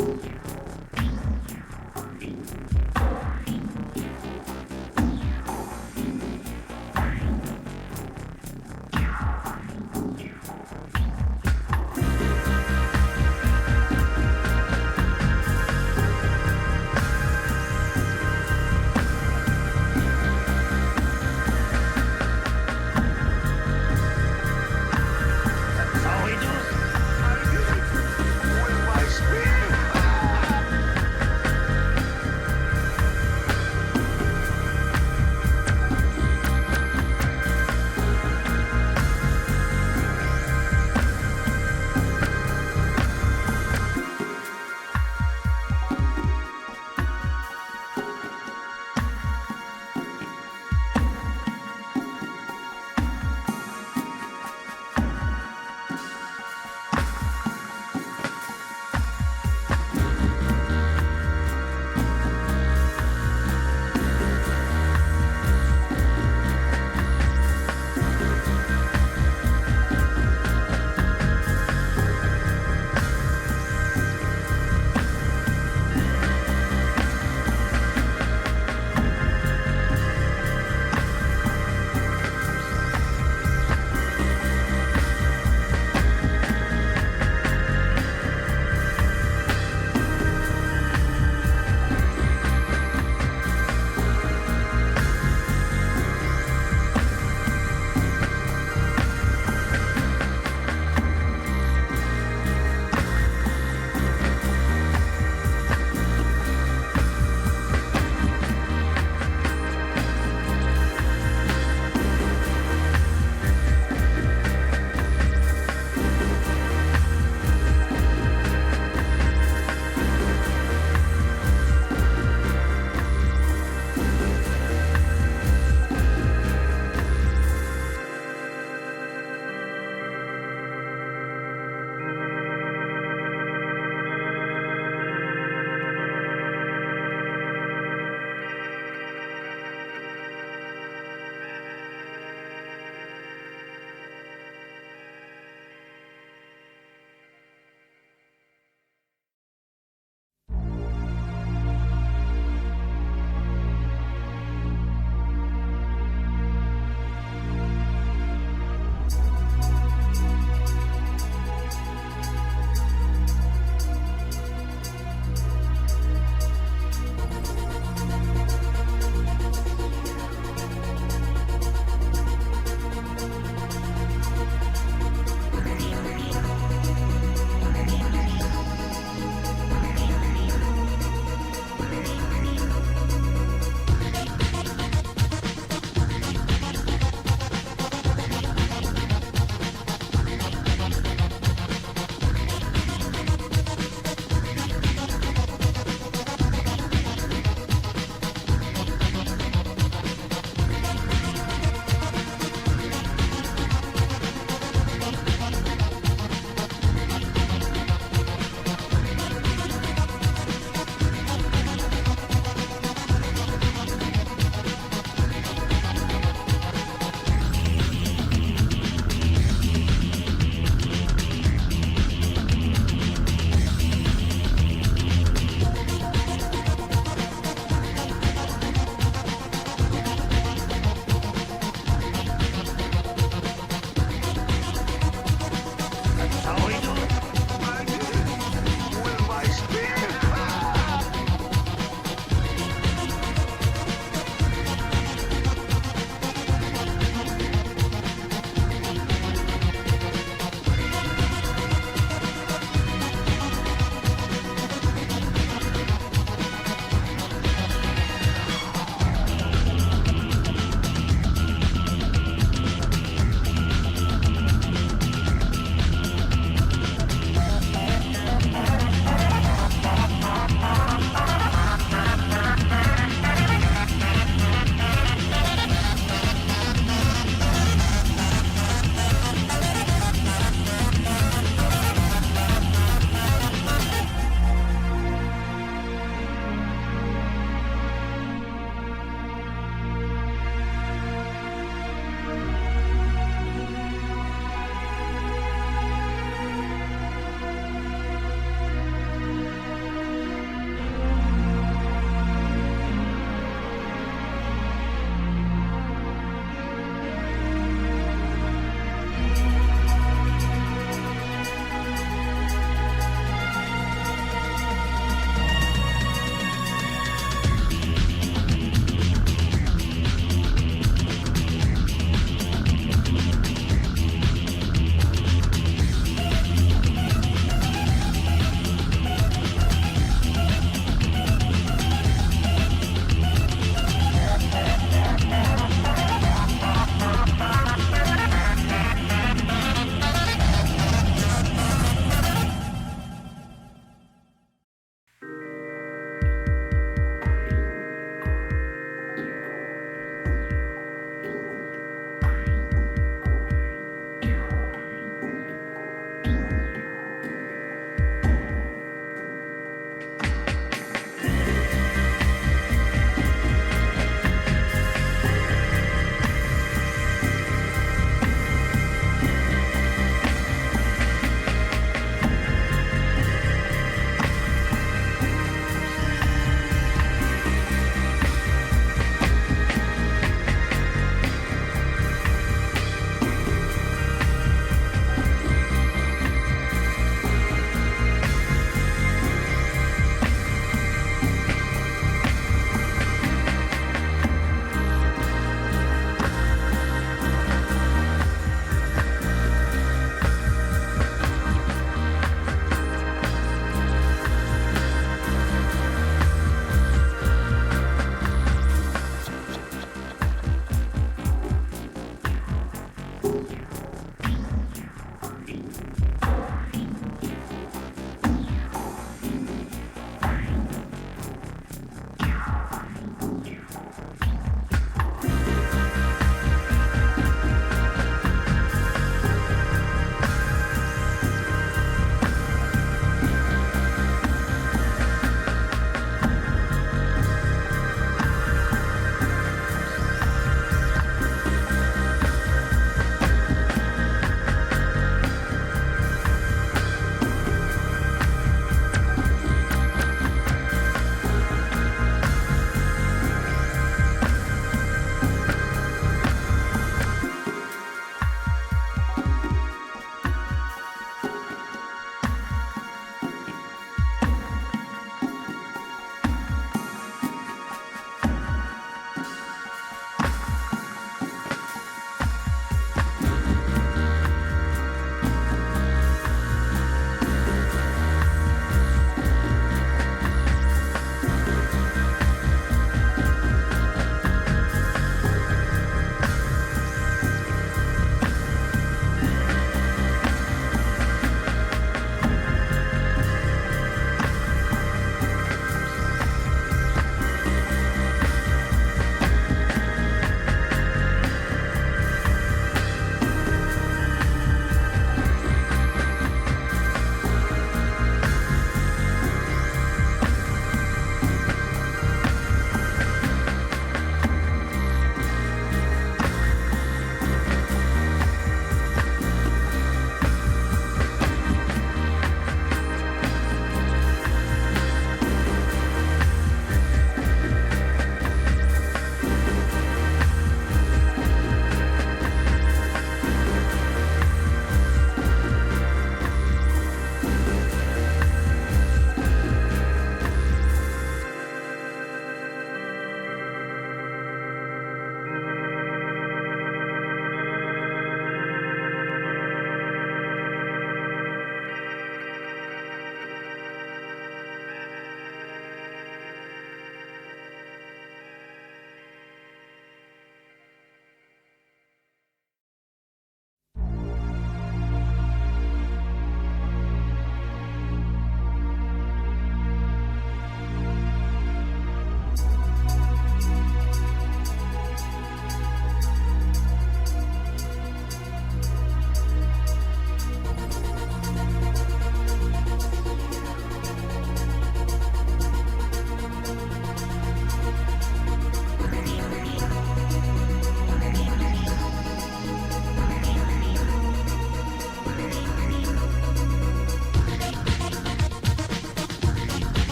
That's all we do. With my spear.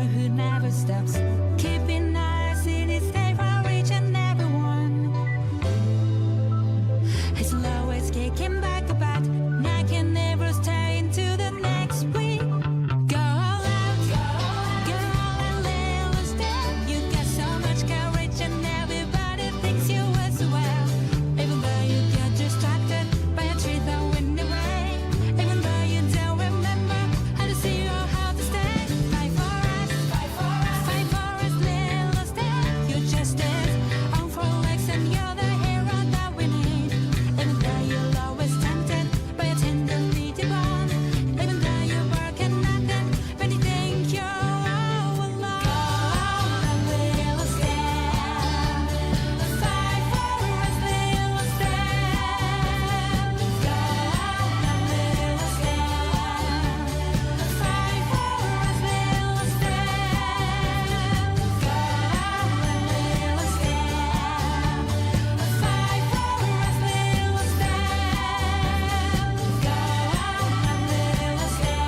boy who never stops, keeping us in his day for each and every one. He's always kicking back about, knocking never stay into the next week. Go all out, go all out, little step. You got so much courage and everybody thinks you will so well. Even though you get distracted by a tree that wind away. Even though you don't remember how to see or how to stay. Fight for us, fight for us, little step. You just did on four legs and you're the hero that we need. Even though you're always tempted by a tendency bond. Even though you're working nothing, when you think you're all alone. Go on, little step. Fight for us, little step. Go on, little step. Fight for us, little step. Go on, little step. Fight for us, little step. Go on, little step.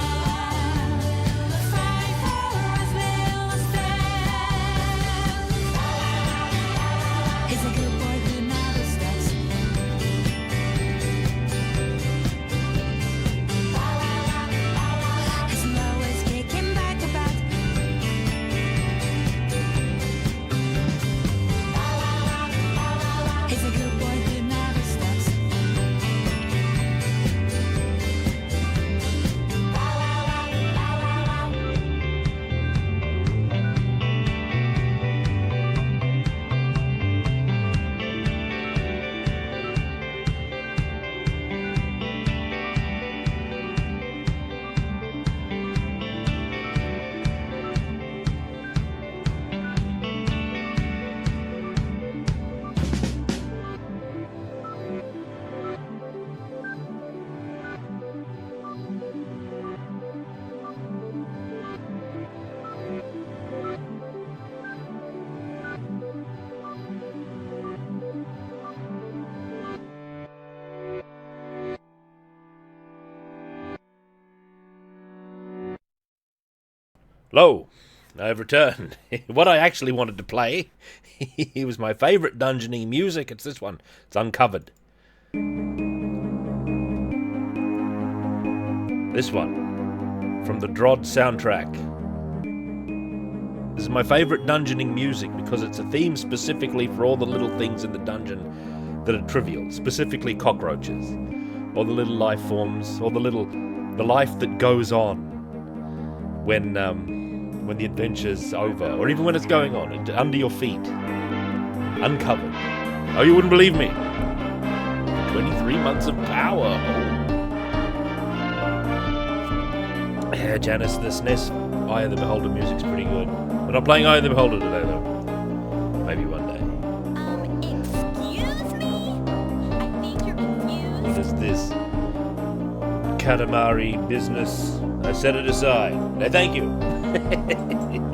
Fight for us, little step. He's a good boy who never stops. He's always kicking back about. He's a good boy who never stops. Hello, I've returned. What I actually wanted to play, it was my favourite dungeoning music. It's this one. It's uncovered. This one, from the Drod soundtrack. This is my favourite dungeoning music because it's a theme specifically for all the little things in the dungeon that are trivial, specifically cockroaches, or the little life forms, or the life that goes on when the adventure's over, or even when it's going on, under your feet. Uncovered. Oh, you wouldn't believe me. 23 months of power. Oh. Yeah, Janice, the SNES Eye of the Beholder music's pretty good. We're not playing Eye of the Beholder today, though. Maybe one day. Excuse me? I think you're confused. What is this? Katamari business. I set it aside. No, thank you. I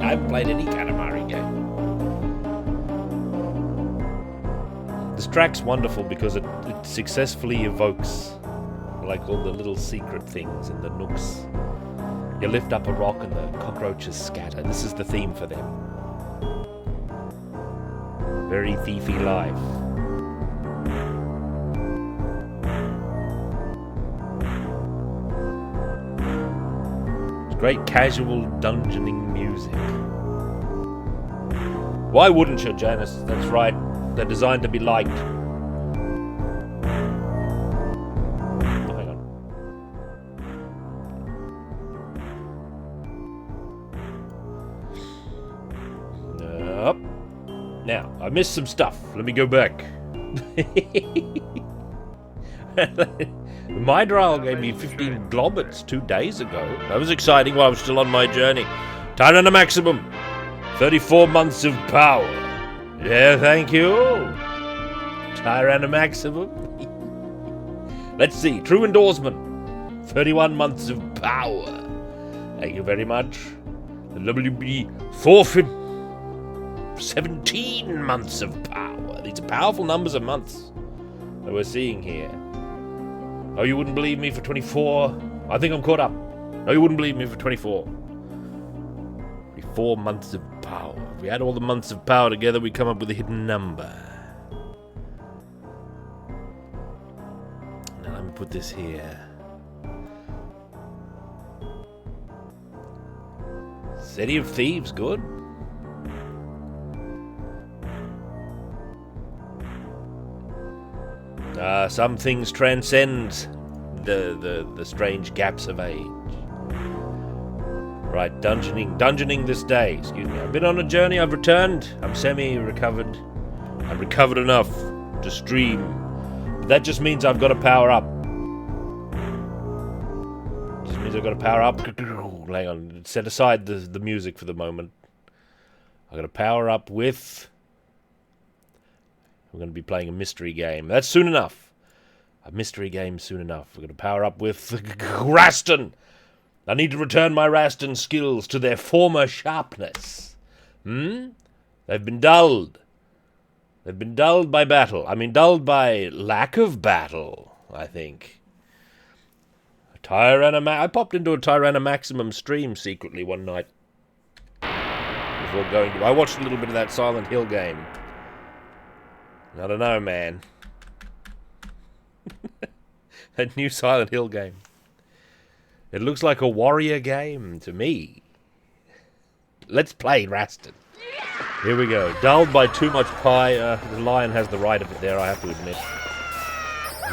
haven't played any Katamari game. This track's wonderful because it successfully evokes like all the little secret things in the nooks. You lift up a rock and the cockroaches scatter. This is the theme for them. Very thiefy life. Great casual dungeoning music. Why wouldn't you, Janice? That's right. They're designed to be liked. Oh, hang on. Up. Now, I missed some stuff. Let me go back. Mydral gave me 15 globets 2 days ago. That was exciting while I was still on my journey. Tyrant Maximum. 34 months of power. Yeah, thank you. Tyrant Maximum. Let's see. True endorsement. 31 months of power. Thank you very much. The WB forfeit. 17 months of power. These are powerful numbers of months that we're seeing here. Oh, you wouldn't believe me for 24? I think I'm caught up. No, you wouldn't believe me for 24. 4 months of power. If we add all the months of power together, we come up with a hidden number. Now let me put this here. City of Thieves, good. Some things transcend the strange gaps of age. Right, dungeoning this day. Excuse me. I've been on a journey. I've returned. I'm semi-recovered. I'm recovered enough to stream. But that just means I've got to power up. Just means I've got to power up. Hang on. Set aside the music for the moment. I've got to power up with... We're going to be playing a mystery game. That's soon enough. A mystery game soon enough. We're going to power up with Raston. I need to return my Raston skills to their former sharpness. They've been dulled. They've been dulled by battle. I mean, dulled by lack of battle, I think. I popped into a Tyrannamaximum stream secretly one night. Before going to... I watched a little bit of that Silent Hill game. I don't know, man. That new Silent Hill game. It looks like a warrior game to me. Let's play Raston. Here we go. Dulled by too much pie. The lion has the right of it there, I have to admit.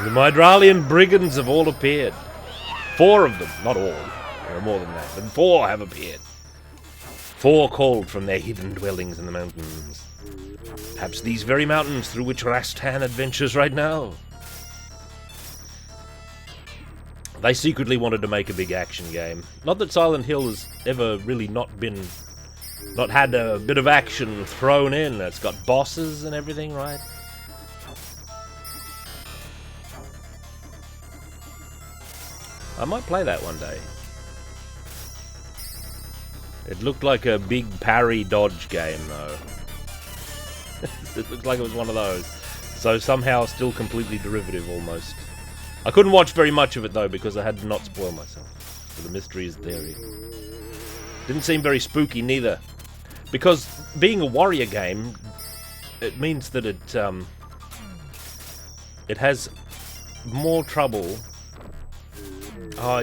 The Mydralian brigands have all appeared. 4 of them. Not all. There are more than that. But 4 have appeared. 4 called from their hidden dwellings in the mountains. Perhaps these very mountains through which Rastan adventures right now. They secretly wanted to make a big action game. Not that Silent Hill has ever really not had a bit of action thrown in. It's got bosses and everything, right? I might play that one day. It looked like a big parry-dodge game, though. It looked like it was one of those. So somehow still completely derivative, almost. I couldn't watch very much of it, though, because I had to not spoil myself. So the mystery is there. Didn't seem very spooky, neither. Because being a warrior game, it means that it has more trouble... Oh,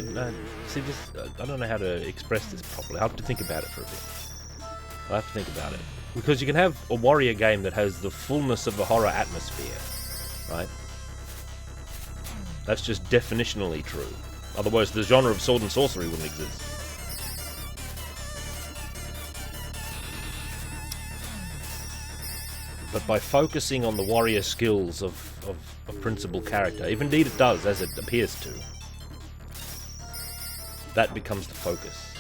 see, this, I don't know how to express this properly. I have to think about it for a bit. I have to think about it. Because you can have a warrior game that has the fullness of a horror atmosphere, right? That's just definitionally true. Otherwise, the genre of sword and sorcery wouldn't exist. But by focusing on the warrior skills of a principal character, if indeed it does, as it appears to, that becomes the focus.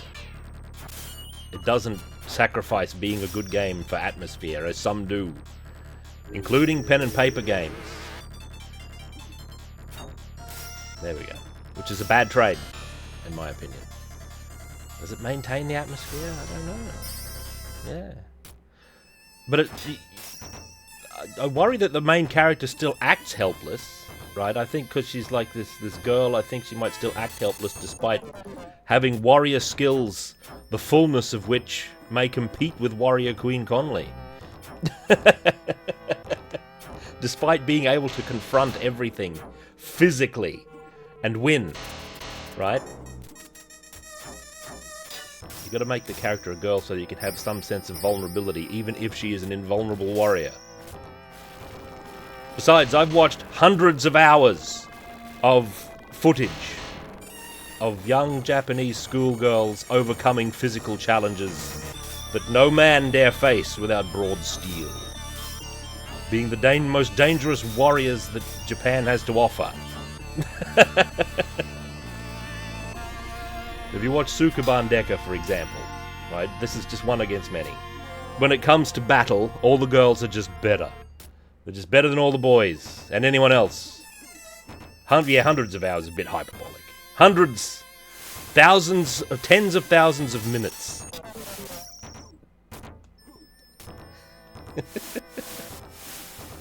It doesn't sacrifice being a good game for atmosphere, as some do, including pen and paper games. There we go. Which is a bad trade, in my opinion. Does it maintain the atmosphere? I don't know. Yeah. But I worry that the main character still acts helpless, right? I think because she's like this girl, I think she might still act helpless despite having warrior skills, the fullness of which may compete with Warrior Queen Conley. Despite being able to confront everything physically and win, right? You got to make the character a girl so you can have some sense of vulnerability, even if she is an invulnerable warrior. Besides, I've watched hundreds of hours of footage of young Japanese schoolgirls overcoming physical challenges that no man dare face without broad steel. Being the most dangerous warriors that Japan has to offer. If you watch Sukuban Deka, for example, right, this is just one against many. When it comes to battle, all the girls are just better. They're just better than all the boys and anyone else. Hundreds of hours is a bit hyperbolic. Hundreds, thousands, tens of thousands of minutes.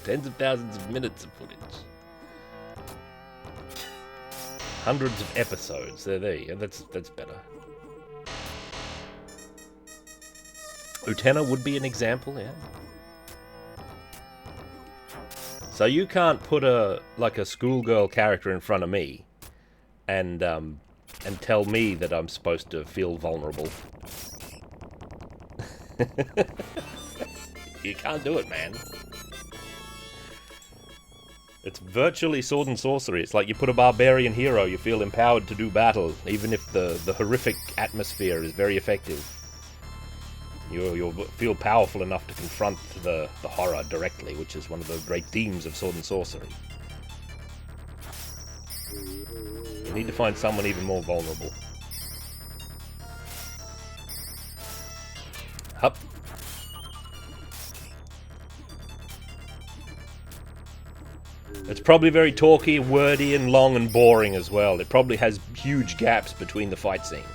Tens of thousands of minutes of footage. Hundreds of episodes. There you go. That's better. Utena would be an example, yeah. So you can't put a schoolgirl character in front of me and tell me that I'm supposed to feel vulnerable. You can't do it, man. It's virtually sword and sorcery. It's like you put a barbarian hero, you feel empowered to do battle, even if the horrific atmosphere is very effective. You'll feel powerful enough to confront the horror directly, which is one of the great themes of sword and sorcery. You need to find someone even more vulnerable. Hup. It's probably very talky, wordy, and long and boring as well. It probably has huge gaps between the fight scenes.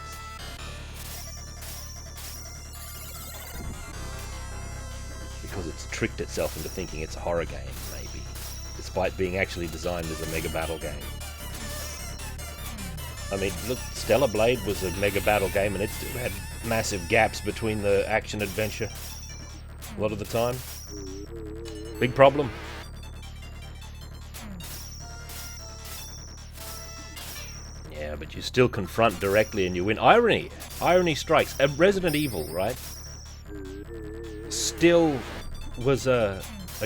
Because it's tricked itself into thinking it's a horror game, maybe. Despite being actually designed as a mega battle game. I mean, look, Stellar Blade was a mega battle game and it still had massive gaps between the action-adventure. A lot of the time. Big problem. Yeah, but you still confront directly and you win. Irony! Irony strikes. Resident Evil, right? Still was a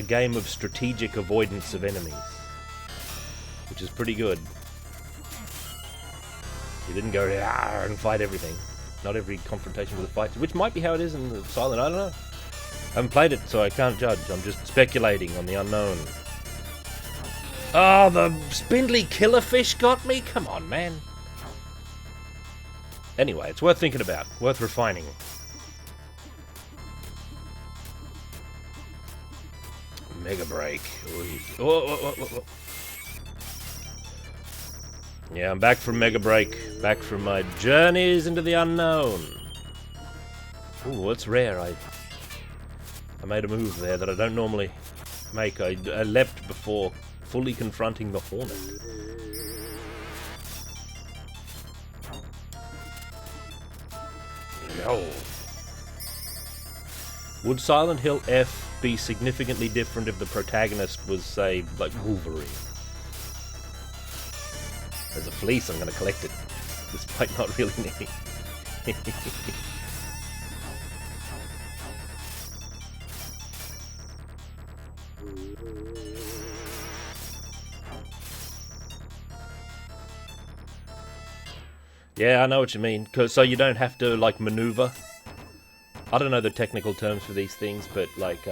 game of strategic avoidance of enemies. Which is pretty good. You didn't go and fight everything. Not every confrontation with a fight. Which might be how it is in the Silent, I don't know. I haven't played it, so I can't judge. I'm just speculating on the unknown. Oh, the spindly killerfish got me? Come on, man. Anyway, it's worth thinking about. Worth refining. Mega Break. Oh. Yeah, I'm back from Mega Break. Back from my journeys into the unknown. Ooh, what's rare? I made a move there that I don't normally make. I leapt before fully confronting the Hornet. No. Would Silent Hill F be significantly different if the protagonist was, say, like Wolverine? There's a fleece, I'm going to collect it, despite not really needing. Yeah, I know what you mean. So you don't have to, like, maneuver. I don't know the technical terms for these things, but, like,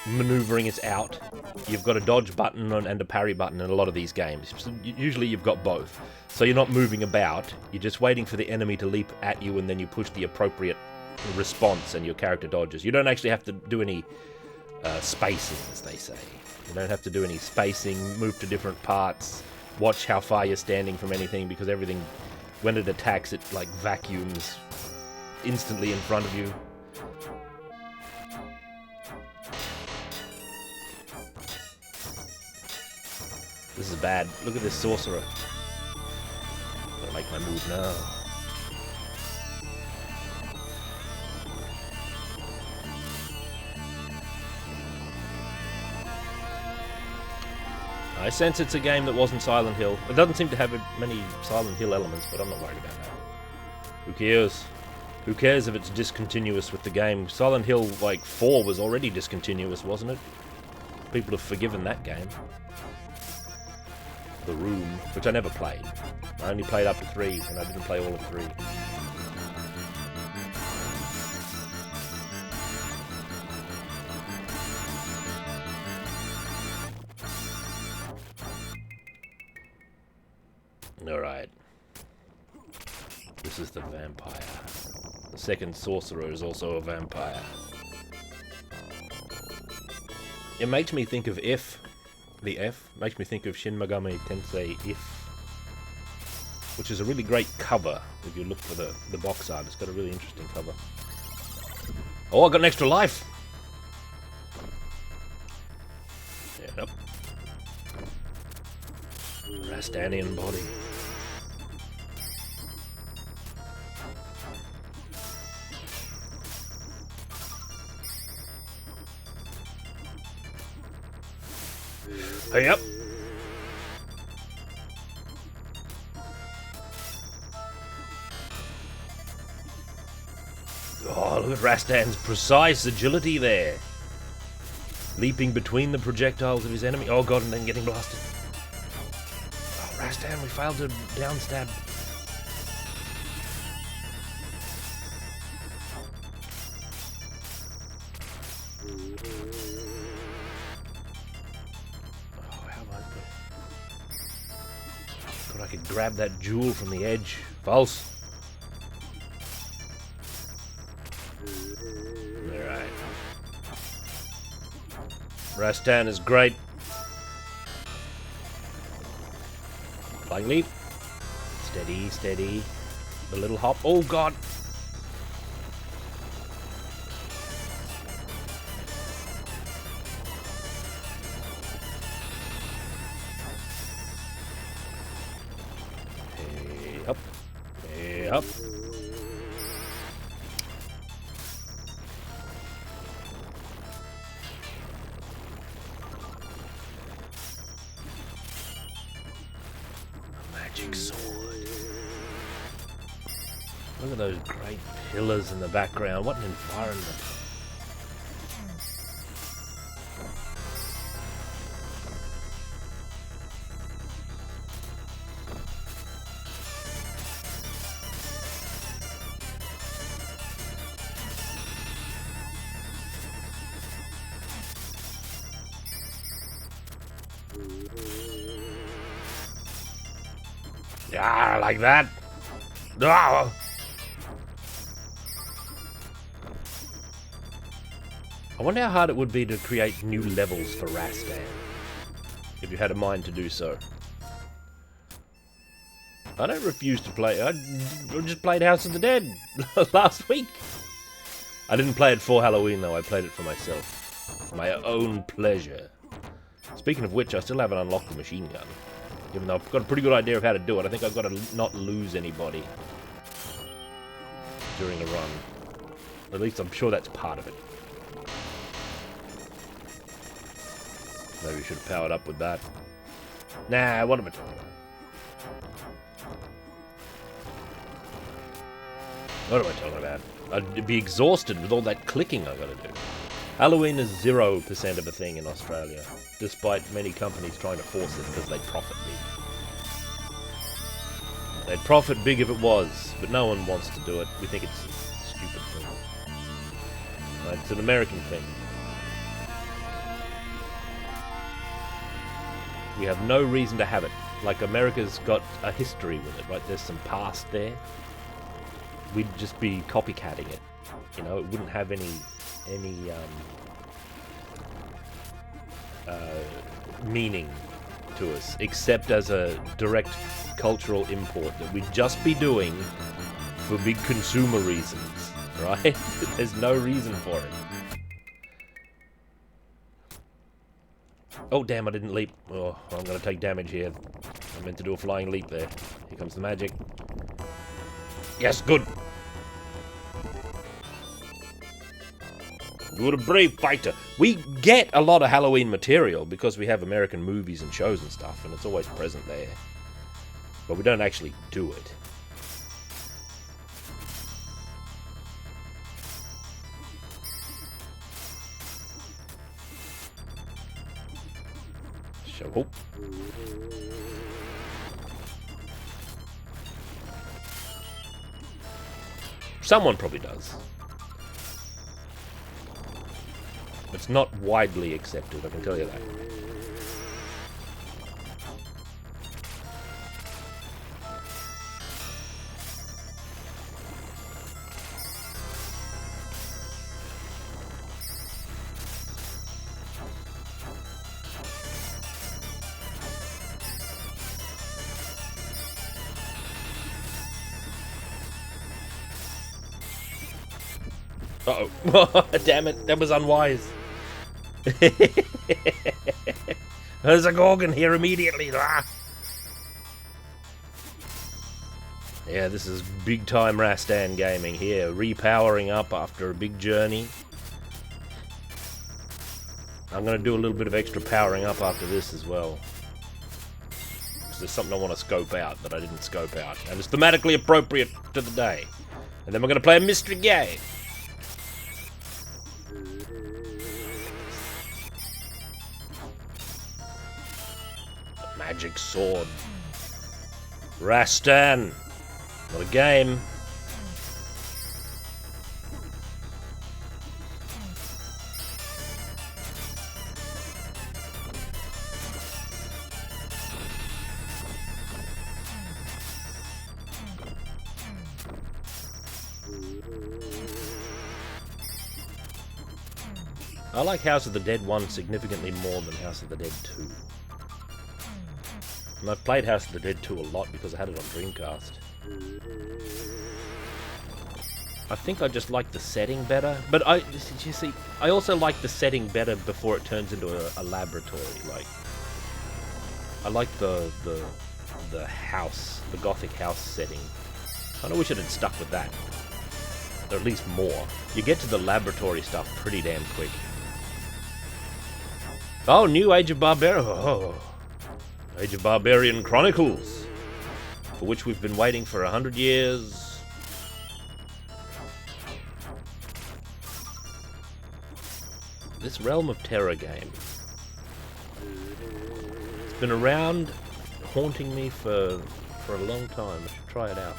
maneuvering is out. You've got a dodge button and a parry button in a lot of these games. So usually you've got both. So you're not moving about. You're just waiting for the enemy to leap at you, and then you push the appropriate response, and your character dodges. You don't actually have to do any spacing, as they say. You don't have to do any spacing, move to different parts. Watch how far you're standing from anything, because everything, when it attacks, it like vacuums instantly in front of you. This is bad. Look at this sorcerer. I'm gonna make my move now. I sense it's a game that wasn't Silent Hill. It doesn't seem to have many Silent Hill elements, but I'm not worried about that. Who cares? Who cares if it's discontinuous with the game? Silent Hill, like, 4 was already discontinuous, wasn't it? People have forgiven that game. The Room, which I never played. I only played up to 3, and I didn't play all of 3. Alright. This is the vampire. The second sorcerer is also a vampire. It makes me think of If. The F. Makes me think of Shin Megami Tensei If. Which is a really great cover, if you look for the box art. It's got a really interesting cover. Oh, I got an extra life! Yep. Rastanian body. Hey up. Oh, look at Rastan's precise agility there. Leaping between the projectiles of his enemy. Oh god, and then getting blasted. Oh, Rastan, we failed to downstab. Oh, how am I? Thought I could grab that jewel from the edge. False. Alright. Rastan is great. Flying leap. Steady, steady. The little hop. Oh god! Hey up. Hey up. Magic sword. Look at those great pillars in the background. What an environment. Yeah, like that. Ah! I wonder how hard it would be to create new levels for Rastan, if you had a mind to do so. I don't refuse to play. I just played House of the Dead last week. I didn't play it for Halloween though. I played it for myself, for my own pleasure. Speaking of which, I still haven't unlocked the machine gun. Even though I've got a pretty good idea of how to do it. I think I've got to not lose anybody during a run. At least I'm sure that's part of it. Maybe we should have powered up with that. Nah, what am I talking about? What am I talking about? I'd be exhausted with all that clicking I gotta do. Halloween is 0% of a thing in Australia, despite many companies trying to force it because they profit big. They'd profit big if it was, but no one wants to do it. We think it's a stupid thing. Right, it's an American thing. We have no reason to have it. Like, America's got a history with it, right? There's some past there. We'd just be copycatting it. You know, it wouldn't have any meaning to us, except as a direct cultural import that we'd just be doing for big consumer reasons, right? There's no reason for it. Oh, damn, I didn't leap. Oh, I'm going to take damage here. I meant to do a flying leap there. Here comes the magic. Yes, good. You're a brave fighter. We get a lot of Halloween material because we have American movies and shows and stuff, and it's always present there. But we don't actually do it. So, someone probably does. It's not widely accepted, I can tell you that. Uh-oh. Damn it, that was unwise. There's a Gorgon here immediately. Ah. Yeah, this is big time Rastan gaming here. Repowering up after a big journey. I'm going to do a little bit of extra powering up after this as well. Because there's something I want to scope out that I didn't scope out. And it's thematically appropriate to the day. And then we're going to play a mystery game. The magic sword. Rastan. What a game. I like House of the Dead 1 significantly more than House of the Dead 2. And I've played House of the Dead 2 a lot because I had it on Dreamcast. I think I just like the setting better, but you see, I also like the setting better before it turns into a laboratory. Like, I like the house, the gothic house setting. I kind of wish it had stuck with that, or at least more. You get to the laboratory stuff pretty damn quick. Oh, new Age of Barbarian. Oh, Age of Barbarian Chronicles, for which we've been waiting for 100 years. This Realm of Terror game. It's been around, haunting me for a long time. I should try it out.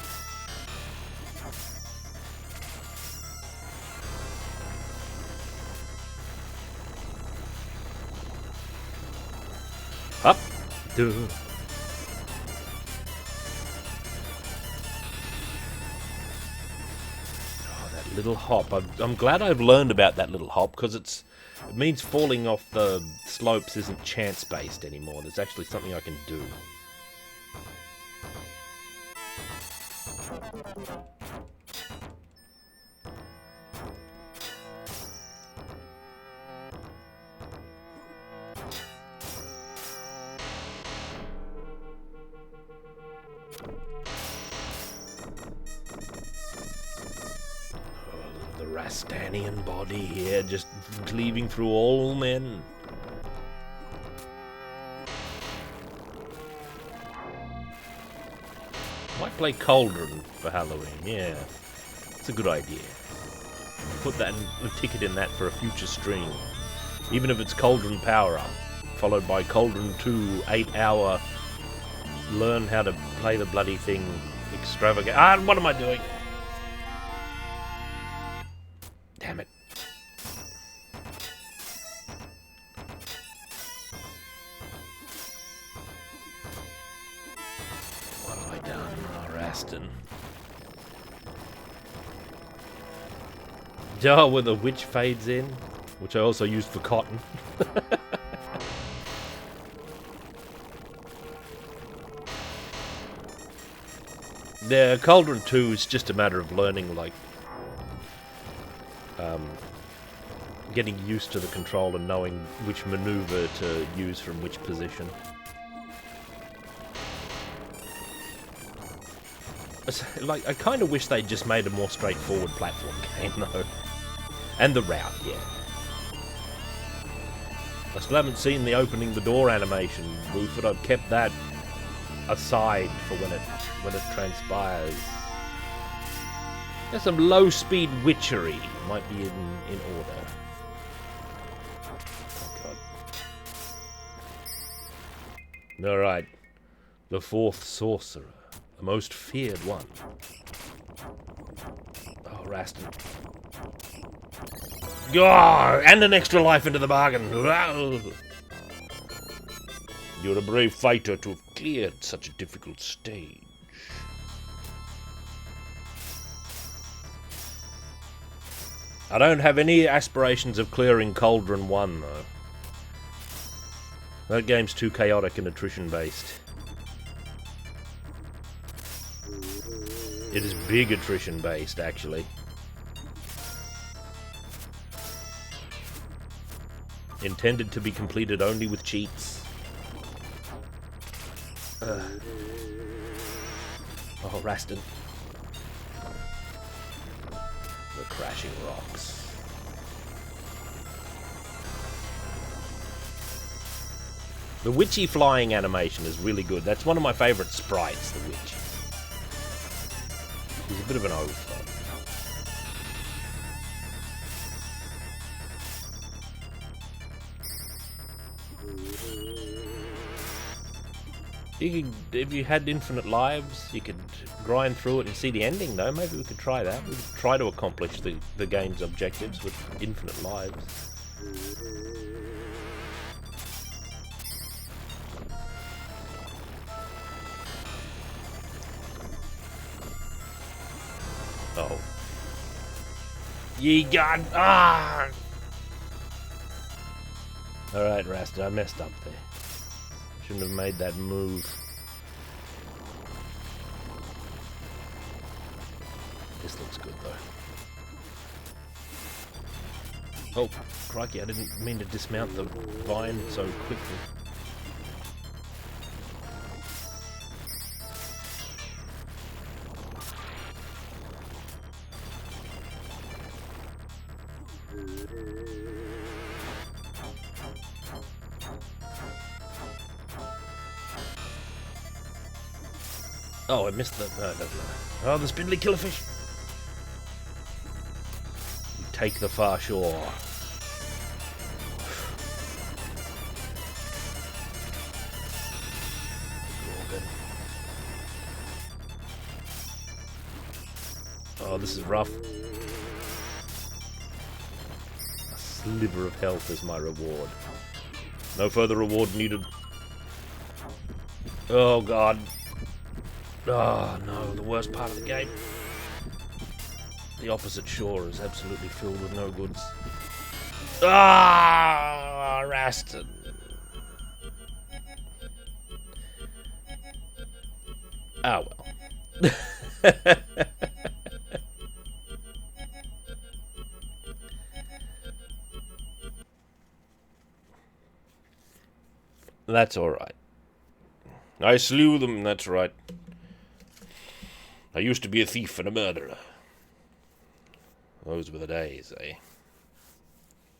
Up. Duh. Oh, that little hop. I'm glad I've learned about that little hop, because it means falling off the slopes isn't chance-based anymore. There's actually something I can do. Rastanian body here, just cleaving through all men. Might play Cauldron for Halloween, yeah. It's a good idea. Put that a ticket in that for a future stream. Even if it's Cauldron Power Up, followed by Cauldron 2 8-hour learn how to play the bloody thing extravagant. Ah, what am I doing? Damn it. What have I done? Oh, Rastan. Jar where the witch fades in, which I also used for cotton. The Cauldron 2 is just a matter of learning, like, getting used to the control and knowing which maneuver to use from which position. Like, I kind of wish they'd just made a more straightforward platform game, though. And the route, yeah. I still haven't seen the opening the door animation, Rufus. I've kept that aside for when it transpires. There's some low-speed witchery might be in order. Oh god. Alright. The fourth sorcerer. The most feared one. Oh, Rastan. Oh, and an extra life into the bargain. You're a brave fighter to have cleared such a difficult stage. I don't have any aspirations of clearing Cauldron 1, though. That game's too chaotic and attrition-based. It is big attrition-based, actually. Intended to be completed only with cheats. Oh, Rastan. The crashing rocks. The witchy flying animation is really good. That's one of my favourite sprites, the witch. She's a bit of an oaf, though. You could, if you had infinite lives, you could grind through it and see the ending, though. Maybe we could try that. We could try to accomplish the game's objectives with infinite lives. Oh. Ye god! Ah! Alright, Rasta, I messed up there. Shouldn't have made that move. This looks good, though. Oh, crikey, I didn't mean to dismount the vine so quickly. Oh, I missed the... No, it doesn't matter. Oh, the spindly killerfish! You take the far shore. Oh, this is rough. A sliver of health is my reward. No further reward needed. Oh, God. Oh no, the worst part of the game. The opposite shore is absolutely filled with no goods. Ah, Raston. Ah, well. That's alright. I slew them, that's right. I used to be a thief and a murderer. Those were the days, eh?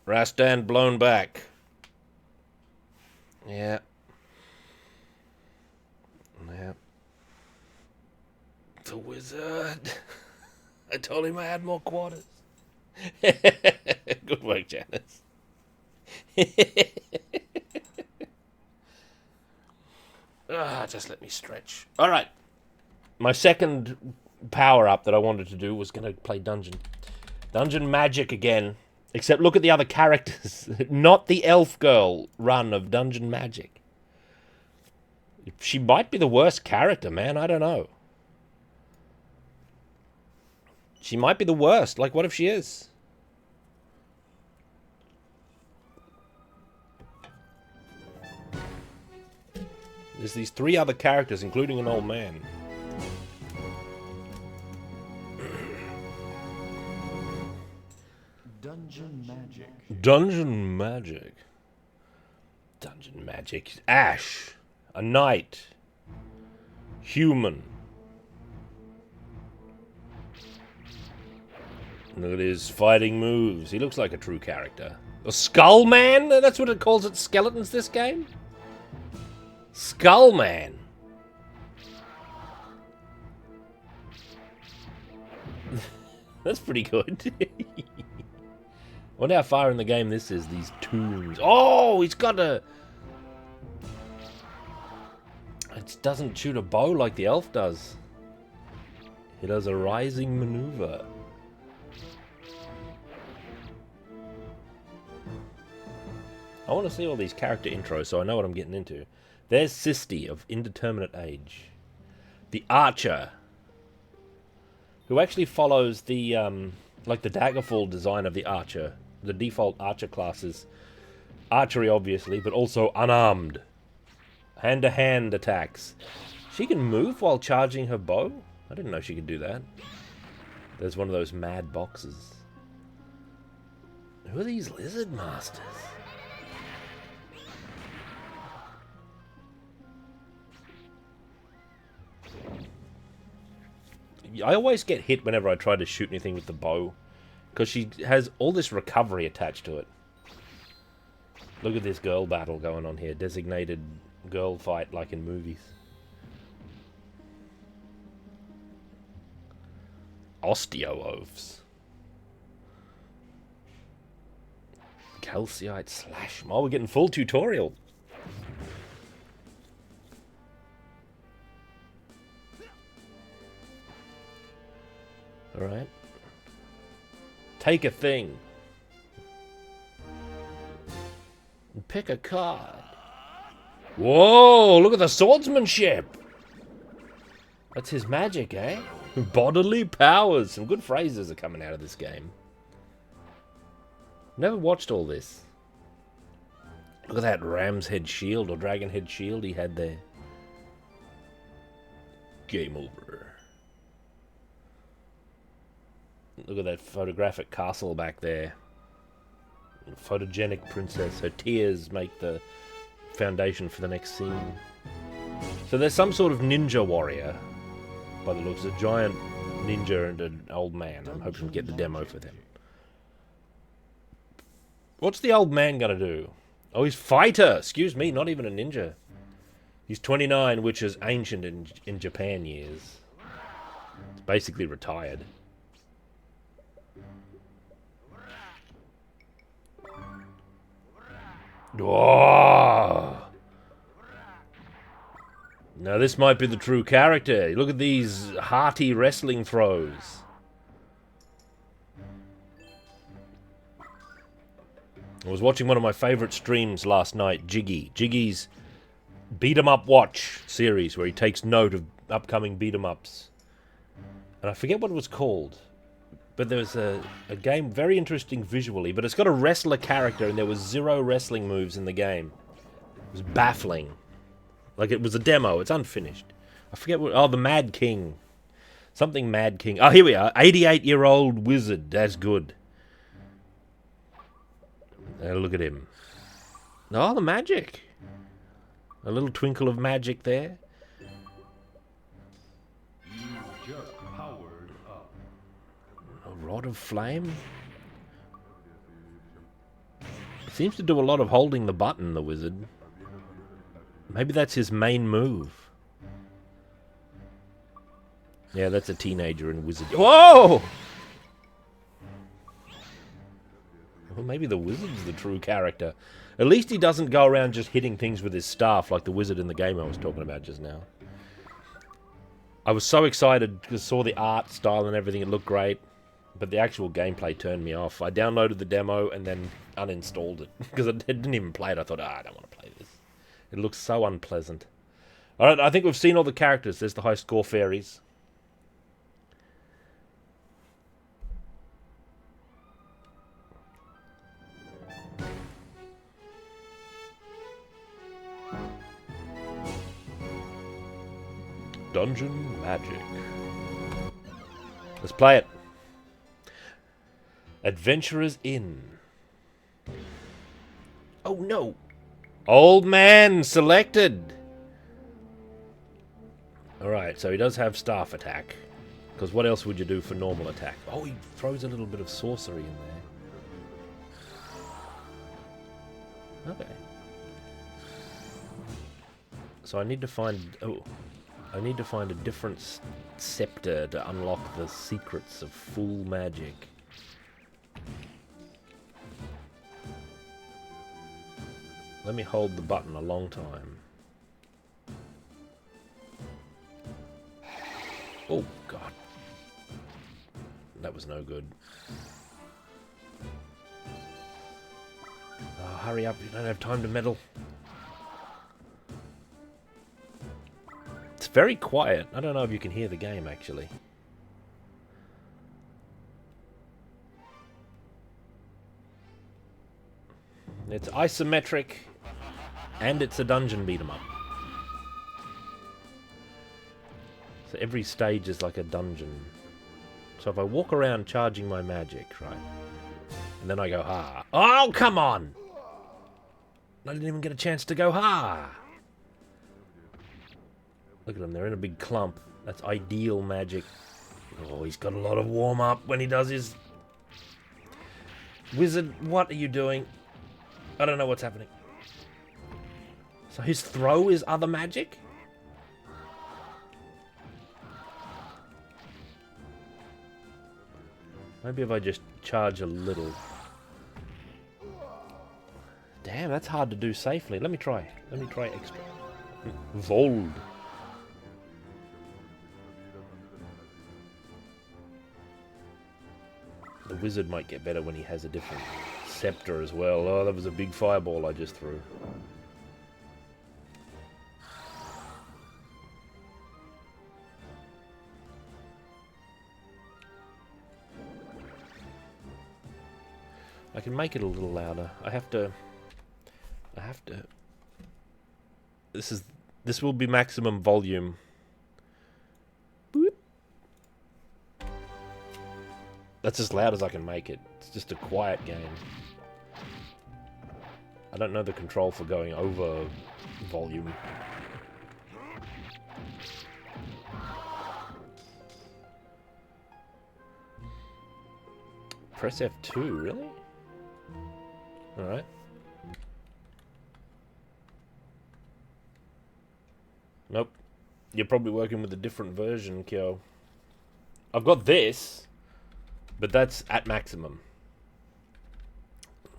Rastan blown back. Yeah. Yeah. The wizard. I told him I had more quarters. Good work, Janice. Just let me stretch. Alright. My second power-up that I wanted to do was going to play Dungeon. Dungeon Magic again. Except look at the other characters. Not the elf girl run of Dungeon Magic. She might be the worst character, man. I don't know. She might be the worst. Like, what if she is? There's these 3 other characters, including an old man. Dungeon Magic. Dungeon Magic. Dungeon Magic. Ash. A knight. Human. Look at his fighting moves. He looks like a true character. A Skull Man? That's what it calls its skeletons this game? Skull Man. That's pretty good. Wonder how far in the game this is, these tombs. Oh, he's got a... It doesn't shoot a bow like the elf does. He does a rising maneuver. I want to see all these character intros so I know what I'm getting into. There's Sisti of indeterminate age. The Archer. Who actually follows the, like the Daggerfall design of the Archer. The default Archer class is archery, obviously, but also unarmed. Hand-to-hand attacks. She can move while charging her bow? I didn't know she could do that. There's one of those mad boxes. Who are these lizard masters? I always get hit whenever I try to shoot anything with the bow. Because she has all this recovery attached to it. Look at this girl battle going on here. Designated girl fight like in movies. Osteo-oaths. Calcite slash. Oh, we're getting full tutorial. Alright. Take a thing. And pick a card. Whoa, look at the swordsmanship. That's his magic, eh? Bodily powers. Some good phrases are coming out of this game. Never watched all this. Look at that ram's head shield or dragon head shield he had there. Game over. Look at that photographic castle back there. Photogenic princess. Her tears make the foundation for the next scene. So there's some sort of ninja warrior. By the looks, a giant ninja and an old man. I'm hoping to get the demo for them. What's the old man gonna do? Oh, he's fighter! Excuse me, not even a ninja. He's 29, which is ancient in Japan years. It's basically retired. Oh! Now this might be the true character. Look at these hearty wrestling throws. I was watching one of my favourite streams last night, Jiggy's Beat 'em Up Watch series, where he takes note of upcoming beat 'em ups. And I forget what it was called. But there was a game very interesting visually, but it's got a wrestler character and there was 0 wrestling moves in the game. It was baffling. Like, it was a demo, it's unfinished. I forget what... Oh, the Mad King. Something Mad King. Oh, here we are. 88-year-old wizard. That's good. Look at him. Oh, the magic. A little twinkle of magic there. Just powered up. A rod of flame? Seems to do a lot of holding the button, the wizard. Maybe that's his main move. Yeah, that's a teenager in wizard. Whoa! Well, maybe the wizard's the true character. At least he doesn't go around just hitting things with his staff like the wizard in the game I was talking about just now. I was so excited because I saw the art style and everything. It looked great. But the actual gameplay turned me off. I downloaded the demo and then uninstalled it. Because I didn't even play it. I thought, I don't want to play this. It looks so unpleasant. Alright, I think we've seen all the characters. There's the high score fairies. Dungeon Magic. Let's play it. Adventurer's Inn. Oh no! Old man selected! Alright, so he does have staff attack. Because what else would you do for normal attack? Oh, he throws a little bit of sorcery in there. Okay. So I need to find... Oh. I need to find a different scepter to unlock the secrets of full magic. Let me hold the button a long time. Oh, God. That was no good. Oh, hurry up, you don't have time to meddle. It's very quiet. I don't know if you can hear the game, actually. It's isometric, and it's a dungeon beat 'em up. So every stage is like a dungeon. So if I walk around charging my magic, right, and then I go ha. Oh, come on! I didn't even get a chance to go ha! Look at them, they're in a big clump. That's ideal magic. Oh, he's got a lot of warm-up when he does his... Wizard, what are you doing? I don't know what's happening. So his throw is other magic? Maybe if I just charge a little. Damn, that's hard to do safely. Let me try. Let me try extra. Vold. The wizard might get better when he has a different scepter as well. Oh, that was a big fireball I just threw. I can make it a little louder. I have to. This will be maximum volume. Boop. That's as loud as I can make it. It's just a quiet game. I don't know the control for going over volume. Press F2, really? Alright. Nope. You're probably working with a different version, Kyo. I've got this, but that's at maximum.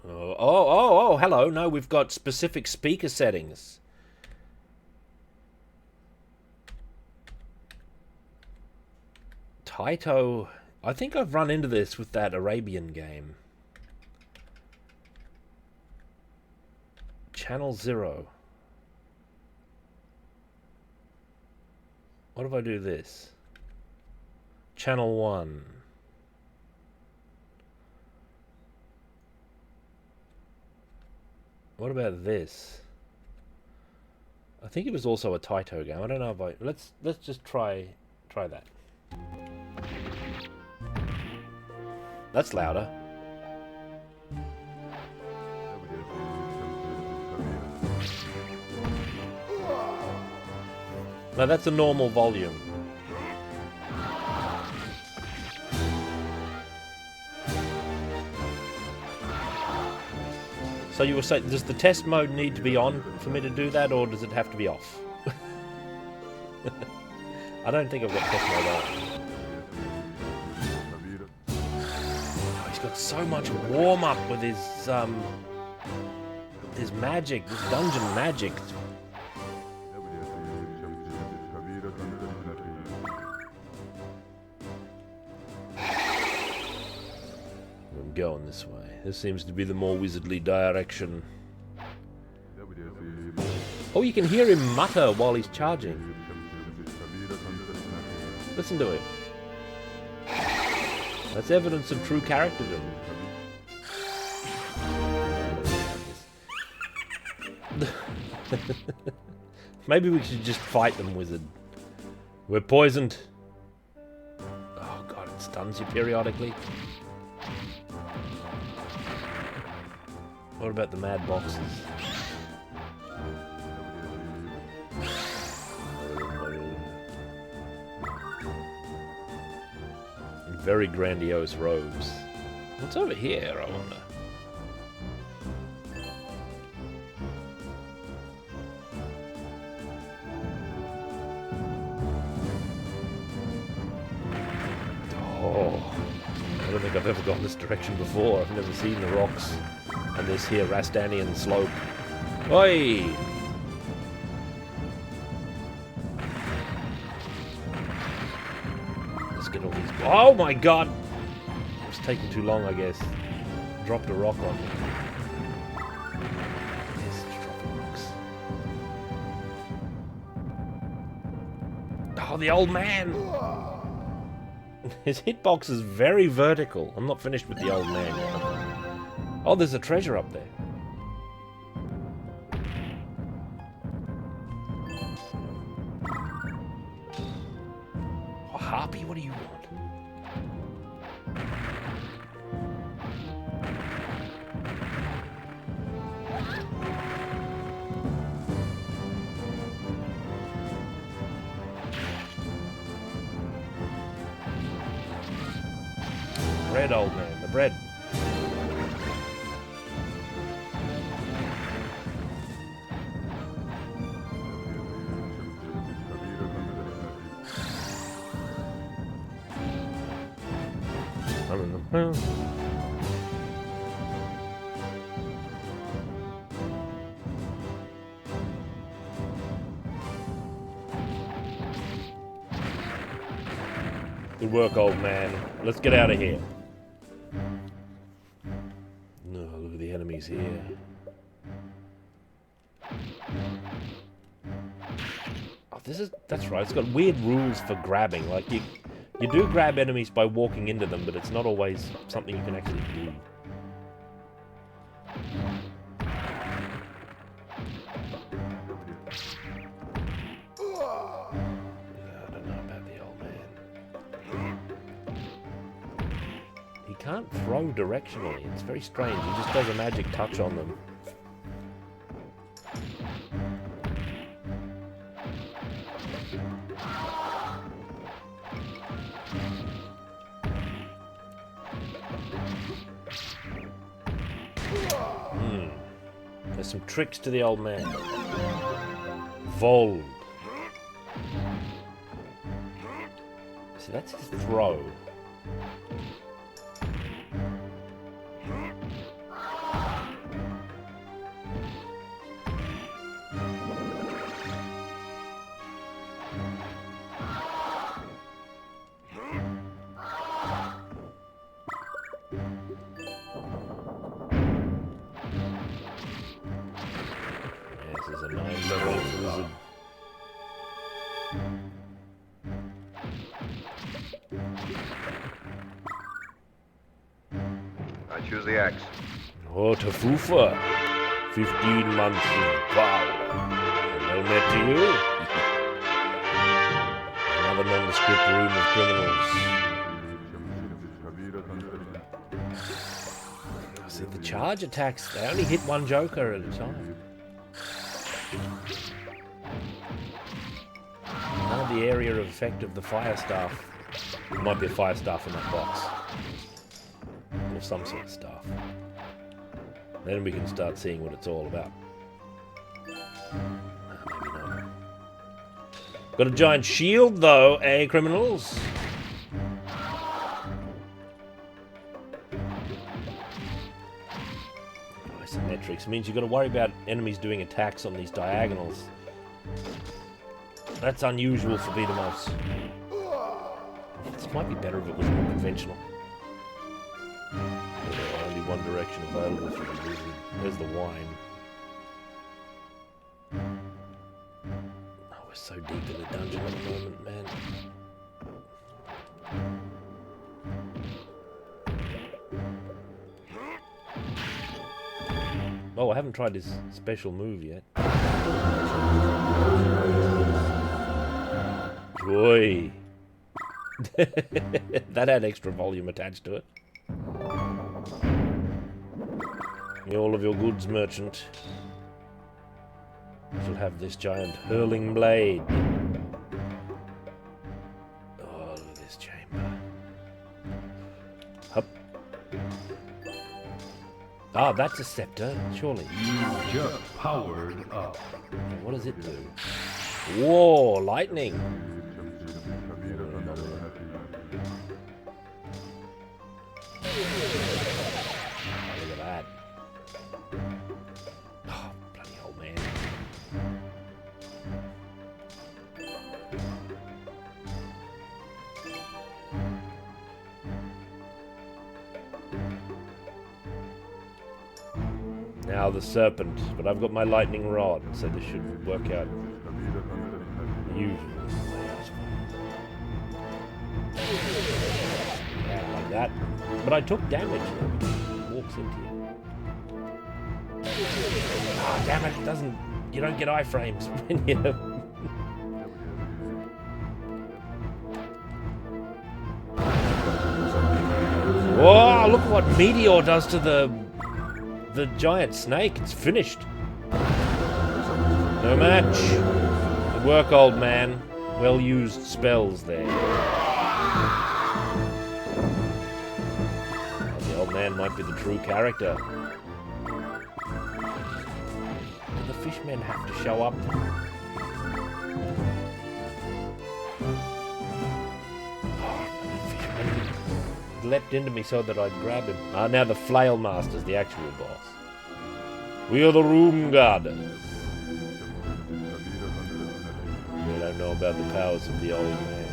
Oh, hello. No, we've got specific speaker settings. Taito. I think I've run into this with that Arabian game. Channel 0. What if I do this? Channel 1. What about this? I think it was also a Taito game. I don't know if I... Let's just try that. That's louder. No, that's a normal volume. So you were saying, does the test mode need to be on for me to do that, or does it have to be off? I don't think I've got test mode on. Oh, he's got so much warm-up with his magic, this dungeon magic. Going this way. This seems to be the more wizardly direction. Oh, you can hear him mutter while he's charging. Listen to it. That's evidence of true characterdom. Maybe we should just fight them, wizard. We're poisoned. Oh god, it stuns you periodically. What about the mad boxes? Very grandiose robes. What's over here, I wonder? Oh, I don't think I've ever gone this direction before. I've never seen the rocks and this here Rastanian slope. Oi! Let's get all these... Oh my god! It was taking too long, I guess. Dropped a rock on me. Yes, dropping rocks. Oh, the old man! His hitbox is very vertical. I'm not finished with the old man yet. Oh, there's a treasure up there. Oh, Harpy, what do you want? Bread, old man, the bread. don't know. Good work, old man. Let's get out of here. No, look at the enemies here. Oh, that's right. It's got weird rules for grabbing. Like you do grab enemies by walking into them, but it's not always something you can actually do. I don't know about the old man. He can't throw directionally. It's very strange. He just does a magic touch on them. There's some tricks to the old man. Vold. See, that's his throw. This is a 9-level wizard. I choose the axe. Oh, Tafufa. 15 months of power. Well met to you. Another nondescript room of criminals. See, the charge attacks, they only hit one Joker at a time. None of the area of effect of the fire staff. There might be a fire staff in that box. Or some sort of staff. Then we can start seeing what it's all about. Maybe not. Got a giant shield though, eh, criminals? Isometrics means you've got to worry about enemies doing attacks on these diagonals. That's unusual for beat 'em ups. This might be better if it was more conventional. Only one direction available for the wizard. There's the wine. Oh, we're so deep in the dungeon at the moment, man. Oh, I haven't tried this special move yet. Joy. That had extra volume attached to it. All of your goods, merchant. You shall have this giant hurling blade. Oh, look at this chamber. Hup. Ah, that's a scepter, surely. Just powered up. What does it do? Whoa, lightning. Look at that. Oh, bloody old man. Now the serpent, but I've got my lightning rod, so this should work out usually. Yeah, like that. But I took damage though. It walks into you. Ah, damn it, it doesn't. You don't get iframes when you. Whoa, look what Meteor does to the giant snake. It's finished. No match. Good work, old man. Well used spells there. The old man might be the true character. Do the fishmen have to show up? leapt into me so that I'd grab him. Ah, now the Flail Master's the actual boss. We are the Room Guarders. They don't know about the powers of the old man.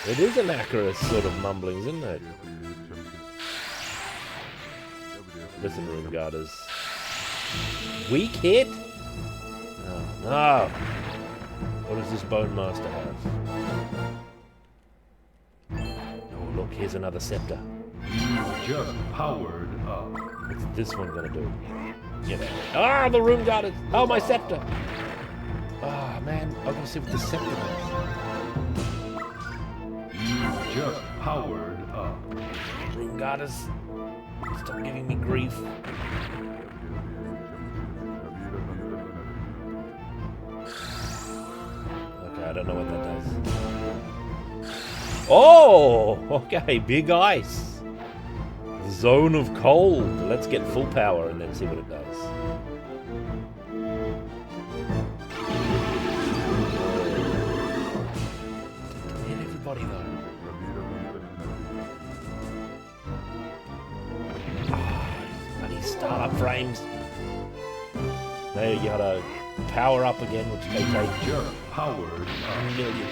It is an accurate sort of mumbling, isn't it? Listen, Room Guarders. Weak hit? Oh, no. What does this Bone Master have? Oh, look, here's another scepter. Just powered up. What's this one gonna do? Get out. Ah, the Room Guarders! Oh, my scepter! Ah, man, I gotta see what the scepter is. Just powered up. Room Guarders, stop giving me grief. Okay, I don't know what that does. Oh, okay, big ice. Zone of cold. Let's get full power and then see what it does. Hit everybody though. Bloody startup frames. Now you gotta power up again, which they take Just powered up. a million.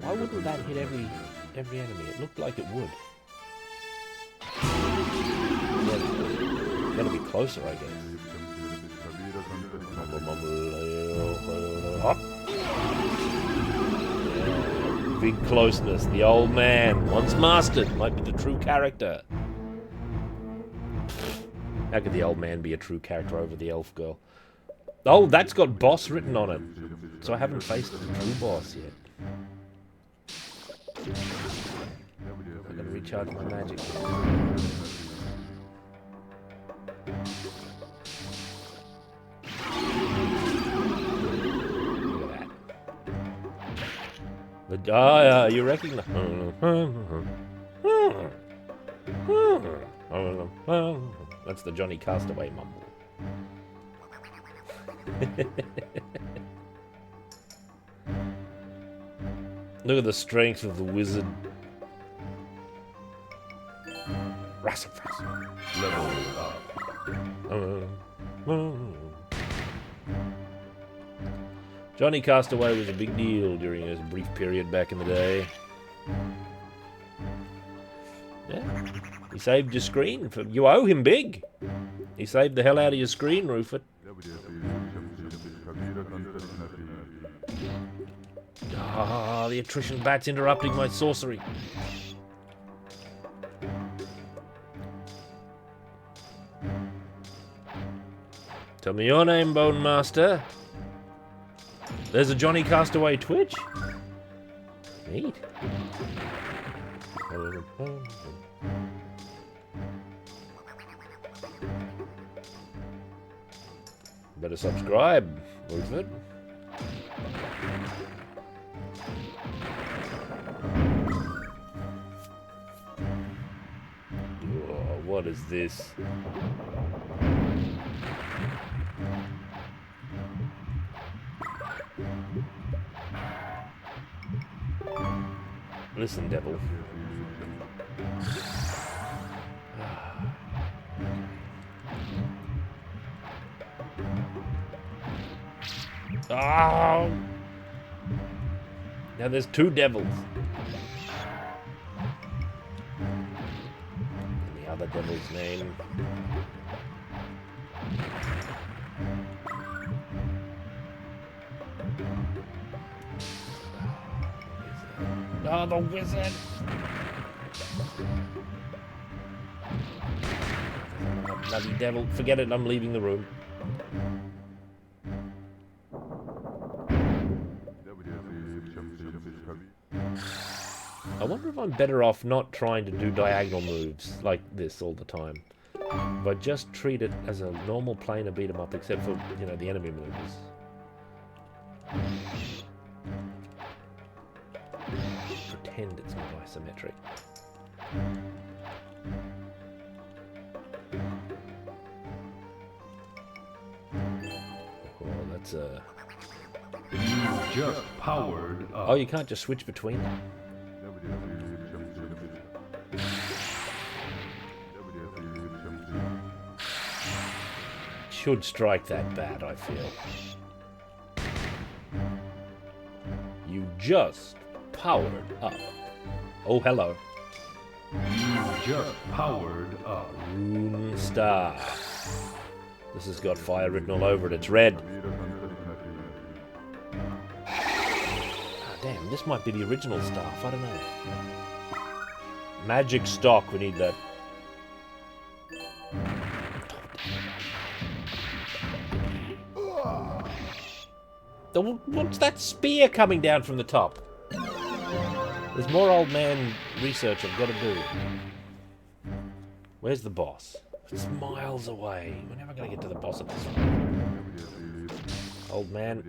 Why wouldn't that hit every enemy? It looked like it would. Yeah, gotta be closer, I guess. Hop. Yeah, big closeness. The old man, once mastered, might be the true character. How could the old man be a true character over the elf girl? Oh, that's got boss written on it. So I haven't faced the true boss yet. I gotta recharge my magic. Look at that. Yeah, you recognize. That's the Johnny Castaway mumble. Look at the strength of the wizard. Level up. Johnny Castaway was a big deal during his brief period back in the day. Yeah, he saved your screen. You owe him big. He saved the hell out of your screen, Rufus. Ah, the attrition bat's interrupting my sorcery. Tell me your name, Bone Master. There's a Johnny Castaway Twitch. Neat. Better subscribe, Rufus. What is this? Listen, devil. Oh! Now there's two devils. The devil's name. Oh, the wizard! Bloody devil. Forget it, I'm leaving the room. I wonder if I'm better off not trying to do diagonal moves like this all the time. But just treat it as a normal planar beat 'em up, except for, you know, the enemy moves. pretend it's not isometric. Oh, that's a... You just powered up. Oh, you can't just switch between them. Should strike that bat, I feel. You just powered up. Oh, hello. You just powered up. Rune Star. This has got fire written all over it. It's red. Ah, damn, this might be the original staff. I don't know. Magic stock. We need that. What's that spear coming down from the top? There's more old man research I've got to do. Where's the boss? It's miles away. We're never going to get to the boss at this rate. Old man.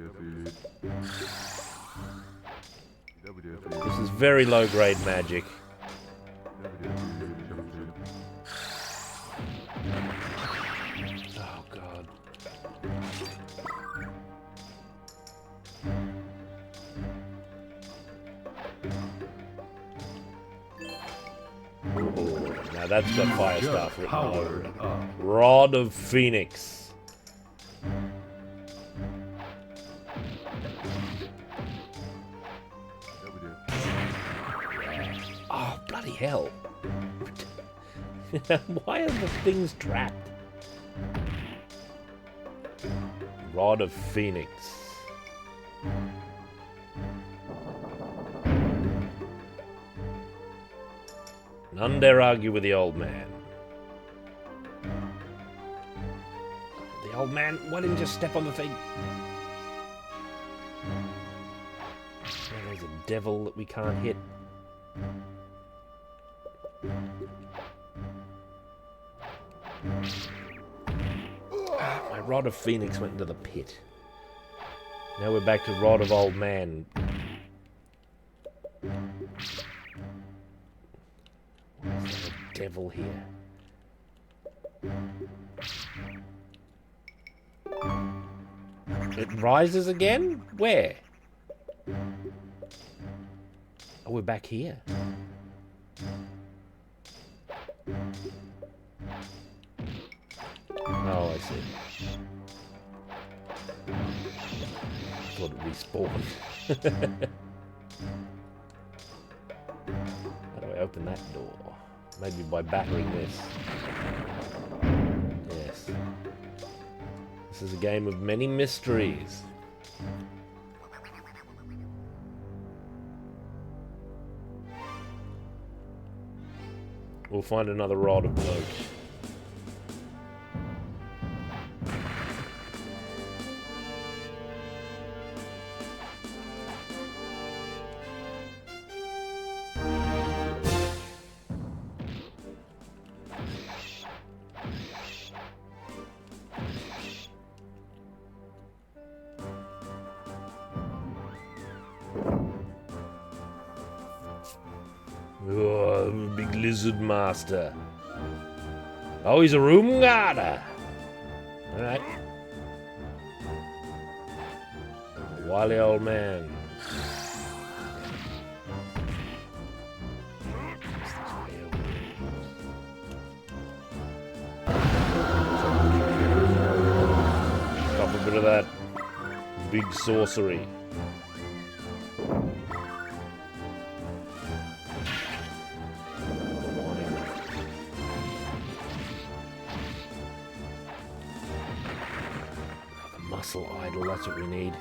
This is very low-grade magic. Oh, God. Now that's got fire stuff written all over it. Rod of Phoenix. Oh, bloody hell. Why are the things trapped? Rod of Phoenix. None dare argue with the old man. The old man, why didn't you just step on the thing? There's a devil that we can't hit. My Rod of Phoenix went into the pit. Now we're back to Rod of Old Man. There's a devil here. It rises again? Where? Oh, we're back here. Oh, I see. I thought it respawned. How do I open that door? Maybe by battering this. Yes. This is a game of many mysteries. We'll find another rod of note. Oh, big lizard master. Oh, he's a room guarder. Alright. Wily old man. Pop a bit of that big sorcery. Muscle idol, that's what we need.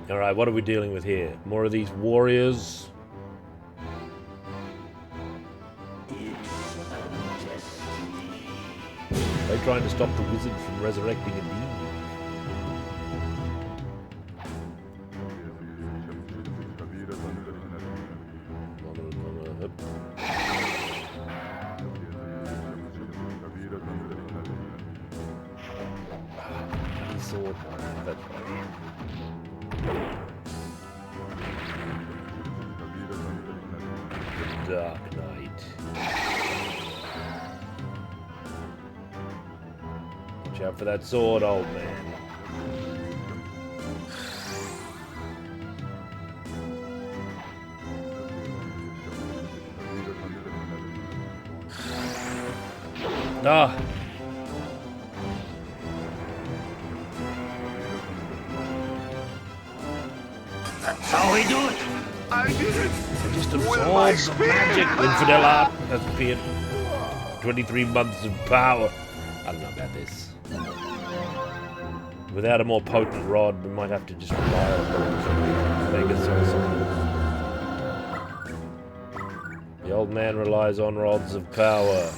Alright, what are we dealing with here? More of these warriors? They're trying to stop the wizard from resurrecting a demon. Sword, but Dark Knight. Watch out for that sword, old man. Ah! That's how we do it. I did it. Just With my absorbs spear. magic. Infidel art has appeared. 23 months of power. I don't know about this. Without a more potent rod, we might have to just rely on Vegas sorcery. The old man relies on rods of power.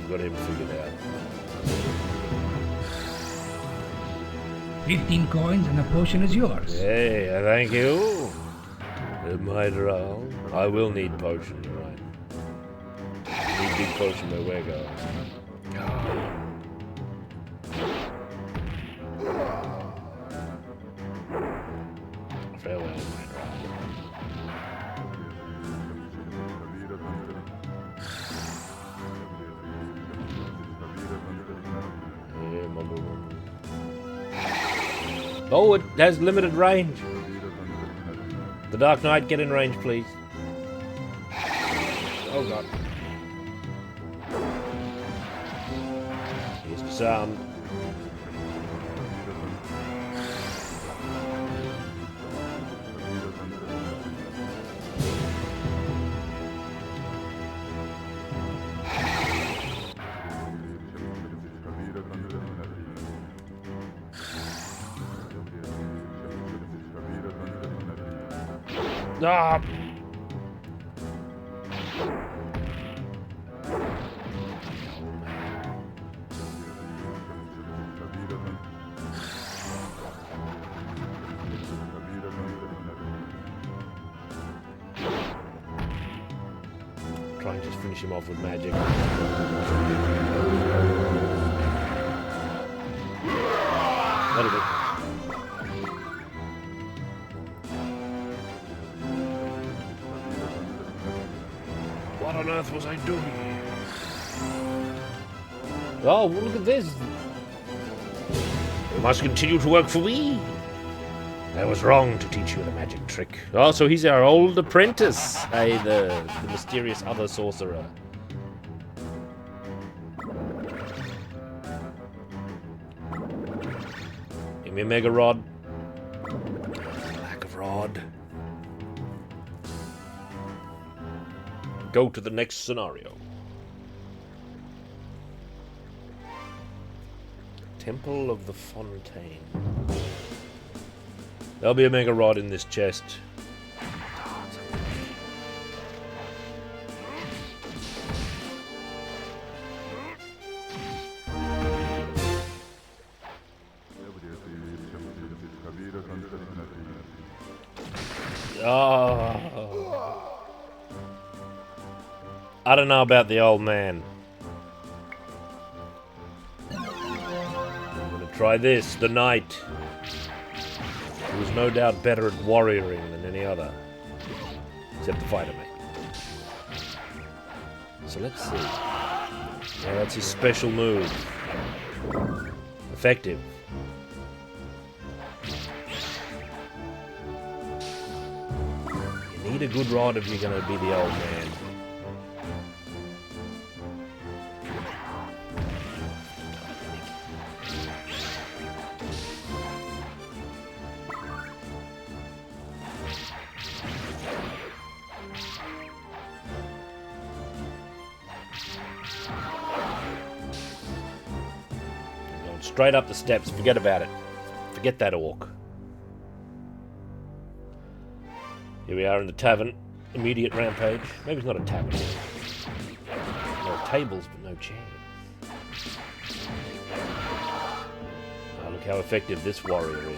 Got him figured out. 15 coins and a potion is yours. Hey, thank you. My drow. I will need potion, you're right. Need big potion where we're going. Farewell, my drow. Yeah, mumble, mumble. Oh, it has limited range. The Dark Knight, get in range, please. Oh god. Here's the sound. Ah! Try and just finish him off with magic. That'll do. What on earth was I doing? Oh, well, look at this. You must continue to work for me. I was wrong to teach you the magic trick. Oh, so he's our old apprentice. Hey, the mysterious other sorcerer. Give me a mega rod. Lack of rod. Go to the next scenario. Temple of the Fontaine. There'll be a mega rod in this chest. Oh. I don't know about the old man. I'm gonna try this, the knight. He was no doubt better at warrioring than any other. Except the fighter, mate. So let's see. Yeah, that's his special move. Effective. You need a good rod if you're gonna be the old man. Straight up the steps, forget about it. Forget that orc. Here we are in the tavern. immediate rampage. Maybe it's not a tavern. There are tables, but no chairs. Oh, look how effective this warrior is.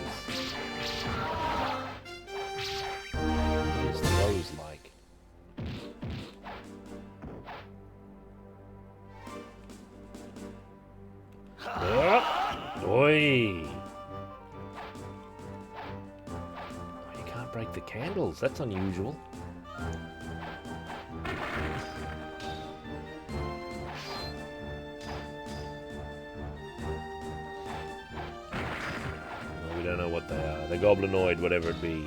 What is throws like? Oi! Oh, you can't break the candles. That's unusual. Well, we don't know what they are. They're goblinoid, whatever it be.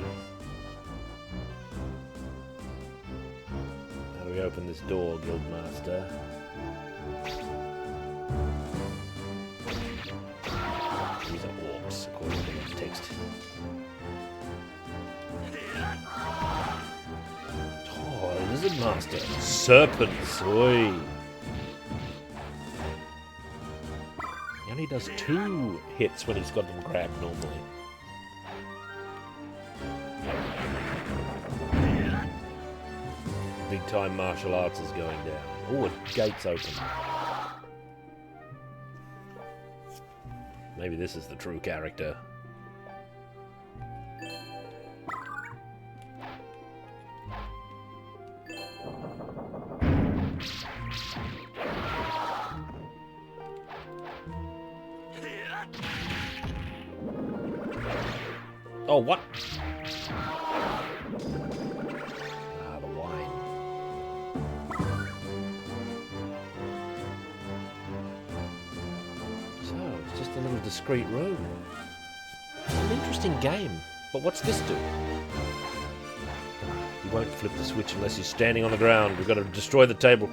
How do we open this door, Guildmaster? These are orcs, according to the text. Oh, Lizard Master. Serpents, oi. He only does 2 hits when he's got them grabbed normally. Big time martial arts is going down. Oh, a gate's open. Maybe this is the true character. Oh, what? Ah, the wine. So, it's just a little discreet room. It's an interesting game, but what's this do? You won't flip the switch unless you're standing on the ground. We've got to destroy the table.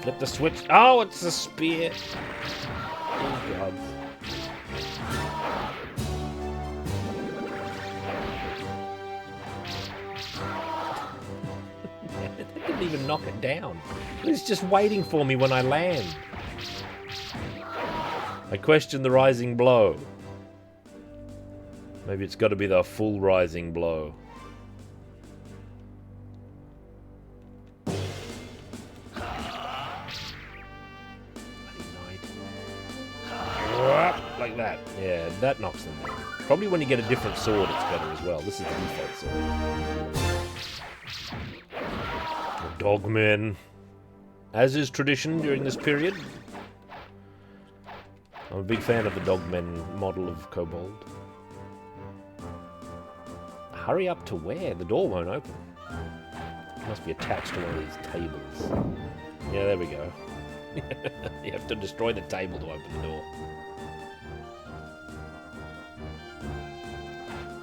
Flip the switch. Oh, it's a spear. Oh, God. That didn't even knock it down. It's just waiting for me when I land. I question the rising blow. Maybe it's got to be the full rising blow. Like that. Yeah, that knocks them down. Probably when you get a different sword, it's better as well. This is the default sword. The dogmen. As is tradition during this period. I'm a big fan of the dogmen model of Kobold. Hurry up to where? The door won't open. It must be attached to one of these tables. Yeah, there we go. You have to destroy the table to open the door.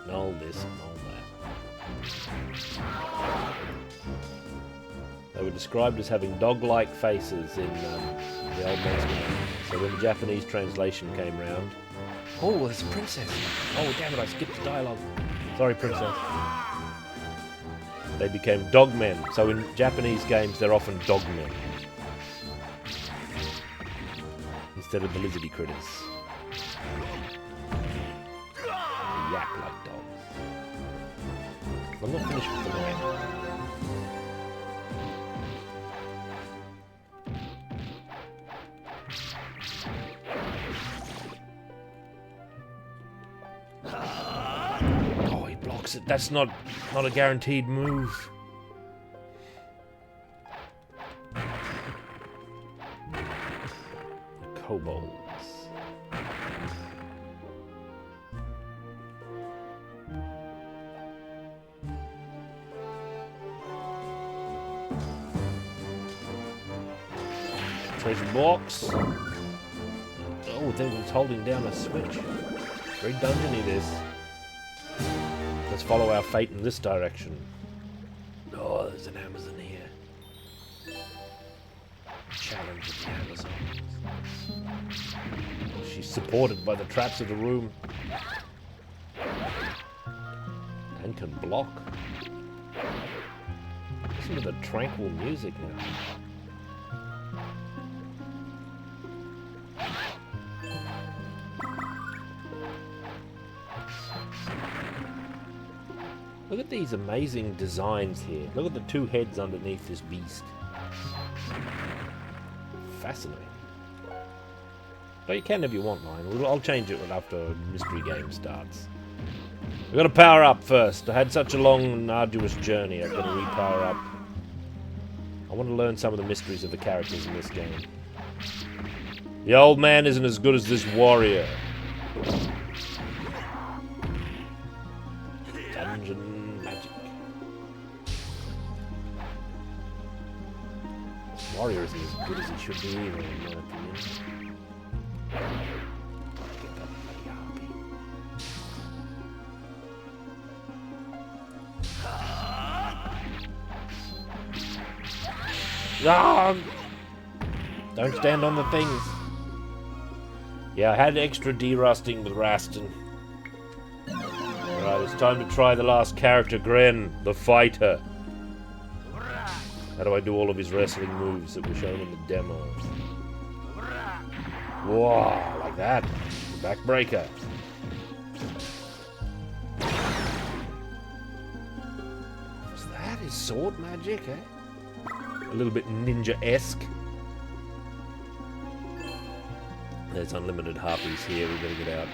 All this and all that. They were described as having dog-like faces in the old man's game. So when the Japanese translation came round... Oh, there's a princess! Oh, damn it, I skipped the dialogue. Sorry, princess. They became dogmen. So in Japanese games, they're often dogmen. Instead of the lizardy critters. They yap like dogs. I'm not finished with the wine. Oh, he blocks it. That's not a guaranteed move. The kobolds. Treasure box. Oh, they was holding down a switch. Very dungeony this. Let's follow our fate in this direction. Oh, there's an Amazon here. Challenge of the Amazons. She's supported by the traps of the room. And can block. Listen to the tranquil music now. Look at these amazing designs here. Look at the two heads underneath this beast. Fascinating. But you can if you want, Ryan. I'll change it after mystery game starts. We've got to power up first. I had such a long and arduous journey. I've got to re-power up. I want to learn some of the mysteries of the characters in this game. The old man isn't as good as this warrior. Dungeon magic. This warrior isn't as good as he should be either, in my opinion. Ah! Don't stand on the things. Yeah, I had extra derusting with Raston. Alright, it's time to try the last character, Gren, the fighter. How do I do all of his wrestling moves that were shown in the demo? Wow, like that. Backbreaker. Was that his sword magic, eh? A little bit ninja-esque. There's unlimited harpies here, we better get out.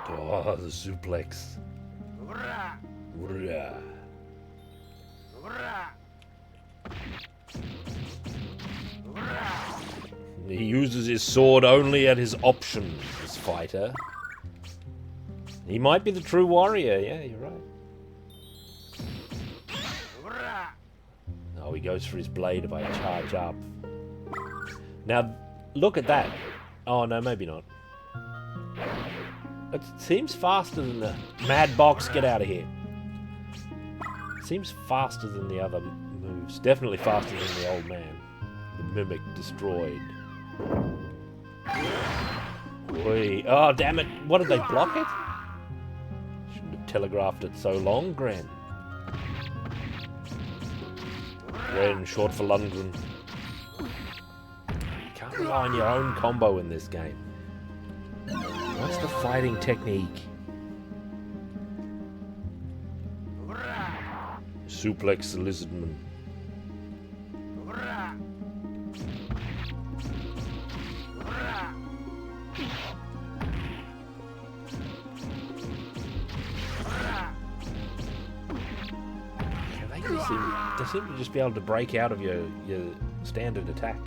Oh, the suplex. He uses his sword only at his option, this fighter. He might be the true warrior, yeah, you're right. Oh, he goes for his blade if I charge up. Now, look at that. Oh, no, maybe not. It seems faster than the Mad Box. Get out of here. It seems faster than the other moves. Definitely faster than the old man. The mimic destroyed. Oi. Oh, damn it. What, did they block it? Shouldn't have telegraphed it so long, Gren. Gren, short for Lundgren. You can't rely on your own combo in this game. What's the fighting technique? Suplex the lizardman. They seem to just be able to break out of your standard attack.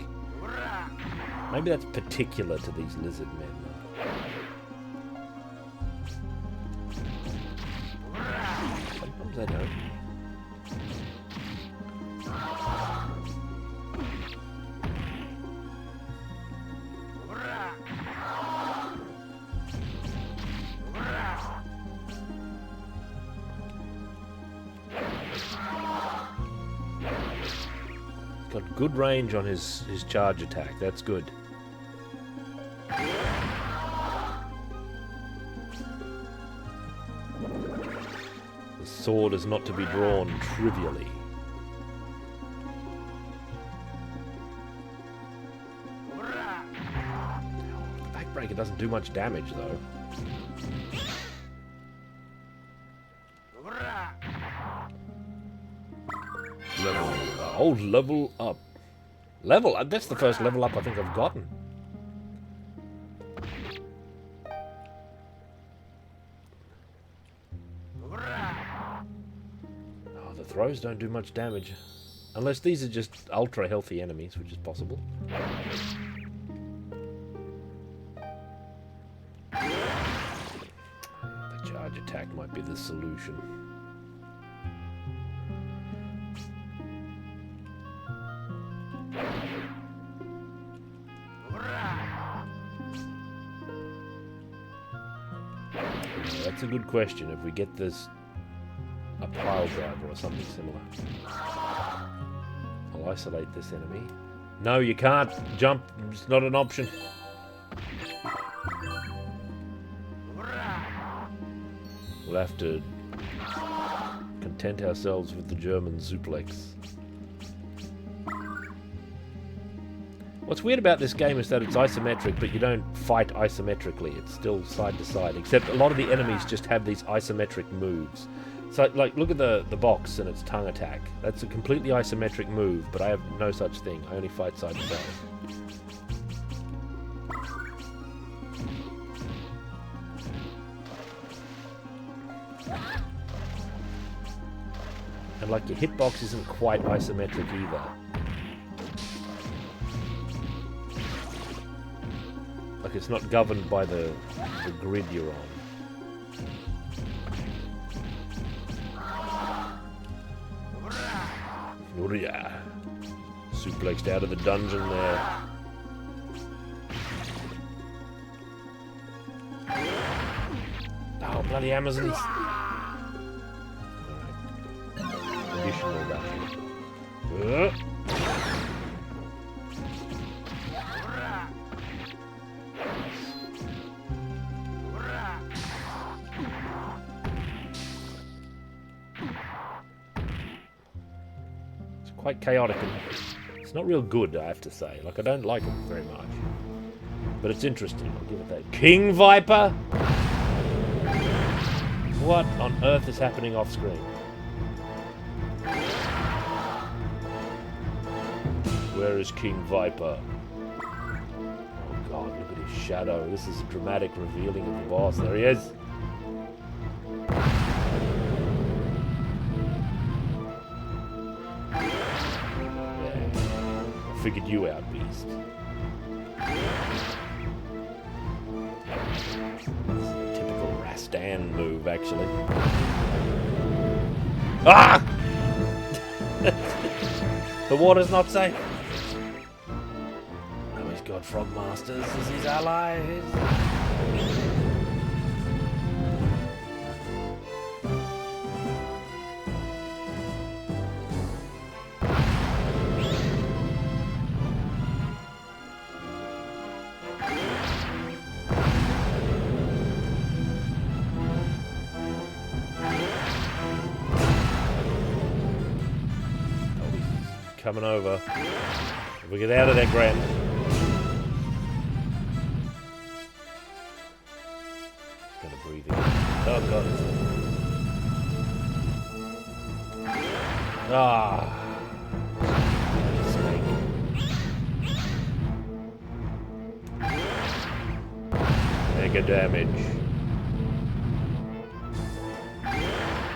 Maybe that's particular to these lizard men, though. Sometimes they don't. Got good range on his charge attack. That's good. The sword is not to be drawn trivially. The backbreaker doesn't do much damage, though. Level up. Level up? That's the first level up I think I've gotten. Oh, the throws don't do much damage. Unless these are just ultra healthy enemies, which is possible. The charge attack might be the solution. That's a good question. If we get this a pile driver or something similar, I'll isolate this enemy. No, you can't jump. It's not an option. We'll have to content ourselves with the German suplex. What's weird about this game is that it's isometric, but you don't fight isometrically. It's still side to side, except a lot of the enemies just have these isometric moves. So, like, look at the box and its tongue attack. That's a completely isometric move, but I have no such thing. I only fight side to side. And, like, your hitbox isn't quite isometric either. Like, it's not governed by the grid you're on. Uria. Suplexed out of the dungeon there. Oh, bloody Amazons. Alright. Additional battle. Quite chaotic and it's not real good, I have to say. Like, I don't like it very much. But it's interesting, I'll give it that. King Viper? What on earth is happening off screen? Where is King Viper? Oh god, look at his shadow. This is a dramatic revealing of the boss. There he is. Figured you out, beast. Typical Rastan move, actually. Ah! The water's not safe. Oh, he's got Frog Masters as his allies. Coming over. If we get out of there, Grant. Just gonna breathe in. Oh god. Ah. Snake. Mega damage.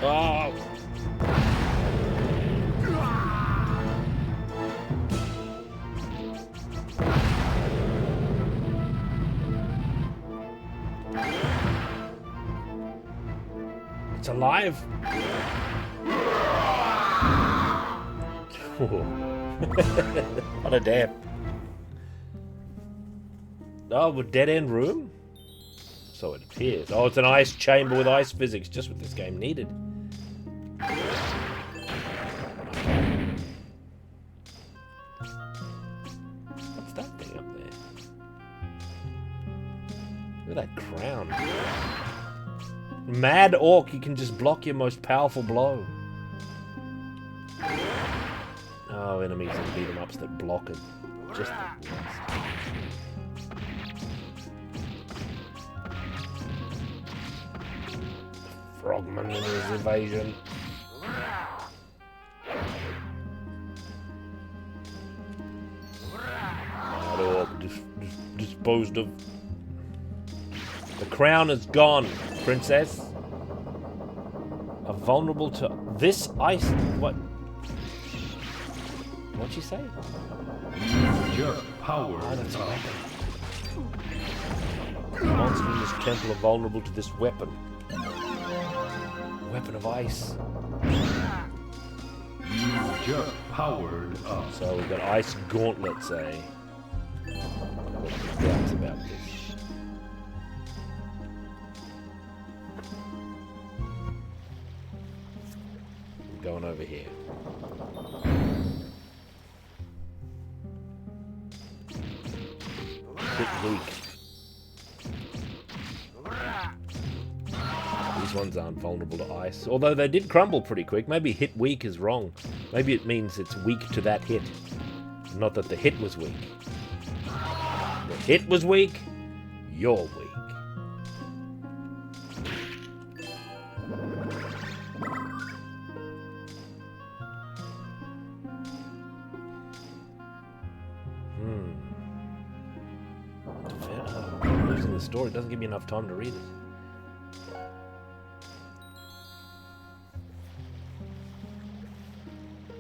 Oh. It's alive. What a death. Oh, a dead end room? So it appears. Oh, it's an ice chamber with ice physics, just what this game needed. What's that thing up there? Look at that crown. Mad Orc, you can just block your most powerful blow. Oh, enemies and beat 'em ups that block it. Just the worst. Frogman and his evasion. Mad Orc disposed of. The crown is gone, princess. Are vulnerable to this ice. What? What'd she say? Just powered Oh, that's a up. weapon. The monsters in this temple are vulnerable to this weapon. Weapon of ice. Just powered up. So we've got ice gauntlets, eh? What doubts about this? Going over here. Bit weak. These ones aren't vulnerable to ice. Although they did crumble pretty quick. Maybe hit weak is wrong. Maybe it means it's weak to that hit. Not that the hit was weak. The hit was weak. You're weak. Losing the story doesn't give me enough time to read it.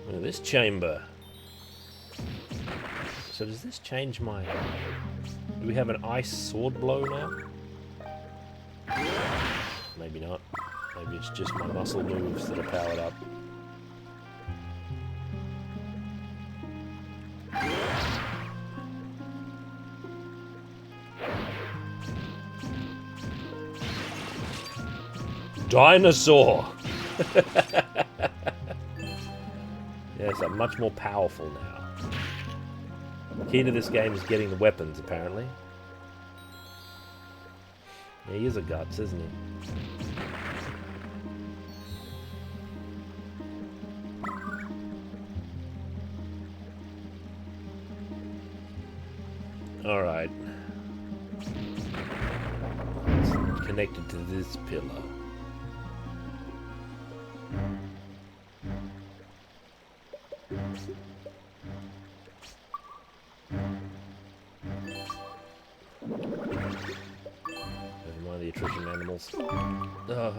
Look at this chamber. So does this change my... Do we have an ice sword blow now? Maybe not. Maybe it's just my muscle moves that are powered up. Dinosaur! Yes, I'm much more powerful now. The key to this game is getting the weapons, apparently. He is a guts, isn't he? Alright. It's connected to this pillar. Never mind the attrition animals. Ugh.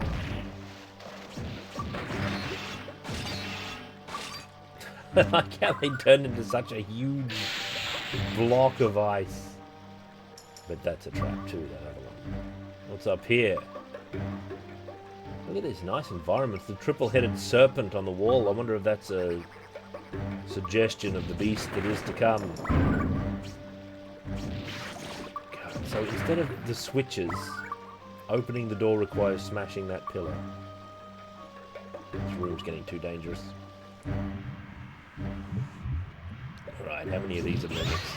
Like how they turned into such a huge block of ice. But that's a trap too, that other one. What's up here? Look at these nice environments. The triple-headed serpent on the wall. I wonder if that's a suggestion of the beast that is to come. God, so instead of the switches, opening the door requires smashing that pillar. This room's getting too dangerous. Alright, how many of these are mimics?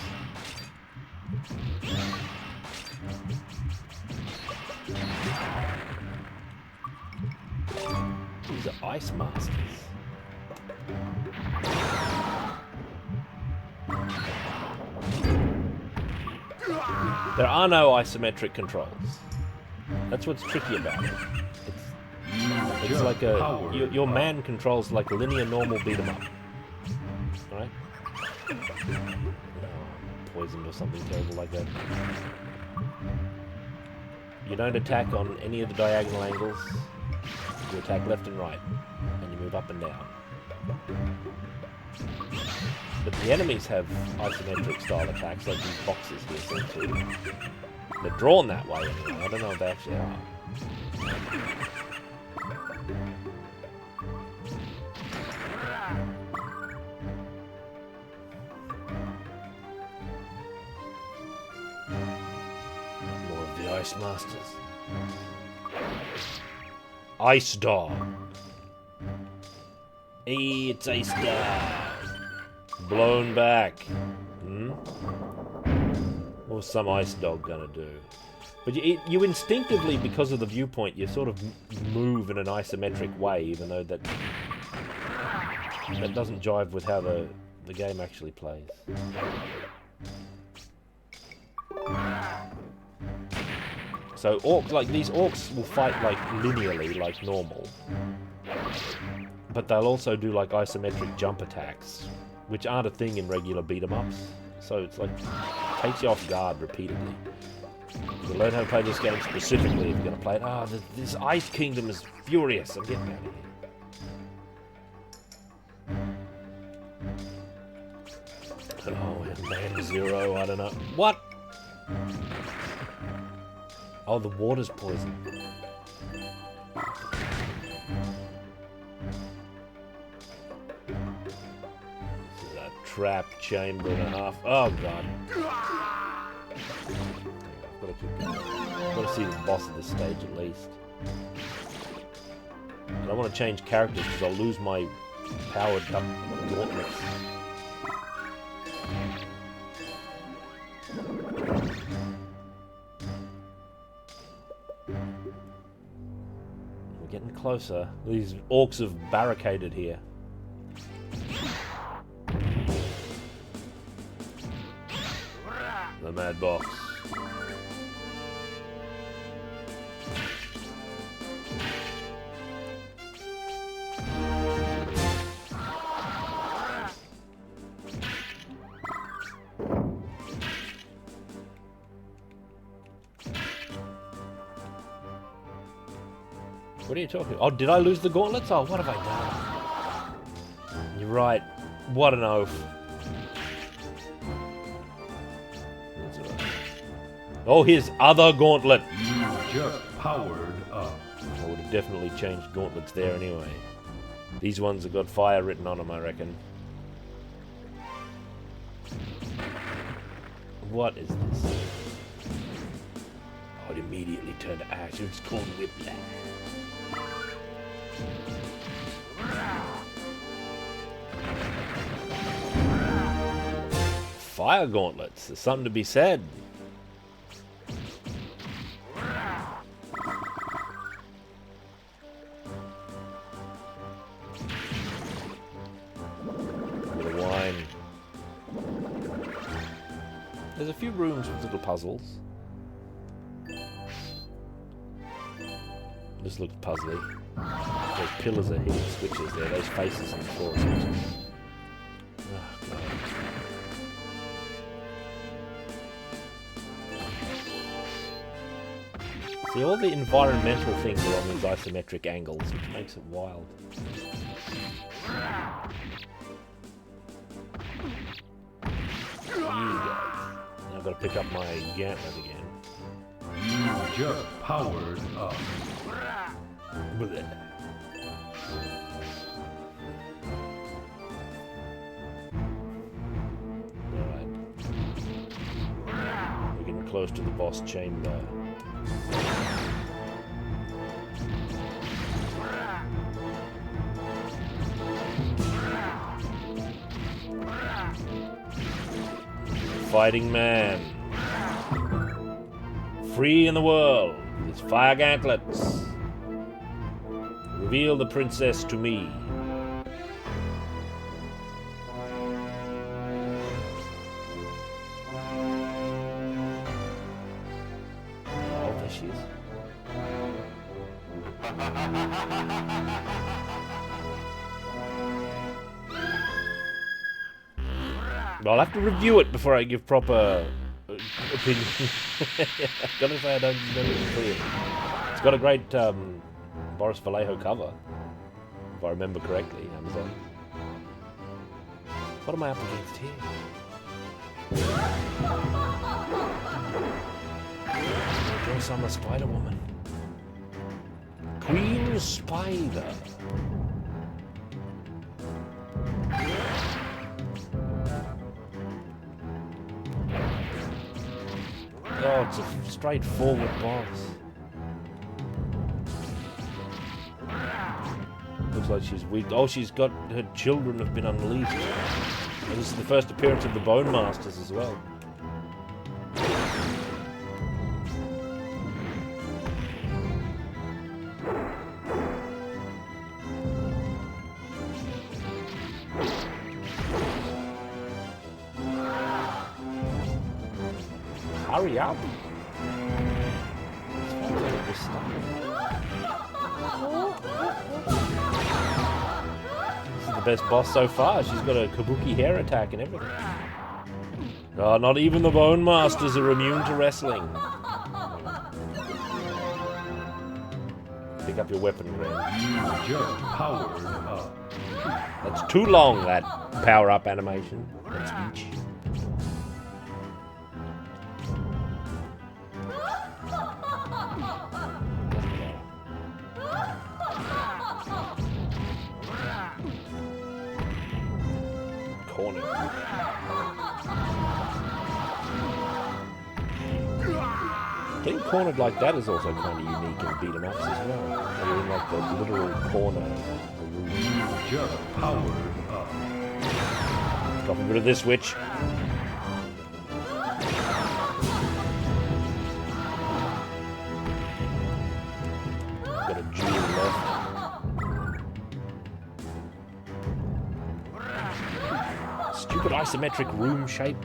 These are ice masters. There are no isometric controls. That's what's tricky about it. It's like a... Your man controls like a linear normal beat 'em up. Alright? Poisoned or something terrible like that. You don't attack on any of the diagonal angles. You attack left and right. And you move up and down. But the enemies have isometric style attacks, like these boxes here seem to. They're drawn that way anyway. I don't know if they actually are. More of the Ice Masters. Ice Dog. Hey, it's Ice Dog. Blown back. What's some ice dog gonna do? But you instinctively, because of the viewpoint, you sort of move in an isometric way, even though that doesn't jive with how the game actually plays. So orcs, like these orcs, will fight like linearly, like normal, but they'll also do like isometric jump attacks, which aren't a thing in regular beat-em-ups. So it's like, takes you off guard repeatedly. You learn how to play this game specifically if you're going to play it. Ah, this Ice Kingdom is furious. I'm getting out of here. Oh, and Man Zero, I don't know. What? Oh, the water's poison. Trap chamber and a half. Oh god. I've got to keep going. I've got to see the boss of this stage at least. I don't want to change characters because I'll lose my powered up gauntlets. We're getting closer. These orcs have barricaded here. The Mad Box. What are you talking? Oh, did I lose the gauntlets? Oh, what have I done? You're right. What an oaf. That's all right. Oh, his other gauntlet. You just powered up. I would have definitely changed gauntlets there anyway. These ones have got fire written on them, I reckon. What is this? Oh, it immediately turned to ash. It's called whiplash. Fire gauntlets. There's something to be said. A bit of wine. There's a few rooms with little puzzles. This looks puzzly. Those pillars are hidden switches there. Those faces on the floor are switches. Oh, God. See, all the environmental things are on these isometric angles, which makes it wild. You guys. Now I've got to pick up my gauntlet again. You just powered up. Blech. Alright. We're getting close to the boss chamber. Fighting man. Free in the world with his fire gauntlets. Reveal the princess to me. Oh, there she is. I'll have to review it before I give proper opinion. I've got to say I don't remember it clear. It's got a great Boris Vallejo cover, if I remember correctly, Amazon. What am I up against here? Joy Summer Spider-Woman. Queen Spider. Oh, it's a straightforward boss. Looks like she's weak. Oh, she's got her children have been unleashed. And this is the first appearance of the Bone Masters as well. Hurry up! This is the best boss so far. She's got a kabuki hair attack and everything. Oh, not even the Bone Masters are immune to wrestling. Pick up your weapon, Ren. You just powered up. That's too long, that power-up animation. That speech. Corner. Getting cornered like that is also kind of unique in beat-em-ups as well. You're in like the literal corner of the room. Just powered up. Got rid of this witch. Got a jewel left. Stupid stupid isometric room shape,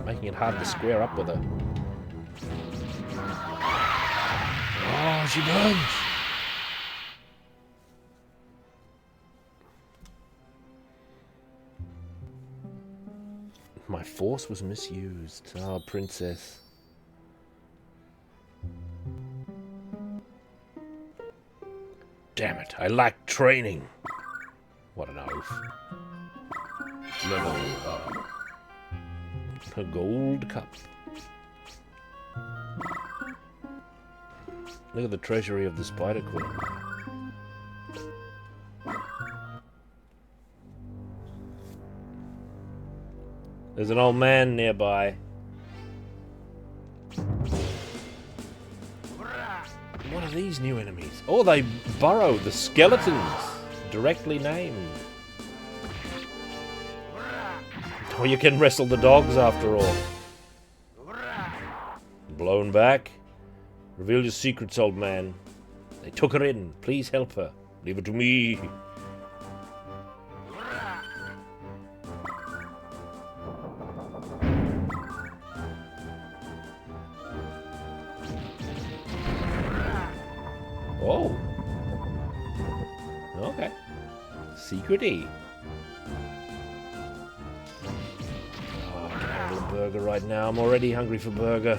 making it hard to square up with her. Oh, she burns! My force was misused. Oh, princess. Damn it, I lack training. What an oath. Level up. A gold cup. Look at the treasury of the Spider Queen. There's an old man nearby. What are these new enemies? Oh, they burrow the skeletons. Directly named. Oh, you can wrestle the dogs after all. Blown back. Reveal your secrets, old man. They took her in. Please help her. Leave it to me. Oh. Okay. Secret-y. Oh, I can have a burger right now. I'm already hungry for burger.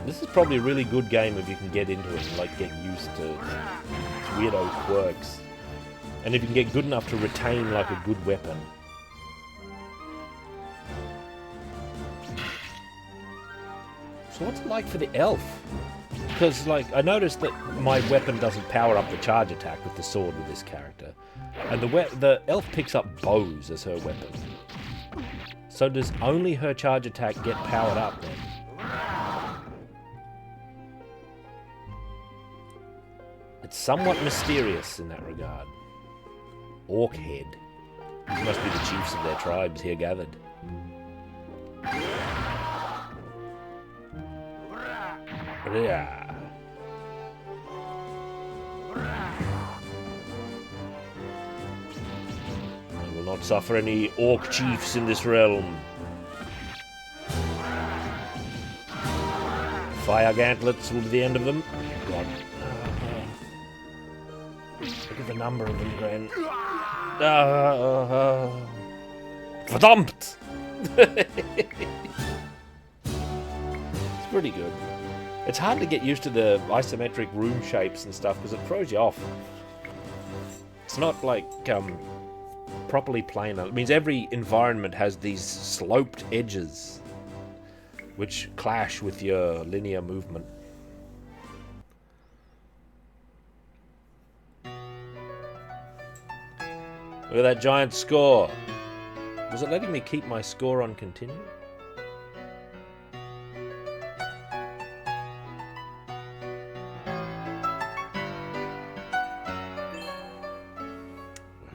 This is probably a really good game if you can get into it and like get used to its weirdo quirks. And if you can get good enough to retain like a good weapon. So what's it like for the elf? Because like I noticed that my weapon doesn't power up the charge attack with the sword with this character. And the elf picks up bows as her weapon. So does only her charge attack get powered up then? It's somewhat mysterious in that regard. Orc head. These must be the chiefs of their tribes here gathered. Yeah. I will not suffer any orc chiefs in this realm. Fire gauntlets will be the end of them. God. Look at the number of them, Gren. Verdammt! It's pretty good. It's hard to get used to the isometric room shapes and stuff because it throws you off. It's not like properly planar. It means every environment has these sloped edges which clash with your linear movement. Look at that giant score. Was it letting me keep my score on continue?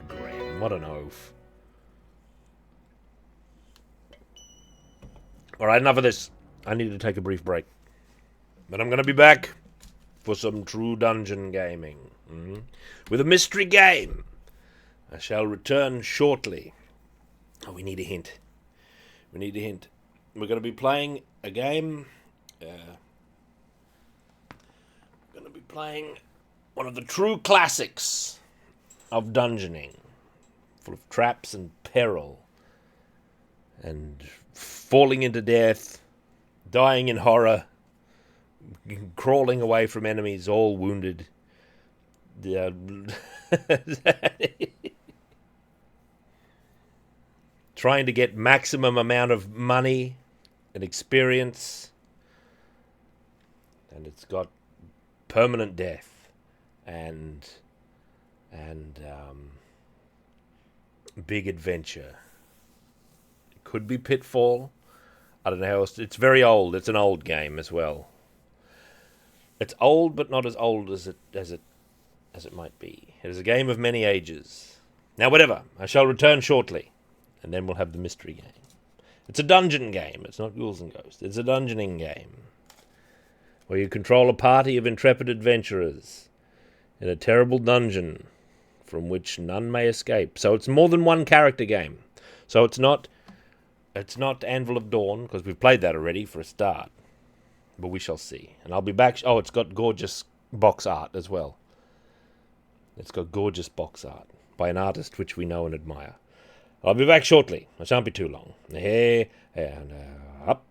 Graham, what an oaf. Alright, enough of this. I need to take a brief break. But I'm going to be back for some true dungeon gaming. With a mystery game. I shall return shortly. Oh, we need a hint. We need a hint. We're going to be playing a game. We're going to be playing one of the true classics of dungeoning. Full of traps and peril. And falling into death. Dying in horror. Crawling away from enemies, all wounded. Trying to get maximum amount of money and experience. And it's got permanent death and big adventure. It could be Pitfall. I don't know how else. It's very old. It's an old game as well. It's old, but not as old as it might be. It is a game of many ages. Now, whatever. I shall return shortly. And then we'll have the mystery game. It's a dungeon game. It's not Ghouls and Ghosts. It's a dungeoning game. where you control a party of intrepid adventurers in a terrible dungeon from which none may escape. So it's more than one character game. So it's not Anvil of Dawn, because we've played that already for a start. But we shall see. And I'll be back. Oh, it's got gorgeous box art as well. It's got gorgeous box art by an artist which we know and admire. I'll be back shortly. I shan't be too long. Hey, and up.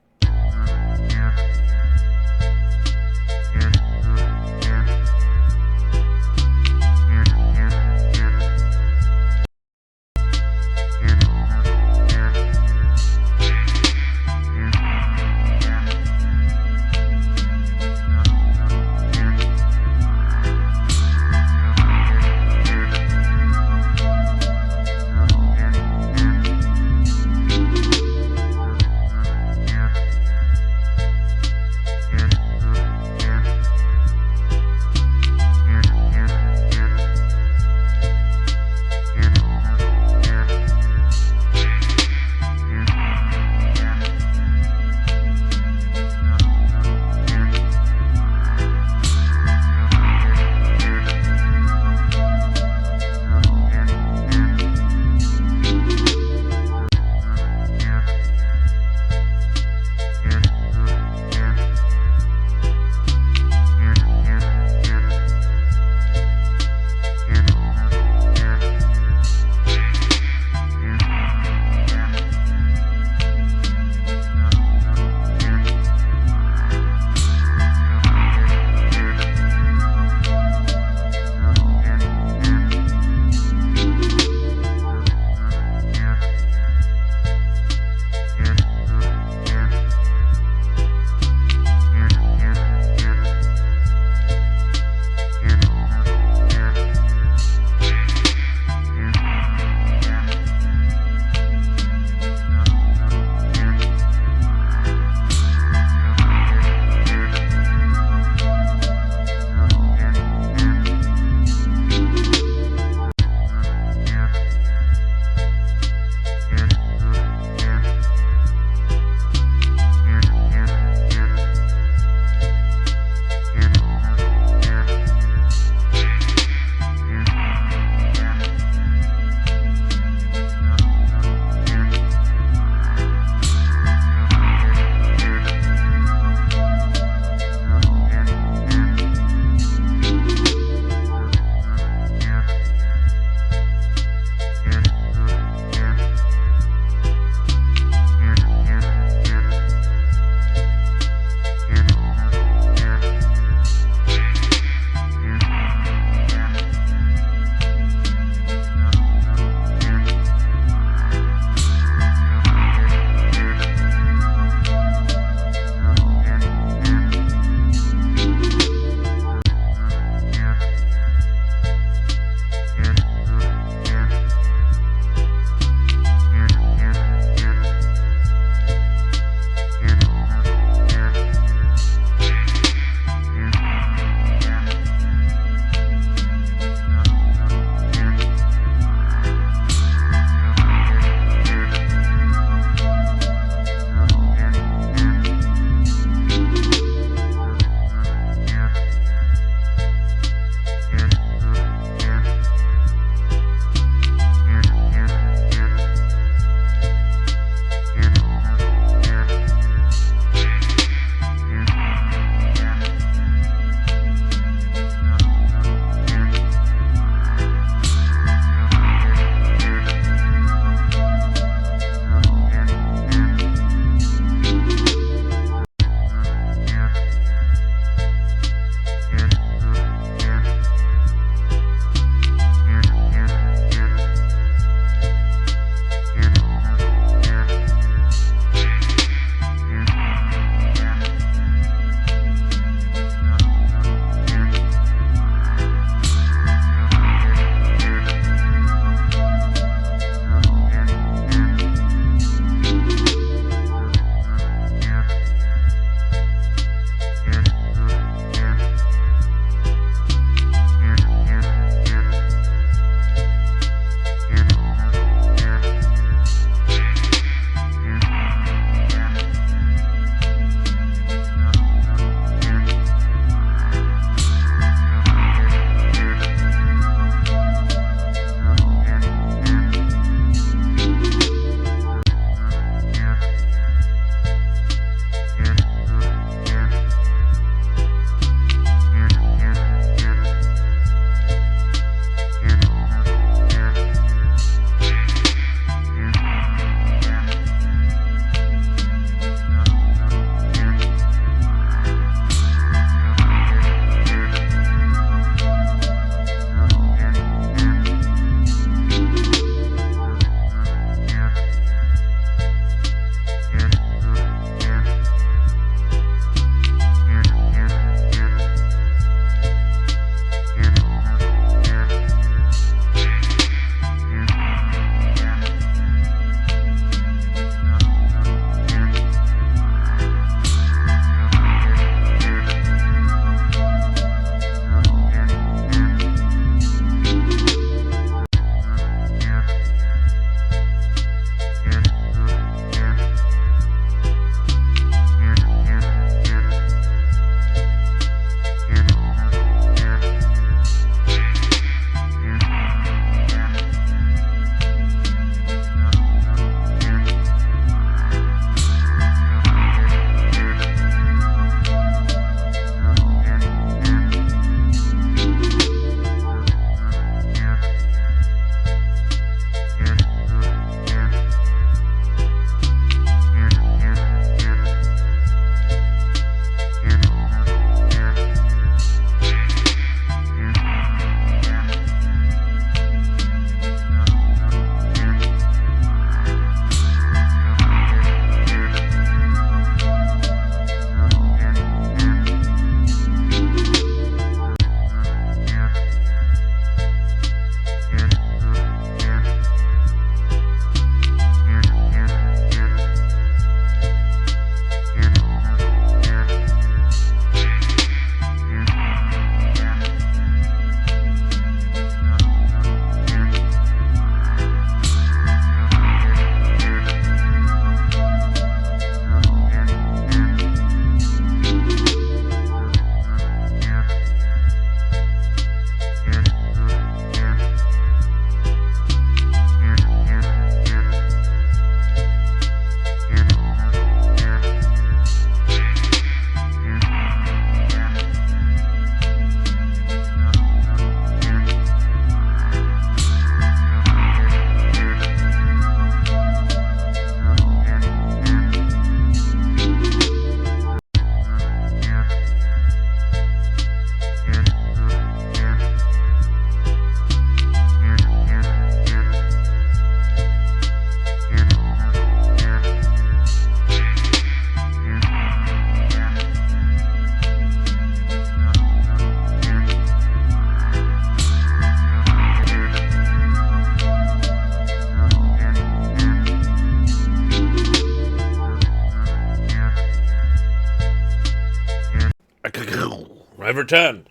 returned.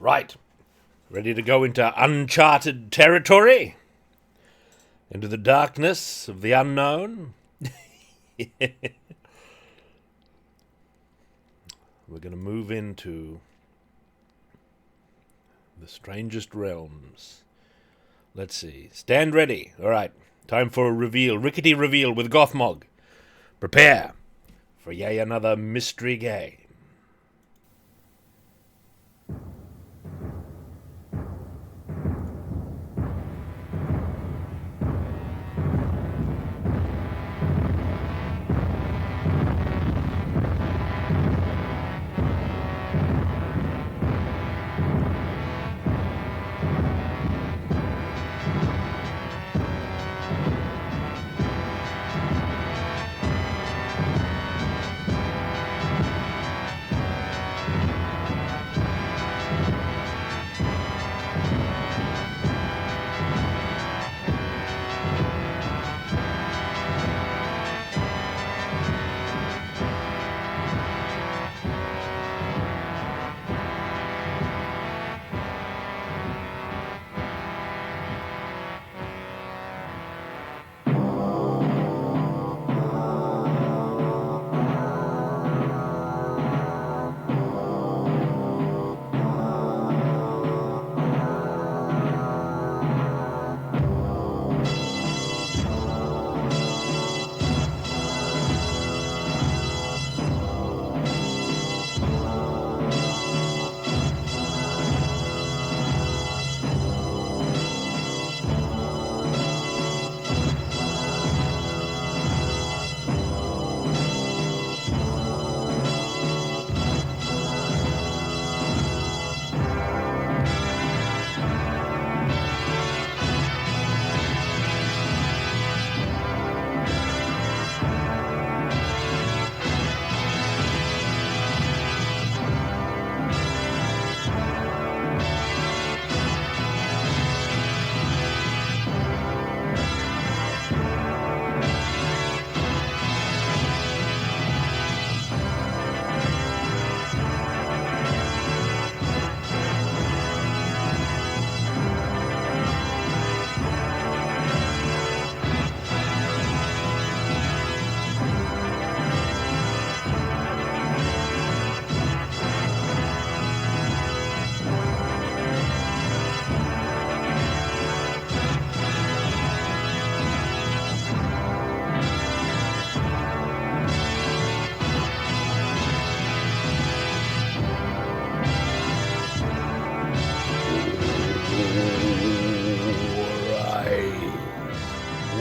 Right. Ready to go into uncharted territory? Into the darkness of the unknown? We're going to move into the strangest realms. Let's see. Stand ready. All right. Time for a reveal. Rickety reveal with Gothmog. Prepare for yea another mystery game.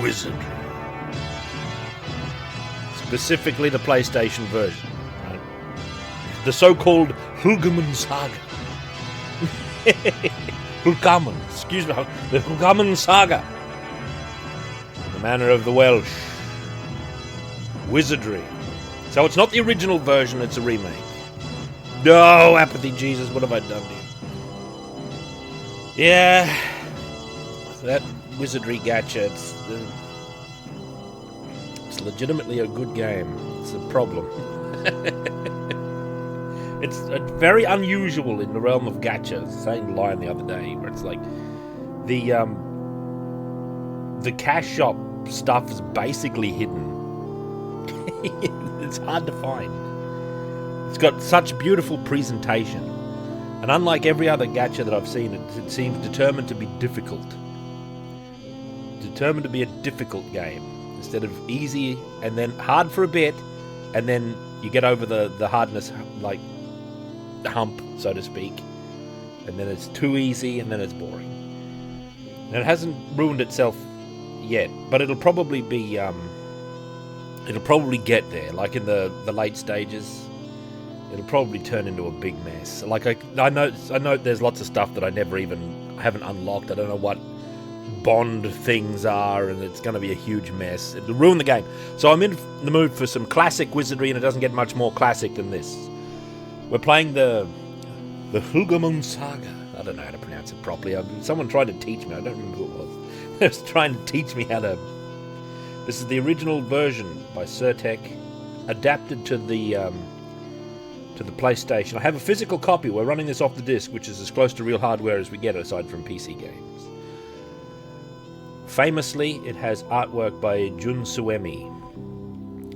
Wizardry. Specifically the PlayStation version. Right? The so-called Hulgaman Saga. Hulgaman, excuse me, the Hulgaman Saga. In the manner of the Welsh. Wizardry. So it's not the original version, it's a remake. No, apathy, Jesus, what have I done to you? Yeah, that wizardry gacha, it's legitimately a good game. It's a problem. It's very unusual in the realm of gacha. I was saying Lion the other day, where it's like the cash shop stuff is basically hidden. It's hard to find. It's got such beautiful presentation, and unlike every other gacha that I've seen, it seems determined to be difficult. Determined to be a difficult game instead of easy and then hard for a bit, and then you get over the hardness, like the hump, so to speak, and then it's too easy, and then it's boring. And it hasn't ruined itself yet, but it'll probably be it'll probably get there, like in the late stages. It'll probably turn into a big mess. Like I know there's lots of stuff that I haven't unlocked. I don't know what Bond things are, and it's going to be a huge mess. It'll ruin the game. So I'm in the mood for some classic wizardry, and it doesn't get much more classic than this. We're playing the Hulgaman Saga. I don't know how to pronounce it properly. Someone tried to teach me. I don't remember who it was. They was trying to teach me how to. This is the original version by Surtech, adapted to the to the PlayStation. I have a physical copy. We're running this off the disc, which is as close to real hardware as we get aside from PC games. Famously, it has artwork by Jun Suemi,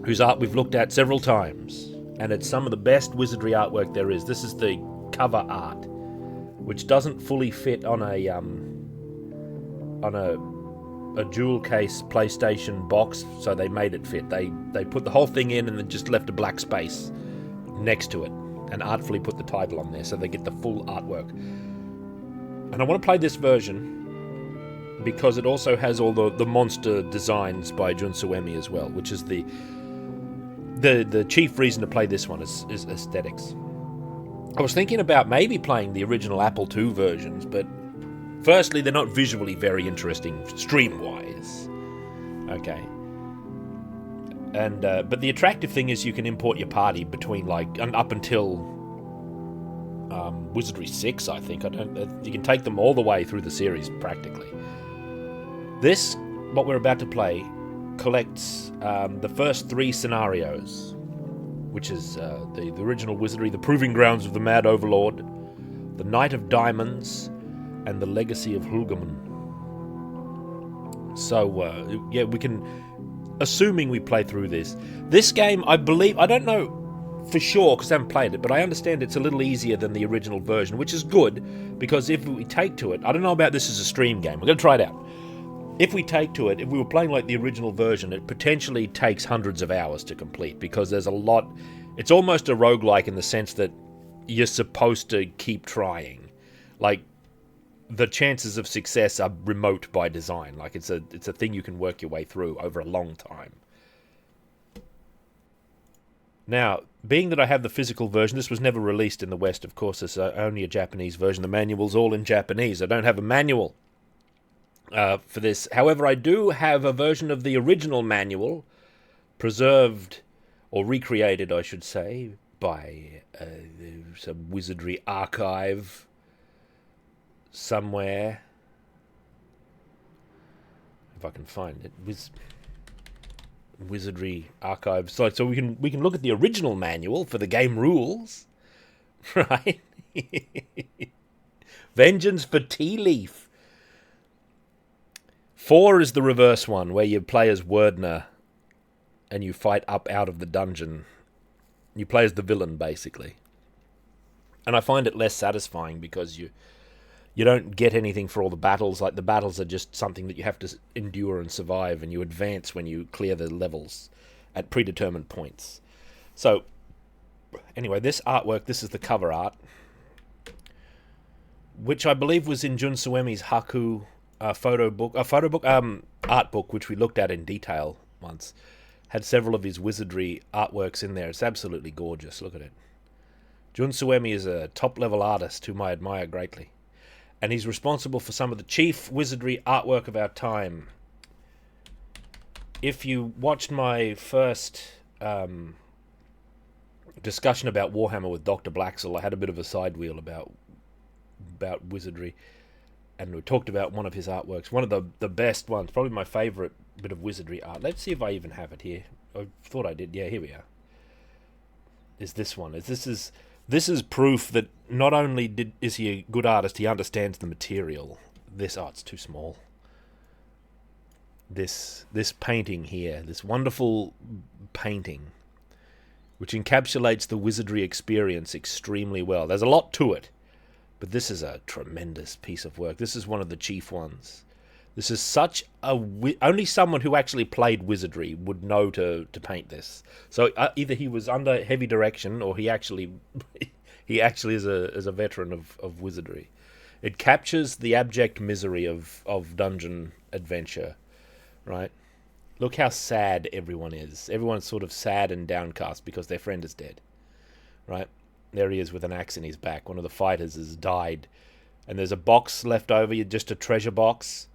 whose art we've looked at several times, and it's some of the best wizardry artwork there is. This is the cover art, which doesn't fully fit on a jewel case PlayStation box, so they made it fit. They put the whole thing in and then just left a black space next to it and artfully put the title on there so they get the full artwork. And I want to play this version because it also has all the monster designs by Jun Suemi as well, which is the chief reason to play this one is aesthetics. I was thinking about maybe playing the original Apple II versions, but firstly, they're not visually very interesting stream-wise. Okay. And but the attractive thing is you can import your party between up until Wizardry 6, I think. You can take them all the way through the series practically. This, what we're about to play, collects the first 3 scenarios, which is the original Wizardry, the Proving Grounds of the Mad Overlord, the Knight of Diamonds, and the Legacy of Hulgaman. So, yeah, we can, assuming we play through this game, I believe, I don't know for sure because I haven't played it, but I understand it's a little easier than the original version, which is good, because if we take to it, I don't know about this as a stream game, we're going to try it out. If we take to it, if we were playing like the original version, it potentially takes hundreds of hours to complete, because there's a lot, it's almost a roguelike in the sense that you're supposed to keep trying. Like, the chances of success are remote by design. Like, it's a thing you can work your way through over a long time. Now, being that I have the physical version, this was never released in the West, of course, it's only a Japanese version. The manual's all in Japanese. I don't have a manual for this. However, I do have a version of the original manual, preserved, or recreated, I should say, by some wizardry archive somewhere. If I can find it. Wizardry archive. So we can look at the original manual for the game rules. Right? Vengeance for Tea Leaf. 4 is the reverse one, where you play as Werdner and you fight up out of the dungeon. You play as the villain, basically. And I find it less satisfying because you don't get anything for all the battles. Like, the battles are just something that you have to endure and survive, and you advance when you clear the levels at predetermined points. So, anyway, this artwork, this is the cover art, which I believe was in Jun Suemi's Haku art book, which we looked at in detail once. Had several of his wizardry artworks in there. It's absolutely gorgeous. Look at it. Jun Suemi is a top-level artist whom I admire greatly. And he's responsible for some of the chief wizardry artwork of our time. If you watched my first discussion about Warhammer with Dr. Blaxel, I had a bit of a side wheel about wizardry. And we talked about one of his artworks. One of the best ones. Probably my favourite bit of wizardry art. Let's see if I even have it here. I thought I did. Yeah, here we are. Is this one. This is proof that not only is he a good artist, he understands the material. This art's too small. This painting here, this wonderful painting, which encapsulates the wizardry experience extremely well. There's a lot to it, but this is a tremendous piece of work. This is one of the chief ones. This is such a... only someone who actually played wizardry would know to paint this. So either he was under heavy direction, or he actually is a veteran of wizardry. It captures the abject misery of dungeon adventure, right? Look how sad everyone is. Everyone's sort of sad and downcast because their friend is dead, right? There he is with an axe in his back. One of the fighters has died. And there's a box left over, just a treasure box,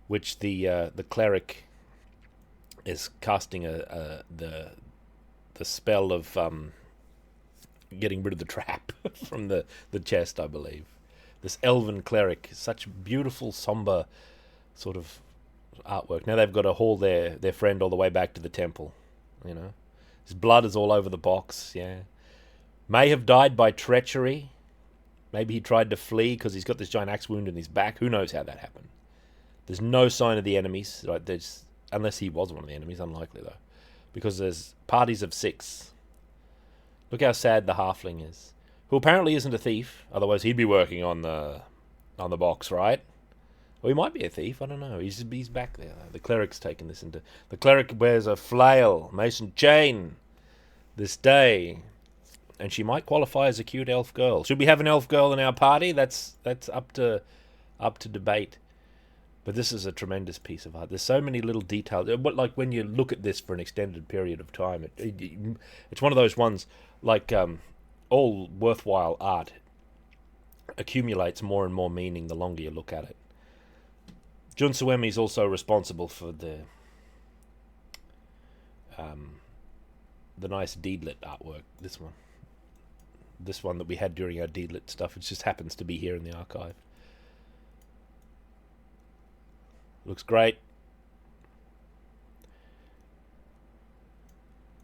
which the cleric is casting the spell of getting rid of the trap from the chest, I believe. This elven cleric, such beautiful, somber sort of artwork. Now they've got to haul their friend all the way back to the temple, you know. His blood is all over the box, yeah. May have died by treachery. Maybe he tried to flee because he's got this giant axe wound in his back. Who knows how that happened? There's no sign of the enemies. Right? Unless he was one of the enemies. Unlikely, though. Because there's parties of 6. Look how sad the halfling is. Who apparently isn't a thief. Otherwise he'd be working on the box, right? Or he might be a thief. I don't know. He's back there, though. The cleric's taken this into... The cleric wears a flail, mason chain, this day. And she might qualify as a cute elf girl. Should we have an elf girl in our party? That's up to debate. But this is a tremendous piece of art. There's so many little details. Like when you look at this for an extended period of time, it's one of those ones, like all worthwhile art accumulates more and more meaning the longer you look at it. Jun Suemi is also responsible for the nice deedlit artwork. This one that we had during our deedlit stuff. It just happens to be here in the archive. Looks great.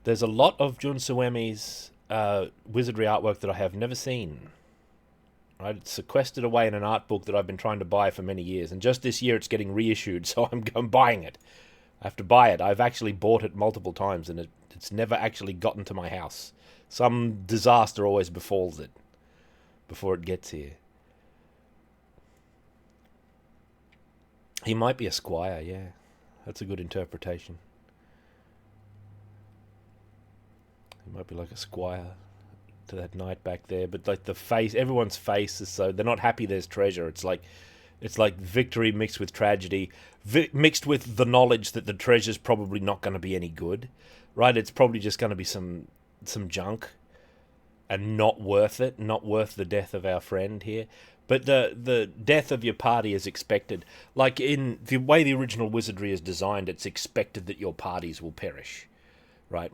There's a lot of Jun Suemi's wizardry artwork that I have never seen. Right, it's sequestered away in an art book that I've been trying to buy for many years, and just this year it's getting reissued, so I'm buying it. I have to buy it. I've actually bought it multiple times, and it's never actually gotten to my house. Some disaster always befalls it before it gets here. He might be a squire, yeah. That's a good interpretation. He might be like a squire to that knight back there, but like the face, everyone's face is so... They're not happy there's treasure. It's like victory mixed with tragedy, mixed with the knowledge that the treasure's probably not going to be any good, right? It's probably just going to be some junk and not worth it, not worth the death of our friend here. But the death of your party is expected. Like in the way the original wizardry is designed, it's expected that your parties will perish, right?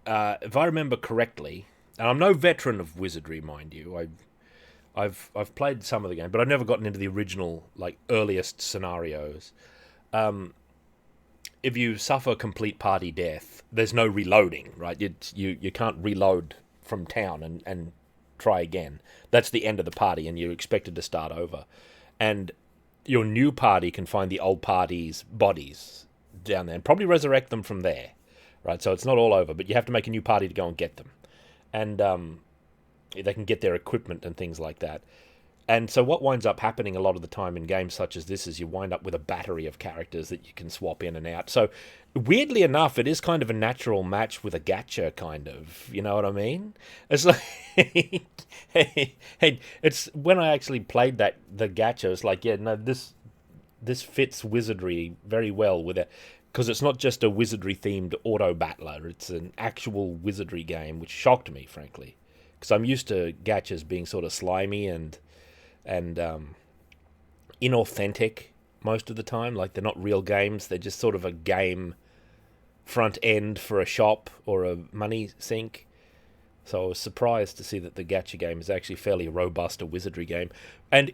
If I remember correctly, and I'm no veteran of wizardry, mind you, I've played some of the game, but I've never gotten into the original, like, earliest scenarios. If you suffer complete party death, there's no reloading, right? You can't reload from town and try again. That's the end of the party, and you're expected to start over. And your new party can find the old party's bodies down there and probably resurrect them from there, right? So it's not all over, but you have to make a new party to go and get them. And they can get their equipment and things like that. And so what winds up happening a lot of the time in games such as this is you wind up with a battery of characters that you can swap in and out. So weirdly enough, it is kind of a natural match with a gacha, kind of. You know what I mean? It's like... it's when I actually played the gacha, it's like, yeah, no, this fits wizardry very well with it. Because it's not just a wizardry-themed auto-battler. It's an actual wizardry game, which shocked me, frankly. Because I'm used to gachas being sort of slimy and inauthentic most of the time. Like, they're not real games. They're just sort of a game front end for a shop or a money sink. So I was surprised to see that the gacha game is actually fairly robust, a wizardry game. And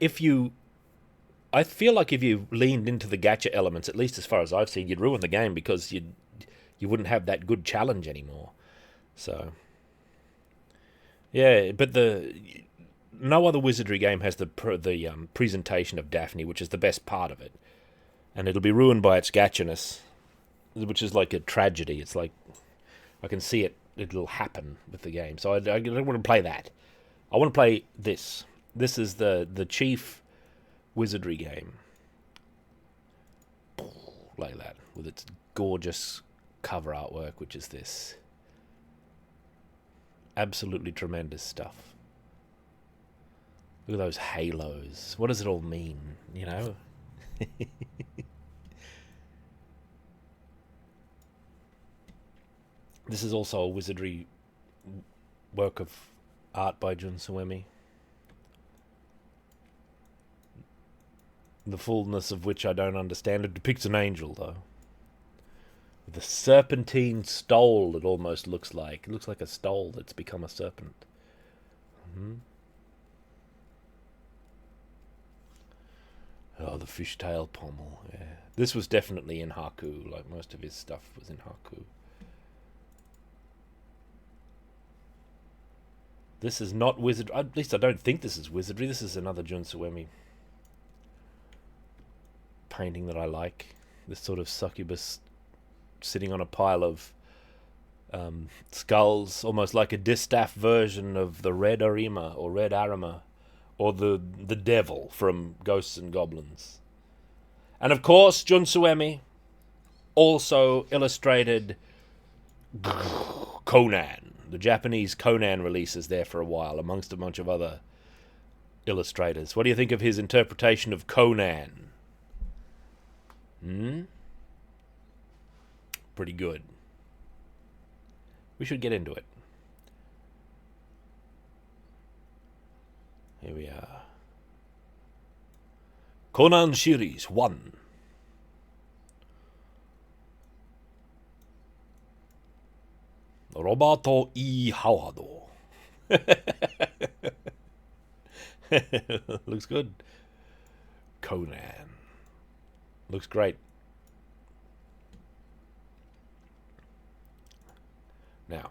I feel like if you leaned into the gacha elements, at least as far as I've seen, you'd ruin the game because you wouldn't have that good challenge anymore. So, yeah, but no other wizardry game has the presentation of Daphne, which is the best part of it, and it'll be ruined by its gachaness, which is like a tragedy. It's like I can see it'll happen with the game. So I don't want to play that. I want to play this. This is the chief wizardry game, like that, with its gorgeous cover artwork, which is this. Absolutely tremendous stuff. Look at those halos. What does it all mean, you know? This is also a wizardry work of art by Jun Suemi. The fullness of which I don't understand. It depicts an angel, though. With a serpentine stole, it almost looks like. It looks like a stole that's become a serpent. Mm-hmm. Oh, the fishtail pommel, yeah. This was definitely in Haku, like most of his stuff was in Haku. This is not wizard. At least I don't think this is wizardry. This is another Junsuemi painting that I like. This sort of succubus sitting on a pile of skulls, almost like a distaff version of the Red Arima or Red Arima, or the devil from Ghosts and Goblins. And of course, Junsuemi also illustrated Conan. The Japanese Conan releases there for a while, amongst a bunch of other illustrators. What do you think of his interpretation of Conan? Pretty good. We should get into it. Here we are. Conan Series 1. Roberto E. Howard. Looks good. Conan. Looks great. Now,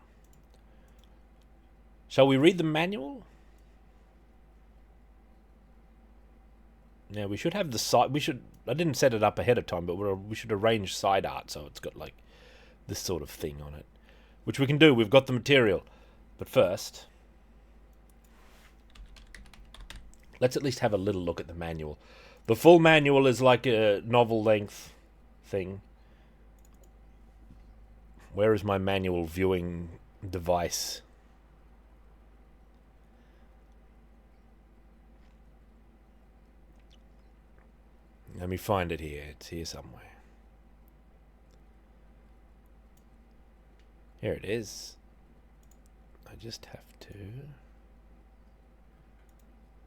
shall we read the manual? Yeah, we should have the side. I didn't set it up ahead of time, but we should arrange side art so it's got like this sort of thing on it, which we can do. We've got the material, but first, let's at least have a little look at the manual. The full manual is like a novel-length thing. Where is my manual viewing device? Let me find it here. It's here somewhere. Here it is. I just have to...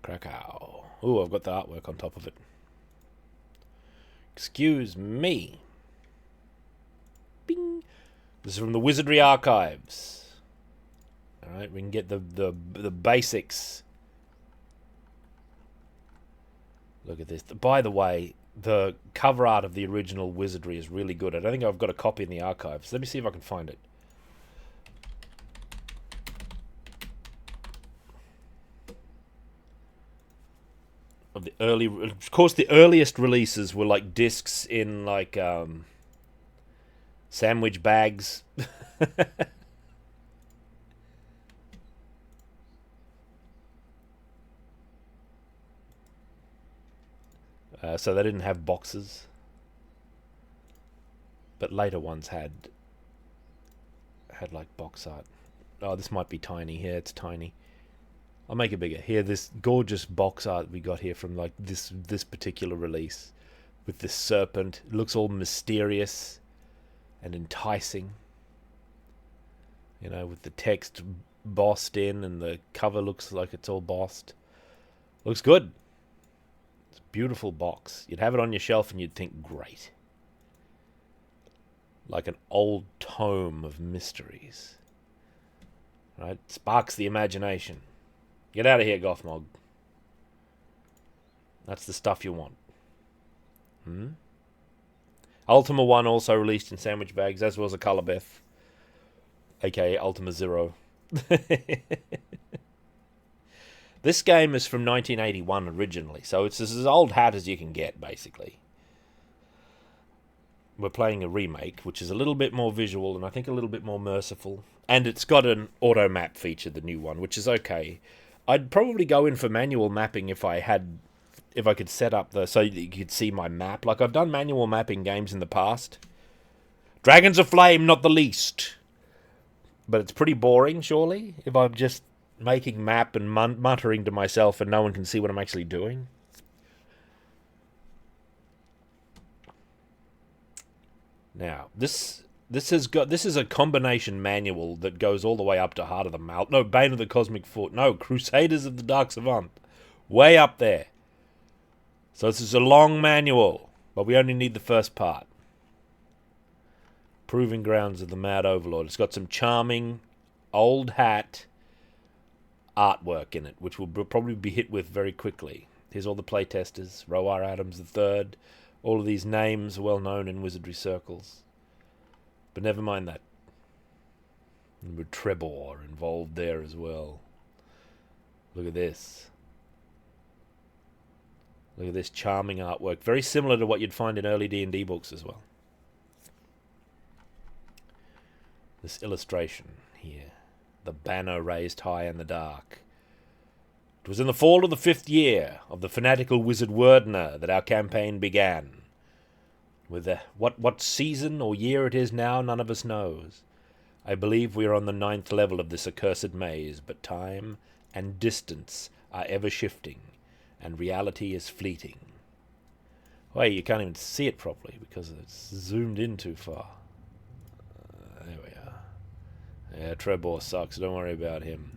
Krakow. Ooh, I've got the artwork on top of it. Excuse me. Bing. This is from the Wizardry Archives. Alright, we can get the basics. Look at this. By the way, the cover art of the original Wizardry is really good. I don't think I've got a copy in the archives. Let me see if I can find it. Of the early... Of course, the earliest releases were like discs in like... sandwich bags. So they didn't have boxes. But later ones had like box art. Oh, this might be tiny. Here, it's tiny. I'll make it bigger. Here, this gorgeous box art we got here from like this particular release. With this serpent. It looks all mysterious and enticing, you know, with the text bossed in and the cover looks like it's all bossed. Looks good. It's a beautiful box. You'd have it on your shelf and you'd think, great. Like an old tome of mysteries. Right? Sparks the imagination. Get out of here, Gothmog. That's the stuff you want. Ultima 1 also released in sandwich bags, as was a Colobeth, aka Ultima 0. This game is from 1981 originally, so it's as old hat as you can get, basically. We're playing a remake, which is a little bit more visual and I think a little bit more merciful. And it's got an auto map feature, the new one, which is okay. I'd probably go in for manual mapping if I could set up so that you could see my map. Like, I've done manual mapping games in the past. Dragons of Flame, not the least. But it's pretty boring, surely, if I'm just making map and muttering to myself and no one can see what I'm actually doing. Now, this is a combination manual that goes all the way up to Heart of the Mouth. No, Bane of the Cosmic Foot. No, Crusaders of the Dark Savant. Way up there. So this is a long manual, but we only need the first part. Proving Grounds of the Mad Overlord. It's got some charming old hat artwork in it, which will probably be hit with very quickly. Here's all the playtesters. Roar Adams III. All of these names are well known in wizardry circles. But never mind that. And with Trebor involved there as well. Look at this. Look at this charming artwork. Very similar to what you'd find in early D&D books as well. This illustration here. The banner raised high in the dark. It was in the fall of the 5th year of the fanatical wizard Werdner that our campaign began. With what season or year it is now, none of us knows. I believe we are on the 9th level of this accursed maze, but time and distance are ever shifting, and reality is fleeting. Wait, you can't even see it properly because it's zoomed in too far. There we are. Yeah, Trebor sucks, don't worry about him.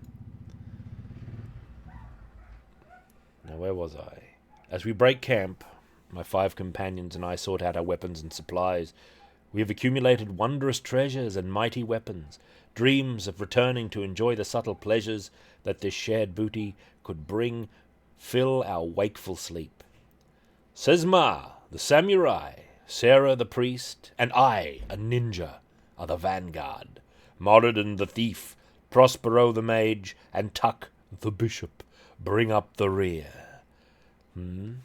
Now, where was I? As we break camp, my 5 companions and I sort out our weapons and supplies. We have accumulated wondrous treasures and mighty weapons, dreams of returning to enjoy the subtle pleasures that this shared booty could bring, fill our wakeful sleep. Sesma, the samurai, Sarah the priest, and I, a ninja, are the vanguard. Moradin the thief, Prospero the mage, and Tuck the bishop bring up the rear. The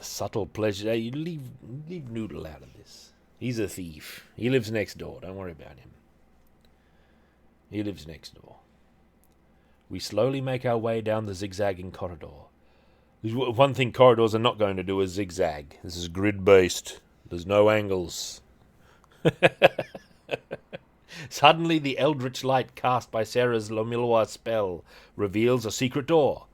subtle pleasure. You leave Noodle out of this. He's a thief. He lives next door. Don't worry about him. He lives next door. We slowly make our way down the zigzagging corridor. One thing corridors are not going to do is zigzag. This is grid-based. There's no angles. Suddenly, the eldritch light cast by Sarah's Lomilwa spell reveals a secret door.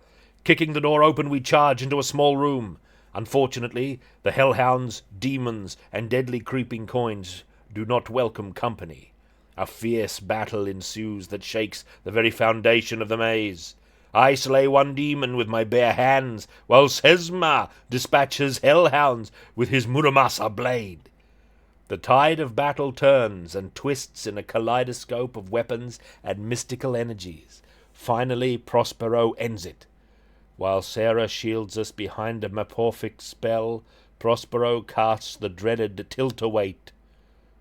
Kicking the door open, we charge into a small room. Unfortunately, the hellhounds, demons, and deadly creeping coins do not welcome company. A fierce battle ensues that shakes the very foundation of the maze. I slay one demon with my bare hands, while Sesma dispatches hellhounds with his Muramasa blade. The tide of battle turns and twists in a kaleidoscope of weapons and mystical energies. Finally, Prospero ends it. While Sarah shields us behind a meporphic spell, Prospero casts the dreaded Tilt-A-Wait.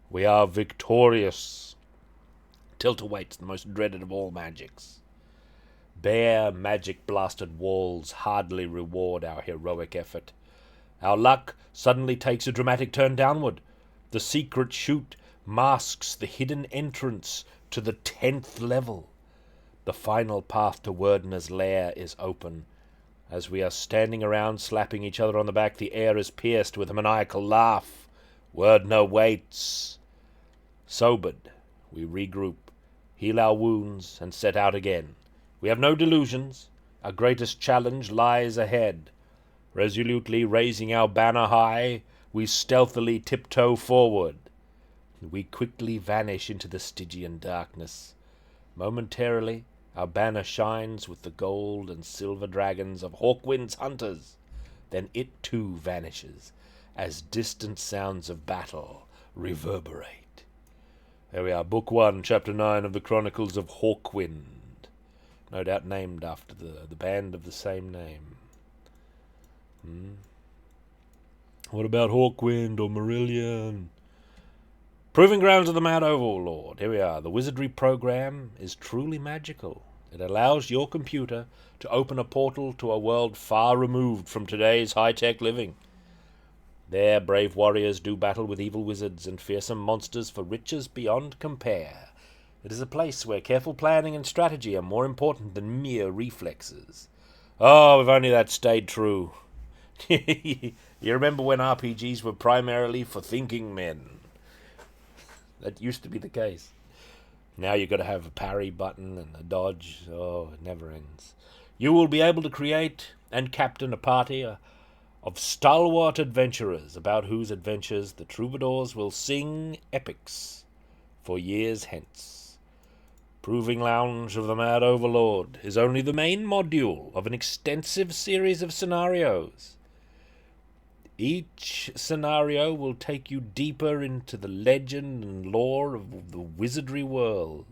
We are victorious. Tilt-A-Wait's the most dreaded of all magics. Bare, magic-blasted walls hardly reward our heroic effort. Our luck suddenly takes a dramatic turn downward. The secret chute masks the hidden entrance to the 10th level. The final path to Werdner's lair is open. As we are standing around slapping each other on the back, the air is pierced with a maniacal laugh. Werdner waits. Sobered, we regroup, heal our wounds, and set out again. We have no delusions. Our greatest challenge lies ahead. Resolutely raising our banner high, we stealthily tiptoe forward. We quickly vanish into the Stygian darkness. Momentarily, our banner shines with the gold and silver dragons of Hawkwind's hunters. Then it too vanishes, as distant sounds of battle reverberate. There we are, Book 1, Chapter 9 of the Chronicles of Hawkwind. No doubt named after the band of the same name. What about Hawkwind or Marillion? Proving Grounds of the Mad Overlord. Here we are. The wizardry program is truly magical. It allows your computer to open a portal to a world far removed from today's high-tech living. There, brave warriors do battle with evil wizards and fearsome monsters for riches beyond compare. It is a place where careful planning and strategy are more important than mere reflexes. Oh, if only that stayed true. You remember when RPGs were primarily for thinking men? That used to be the case. Now you've got to have a parry button and a dodge. Oh, it never ends. You will be able to create and captain a party of stalwart adventurers about whose adventures the troubadours will sing epics for years hence. Proving Lounge of the Mad Overlord is only the main module of an extensive series of scenarios. Each scenario will take you deeper into the legend and lore of the wizardry world.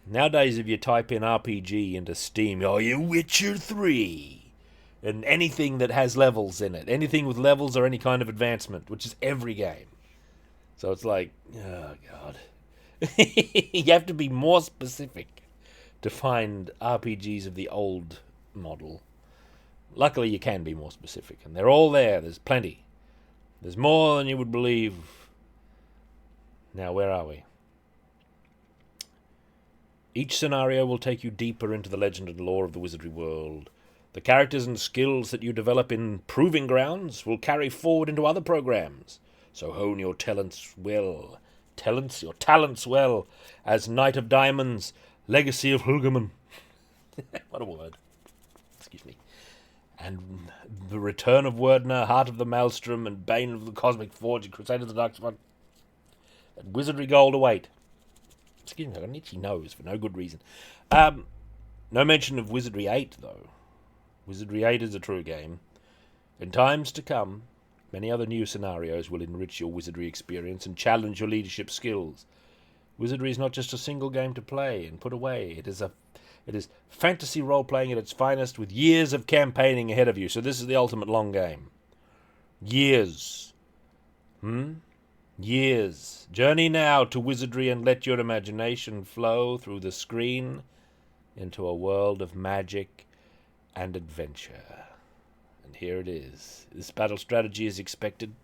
Nowadays, if you type in RPG into Steam, oh, you Witcher 3, and anything that has levels in it, anything with levels or any kind of advancement, which is every game. So it's like, oh, God. You have to be more specific. to find RPGs of the old model. Luckily, you can be more specific, and they're all there. There's plenty. There's more than you would believe. Now, where are we? Each scenario will take you deeper into the legend and lore of the wizardry world. The characters and skills that you develop in Proving Grounds will carry forward into other programs. So hone your talents well. Your talents well, as Knight of Diamonds, Legacy of Hulgaman. What a word. Excuse me. And the Return of Werdner, Heart of the Maelstrom, and Bane of the Cosmic Forge, and Crusade of the Dark Spot. And Wizardry Gold await. Excuse me, I got an itchy nose for no good reason. No mention of Wizardry 8, though. Wizardry 8 is a true game. In times to come, many other new scenarios will enrich your wizardry experience and challenge your leadership skills. Wizardry is not just a single game to play and put away. It is fantasy role-playing at its finest with years of campaigning ahead of you. So this is the ultimate long game. Years. Years. Journey now to wizardry and let your imagination flow through the screen into a world of magic and adventure. And here it is. This battle strategy is expected.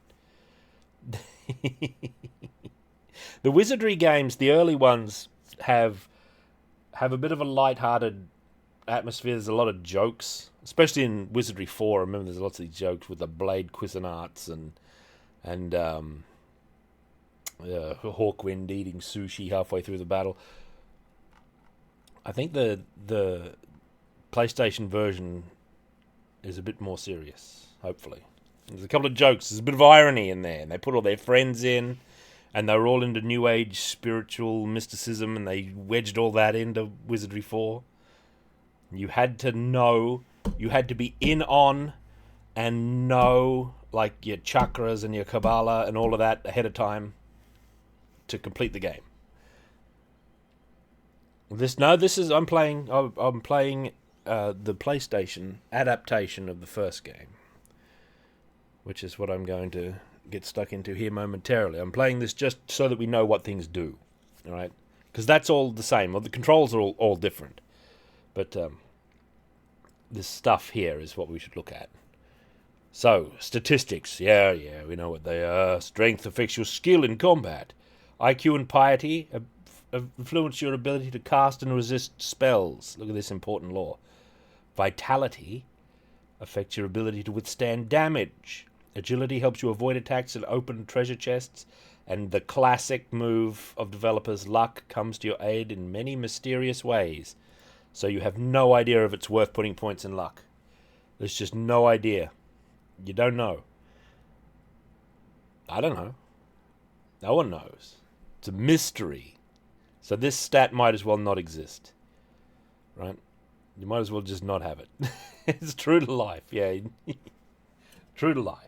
The wizardry games, the early ones, have a bit of a light-hearted atmosphere. There's a lot of jokes, especially in Wizardry 4. I remember there's lots of these jokes with the blade Cuisinarts and Hawkwind eating sushi halfway through the battle. I think the PlayStation version is a bit more serious, hopefully. There's a couple of jokes. There's a bit of irony in there. And they put all their friends in, and they were all into New Age spiritual mysticism, and they wedged all that into Wizardry 4. You had to know, you had to be in on and know, like, your chakras and your Kabbalah and all of that ahead of time to complete the game. I'm playing the PlayStation adaptation of the first game, which is what I'm going to get stuck into here momentarily. I'm playing this just so that we know what things do, all right? Because that's all the same. Well, the controls are all different, but this stuff here is what we should look at. So, statistics. Yeah, we know what they are. Strength affects your skill in combat. IQ and piety influence your ability to cast and resist spells. Look at this important law. Vitality affects your ability to withstand damage. Agility helps you avoid attacks and open treasure chests. And the classic move of developers, luck, comes to your aid in many mysterious ways. So you have no idea if it's worth putting points in luck. There's just no idea. You don't know. I don't know. No one knows. It's a mystery. So this stat might as well not exist. Right? You might as well just not have it. It's true to life, yeah. True to life.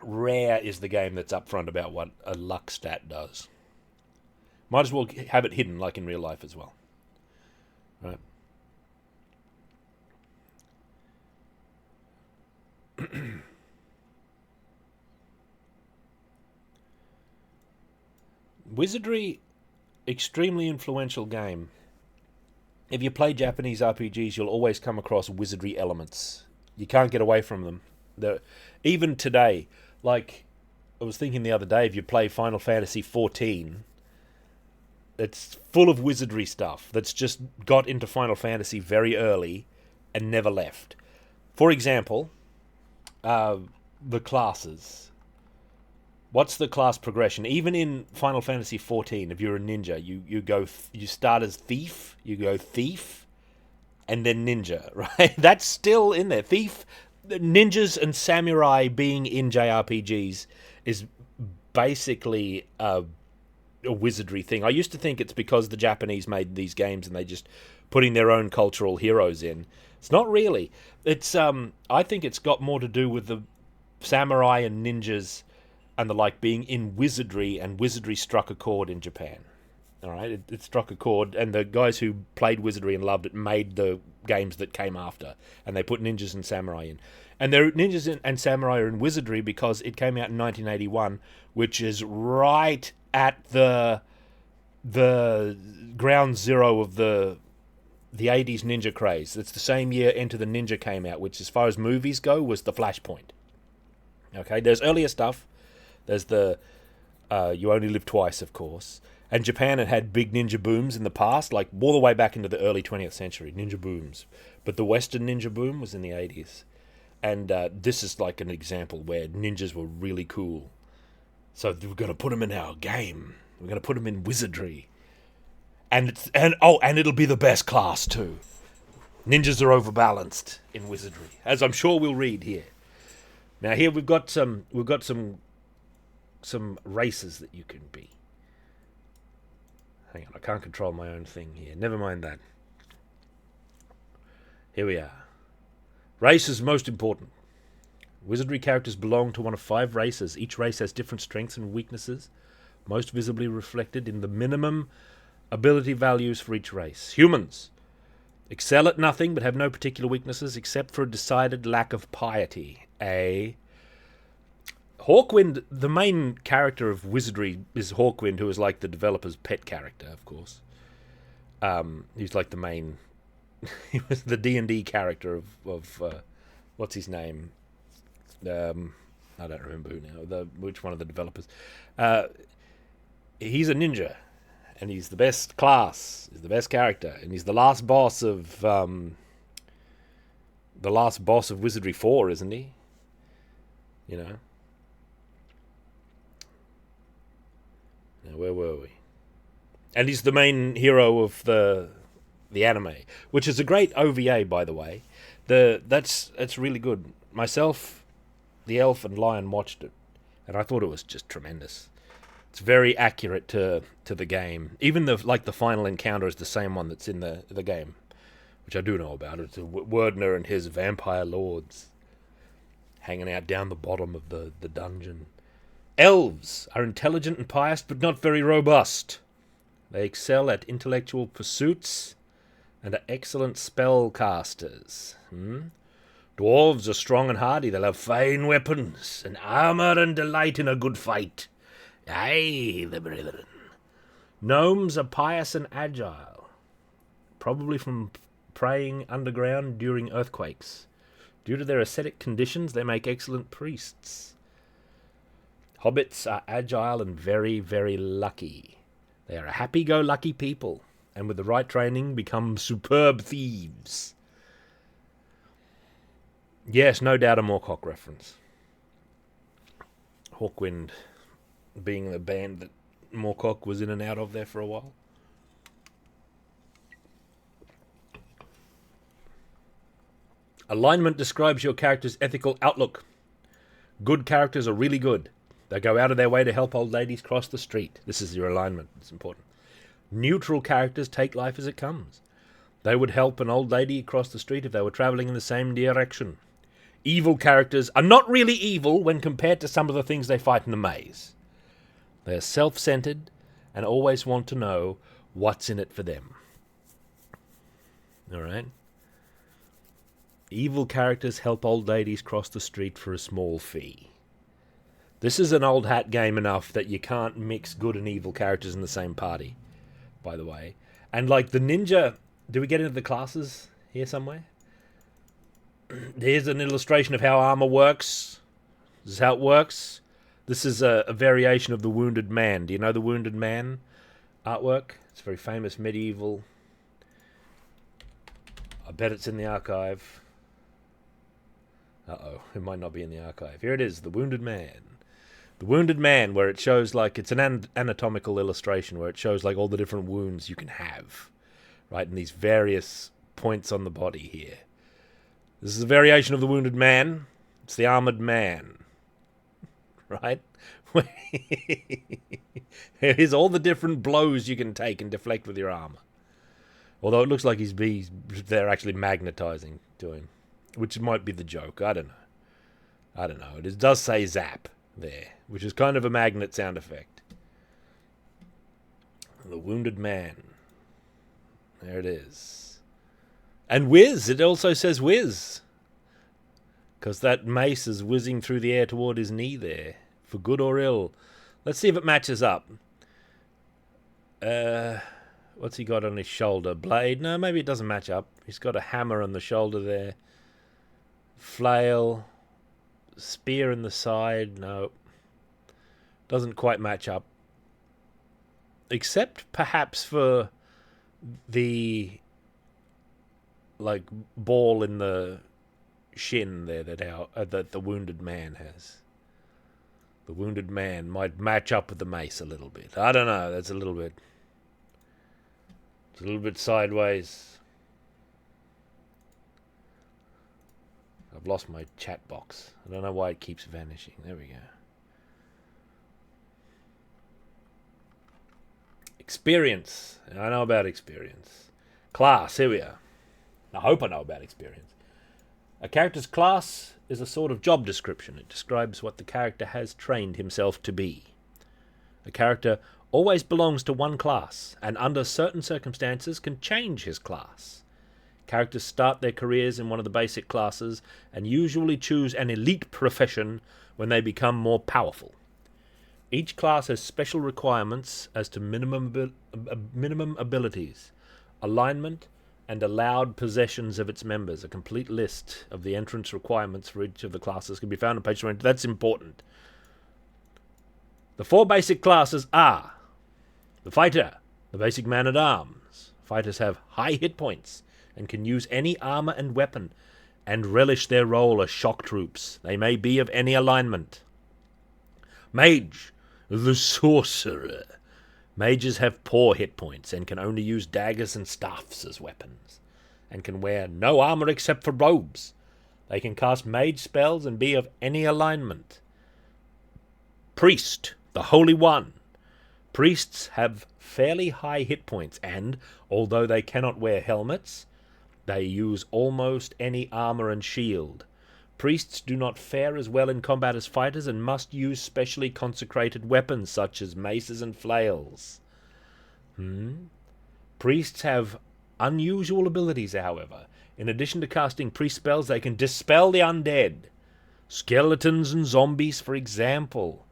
Rare is the game that's upfront about what a luck stat does. Might as well have it hidden like in real life as well. Right? Wizardry, extremely influential game. If you play Japanese RPGs, you'll always come across wizardry elements. You can't get away from them. Even today, like I was thinking the other day, if you play Final Fantasy XIV, it's full of wizardry stuff that's just got into Final Fantasy very early and never left. For example, the classes. What's the class progression? Even in Final Fantasy XIV, if you're a ninja, you start as thief, you go thief, and then ninja, right? That's still in there. Thief, ninjas and samurai being in JRPGs is basically a wizardry thing. I used to think it's because the Japanese made these games and they just putting their own cultural heroes in. It's not really. It's I think it's got more to do with the samurai and ninjas and the like being in wizardry, and wizardry struck a chord in Japan. All right, it struck a chord, and the guys who played wizardry and loved it made the games that came after, and they put ninjas and samurai in. And their ninjas and samurai are in wizardry because it came out in 1981, which is right at the the ground zero of the 80s ninja craze. It's the same year Enter the Ninja came out, which as far as movies go was the Flashpoint. Okay, there's earlier stuff. There's the You Only Live Twice, of course. And Japan had big ninja booms in the past, like all the way back into the early 20th century, ninja booms. But the Western ninja boom was in the 80s. And this is like an example where ninjas were really cool. So we're going to put them in our game. We're going to put them in wizardry. And it'll be the best class too. Ninjas are overbalanced in wizardry, as I'm sure we'll read here. Now here we've got some races that you can be. Hang on, I can't control my own thing here. Never mind that. Here we are. Race is most important. Wizardry characters belong to one of 5 races. Each race has different strengths and weaknesses, most visibly reflected in the minimum ability values for each race. Humans excel at nothing but have no particular weaknesses except for a decided lack of piety. Hawkwind, the main character of Wizardry is Hawkwind, who is like the developer's pet character, of course. He's like the main... he was the D&D character of what's his name? I don't remember who now. Which one of the developers? He's a ninja, and he's the best class. He's the best character, and he's the last boss of Wizardry 4, isn't he? You know. Now, where were we? And he's the main hero of the anime, which is a great OVA, by the way. That's really good. Myself, the Elf, and Lion watched it, and I thought it was just tremendous. It's very accurate to the game. Even the final encounter is the same one that's in the game, which I do know about. It's Werdner and his vampire lords hanging out down the bottom of the dungeon. Elves are intelligent and pious, but not very robust. They excel at intellectual pursuits and are excellent spellcasters. Dwarves are strong and hardy. They'll have fine weapons and armour and delight in a good fight. Aye, the brethren. Gnomes are pious and agile, probably from praying underground during earthquakes. Due to their ascetic conditions, they make excellent priests. Hobbits are agile and very, very lucky. They are a happy-go-lucky people, and with the right training, become superb thieves. Yes, no doubt a Moorcock reference. Hawkwind being the band that Moorcock was in and out of there for a while. Alignment describes your character's ethical outlook. Good characters are really good. They go out of their way to help old ladies cross the street. This is your alignment. It's important. Neutral characters take life as it comes. They would help an old lady across the street if they were travelling in the same direction. Evil characters are not really evil when compared to some of the things they fight in the maze. They are self-centered and always want to know what's in it for them. All right? Evil characters help old ladies cross the street for a small fee. This is an old hat game enough that you can't mix good and evil characters in the same party, by the way. And like the ninja... Do we get into the classes here somewhere? Here's an illustration of how armor works. This is how it works. This is a variation of the Wounded Man. Do you know the Wounded Man artwork? It's very famous medieval. I bet it's in the archive. Uh-oh, it might not be in the archive. Here it is, the Wounded Man. The Wounded Man, where it shows like, it's an anatomical illustration where it shows like all the different wounds you can have, right, and these various points on the body here. This is a variation of the Wounded Man. It's the Armored Man, right? Here's all the different blows you can take and deflect with your armor. Although it looks like they're actually magnetizing to him, which might be the joke. I don't know. It does say zap there, which is kind of a magnet sound effect. The Wounded Man. There it is. And whiz. It also says whiz. Because that mace is whizzing through the air toward his knee there. For good or ill. Let's see if it matches up. What's he got on his shoulder? Blade? No, maybe it doesn't match up. He's got a hammer on the shoulder there. Flail. Spear in the side. No. Doesn't quite match up. Except perhaps for the ball in the shin there that the wounded man has. The wounded man might match up with the mace a little bit. I don't know. That's a little bit. It's a little bit sideways. I've lost my chat box. I don't know why it keeps vanishing. There we go. Experience. I know about experience. Class. Here we are. I hope I know about experience. A character's class is a sort of job description. It describes what the character has trained himself to be. A character always belongs to one class, and under certain circumstances can change his class. Characters start their careers in one of the basic classes and usually choose an elite profession when they become more powerful. Each class has special requirements as to minimum abilities, alignment, and allowed possessions of its members. A complete list of the entrance requirements for each of the classes can be found on page 20. That's important. The 4 basic classes are the fighter, the basic man-at-arms. Fighters have high hit points and can use any armor and weapon and relish their role as shock troops. They may be of any alignment. Mage, the sorcerer. Mages have poor hit points and can only use daggers and staffs as weapons, and can wear no armor except for robes. They can cast mage spells and be of any alignment. Priest, the Holy One. Priests have fairly high hit points and, although they cannot wear helmets, they use almost any armor and shield. Priests do not fare as well in combat as fighters and must use specially consecrated weapons such as maces and flails. Priests have unusual abilities, however. In addition to casting priest spells, they can dispel the undead. Skeletons and zombies, for example.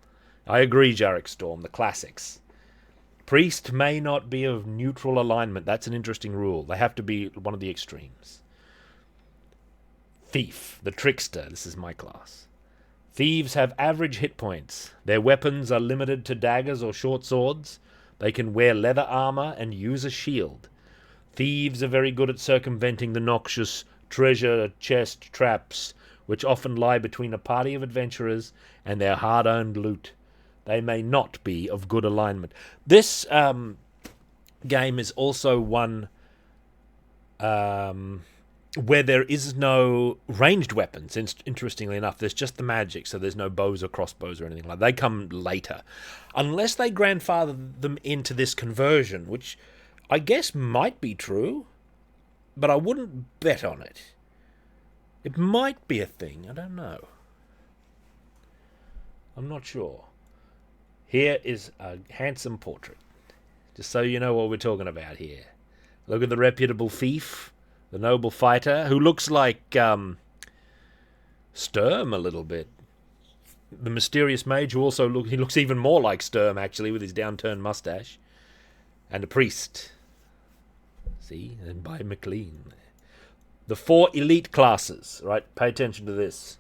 I agree, Jarek Storm, the classics. Priest may not be of neutral alignment. That's an interesting rule. They have to be one of the extremes. Thief, the trickster. This is my class. Thieves have average hit points. Their weapons are limited to daggers or short swords. They can wear leather armor and use a shield. Thieves are very good at circumventing the noxious treasure chest traps, which often lie between a party of adventurers and their hard-earned loot. They may not be of good alignment. This game is also one where there is no ranged weapons. Interestingly enough, there's just the magic, so there's no bows or crossbows or anything like that. They come later. Unless they grandfather them into this conversion, which I guess might be true, but I wouldn't bet on it. It might be a thing, I don't know. I'm not sure. Here is a handsome portrait, just so you know what we're talking about here. Look at the reputable thief, the noble fighter, who looks like Sturm a little bit. The mysterious mage, who also looks even more like Sturm, actually, with his downturned mustache. And a priest. See? And by McLean. The 4 elite classes, right? Pay attention to this.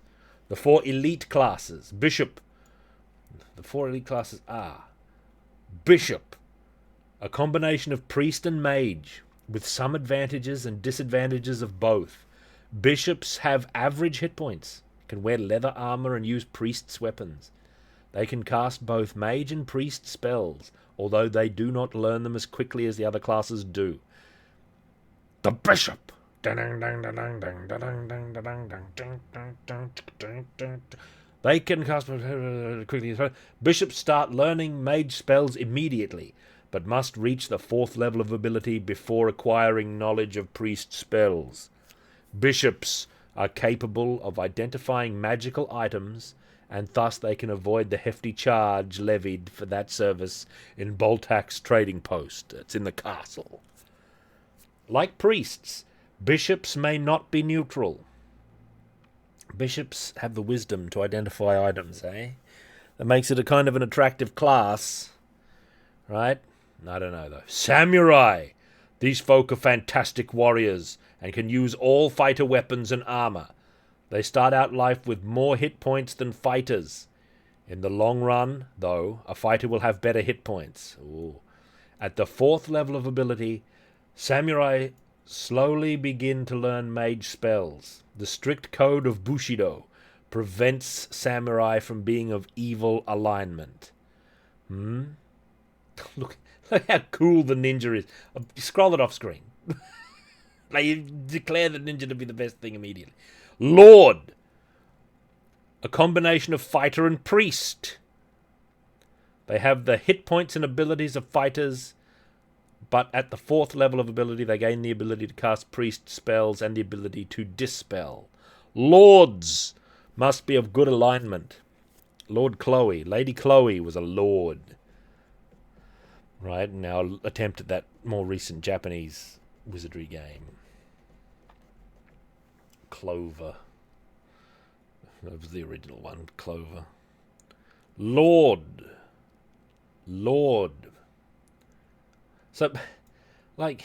The 4 elite classes. Bishop. The 4 elite classes are Bishop, a combination of priest and mage, with some advantages and disadvantages of both. Bishops have average hit points, can wear leather armor and use priest's weapons. They can cast both mage and priest spells, although they do not learn them as quickly as the other classes do. The Bishop. They can cast quickly. Bishops start learning mage spells immediately, but must reach the 4th level of ability before acquiring knowledge of priest spells. Bishops are capable of identifying magical items, and thus they can avoid the hefty charge levied for that service in Boltak's trading post. It's in the castle. Like priests, bishops may not be neutral. Bishops have the wisdom to identify items, eh? That makes it a kind of an attractive class, right? I don't know, though. Samurai! These folk are fantastic warriors and can use all fighter weapons and armor. They start out life with more hit points than fighters. In the long run, though, a fighter will have better hit points. Ooh. At the 4th level of ability, samurai slowly begin to learn mage spells. The strict code of Bushido prevents samurai from being of evil alignment. Look how cool the ninja is. Scroll it off screen. Like, you declare the ninja to be the best thing immediately. Lord! A combination of fighter and priest. They have the hit points and abilities of fighters, but at the 4th level of ability, they gain the ability to cast priest spells and the ability to dispel. Lords must be of good alignment. Lord Chloe. Lady Chloe was a lord. Right, now I'll attempt at that more recent Japanese wizardry game. Clover. That was the original one, Clover. Lord. So, like,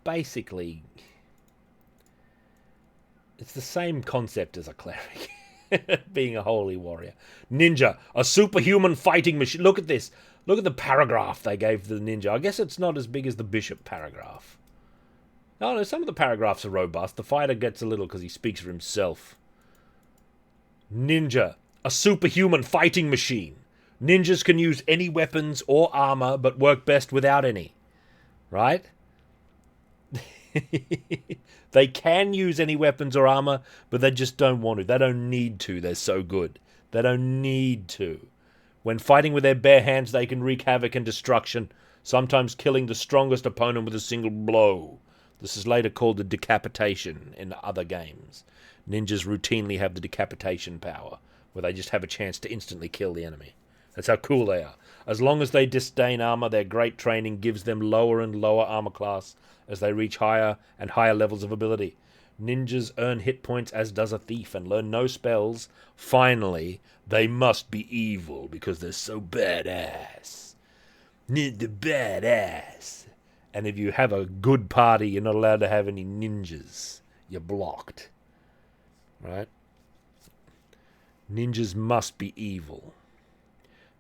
basically, it's the same concept as a cleric. Being a holy warrior. Ninja, a superhuman fighting machine. Look at this. Look at the paragraph they gave the ninja. I guess it's not as big as the bishop paragraph. Oh no, some of the paragraphs are robust. The fighter gets a little because he speaks for himself. Ninja, a superhuman fighting machine. Ninjas can use any weapons or armor, but work best without any. Right? They can use any weapons or armor, but they just don't want to. They don't need to. They're so good. They don't need to. When fighting with their bare hands, they can wreak havoc and destruction, sometimes killing the strongest opponent with a single blow. This is later called the decapitation in other games. Ninjas routinely have the decapitation power, where they just have a chance to instantly kill the enemy. That's how cool they are. As long as they disdain armor, their great training gives them lower and lower armor class as they reach higher and higher levels of ability. Ninjas earn hit points as does a thief and learn no spells. Finally, they must be evil because they're so badass. Need the badass. And if you have a good party, you're not allowed to have any ninjas. You're blocked. Right? Ninjas must be evil.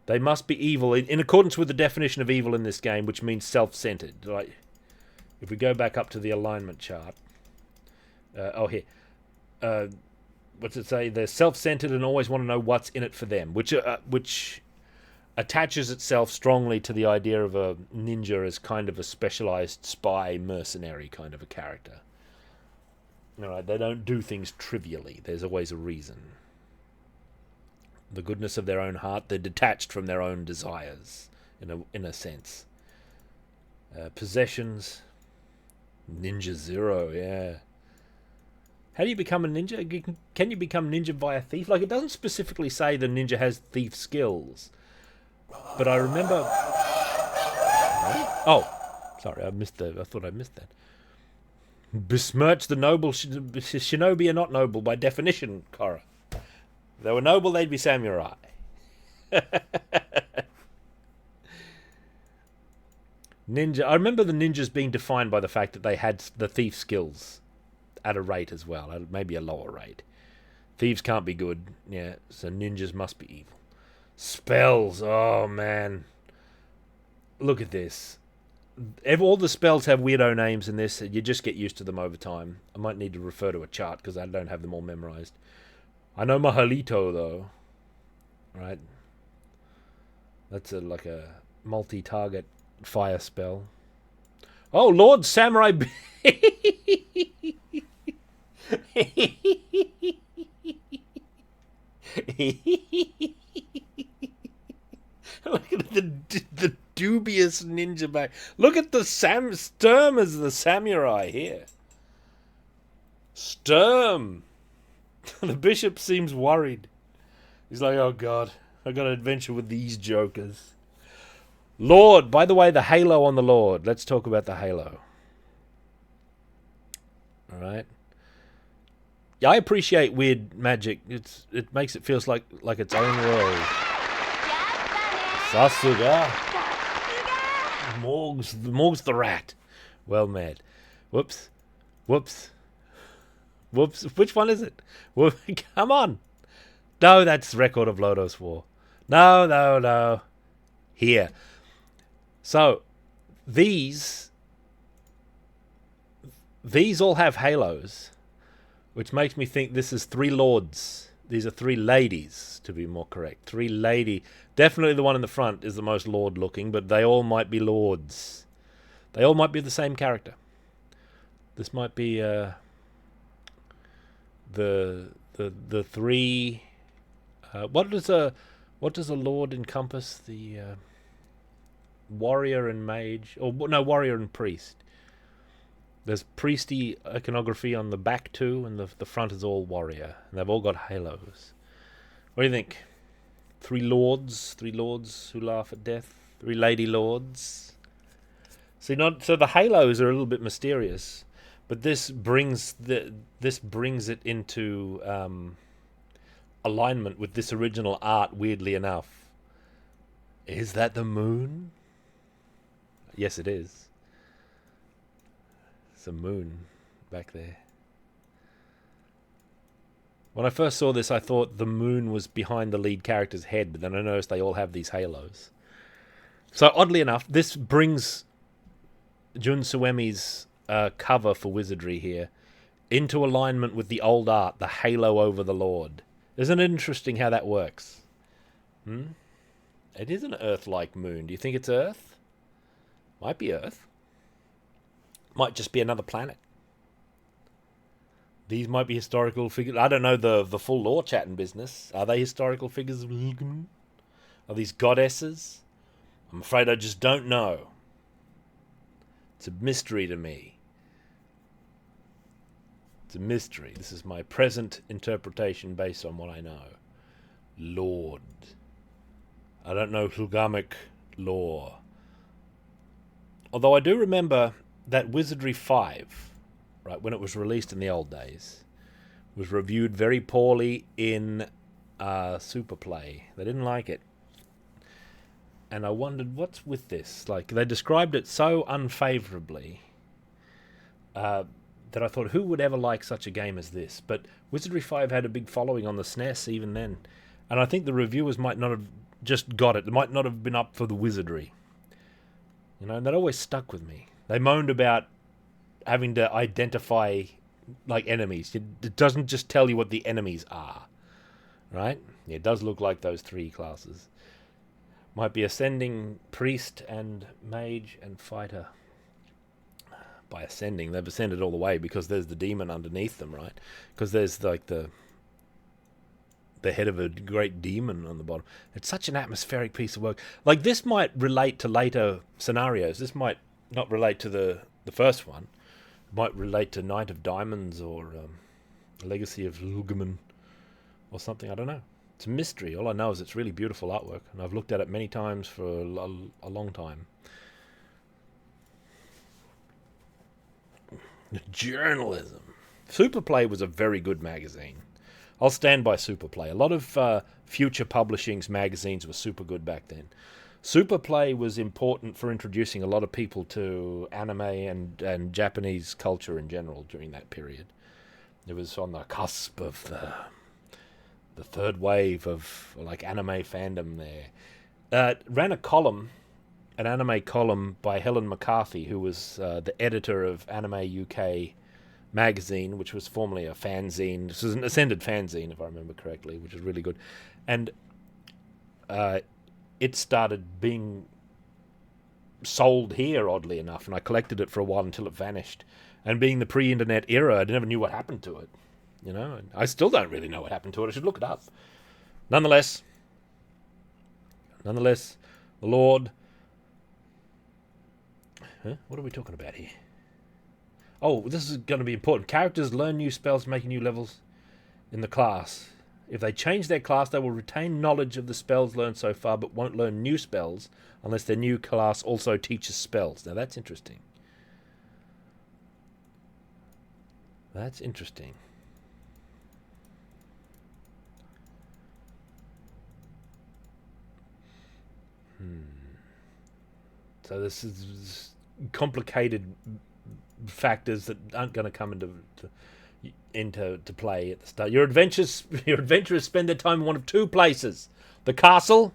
They must be evil in accordance with the definition of evil in this game, which means self-centered. Like, if we go back up to the alignment chart. Here. What's it say? They're self-centered and always want to know what's in it for them, which attaches itself strongly to the idea of a ninja as kind of a specialized spy mercenary kind of a character. Alright, they don't do things trivially. There's always a reason. The goodness of their own heart, they're detached from their own desires, in a sense. Possessions. Ninja Zero, yeah. How do you become a ninja? Can you become ninja via thief? Like, it doesn't specifically say the ninja has thief skills. But I remember... Oh, sorry, I thought I missed that. Besmirch the noble... Shinobi are not noble by definition, Korra. If they were noble, they'd be samurai. Ninja. I remember the ninjas being defined by the fact that they had the thief skills at a rate as well, maybe a lower rate. Thieves can't be good, yeah, so ninjas must be evil. Spells, oh man. Look at this. All the spells have weirdo names in this. You just get used to them over time. I might need to refer to a chart because I don't have them all memorized. I know Mahalito, though. Right? That's like a multi-target fire spell. Oh, Lord Samurai... Look at the dubious ninja back. Look at the Sturm as the samurai here. Sturm. The bishop seems worried. He's like, oh god, I got to adventure with these jokers. Lord, by the way, the halo on the Lord. Let's talk about the halo. All right. Yeah, I appreciate weird magic. It makes it feels like its own world. Sasuga. Morg's the rat. Well met. Whoops. Whoops. Whoops. Which one is it? Come on. No, that's Record of Lodos War. No. Here. So, these all have halos, which makes me think this is 3 lords. These are 3 ladies, to be more correct. 3 lady. Definitely the one in the front is the most lord looking, but they all might be lords. They all might be the same character. This might be the 3. What does a lord encompass? The warrior and mage, or no, warrior and priest. There's priesty iconography on the back too, and the front is all warrior, and they've all got halos. What do you think? 3 lords who laugh at death. 3 lady lords. So the halos are a little bit mysterious, but this brings it into alignment with this original art. Weirdly enough, is that the moon? Yes, it is. It's a moon back there. When I first saw this, I thought the moon was behind the lead character's head, but then I noticed they all have these halos. So oddly enough, this brings Jun Suemi's cover for Wizardry here into alignment with the old art, the halo over the Lord. Isn't it interesting how that works? It is an Earth-like moon. Do you think it's Earth? Might be Earth. Might just be another planet. These might be historical figures. I don't know the full lore chatting business. Are they historical figures? Are these goddesses? I'm afraid I just don't know. It's a mystery to me. It's a mystery. This is my present interpretation based on what I know. Lord. I don't know Hulgamic lore. Although I do remember that Wizardry 5, right, when it was released in the old days, was reviewed very poorly in Superplay. They didn't like it. And I wondered, what's with this? Like, they described it so unfavorably that I thought, who would ever like such a game as this? But Wizardry 5 had a big following on the SNES even then. And I think the reviewers might not have just got it. They might not have been up for the wizardry. You know, and that always stuck with me. They moaned about having to identify, like, enemies. It doesn't just tell you what the enemies are. Right? It does look like those 3 classes. Might be ascending, priest, and mage, and fighter. By ascending, they've ascended all the way because there's the demon underneath them, right? Because there's, like, the head of a great demon on the bottom. It's such an atmospheric piece of work. Like, this might relate to later scenarios. This might not relate to the first one. It might relate to Knight of Diamonds or Legacy of Lugman or something. I don't know. It's a mystery. All I know is it's really beautiful artwork, and I've looked at it many times for a long time. Journalism. Superplay was a very good magazine. I'll stand by Superplay. A lot of Future Publishing's magazines were super good back then. Superplay was important for introducing a lot of people to anime and Japanese culture in general during that period. It was on the cusp of the third wave of, like, anime fandom there. Ran a column, an anime column by Helen McCarthy, who was the editor of Anime UK magazine, which was formerly a fanzine. This was an Ascended fanzine, if I remember correctly, which is really good. And it started being sold here, oddly enough, and I collected it for a while until it vanished. And being the pre-internet era, I never knew what happened to it. You know, and I still don't really know what happened to it. I should look it up. Nonetheless, the Lord... Huh? What are we talking about here? Oh, this is going to be important. Characters learn new spells, making new levels in the class. If they change their class, they will retain knowledge of the spells learned so far, but won't learn new spells unless their new class also teaches spells. Now, that's interesting. That's interesting. So this is complicated factors that aren't going to come into play at the start. Your adventurers spend their time in one of two places: the castle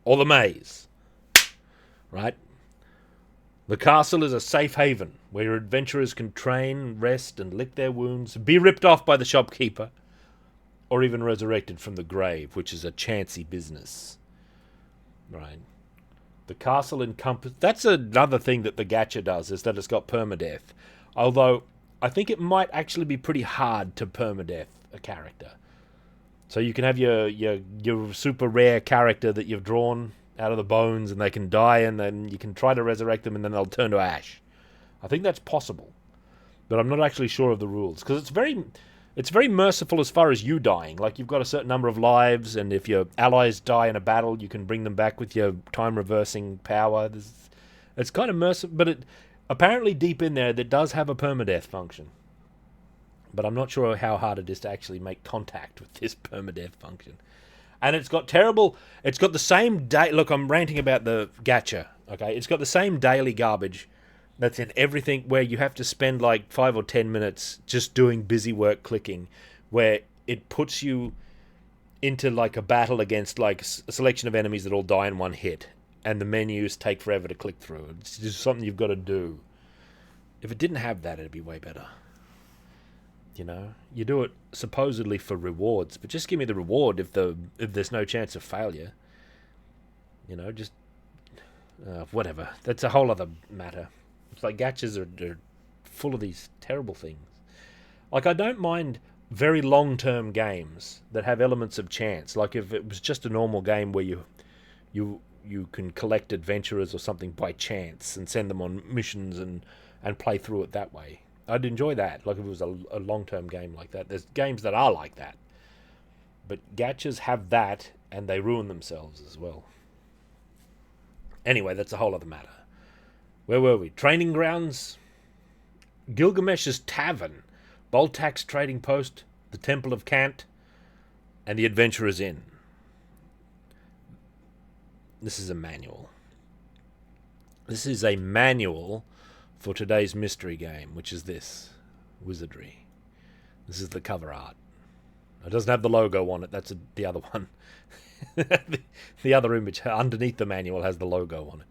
or the maze. Right? The castle is a safe haven where your adventurers can train, rest, and lick their wounds, be ripped off by the shopkeeper, or even resurrected from the grave, which is a chancy business. Right? The castle encompasses... That's another thing that the gacha does, is that it's got permadeath. Although, I think it might actually be pretty hard to permadeath a character. So you can have your super rare character that you've drawn out of the bones, and they can die, and then you can try to resurrect them, and then they'll turn to ash. I think that's possible, but I'm not actually sure of the rules, because it's very merciful as far as you dying. Like, you've got a certain number of lives, and if your allies die in a battle, you can bring them back with your time-reversing power. It's kind of merciful, but apparently deep in there, that does have a permadeath function. But I'm not sure how hard it is to actually make contact with this permadeath function. And it's got the same day. Look, I'm ranting about the gacha, okay? It's got the same daily garbage that's in everything, where you have to spend like 5 or 10 minutes just doing busy work clicking, where it puts you into like a battle against like a selection of enemies that all die in one hit, and the menus take forever to click through. It's just something you've got to do. If it didn't have that, it'd be way better. You know, you do it supposedly for rewards, but just give me the reward if there's no chance of failure. You know, just whatever. That's a whole other matter. It's like gachas are full of these terrible things. Like, I don't mind very long-term games that have elements of chance. Like if it was just a normal game where you can collect adventurers or something by chance and send them on missions and play through it that way. I'd enjoy that, like if it was a long-term game like that. There's games that are like that. But gachas have that, and they ruin themselves as well. Anyway, that's a whole other matter. Where were we? Training grounds? Gilgamesh's Tavern, Boltak's Trading Post, the Temple of Kant, and the Adventurer's Inn. This is a manual. This is a manual for today's mystery game, which is this, Wizardry. This is the cover art. It doesn't have the logo on it, that's the other one. The other image underneath the manual has the logo on it.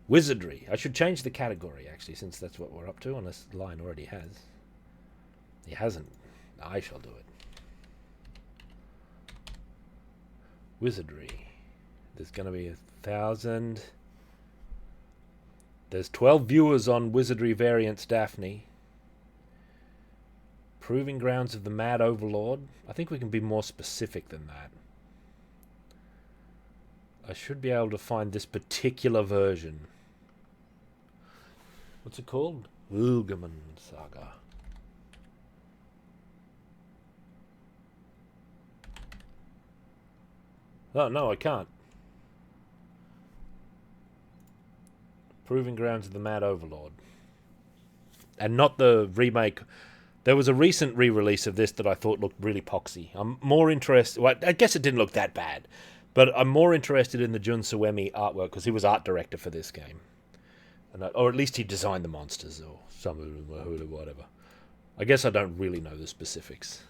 Wizardry. I should change the category, actually, since that's what we're up to, unless the line already has. He hasn't. I shall do it. Wizardry. There's going to be 1,000... There's 12 viewers on Wizardry Variants Daphne. Proving Grounds of the Mad Overlord. I think we can be more specific than that. I should be able to find this particular version. What's it called? Wilgaman Saga. Oh, no, I can't. Proving Grounds of the Mad Overlord. And not the remake. There was a recent re-release of this that I thought looked really poxy. I'm more interested... Well, I guess it didn't look that bad. But I'm more interested in the Jun Suemi artwork, because he was art director for this game. Or at least he designed the monsters, or some whatever. I guess I don't really know the specifics.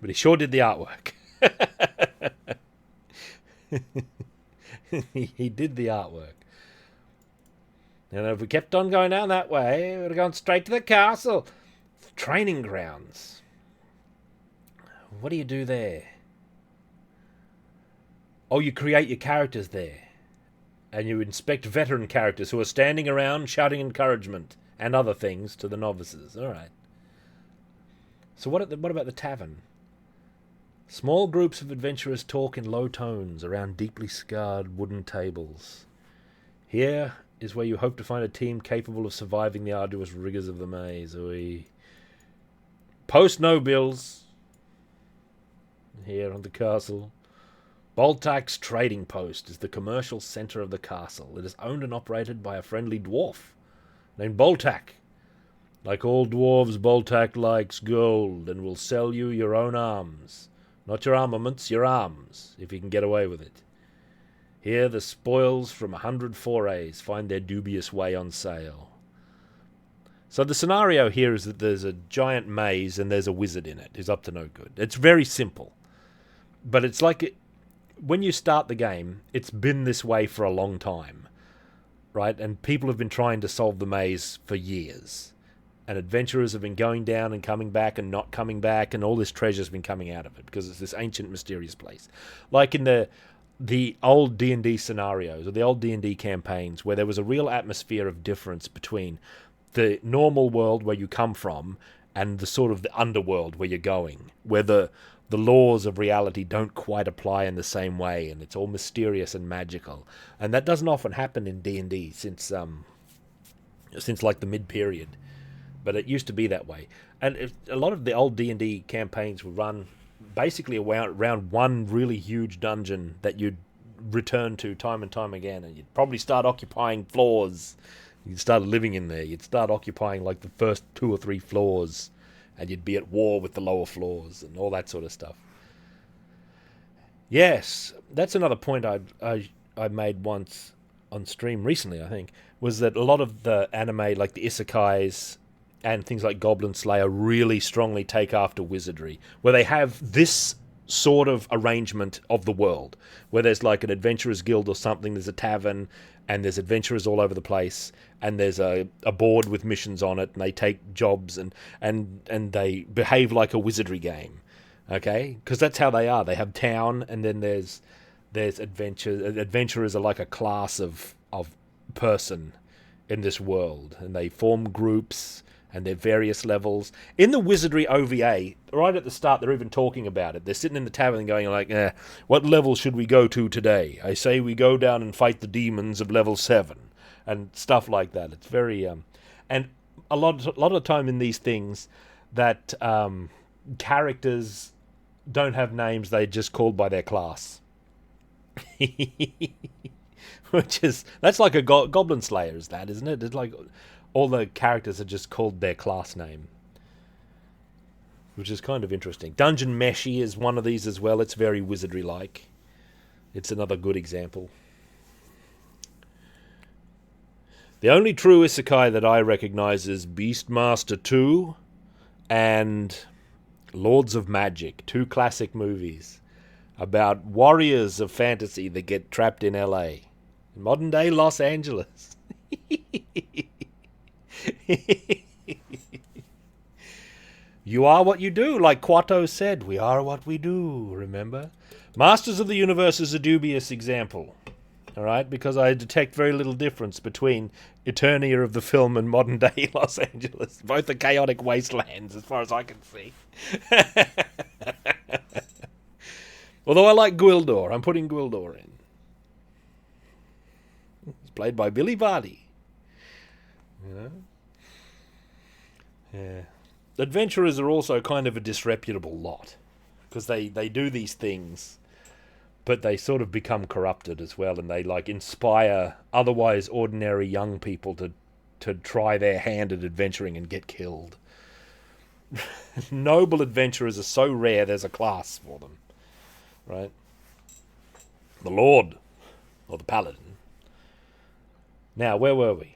But he sure did the artwork. He did the artwork. And if we kept on going down that way, we would have gone straight to the castle. Training grounds. What do you do there? Oh, you create your characters there. And you inspect veteran characters who are standing around shouting encouragement and other things to the novices. All right. So what about the tavern? Small groups of adventurers talk in low tones around deeply scarred wooden tables. Here is where you hope to find a team capable of surviving the arduous rigors of the maze. Post no bills. Here on the castle. Boltak's Trading Post is the commercial centre of the castle. It is owned and operated by a friendly dwarf named Boltak. Like all dwarves, Boltak likes gold and will sell you your own arms. Not your armaments, your arms, if you can get away with it. Here the spoils from 100 forays find their dubious way on sale. So the scenario here is that there's a giant maze and there's a wizard in it who's up to no good. It's very simple. But it's like when you start the game, it's been this way for a long time, right? And people have been trying to solve the maze for years. And adventurers have been going down and coming back and not coming back, and all this treasure's been coming out of it because it's this ancient, mysterious place. Like in the old D&D scenarios or the old D&D campaigns where there was a real atmosphere of difference between the normal world where you come from and the sort of the underworld where you're going, where the laws of reality don't quite apply in the same way, and it's all mysterious and magical. And that doesn't often happen in D&D since like the mid-period. But it used to be that way. And a lot of the old D&D campaigns would run basically around one really huge dungeon that you'd return to time and time again. And you'd probably start occupying floors. You'd start living in there. You'd start occupying like the first 2 or 3 floors. And you'd be at war with the lower floors and all that sort of stuff. Yes, that's another point I made once on stream recently, I think, was that a lot of the anime, like the isekais and things like Goblin Slayer, really strongly take after wizardry, where they have this sort of arrangement of the world, where there's like an adventurers guild or something, there's a tavern, and there's adventurers all over the place, and there's a board with missions on it, and they take jobs, and they behave like a wizardry game, okay? Because that's how they are. They have town, and then there's adventure. Adventurers are like a class of person in this world, and they form groups, and their various levels. In the Wizardry OVA, right at the start, they're even talking about it. They're sitting in the tavern going like, what level should we go to today? I say we go down and fight the demons of level 7. And stuff like that. It's very... and a lot of the time in these things, that characters don't have names, they're just called by their class. That's like a Goblin Slayer, is that, isn't it? It's like... all the characters are just called their class name, which is kind of interesting. Dungeon Meshi is one of these as well. It's very wizardry-like. It's another good example. The only true isekai that I recognize is Beastmaster 2 and Lords of Magic, 2 classic movies about warriors of fantasy that get trapped in LA, in modern-day Los Angeles. You are what you do, like Quato said. We are what we do, remember? Masters of the Universe is a dubious example, all right? Because I detect very little difference between Eternia of the film and modern-day Los Angeles. Both are chaotic wastelands, as far as I can see. Although I like Gwildor. I'm putting Gwildor in. It's played by Billy Barty. You know? Yeah. Adventurers are also kind of a disreputable lot, because they do these things, but they sort of become corrupted as well, and they like inspire otherwise ordinary young people to try their hand at adventuring and get killed. Noble adventurers are so rare, there's a class for them, right? The Lord, or the Paladin. Now, where were we?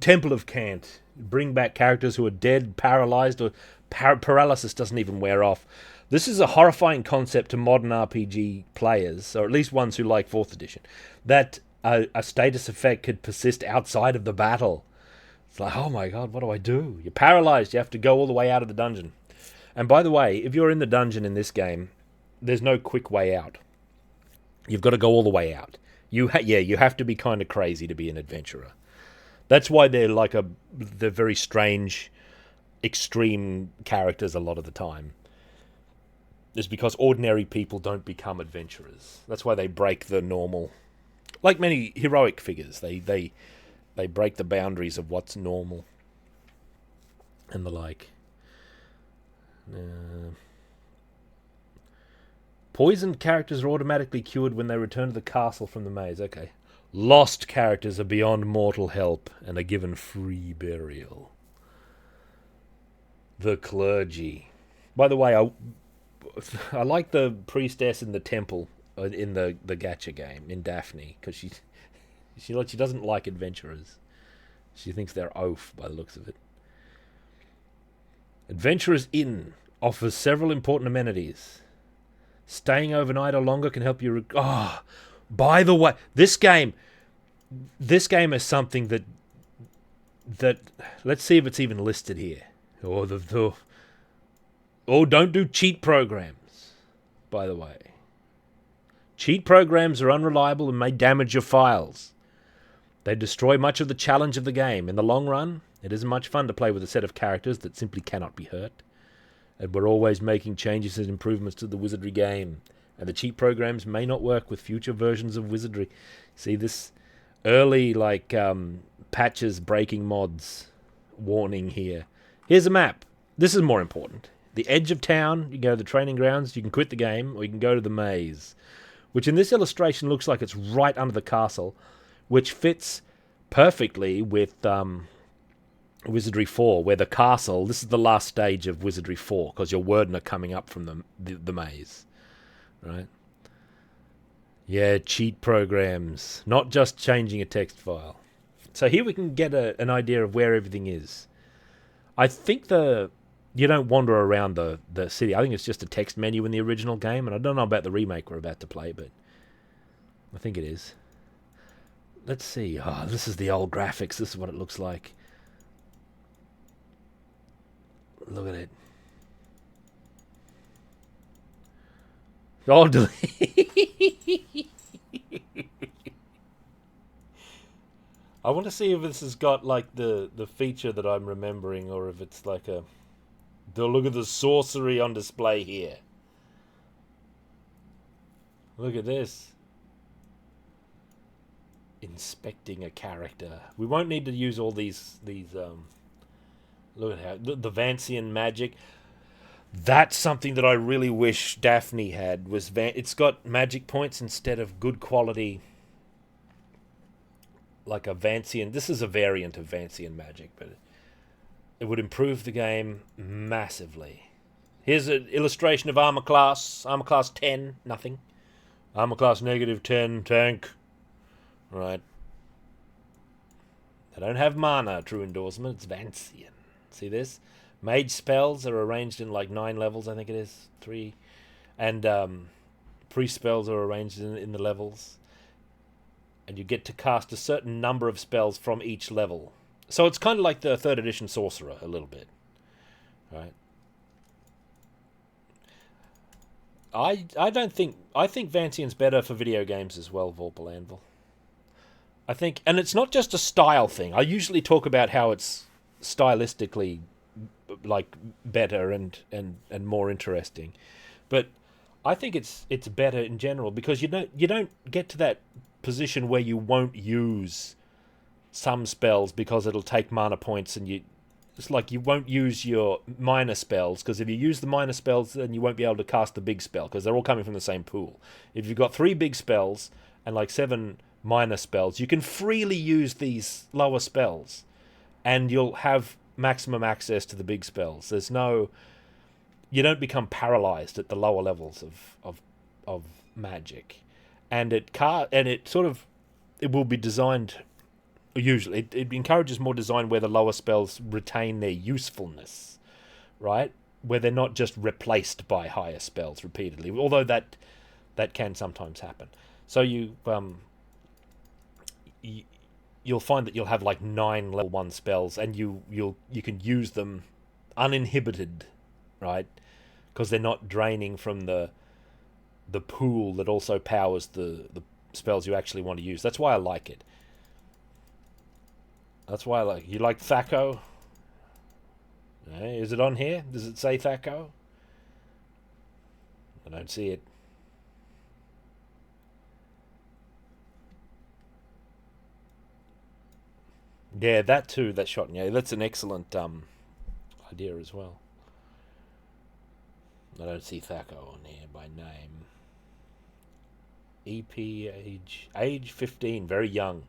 Temple of Cant. Bring back characters who are dead, paralyzed, or paralysis doesn't even wear off. This is a horrifying concept to modern RPG players, or at least ones who like 4th edition, that a status effect could persist outside of the battle. It's like, oh my god, what do I do? You're paralyzed, you have to go all the way out of the dungeon. And by the way, if you're in the dungeon in this game, there's no quick way out. You've got to go all the way out. You have to be kind of crazy to be an adventurer. That's why they're very strange, extreme characters a lot of the time. Is because ordinary people don't become adventurers. That's why they break the normal. Like many heroic figures, they break the boundaries of what's normal and the like. Poisoned characters are automatically cured when they return to the castle from the maze. Okay. Lost characters are beyond mortal help and are given free burial. The clergy. By the way, I like the priestess in the temple in the gacha game in Daphne, because she doesn't like adventurers. She thinks they're oaf by the looks of it. Adventurers Inn offers several important amenities. Staying overnight or longer can help you. By the way, this game is something that let's see if it's even listed here. Don't do cheat programs. By the way, cheat programs are unreliable and may damage your files. They destroy much of the challenge of the game. In the long run, it isn't much fun to play with a set of characters that simply cannot be hurt. And we're always making changes and improvements to the Wizardry game. And the cheat programs may not work with future versions of Wizardry. See this early, patches breaking mods warning here. Here's a map. This is more important. The edge of town, you can go to the training grounds, you can quit the game, or you can go to the maze. Which in this illustration looks like it's right under the castle, which fits perfectly with Wizardry 4, where the castle, this is the last stage of Wizardry 4, because your Wordner coming up from the maze. Right? Yeah, cheat programs. Not just changing a text file. So here we can get an idea of where everything is. I think you don't wander around the city. I think it's just a text menu in the original game, and I don't know about the remake we're about to play, but I think it is. Let's see. This is the old graphics. This is what it looks like. Look at it. Oh, I want to see if this has got like the feature that I'm remembering, or if it's like look at the sorcery on display here. Look at this. Inspecting a character. We won't need to use all these look at how the Vancian magic. That's something that I really wish Daphne had. It's got magic points instead of good quality, like a Vancian. This is a variant of Vancian magic, but it would improve the game massively. Here's an illustration of armor class. Armor class 10, nothing. Armor class -10, tank. Right. They don't have mana, true endorsement. It's Vancian. See this? Mage spells are arranged in like 9 levels, I think it is. 3. And priest spells are arranged in the levels. And you get to cast a certain number of spells from each level. So it's kind of like the 3rd edition sorcerer, a little bit. Right? I think Vancian's better for video games as well, Vorpal Anvil. I think, and it's not just a style thing. I usually talk about how it's stylistically like better and more interesting, but I think it's better in general because you don't get to that position where you won't use some spells because it'll take mana points, and it's like you won't use your minor spells, because if you use the minor spells then you won't be able to cast the big spell because they're all coming from the same pool. If you've got 3 big spells and like 7 minor spells, you can freely use these lower spells and you'll have maximum access to the big spells. You don't become paralyzed at the lower levels of magic, and it will be designed. Usually, it encourages more design where the lower spells retain their usefulness, right? Where they're not just replaced by higher spells repeatedly. Although that can sometimes happen. So you'll find that you'll have like 9 level 1 spells, and you can use them uninhibited, right? Because they're not draining from the pool that also powers the spells you actually want to use. That's why I like it. That's why I like it. You like Thaco? Is it on here? Does it say Thaco? I don't see it. Yeah, that too, that shot. Yeah, that's an excellent idea as well. I don't see Thaco on here by name. EP age 15, very young.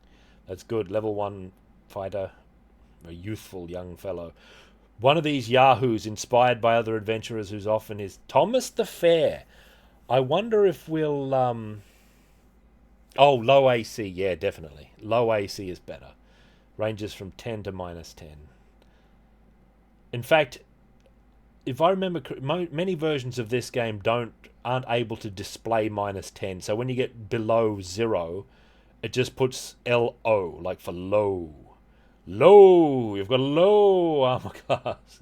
That's good. Level 1 fighter, a youthful young fellow. One of these yahoos inspired by other adventurers who's often is Thomas the Fair. I wonder if we'll oh, low AC, yeah, definitely. Low AC is better. Ranges from 10 to -10. In fact, if I remember, many versions of this game aren't able to display -10. So when you get below 0, it just puts LO, like for low. Low! You've got a low armor class.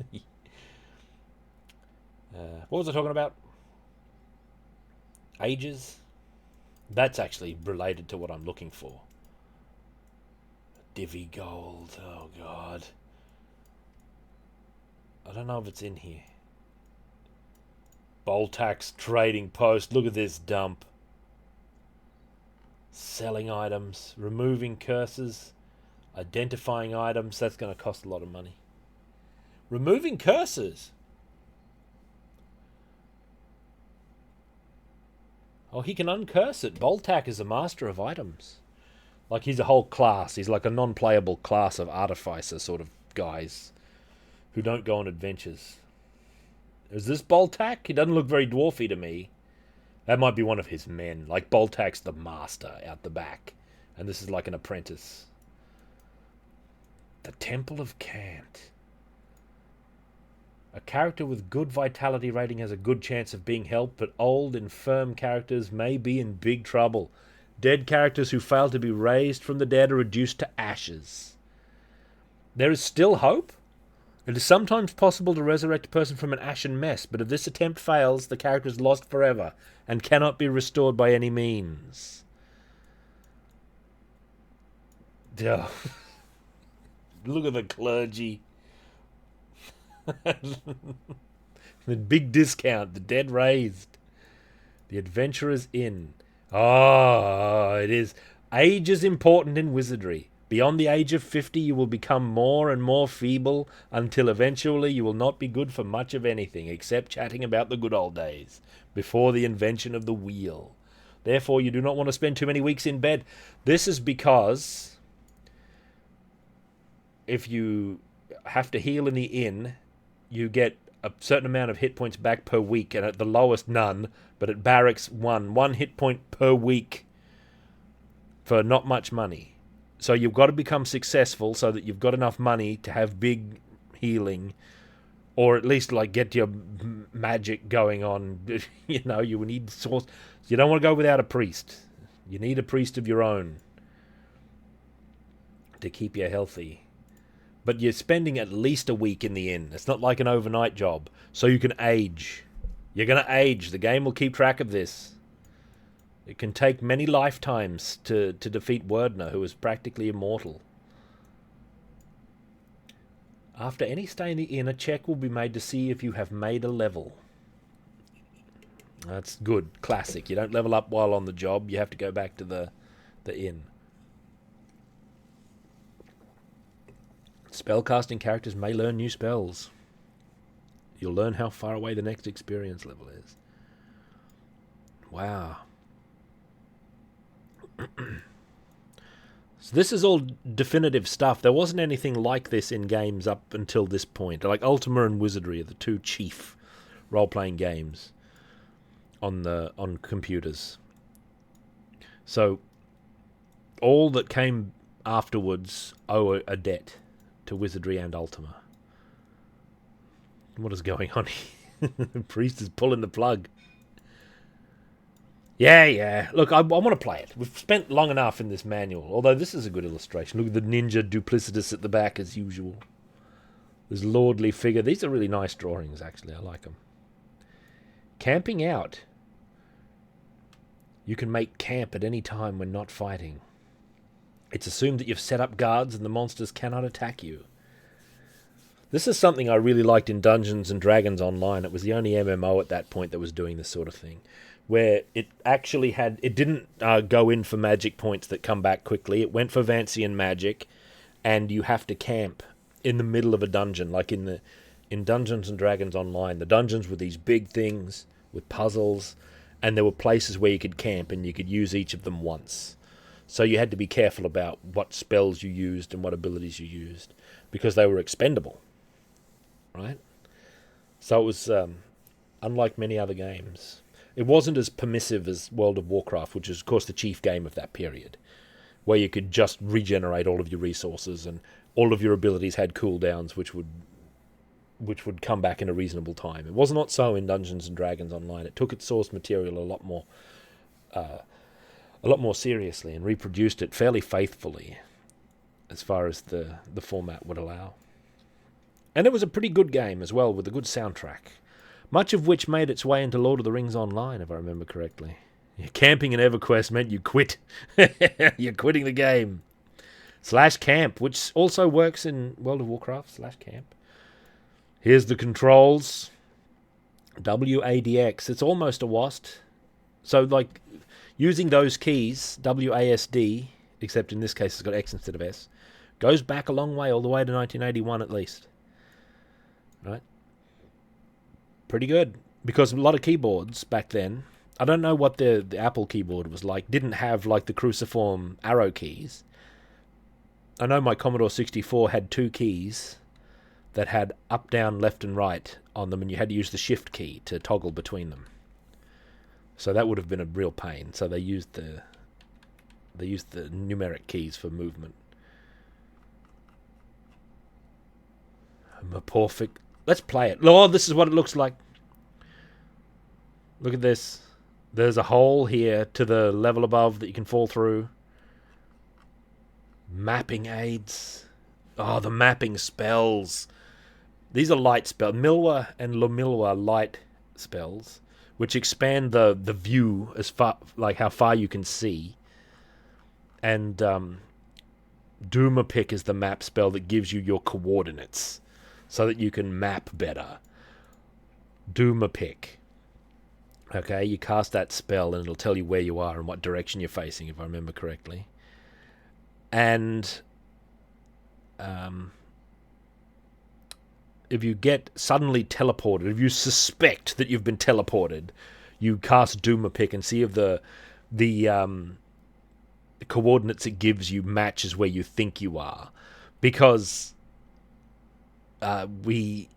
What was I talking about? Ages? That's actually related to what I'm looking for. Divvy gold. Oh, God. I don't know if it's in here. Boltax trading post. Look at this dump. Selling items. Removing curses. Identifying items. That's going to cost a lot of money. Removing curses. Oh, he can uncurse it. Boltac is a master of items. Like, he's a whole class. He's like a non-playable class of artificer sort of guys who don't go on adventures. Is this Boltac? He doesn't look very dwarfy to me. That might be one of his men. Like, Boltac's the master out the back. And this is like an apprentice. The Temple of Cant. A character with good vitality rating has a good chance of being helped, but old, infirm characters may be in big trouble. Dead characters who fail to be raised from the dead are reduced to ashes. There is still hope. It is sometimes possible to resurrect a person from an ashen mess, but if this attempt fails, the character is lost forever and cannot be restored by any means. Look at the clergy. The big discount, the dead raised. The Adventurer's Inn. Ah, it is. Age is important in wizardry. Beyond the age of 50, you will become more and more feeble until eventually you will not be good for much of anything except chatting about the good old days before the invention of the wheel. Therefore, you do not want to spend too many weeks in bed. This is because if you have to heal in the inn, you get a certain amount of hit points back per week, and at the lowest, none. But at barracks, one hit point per week for not much money. So you've got to become successful so that you've got enough money to have big healing, or at least like get your magic going on. You know, you need source. You don't want to go without a priest. You need a priest of your own to keep you healthy. But you're spending at least a week in the inn. It's not like an overnight job. So you can age. You're going to age. The game will keep track of this. It can take many lifetimes to defeat Werdner, who is practically immortal. After any stay in the inn, a check will be made to see if you have made a level. That's good. Classic. You don't level up while on the job. You have to go back to the inn. Spellcasting characters may learn new spells. You'll learn how far away the next experience level is. Wow. So this is all definitive stuff. There wasn't anything like this in games up until this point. Like Ultima and Wizardry are the two chief role-playing games on computers. So all that came afterwards owe a debt to Wizardry and Ultima. What is going on here? The priest is pulling the plug. Yeah. Look, I want to play it. We've spent long enough in this manual. Although this is a good illustration. Look at the ninja duplicitous at the back as usual. This lordly figure. These are really nice drawings, actually. I like them. Camping out. You can make camp at any time when not fighting. It's assumed that you've set up guards and the monsters cannot attack you. This is something I really liked in Dungeons and Dragons Online. It was the only MMO at that point that was doing this sort of thing, where it actually had... It didn't go in for magic points that come back quickly. It went for Vancian magic, and you have to camp in the middle of a dungeon, like in Dungeons and Dragons Online. The dungeons were these big things with puzzles, and there were places where you could camp, and you could use each of them once. So you had to be careful about what spells you used and what abilities you used, because they were expendable, right? So it was unlike many other games. It wasn't as permissive as World of Warcraft, which is, of course, the chief game of that period, where you could just regenerate all of your resources and all of your abilities had cooldowns, which would come back in a reasonable time. It was not so in Dungeons and Dragons Online. It took its source material a lot more seriously and reproduced it fairly faithfully, as far as the format would allow. And it was a pretty good game as well, with a good soundtrack, much of which made its way into Lord of the Rings Online, if I remember correctly. Camping in EverQuest meant you quit. You're quitting the game. /camp, which also works in World of Warcraft, /camp. Here's the controls. WADX. It's almost a WASD. So, like, using those keys, WASD, except in this case it's got X instead of S, goes back a long way, all the way to 1981 at least. Right? Pretty good. Because a lot of keyboards back then, I don't know what the Apple keyboard was like, didn't have like the cruciform arrow keys. I know my Commodore 64 had 2 keys that had up, down, left and right on them, and you had to use the shift key to toggle between them. So that would have been a real pain. So they used the numeric keys for movement. Perfect. Let's play it. Oh, this is what it looks like. Look at this. There's a hole here to the level above that you can fall through. Mapping aids. Oh, the mapping spells. These are light spells. Milwa and Lomilwa light spells, which expand the view as far, like how far you can see. And Duma Pick is the map spell that gives you your coordinates, so that you can map better. Duma Pick. Okay, you cast that spell and it'll tell you where you are and what direction you're facing, if I remember correctly. And if you get suddenly teleported, if you suspect that you've been teleported, you cast Duma Pick and see if the coordinates it gives you matches where you think you are. Because the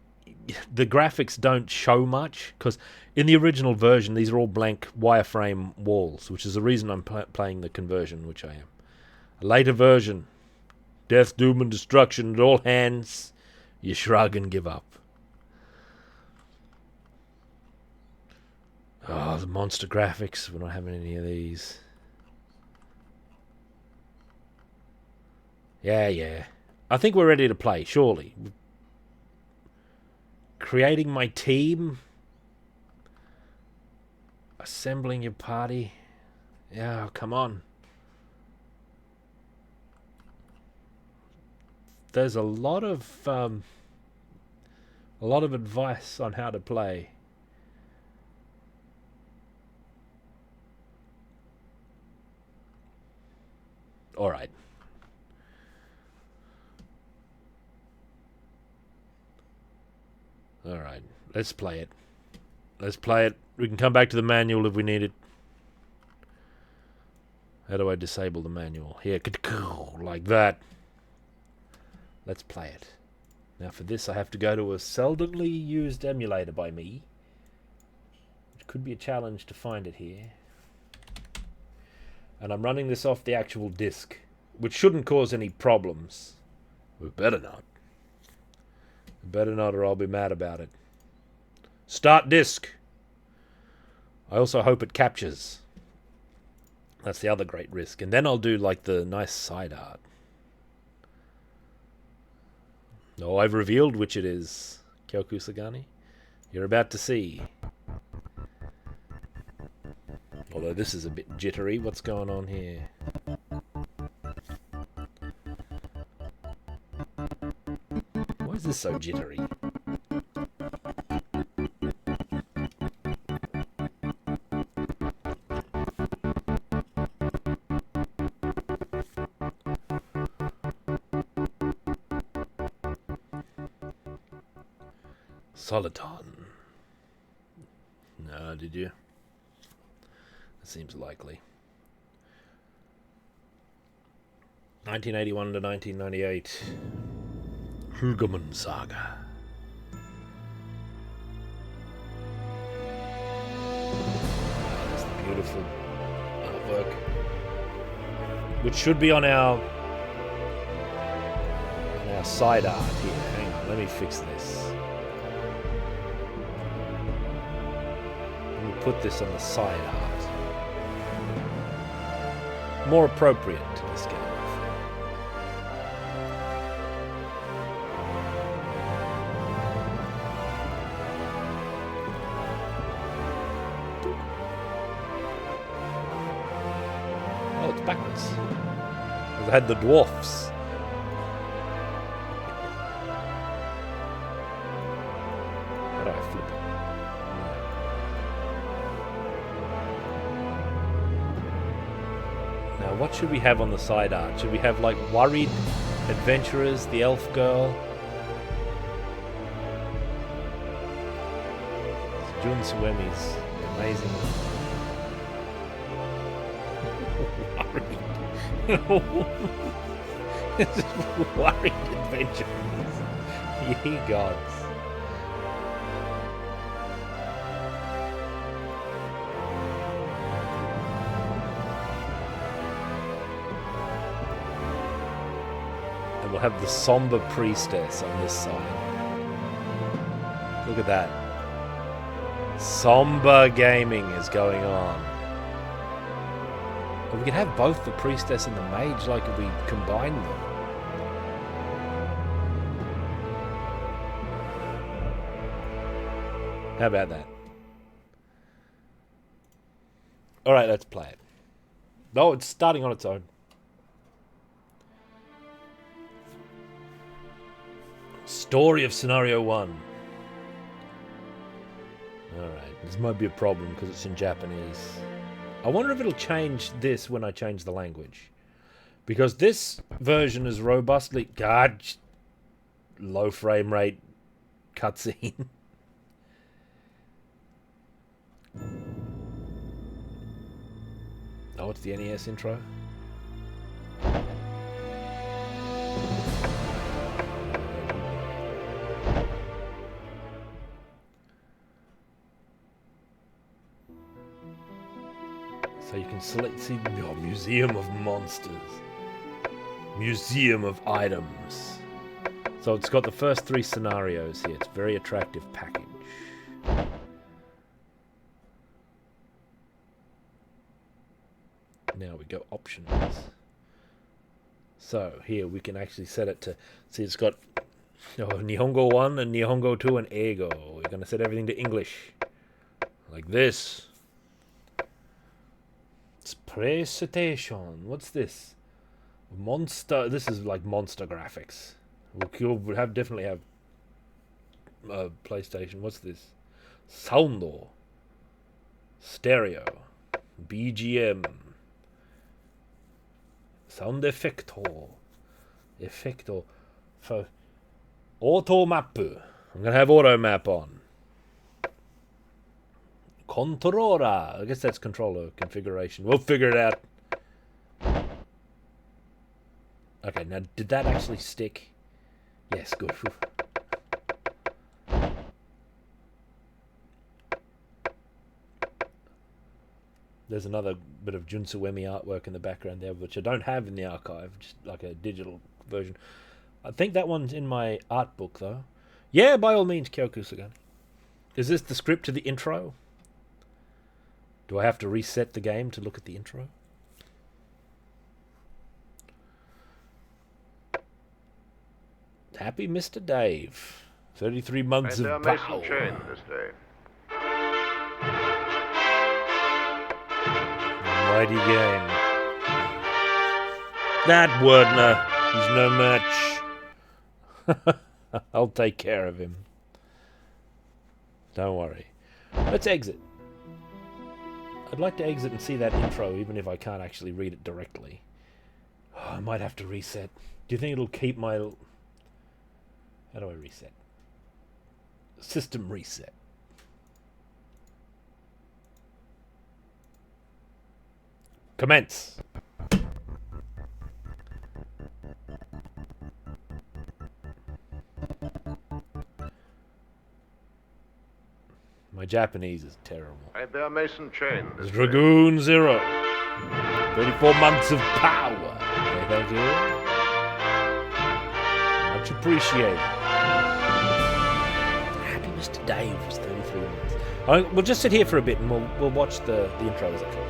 graphics don't show much, because in the original version these are all blank wireframe walls, which is the reason I'm playing the conversion, which I am. A later version, death, doom and destruction at all hands, you shrug and give up. Oh, the monster graphics, we're not having any of these. Yeah. I think we're ready to play, surely. Creating my team. Assembling your party. Yeah, come on. There's a lot of advice on how to play. All right. All right. Let's play it. Let's play it. We can come back to the manual if we need it. How do I disable the manual? Here, like that. Let's play it. Now for this I have to go to a seldomly used emulator by me. It could be a challenge to find it here. And I'm running this off the actual disc, which shouldn't cause any problems. We better not. We better not, or I'll be mad about it. Start disc. I also hope it captures. That's the other great risk. And then I'll do like the nice side art. Oh, I've revealed which it is, Kyoku Sagani. You're about to see. Although this is a bit jittery. What's going on here? Why is this so jittery? Soliton. No, did you? That seems likely. 1981 to 1998. Hulgaman Saga. beautiful artwork, which should be on our side art here. Hang on, let me fix this. Let me put this on the side art. More appropriate to this game. Oh, it's backwards. They had the dwarfs. How do I flip it? Now, what should we have on the side art? Should we have, like, worried adventurers, the elf girl? It's Jun Suemi's amazing. This is worried adventurers. Ye gods. And we'll have the somber priestess on this side. Look at that. Somber gaming is going on. But we could have both the priestess and the mage, like if we combine them. How about that? Alright, let's play it. No, it's starting on its own. Story of Scenario 1. Alright, this might be a problem because it's in Japanese. I wonder if it'll change this when I change the language. Because this version is robustly... God, low frame rate cutscene. Oh, it's the NES intro. So you can select, see your Museum of Monsters. Museum of Items. So it's got the first 3 scenarios here. It's a very attractive package. Now we go options. So here we can actually set it to, see it's got Nihongo 1 and Nihongo 2 and Eigo. We're going to set everything to English. Like this. It's presentation. What's this? Monster. This is like monster graphics. We'll have definitely have PlayStation. What's this? Soundo. Stereo. BGM. Sound effecto. Effecto. For auto map. I'm gonna have auto map on. Controller. I guess that's controller configuration. We'll figure it out. Okay, now did that actually stick? Yes, good. There's another bit of Junsuemi artwork in the background there, which I don't have in the archive, just like a digital version. I think that one's in my art book, though. Yeah, by all means, Kyokusugan. Is this the script to the intro? Do I have to reset the game to look at the intro? Happy Mr. Dave. 33 months of power. Train this day. Mighty game. That Wordner. He's no match. I'll take care of him. Don't worry. Let's exit. I'd like to exit and see that intro, even if I can't actually read it directly. Oh, I might have to reset. Do you think it'll keep my... How do I reset? System reset. Commence. My Japanese is terrible. I bear Mason chain. It's Dragoon Zero. 34 months of power. Okay, thank you. Much appreciated. Happy Mr. Dave was 33 months. We'll just sit here for a bit and we'll watch the intro as it comes.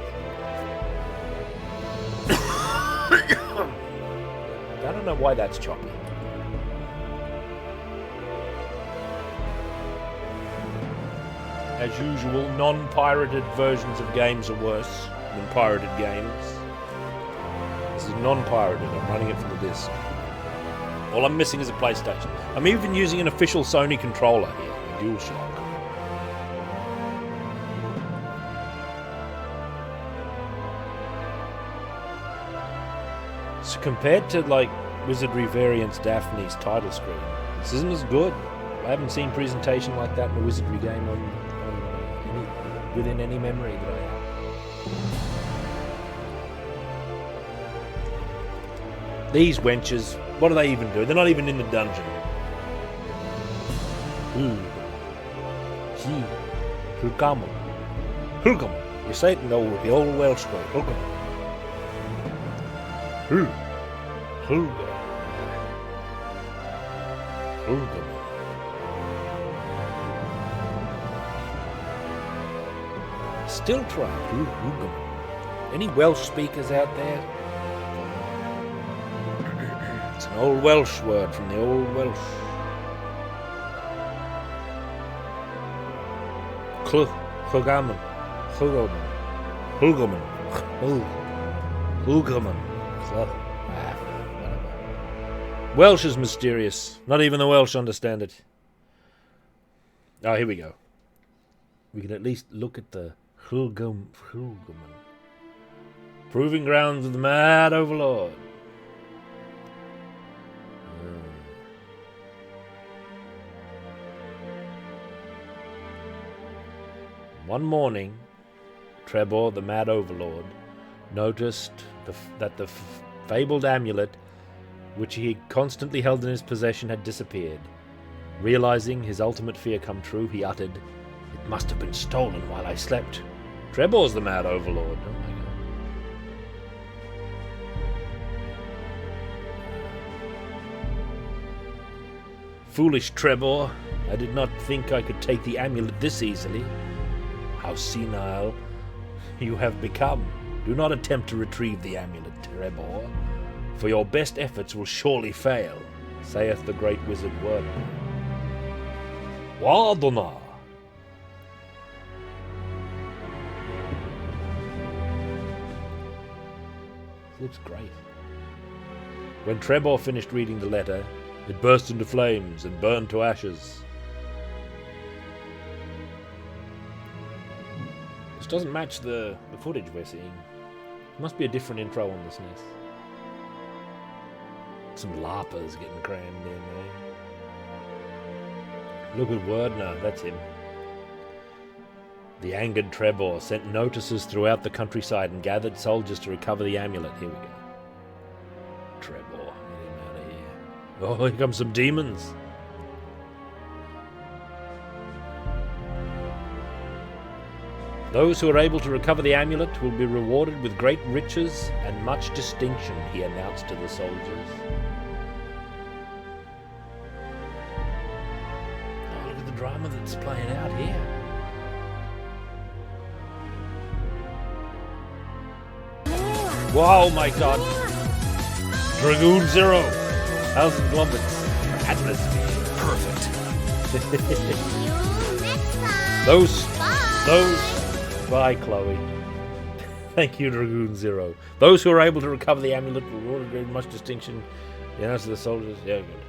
I don't know why that's choppy. As usual, non-pirated versions of games are worse than pirated games. This is non-pirated. I'm running it from the disc. All I'm missing is a PlayStation. I'm even using an official Sony controller here, a DualShock. So compared to like Wizardry Variants Daphne's title screen, this isn't as good. I haven't seen presentation like that in a Wizardry game within any memory that I have. These wenches, what do they even do? They're not even in the dungeon. Hulgaman. You say it in the old Welsh way. Hulgaman. Hulgaman. Still try. Any Welsh speakers out there? It's an old Welsh word from the old Welsh. Hulgaman. Welsh is mysterious. Not even the Welsh understand it. Oh, here we go. We can at least look at the Hulgaman. Proving grounds of the Mad Overlord. One morning, Trebor, the Mad Overlord, noticed that the fabled amulet, which he constantly held in his possession, had disappeared. Realizing his ultimate fear come true, he uttered, "It must have been stolen while I slept." Trebor's the Mad Overlord. Oh my god. Foolish Trebor, I did not think I could take the amulet this easily. How senile you have become. Do not attempt to retrieve the amulet, Trebor, for your best efforts will surely fail, saith the great wizard Wordner. Wardona. Looks great. When Trebor finished reading the letter, it burst into flames and burned to ashes. This doesn't match the footage we're seeing. Must be a different intro on this NES. Some LARPers getting crammed in there. Look at Wordner, that's him. The angered Trebor sent notices throughout the countryside and gathered soldiers to recover the amulet. Here we go. Trebor, get him out of here. Oh, here come some demons. Those who are able to recover the amulet will be rewarded with great riches and much distinction, he announced to the soldiers. Oh, look at the drama that's playing out here. Whoa, my god. Dragoon Zero. 1,000 kilometers. Atmosphere. Perfect. Those. Bye, Chloe. Thank you, Dragoon Zero. Those who are able to recover the amulet will reward with much distinction. The answer to the soldiers. Yeah, good.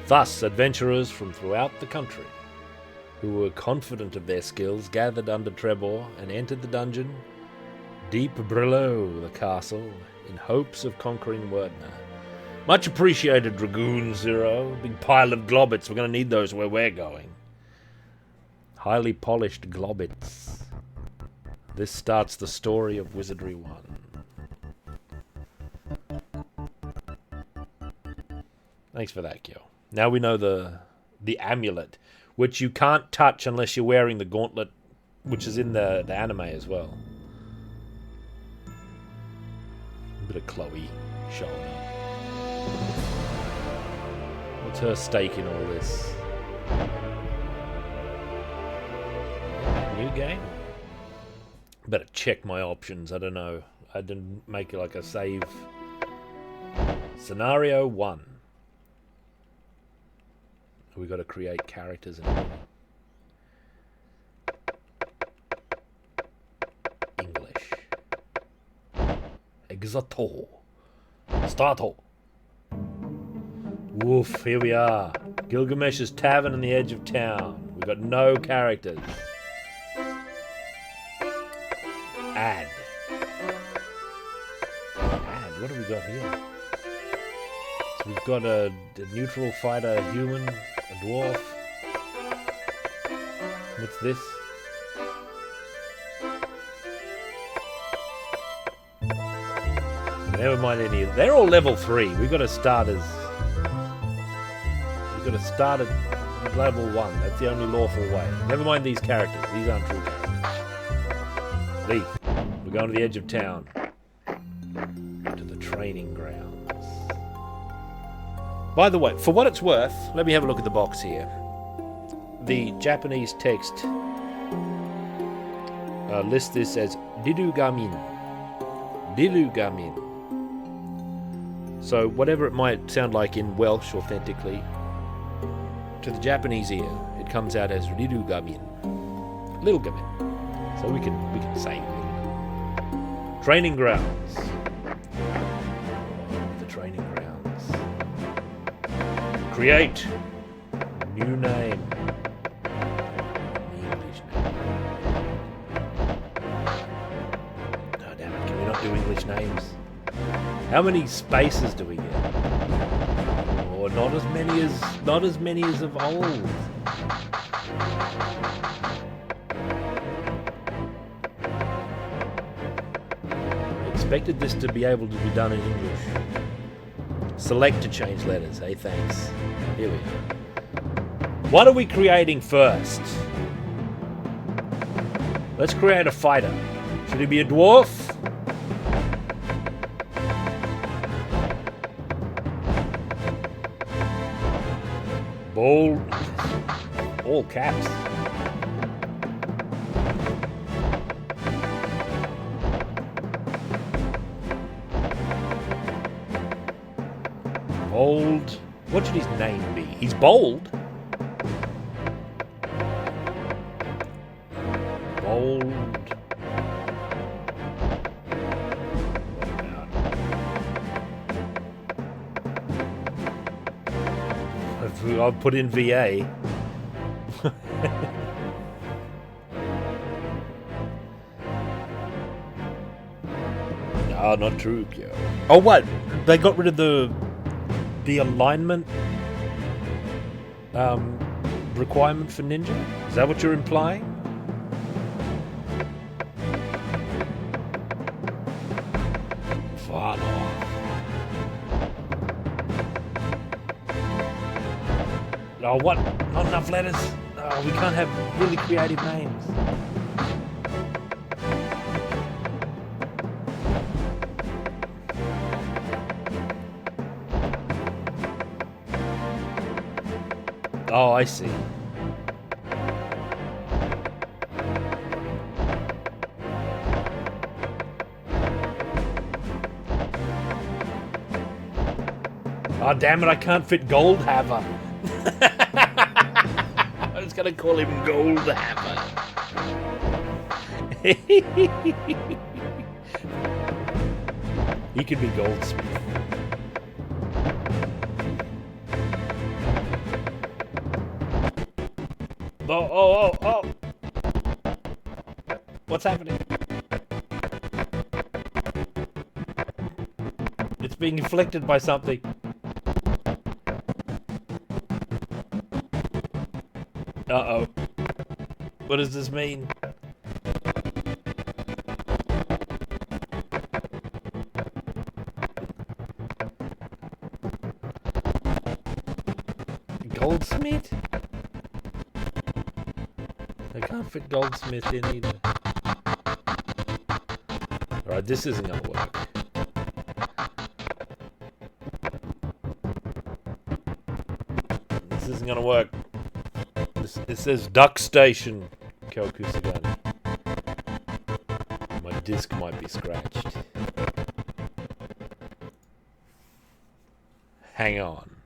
Thus, adventurers from throughout the country, who were confident of their skills, gathered under Trebor and entered the dungeon deep below the castle in hopes of conquering Wordner. Much appreciated, Dragoon Zero. Big pile of globbits. We're going to need those where we're going. Highly polished globbits. This starts the story of Wizardry 1. Thanks for that, Kyo. Now we know the the amulet, which you can't touch unless you're wearing the gauntlet, which is in the anime as well. A bit of Chloe showing up. What's her stake in all this? New game? Better check my options. I don't know. I didn't make it like a save. Scenario 1. We got to create characters and everything. English. Exato. Starto. Woof, here we are. Gilgamesh's tavern on the edge of town. We've got no characters. Add. What have we got here? So we've got a neutral fighter, a human, a dwarf. What's this? Never mind any of. They're all level 3. We've got to start as. We've got to start at level 1. That's the only lawful way. Never mind these characters. These aren't true characters. Leave. We're going to the edge of town. To the training grounds. By the way, for what it's worth, let me have a look at the box here. The Japanese text lists this as Dirugamin. Dirugamin. So whatever it might sound like in Welsh authentically, to the Japanese ear, it comes out as Dirugamin. Little gamin. So we can say it. Training grounds. The training grounds. Create. New name. English name. Oh, damn it. Can we not do English names? How many spaces do we get? Or not as many as of old. Expected this to be able to be done in English. Select to change letters. Hey, thanks. Here we are. What are we creating first? Let's create a fighter. Should he be a dwarf? Bold. All caps. Bold. What should his name be? He's bold. Bold. I'll put in VA. No, not true. Oh, what? They got rid of the alignment requirement for ninja? Is that what you're implying? Far off. Oh, what? Not enough letters? Oh, we can't have really creative names. Oh, I see. Oh, damn it, I can't fit Goldhammer. I was going to call him Goldhammer. He could be Goldsmith. Oh. What's happening? It's being inflicted by something. Uh-oh. What does this mean? Goldsmith? I can't fit Goldsmith in either. Alright, this isn't going to work. This isn't going to work. This says Duck Station, Kyokusagani. My disc might be scratched. Hang on.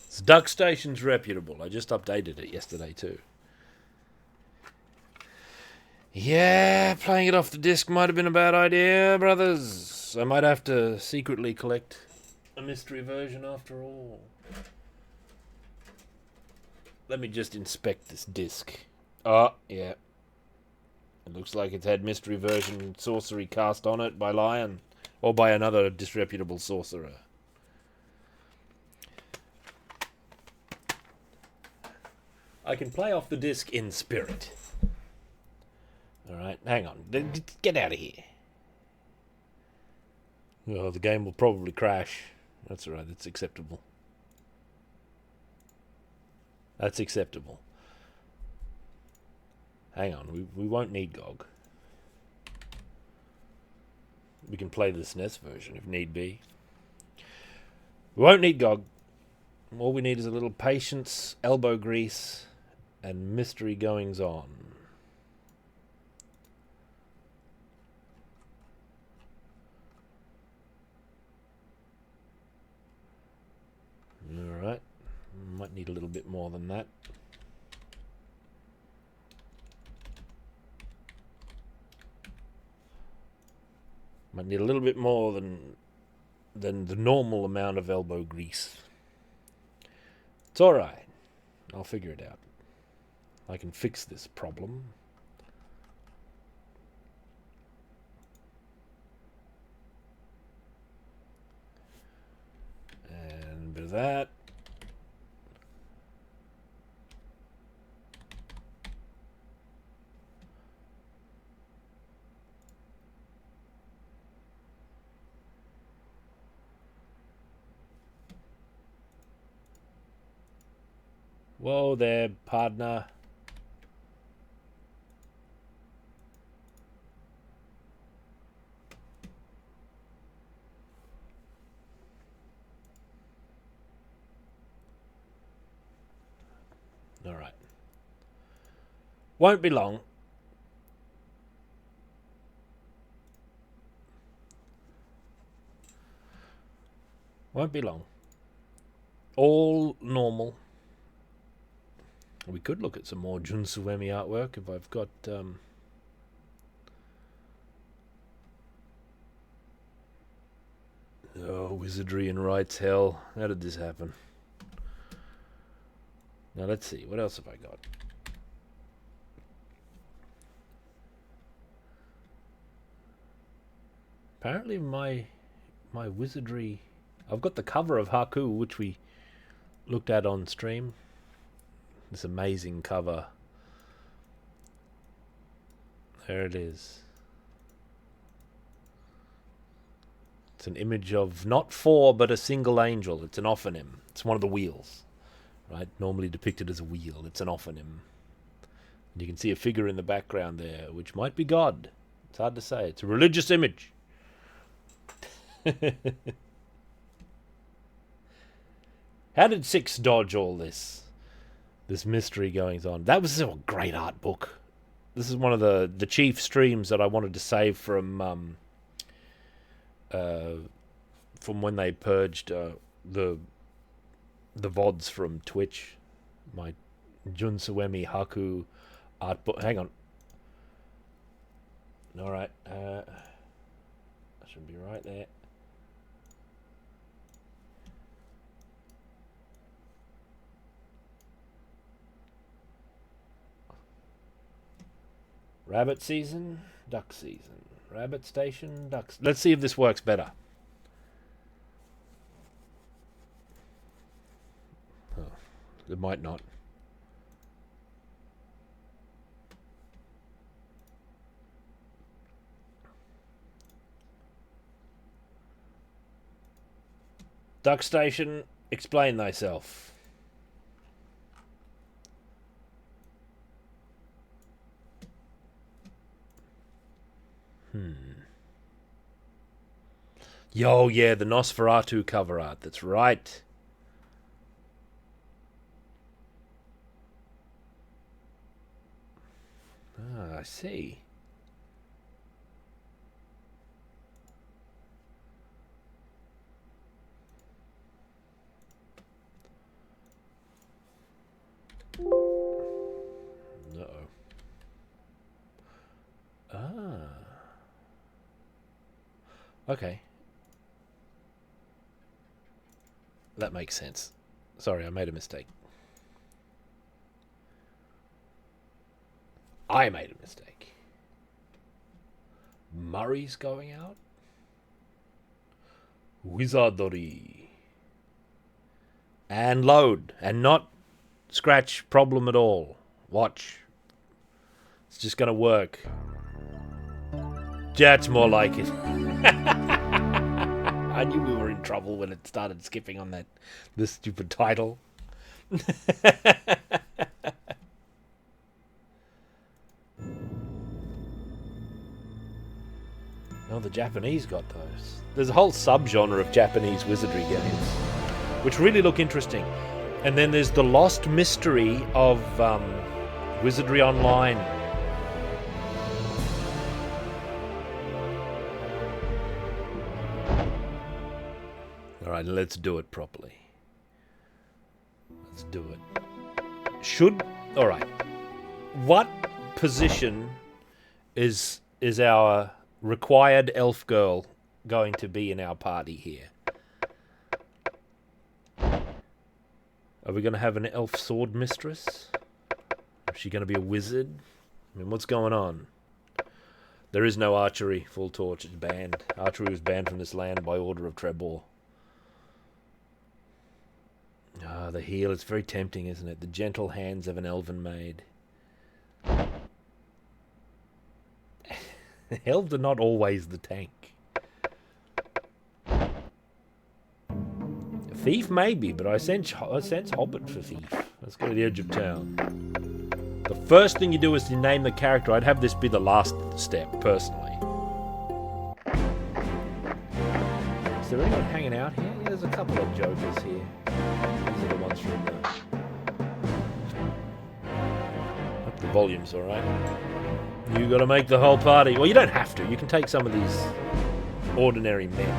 This Duck Station's reputable. I just updated it yesterday too. Yeah, playing it off the disc might have been a bad idea, brothers. I might have to secretly collect a mystery version after all. Let me just inspect this disc. Oh, yeah. It looks like it's had mystery version sorcery cast on it by Lion. Or by another disreputable sorcerer. I can play off the disc in spirit. Alright, hang on. Get out of here. Oh, the game will probably crash. That's alright, that's acceptable. That's acceptable. Hang on, we won't need GOG. We can play the SNES version if need be. We won't need GOG. All we need is a little patience, elbow grease, and mystery goings on. Alright. Might need a little bit more than that. Might need a little bit more than the normal amount of elbow grease. It's alright. I'll figure it out. I can fix this problem. And a bit of that. Whoa there, partner. Alright. Won't be long. Won't be long. All normal. We could look at some more Junsuemi artwork if I've got oh, wizardry and rights hell. How did this happen? Now let's see, what else have I got? Apparently my wizardry, I've got the cover of Haku, which we looked at on stream. This amazing cover. There it is. It's an image of not four, but a single angel. It's an ophonym. It's one of the wheels, right? Normally depicted as a wheel. It's an ophonym. And you can see a figure in the background there, which might be God. It's hard to say. It's a religious image. How did Six dodge all this mystery goings on? That was a great art book. This is one of the chief streams that I wanted to save from when they purged the VODs from Twitch. My Junsuemi Haku art book. Hang on. All right. I should be right there. Rabbit season, duck season. Rabbit station, ducks. Let's see if this works better. Oh, it might not. Duck station, explain thyself. Yo, yeah, the Nosferatu cover art. That's right. Ah, I see. Uh-oh. Ah. Okay. That makes sense. Sorry, I made a mistake. I made a mistake. Murray's going out? Wizardry. And load. And not scratch problem at all. Watch. It's just going to work. That's more like it. I knew we were in trouble when it started skipping on this stupid title. Oh, the Japanese got those. There's a whole subgenre of Japanese wizardry games, which really look interesting. And then there's the lost mystery of Wizardry Online. Alright, let's do it properly. Let's do it. Alright. What position is our required elf girl going to be in our party here? Are we going to have an elf sword mistress? Is she going to be a wizard? I mean, what's going on? There is no archery. Full torch is banned. Archery was banned from this land by order of Trebor. Ah, the heel. It's very tempting, isn't it? The gentle hands of an elven maid. Elves are not always the tank. Thief maybe, but I sense Hobbit for thief. Let's go to the edge of town. The first thing you do is to name the character. I'd have this be the last step, personally. Is there anyone hanging out here? Yeah, there's a couple of jokers here. These are the ones from the volume's alright. You gotta make the whole party. Well, you don't have to. You can take some of these ordinary men.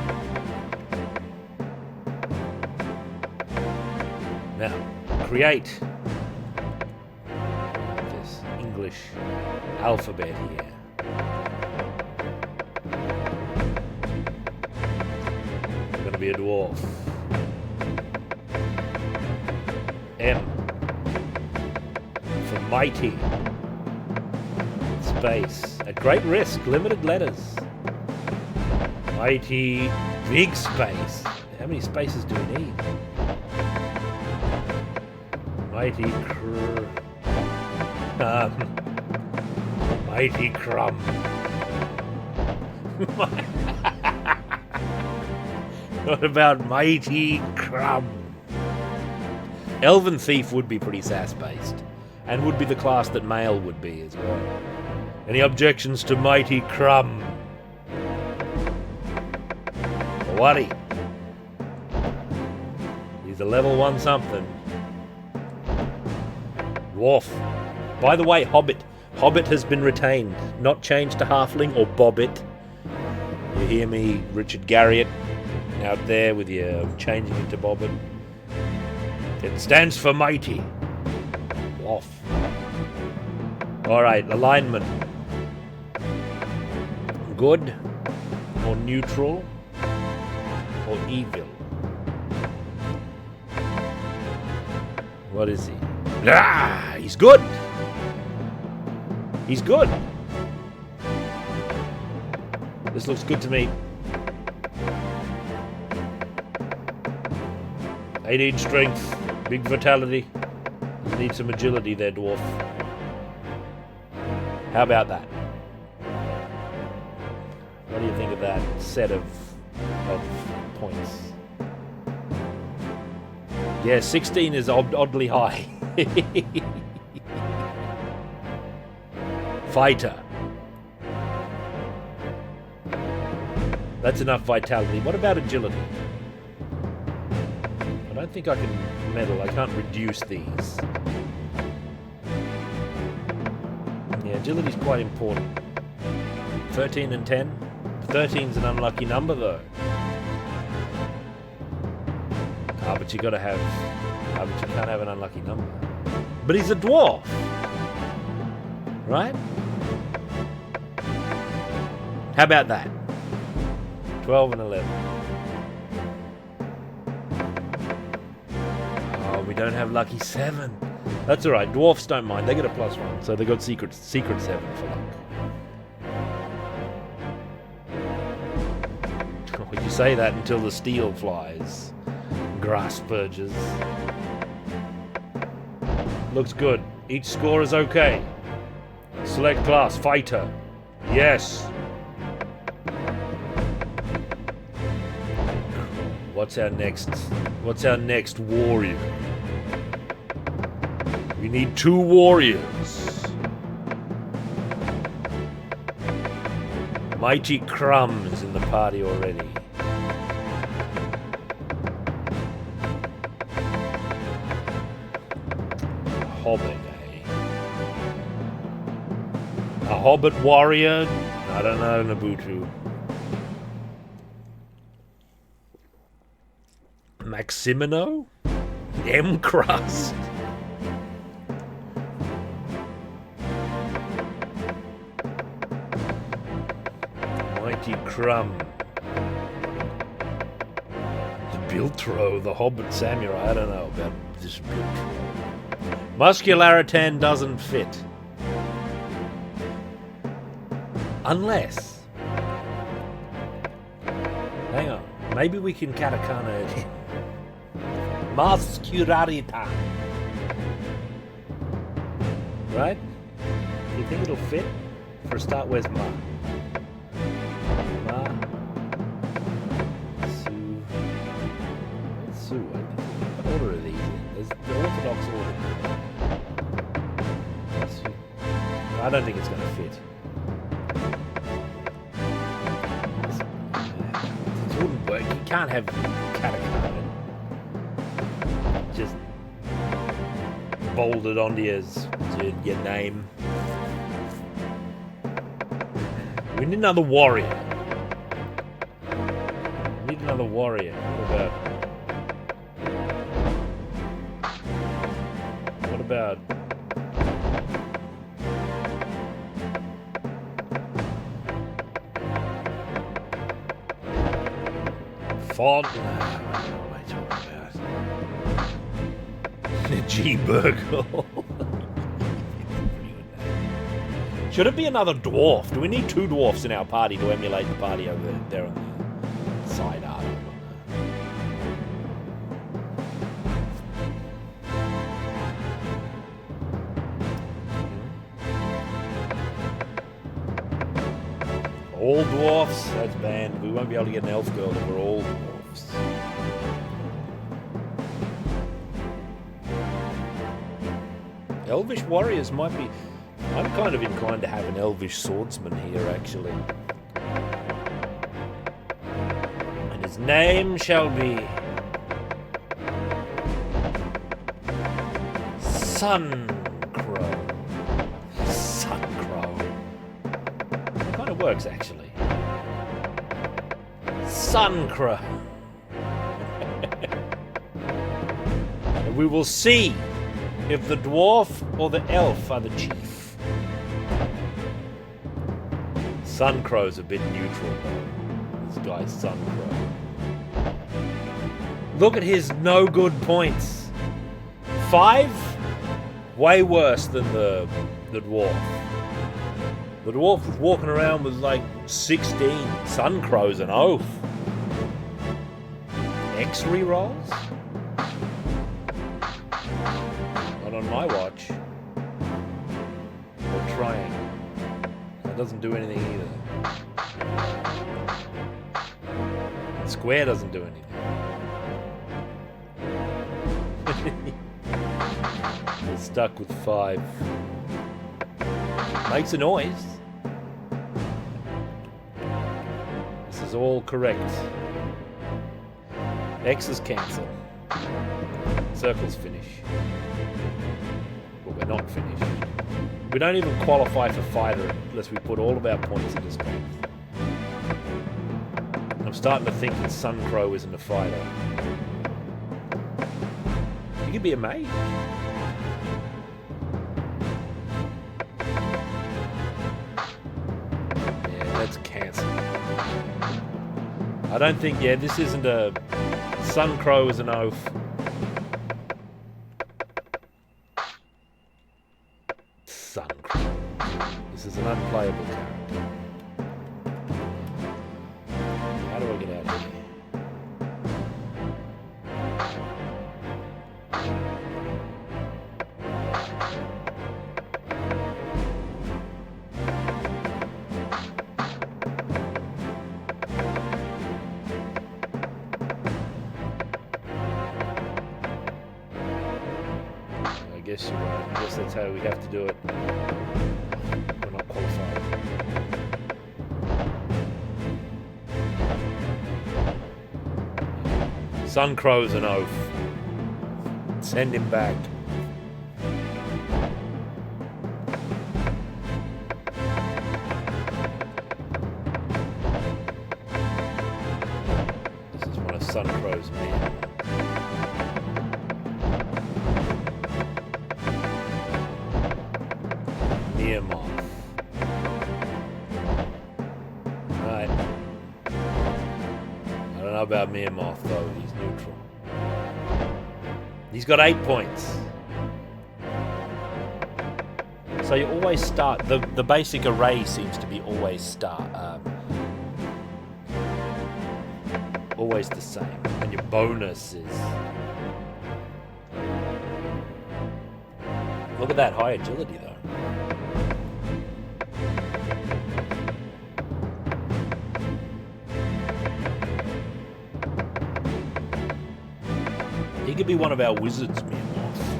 Now, create this English alphabet here. You're gonna be a dwarf. M for mighty. Space. At great risk, limited letters. Mighty big space. How many spaces do we need? Mighty Mighty Crumb. What about Mighty Crumb? Elven Thief would be pretty sass-based, and would be the class that male would be as well. Any objections to Mighty Crumb? Worry. He's a level 1 something. Dwarf. By the way, Hobbit. Hobbit has been retained, not changed to Halfling or Bobbit. You hear me, Richard Garriott, out there with you changing it to Bobbit. It stands for mighty. Dwarf. Alright, alignment. Good or neutral or evil? What is he? Ah, he's good. He's good. This looks good to me. 18 strength, big vitality. You need some agility there, dwarf. How about that? What do you think of that set of points? Yeah, 16 is oddly high. Fighter. That's enough vitality. What about agility? I don't think I can medal. I can't reduce these. Yeah, agility's quite important. 13 and 10. 13's an unlucky number, though. Ah, but you gotta have... Ah, but you can't have an unlucky number. But he's a dwarf! Right? How about that? 12 and 11. Oh, we don't have lucky 7. That's alright, dwarfs don't mind. They get a +1, so they got secret 7 for luck. Oh, you say that until the steel flies. Grass purges. Looks good. Each score is okay. Select class, fighter. Yes. What's our next warrior? We need 2 warriors. Mighty Crumb is in the party already. Hobbit, eh? A Hobbit warrior? I don't know, Nabutu. Maximino? M-Crust? Mighty Crumb. The Biltro, the Hobbit Samurai. I don't know about this Biltro. Muscularitan doesn't fit. Unless... Hang on. Maybe we can katakana it in. Muscularita. Right? You think it'll fit? For a start, where's Ma? Ma. Sue. Sue, I think. What order are these in? There's the Orthodox order. Sue. I don't think it's going to fit. It wouldn't work. You can't have katakana just bolded onto your name. We need another warrior. We need another warrior. What about Font? G-Burgle. Should it be another dwarf? Do we need 2 dwarfs in our party to emulate the party over there on the side art? All dwarfs? That's banned. We won't be able to get an elf girl if we're all dwarfs. Elvish warriors might be... I'm kind of inclined to have an elvish swordsman here, actually. And his name shall be... Suncrow. Suncrow. It kind of works, actually. Suncrow. And we will see if the dwarf or the elf are the chief. Suncrow's a bit neutral, though. This guy's Suncrow. Look at his no good points. 5? Way worse than the dwarf. The dwarf was walking around with like 16. Suncrow's an oaf. X rerolls? Not on my watch. Or triangle. That doesn't do anything either. Square doesn't do anything. We're stuck with 5. Makes a noise. This is is all correct. X is cancel. Circle's finish. But we're not finished. We don't even qualify for fighter unless we put all of our points into strength. I'm starting to think that Sun Crow isn't a fighter. You could be a mage. Yeah, let's cancel. I don't think, yeah, this isn't a... Sun Crow is an oath. Sun Crow. This is an unplayable character. How do I get out of here? I guess you're right. I guess that's how we have to do it. We're not qualified. Sun Crow's an oath. Send him back. This is one of Sun Crow's men. Nearmoth. Right. I don't know about Meermoth though, he's neutral. He's got 8 points. So you always start, the basic array seems to be always always the same. And your bonus is... Look at that high agility though. He could be one of our wizards, Meermoth.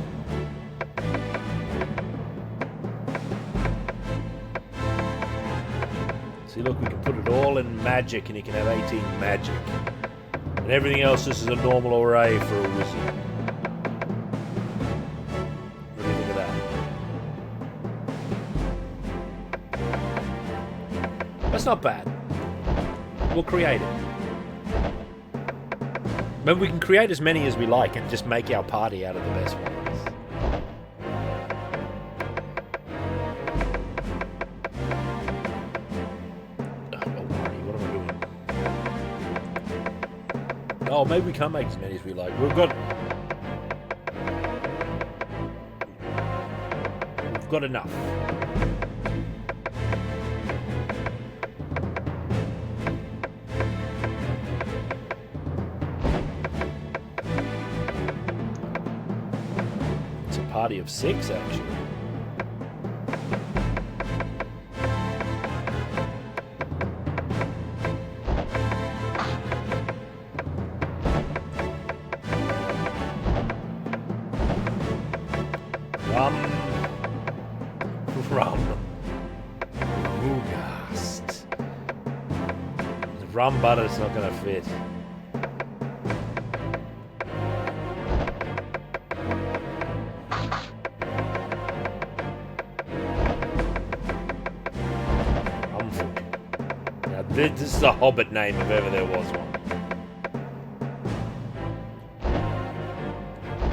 See, look, we can put it all in magic, and he can have 18 magic. And everything else, this is a normal array for a wizard. What do you think of that? That's not bad. We'll create it. But we can create as many as we like and just make our party out of the best ones. Oh, what am I doing? Oh, maybe we can't make as many as we like. We've got enough. Party of 6, actually. Rugast. The rum butter's not going to fit. This is a Hobbit name if ever there was one.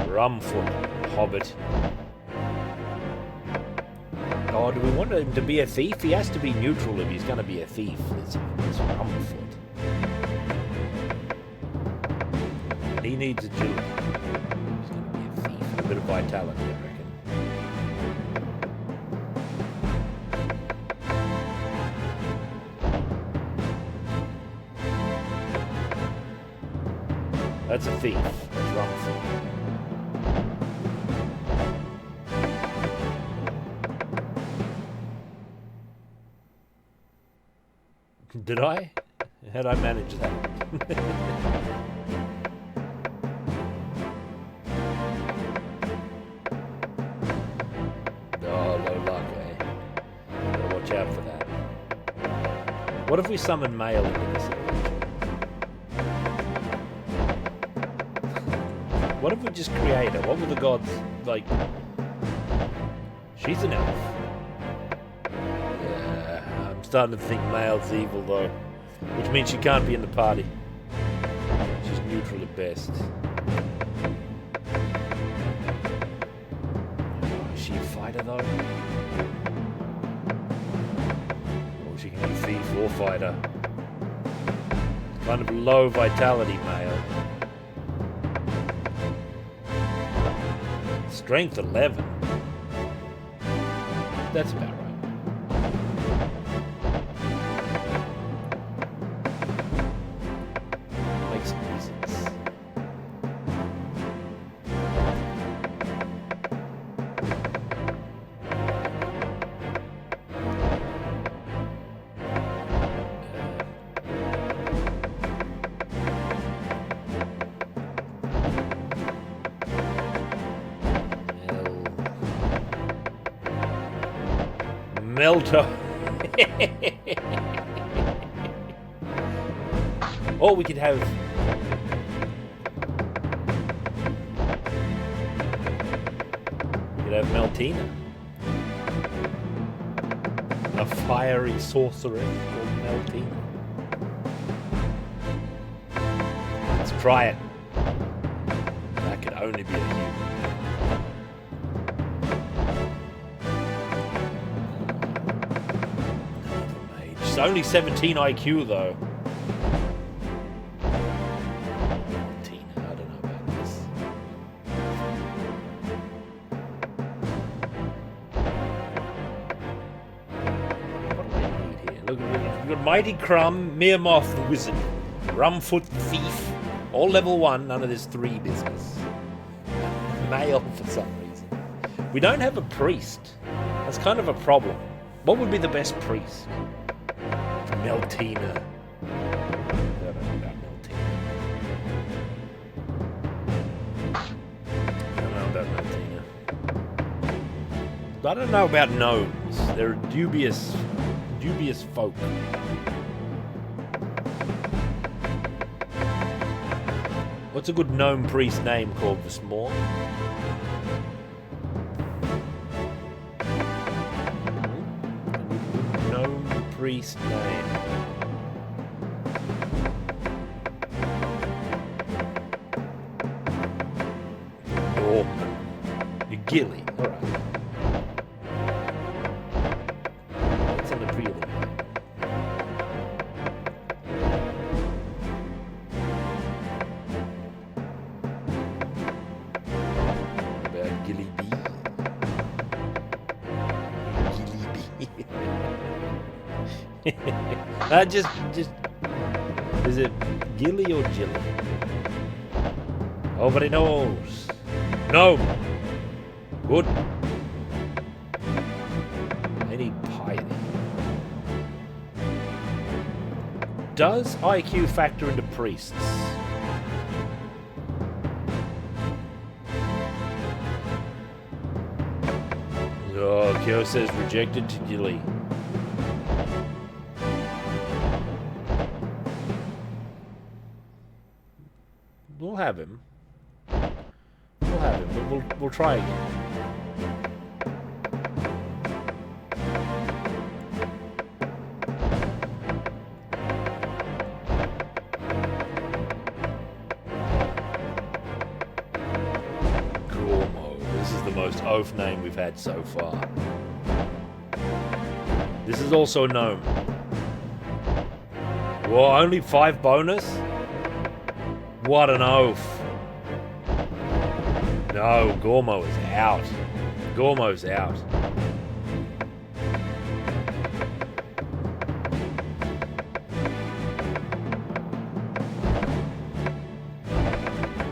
Rumfoot, Hobbit. Oh, do we want him to be a thief? He has to be neutral if he's going to be a thief. It's Rumfoot. He needs agility. He's going to be a thief. A bit of vitality, I reckon. That's a thief. That's Rumfoot. Did I? How'd I manage that? Oh, low luck, eh? Gotta watch out for that. What if we summon Mail into this adventure? What if we just create her? What were the gods like? She's an elf. Yeah, I'm starting to think male's evil though, which means she can't be in the party. She's neutral at best. Is she a fighter though? Or she can be thief or fighter. Kind of low vitality male. Strength 11. That's about right. Makes some reasons. Melto. Or we could have Meltina, a fiery sorceress called Meltina. Let's try it. That could only be a human. It's only 17 IQ though. Tina, I don't know about this. What do I need here? Look, we've got Mighty Crumb, Meermoth the Wizard, Rumfoot the Thief, all level 1, none of this 3 business. Male for some reason. We don't have a priest. That's kind of a problem. What would be the best priest? Meltina. I don't know about Meltina. I don't know about Meltina. I don't know about gnomes. They're dubious folk. What's a good gnome priest name called this more? Gnome priest name. Gilly, alright. That's an appealing name. About Gilly B. Gilly B. Just is it Gilly or Jilly? Nobody knows. No. Good. I need piety. Does IQ factor into priests? Oh, Kyo says rejected to Gilly. We'll have him. We'll have him, but we'll try again. Most oaf name we've had so far. This is also a gnome. Whoa, only 5 bonus? What an oaf. No, Gormo is out. Gormo's out.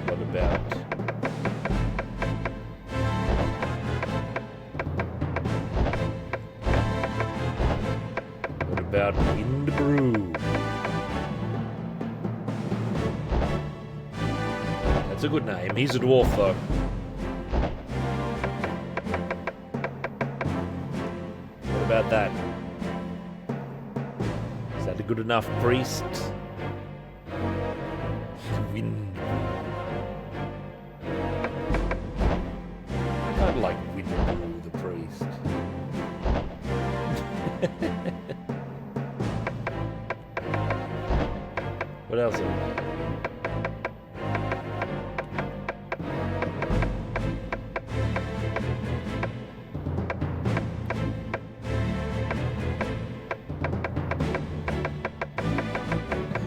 What about... about Brew. That's a good name. He's a dwarf, though. What about that? Is that a good enough priest? Wind. of like Windu the priest. What else?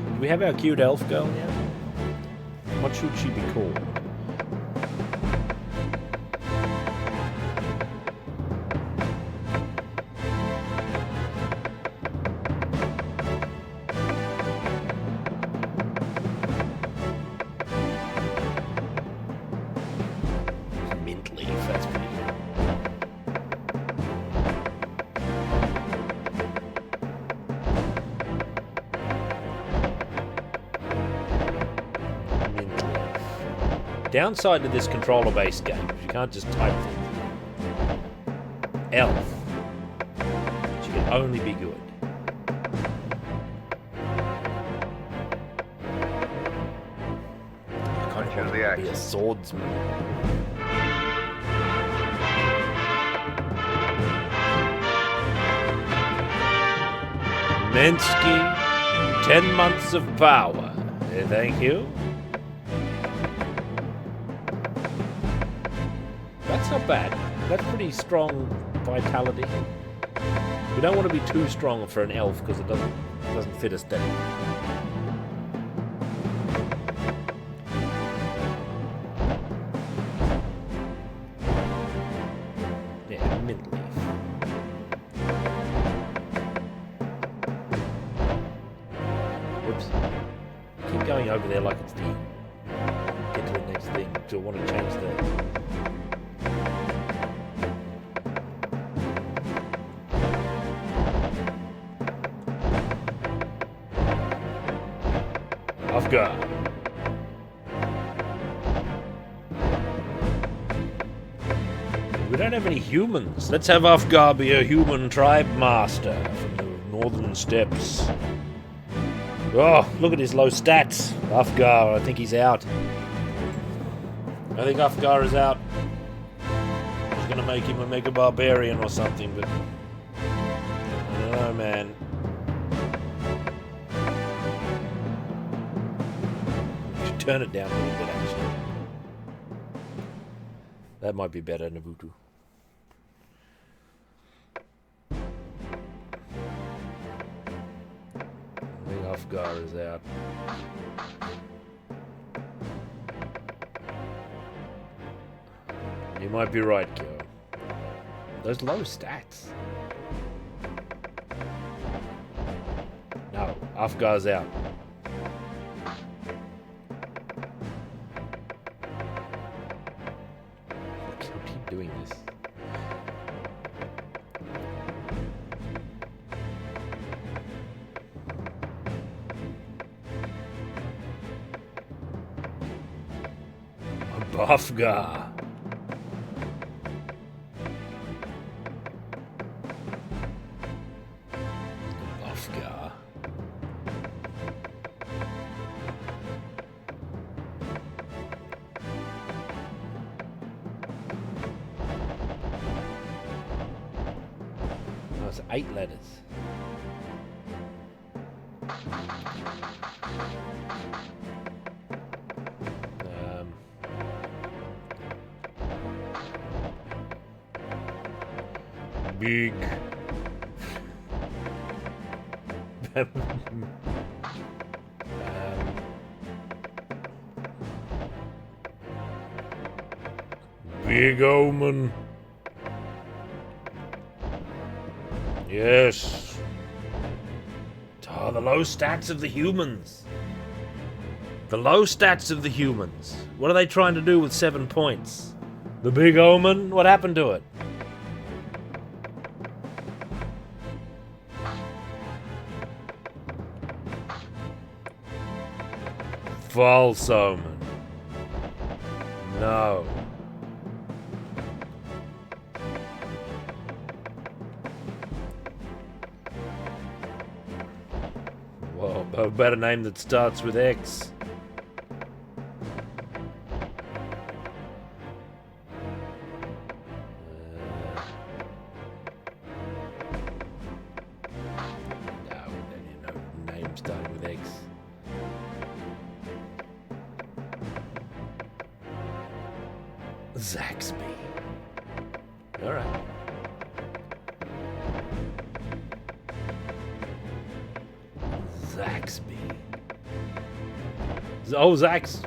Do we have our cute elf girl yet? What should she be called? Mint leaf, that's pretty good. Downside to this controller-based game is you can't just type things. Elf. She can only be good. I kind of want to be a swordsman. Minsky, 10 months of power. Thank you. That's not bad. That's pretty strong vitality. We don't want to be too strong for an elf because it doesn't fit aesthetic. Yeah, mint leaf. Whoops. Keep going over there like it's the get to the next thing. Do I want to change the Afghar. We don't have any humans. Let's have Afghar be a human tribe master from the northern steppes. Oh, look at his low stats. Afghar, I think he's out. I think Afghar is out. I was gonna make him a mega barbarian or something, but I don't know, man. Turn it down a little bit, actually. That might be better, Nabutu. I think Afghar is out. You might be right, Kyo. Those low stats. No, Afghar's out. Doing this. Afghar. Afghar. That's 8 letters. Big. Big Omen. Yes. Oh, the low stats of the humans. The low stats of the humans. What are they trying to do with 7 points? The Big Omen? What happened to it? False Omen. No. Well, a better name that starts with X. Zaxby. Alright. Zaxby. Oh, Zax.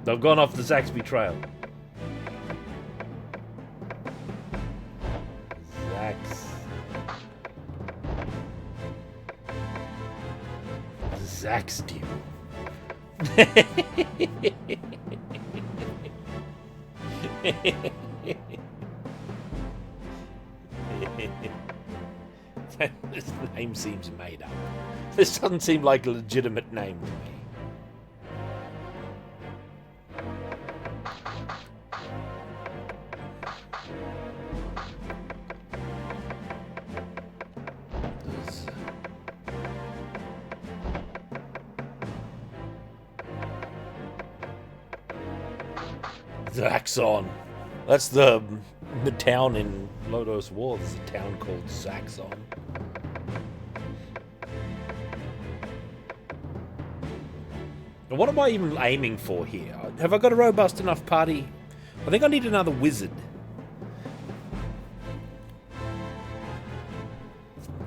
They've gone off the Zaxby trail. Zaxdew. This name seems made up. This doesn't seem like a legitimate name to me. Zaxxon. That's the town in Lodos War. There's a town called Zaxxon. And what am I even aiming for here? Have I got a robust enough party? I think I need another wizard.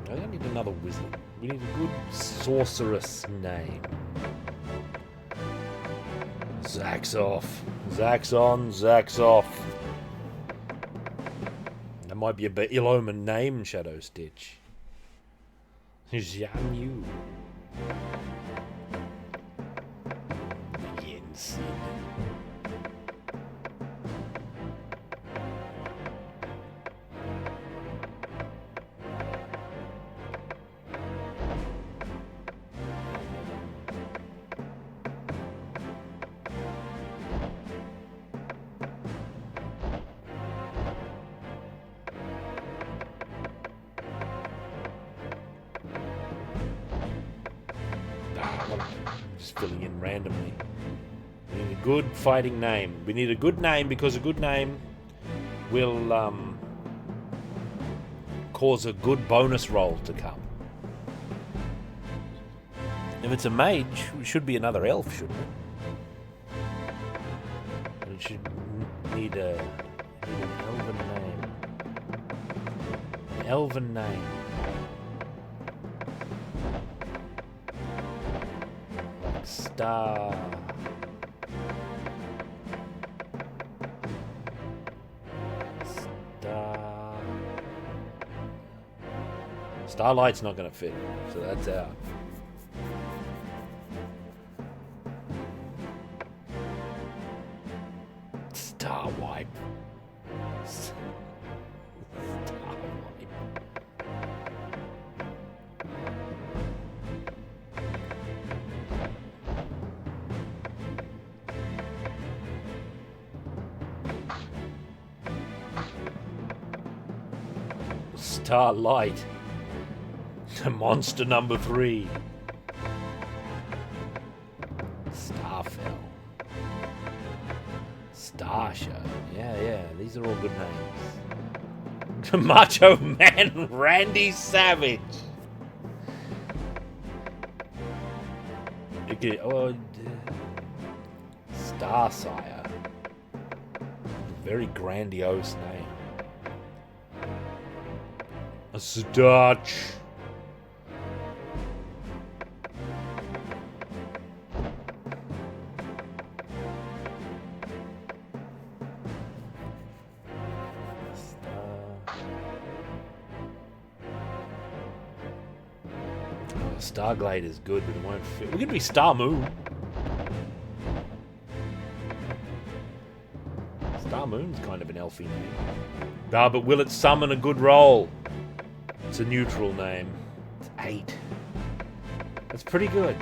I think I need another wizard. We need a good sorceress name. Zaxoff. Zaxxon, Zaxoff. That might be a bit ill-omened name, Shadow Stitch. Jianyu. Yensid. Just filling in randomly. We need a good fighting name. We need a good name because a good name will cause a good bonus roll to come. If it's a mage, it should be another elf, shouldn't it? It should need an elven name. An elven name. Starlight's not going to fit, so that's out. Starwipe. Starlight. Monster number 3. Starfell. Starsha. Yeah, these are all good names. Macho Man Randy Savage. Okay, Starsire. Very grandiose name. A Starch. Starglade is good, but it won't fit. We're gonna be Star Moon. Star Moon's kind of an elfy name. Ah, but will it summon a good roll? It's a neutral name. It's 8. That's pretty good.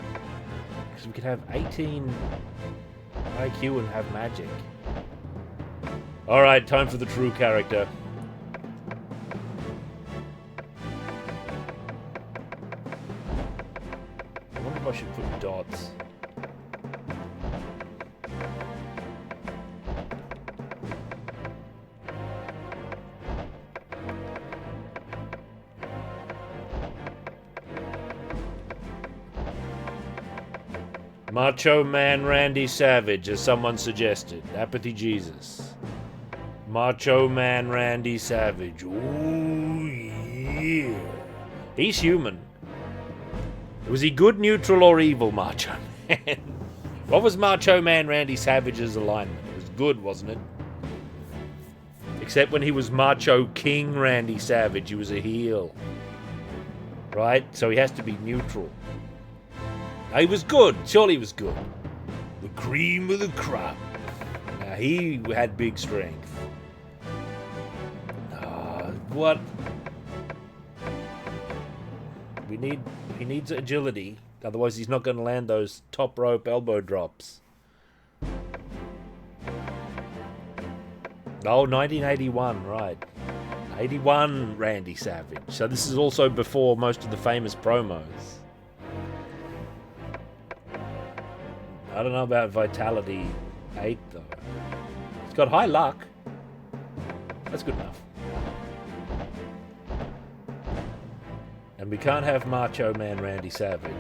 Because we could have 18 IQ and have magic. Alright, time for the true character. I should put dots. Macho Man Randy Savage, as someone suggested. Apathy Jesus. Macho Man Randy Savage. Ooh, yeah. He's human. Was he good, neutral, or evil, Macho Man? What was Macho Man Randy Savage's alignment? It was good, wasn't it? Except when he was Macho King Randy Savage, he was a heel. Right? So he has to be neutral. No, he was good. Surely he was good. The cream of the crop. Now, he had big strength. What? He needs agility. Otherwise, he's not going to land those top rope elbow drops. Oh, 1981, right. 81 Randy Savage. So this is also before most of the famous promos. I don't know about Vitality 8, though. It's got high luck. That's good enough. And we can't have Macho Man Randy Savage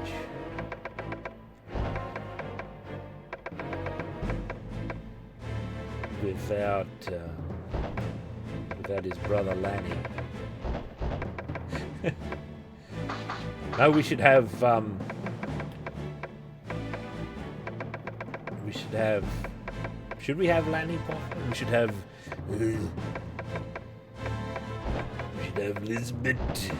without his brother Lanny. No, we should have should we have Lanny Potter? We should have Elizabeth.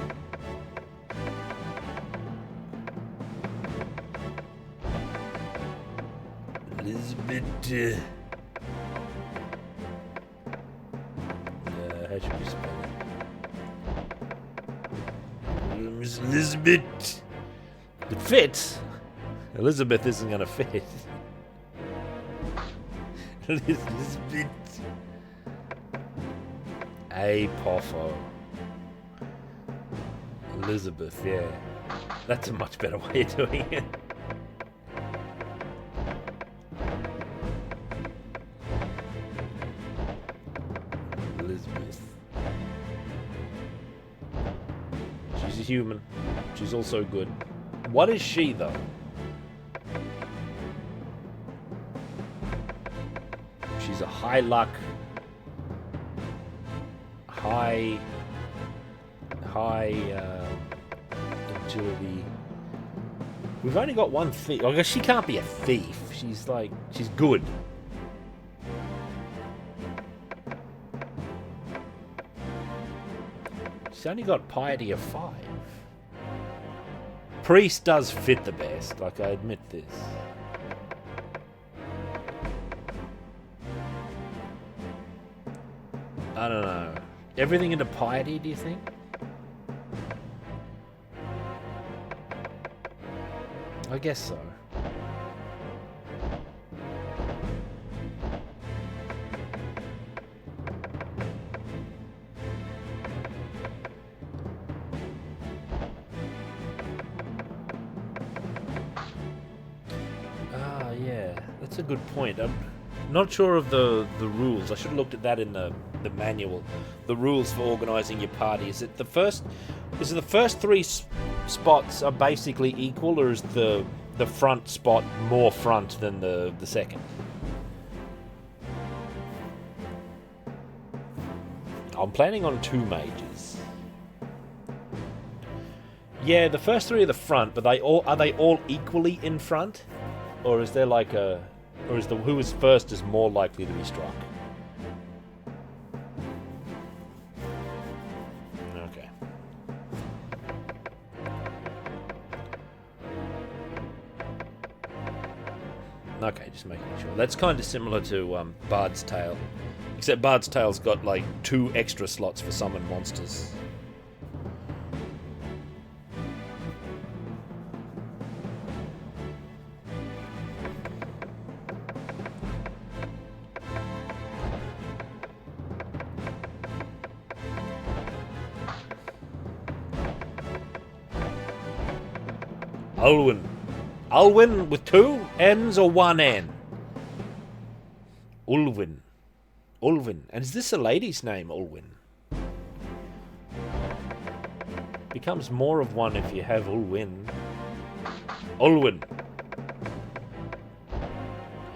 Elizabeth. How should we spell it? Miss Elizabeth. It fits. Elizabeth isn't going to fit. Elizabeth. A Poffo. Elizabeth, yeah. That's a much better way of doing it. Elizabeth. She's a human. She's also good. What is she, though? She's a high luck, high agility. We've only got one thief. I guess she can't be a thief. She's good. She's only got piety of 5. Priest does fit the best, I admit this. I don't know. Everything into piety, do you think? I guess so. Yeah, that's a good point. I'm not sure of the rules. I should have looked at that in the manual. The rules for organising your party. Is it the first 3 spots are basically equal, or is the front spot more front than the second? I'm planning on 2 mages. Yeah, the first 3 are the front, but are they all equally in front? Or is there who is first is more likely to be struck? Okay. Okay, just making sure. That's kind of similar to Bard's Tale. Except Bard's Tale's got 2 extra slots for summon monsters. Ulwin. Ulwin with 2 N's or 1 N? Ulwin. Ulwin. And is this a lady's name, Ulwin? Becomes more of one if you have Ulwin. Ulwin.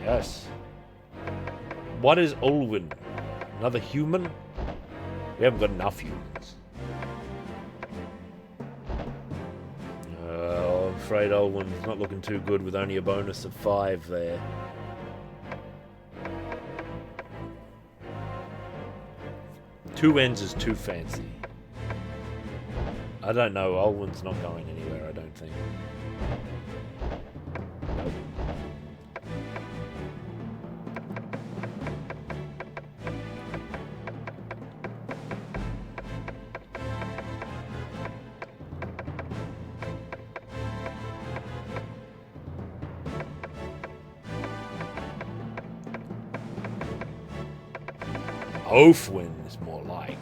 Yes. What is Ulwin? Another human? We haven't got enough humans. I'm afraid Ulwin's not looking too good with only a bonus of 5 there. Two ends is too fancy. I don't know. Ulwin's not going anywhere, I don't think. Nope. Oathwin is more like.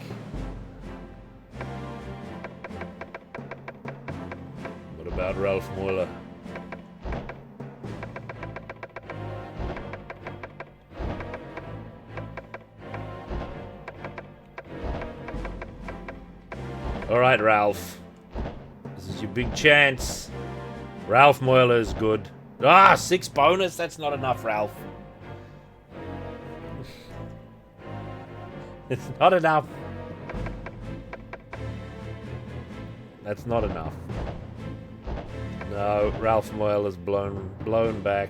What about Ralph Moeller? Alright, Ralph. This is your big chance. Ralph Moeller is good. 6 bonus? That's not enough, Ralph. It's not enough. That's not enough. No, Ralph Moeller's blown back.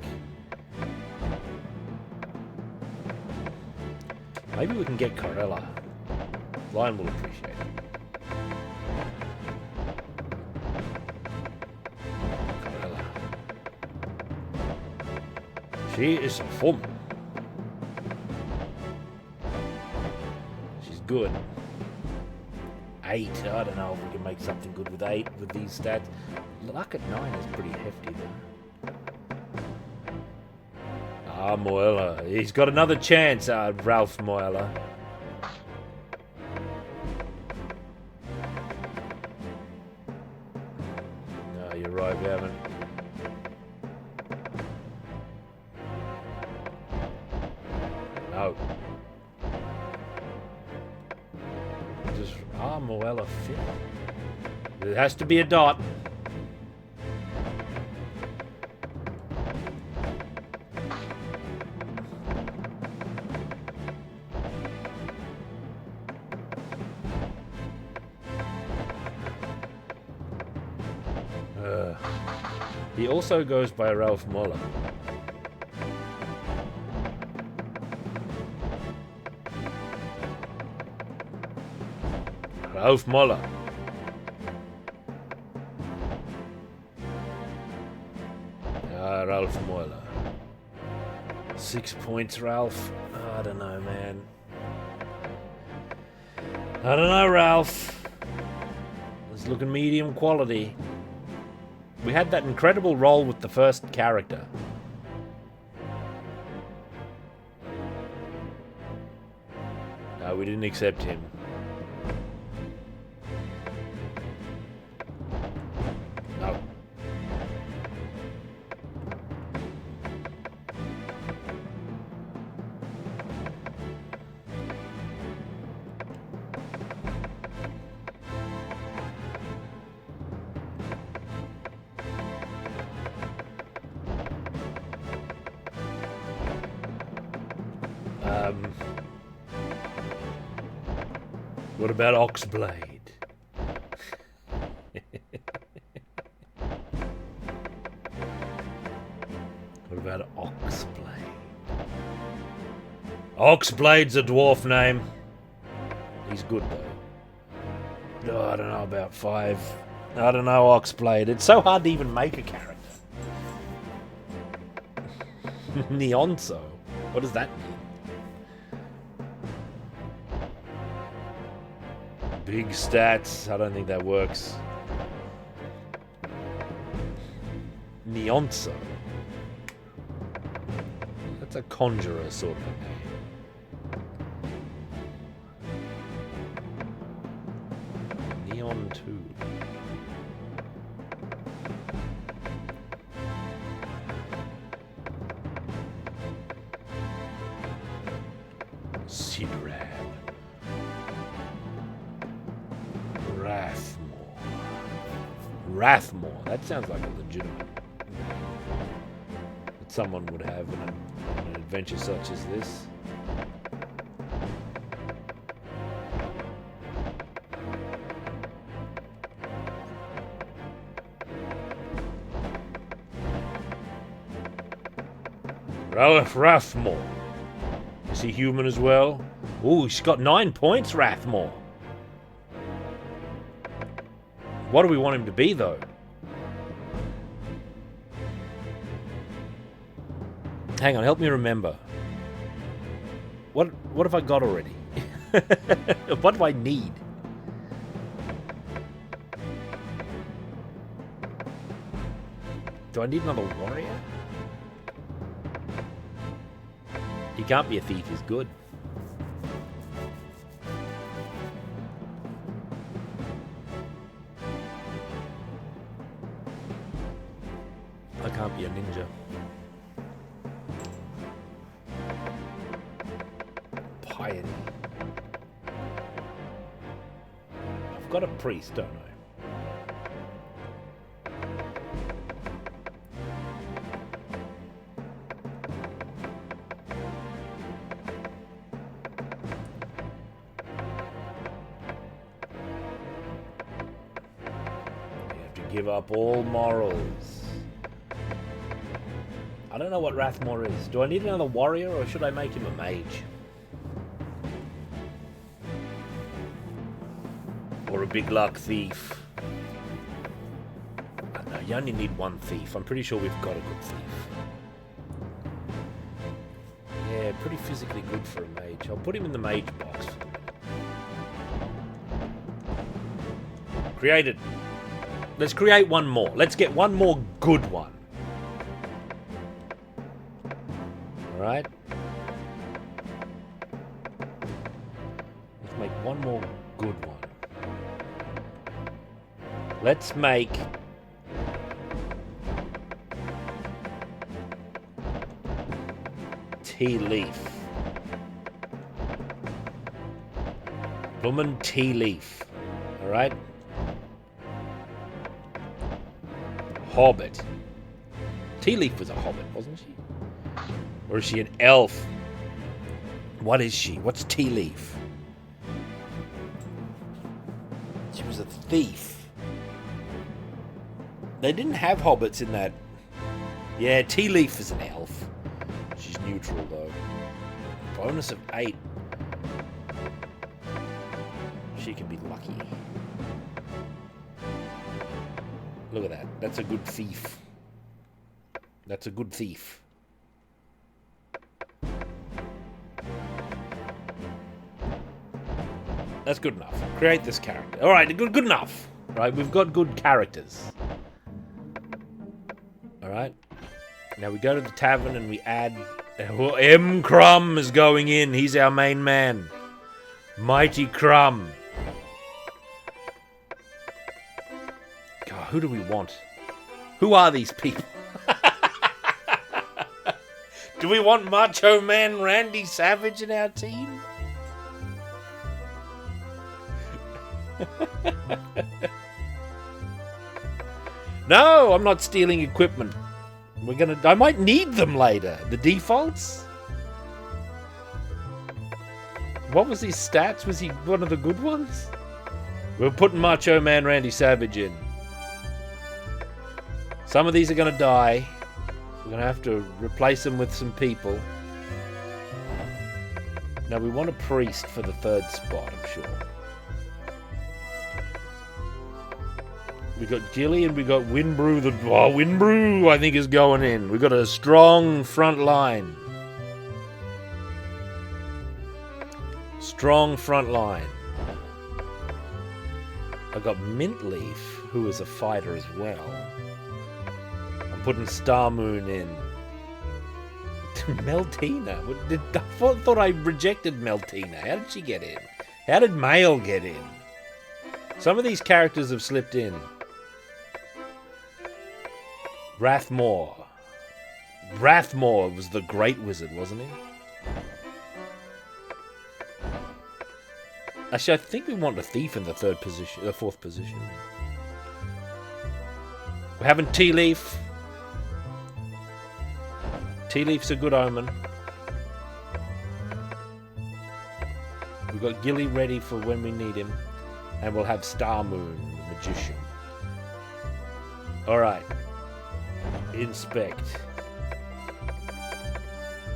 Maybe we can get Corella. Lion will appreciate it. Corella. She is a woman. Good. 8. I don't know if we can make something good with 8 with these stats. Luck at 9 is pretty hefty though. Moeller. He's got another chance, Ralph Moeller. No, you're right, we haven't. No. Moeller 5th. It has to be a dot. He also goes by Ralph Moeller. Ralph Moeller. Ralph Moeller. 6 points, Ralph. I don't know, man. I don't know, Ralph. It's looking medium quality. We had that incredible roll with the first character. No, we didn't accept him. No. What about Oxblade? What about Oxblade? Oxblade's a dwarf name. He's good though. No, I don't know about 5. I don't know Oxblade. It's so hard to even make a character. Neonso. What does that mean? Big stats. I don't think that works. Neonso. That's a conjurer sort of a name. Neon 2. Sidrab. Rathmore. That sounds like a legitimate that someone would have in adventure such as this. Ralph Rathmore. Is he human as well? Ooh, he's got 9 points, Rathmore. What do we want him to be, though? Hang on, help me remember. What have I got already? What do I need? Do I need another warrior? He can't be a thief, he's good. I can't be a ninja. Piety. I've got a priest, don't I? Give up all morals. I don't know what Rathmore is. Do I need another warrior or should I make him a mage? Or a big luck thief? I don't know, you only need one thief. I'm pretty sure we've got a good thief. Yeah, pretty physically good for a mage. I'll put him in the mage box for the minute. Created. Let's create one more. Let's get one more good one. Alright? Let's make one more good one. Let's make... Tea leaf. Bloomin' tea leaf. Alright? Hobbit. Tea Leaf was a hobbit, wasn't she? Or is she an elf? What is she? What's Tea Leaf? She was a thief. They didn't have hobbits in that. Yeah, Tea Leaf is an elf. She's neutral, though. Bonus of 8. She can be lucky. Look at that. That's a good thief. That's a good thief. That's good enough. Create this character. Alright, good enough. Right, we've got good characters. Alright. Now we go to the tavern and we add... M. Crumb is going in. He's our main man. Mighty Crumb. Who do we want? Who are these people? Do we want Macho Man Randy Savage in our team? No, I'm not stealing equipment. I might need them later. The defaults? What was his stats? Was he one of the good ones? We're putting Macho Man Randy Savage in. Some of these are going to die. We're going to have to replace them with some people. Now, we want a priest for the 3rd spot, I'm sure. We got Gilly and we got Winbrew. Winbrew, I think, is going in. We got a strong front line. Strong front line. I got Mintleaf, who is a fighter as well. Putting Star Moon in. Meltina. I thought I rejected Meltina. How did she get in? How did Mail get in? Some of these characters have slipped in. Rathmore. Rathmore was the great wizard, wasn't he? Actually, I think we want a thief in the 4th position. We're having Tea Leaf. Tea Leaf's a good omen. We've got Gilly ready for when we need him. And we'll have Star Moon, the magician. Alright. Inspect.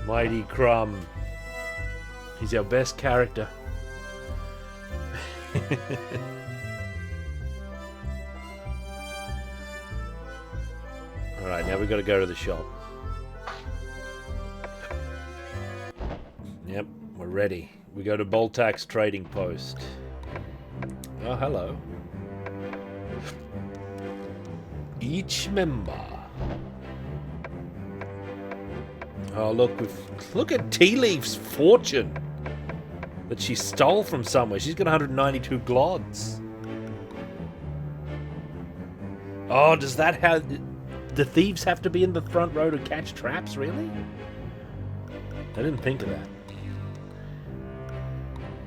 Mighty Crumb. He's our best character. Alright, now we've got to go to the shop. Yep, we're ready. We go to Boltax Trading Post. Oh, hello. Each member. Oh, look at Tea Leaf's fortune that she stole from somewhere. She's got 192 glods. Oh, does that have... Do thieves have to be in the front row to catch traps, really? I didn't think of that.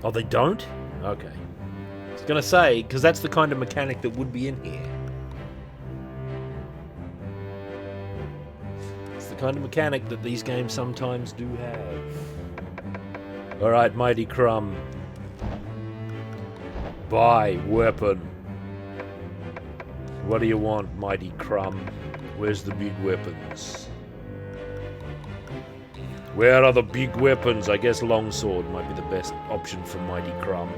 Oh, they don't? Okay. I was going to say, because that's the kind of mechanic that would be in here. It's the kind of mechanic that these games sometimes do have. Alright, Mighty Crumb. Buy weapon. What do you want, Mighty Crumb? Where's the big weapons? Where are the big weapons? I guess longsword might be the best option for Mighty Crumb.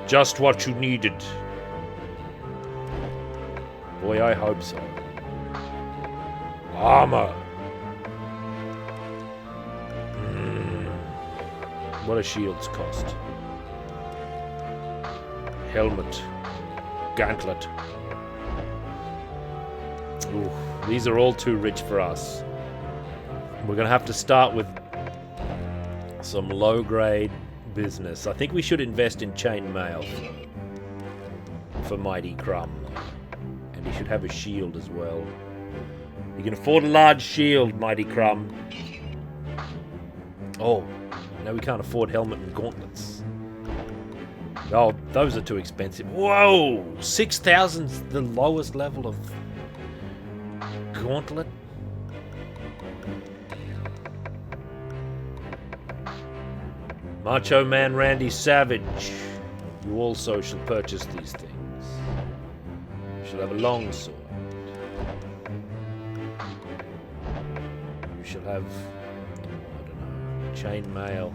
Just what you needed. Boy, I hope so. Armor. What do shields cost? Helmet. Gauntlet. Ooh, these are all too rich for us. We're going to have to start with some low-grade business. I think we should invest in chainmail for Mighty Crumb. And he should have a shield as well. You can afford a large shield, Mighty Crumb. Oh, no, we can't afford helmet and gauntlets. Oh, those are too expensive. Whoa! 6,000's the lowest level of gauntlet. Macho Man Randy Savage. You also shall purchase these things. You shall have a long sword. You shall have, I don't know, chainmail.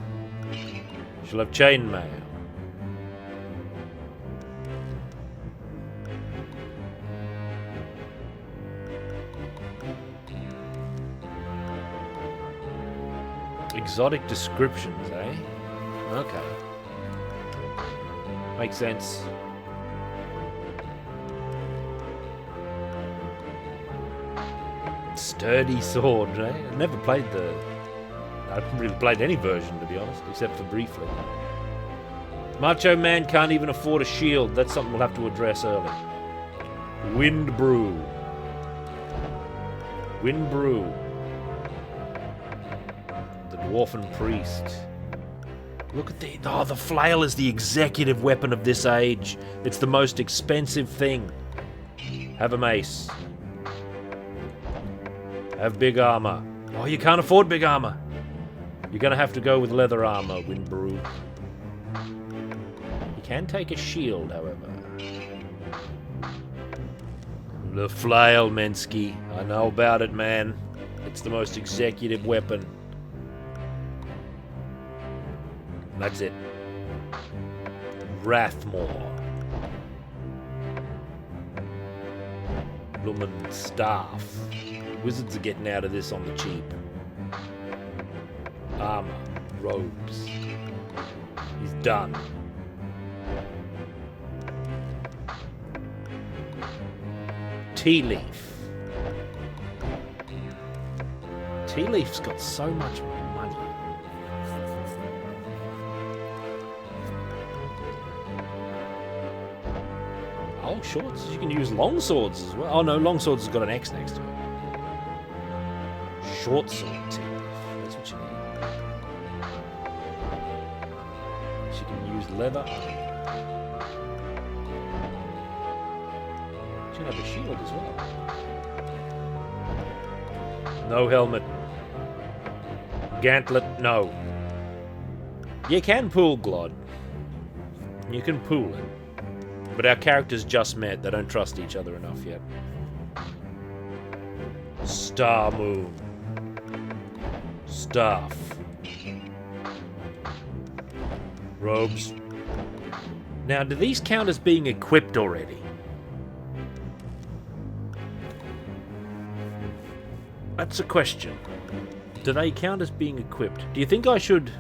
You shall have chainmail. Exotic descriptions, eh? Okay. Makes sense. Sturdy sword, eh? I never played I haven't really played any version, to be honest, except for briefly. Macho Man can't even afford a shield. That's something we'll have to address early. Wind Brew. Wind Brew. The Dwarfen Priest. Look at the flail is the executive weapon of this age. It's the most expensive thing. Have a mace. Have big armor. Oh, you can't afford big armor. You're gonna have to go with leather armor, Wind Brew. You can take a shield, however. The flail, Mensky. I know about it, man. It's the most executive weapon. That's it. Rathmore. Bloomin' staff. Wizards are getting out of this on the cheap. Armor. Robes. He's done. Tea Leaf. Tea Leaf's got so much money. Oh, shorts. You can use long swords as well. Oh no, long swords has got an X next to it. Short sword tea leaf. That's what you need. She can use leather. She can have a shield as well. No helmet. Gauntlet, no. You can pool Glod. You can pool it. But our characters just met. They don't trust each other enough yet. Star Moon. Staff. Robes. Now, do these count as being equipped already? That's a question. Do they count as being equipped? Do you think I should...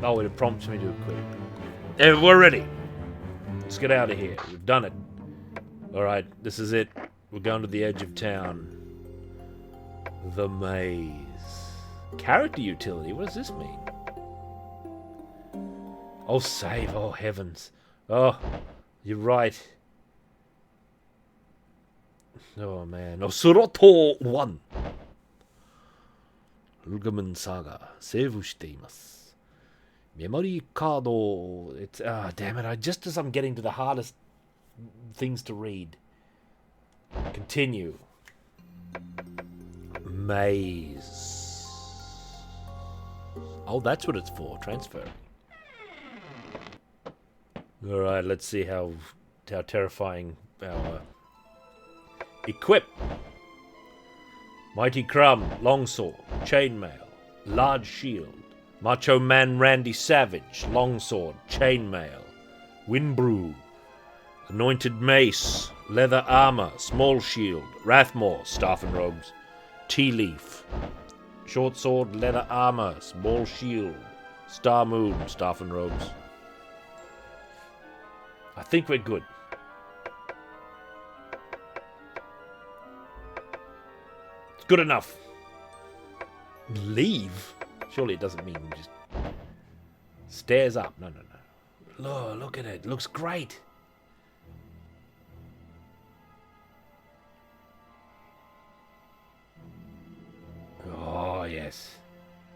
Oh, it prompts me to equip. We're ready. Let's get out of here. We've done it. Alright, this is it. We're going to the edge of town. The maze. Character utility? What does this mean? Oh, save. Oh, heavens. Oh, you're right. Oh, man. Osoroto 1. Ulgaman Saga. Save shiteimasu. Memory card. It's damn it! Just as I'm getting to the hardest things to read. Continue. Maze. Oh, that's what it's for. Transfer. All right. Let's see how terrifying our equip. Mighty Crumb, longsword, chainmail, large shield. Macho Man Randy Savage, longsword, chainmail, Brew, anointed mace, leather armor, small shield, Rathmore, staff and robes, tea leaf, short sword, leather armor, small shield, Star Moon, staff and robes. I think we're good. It's good enough. Leave? Surely it doesn't mean just stairs up. No. Look at it. It looks great. Oh, yes.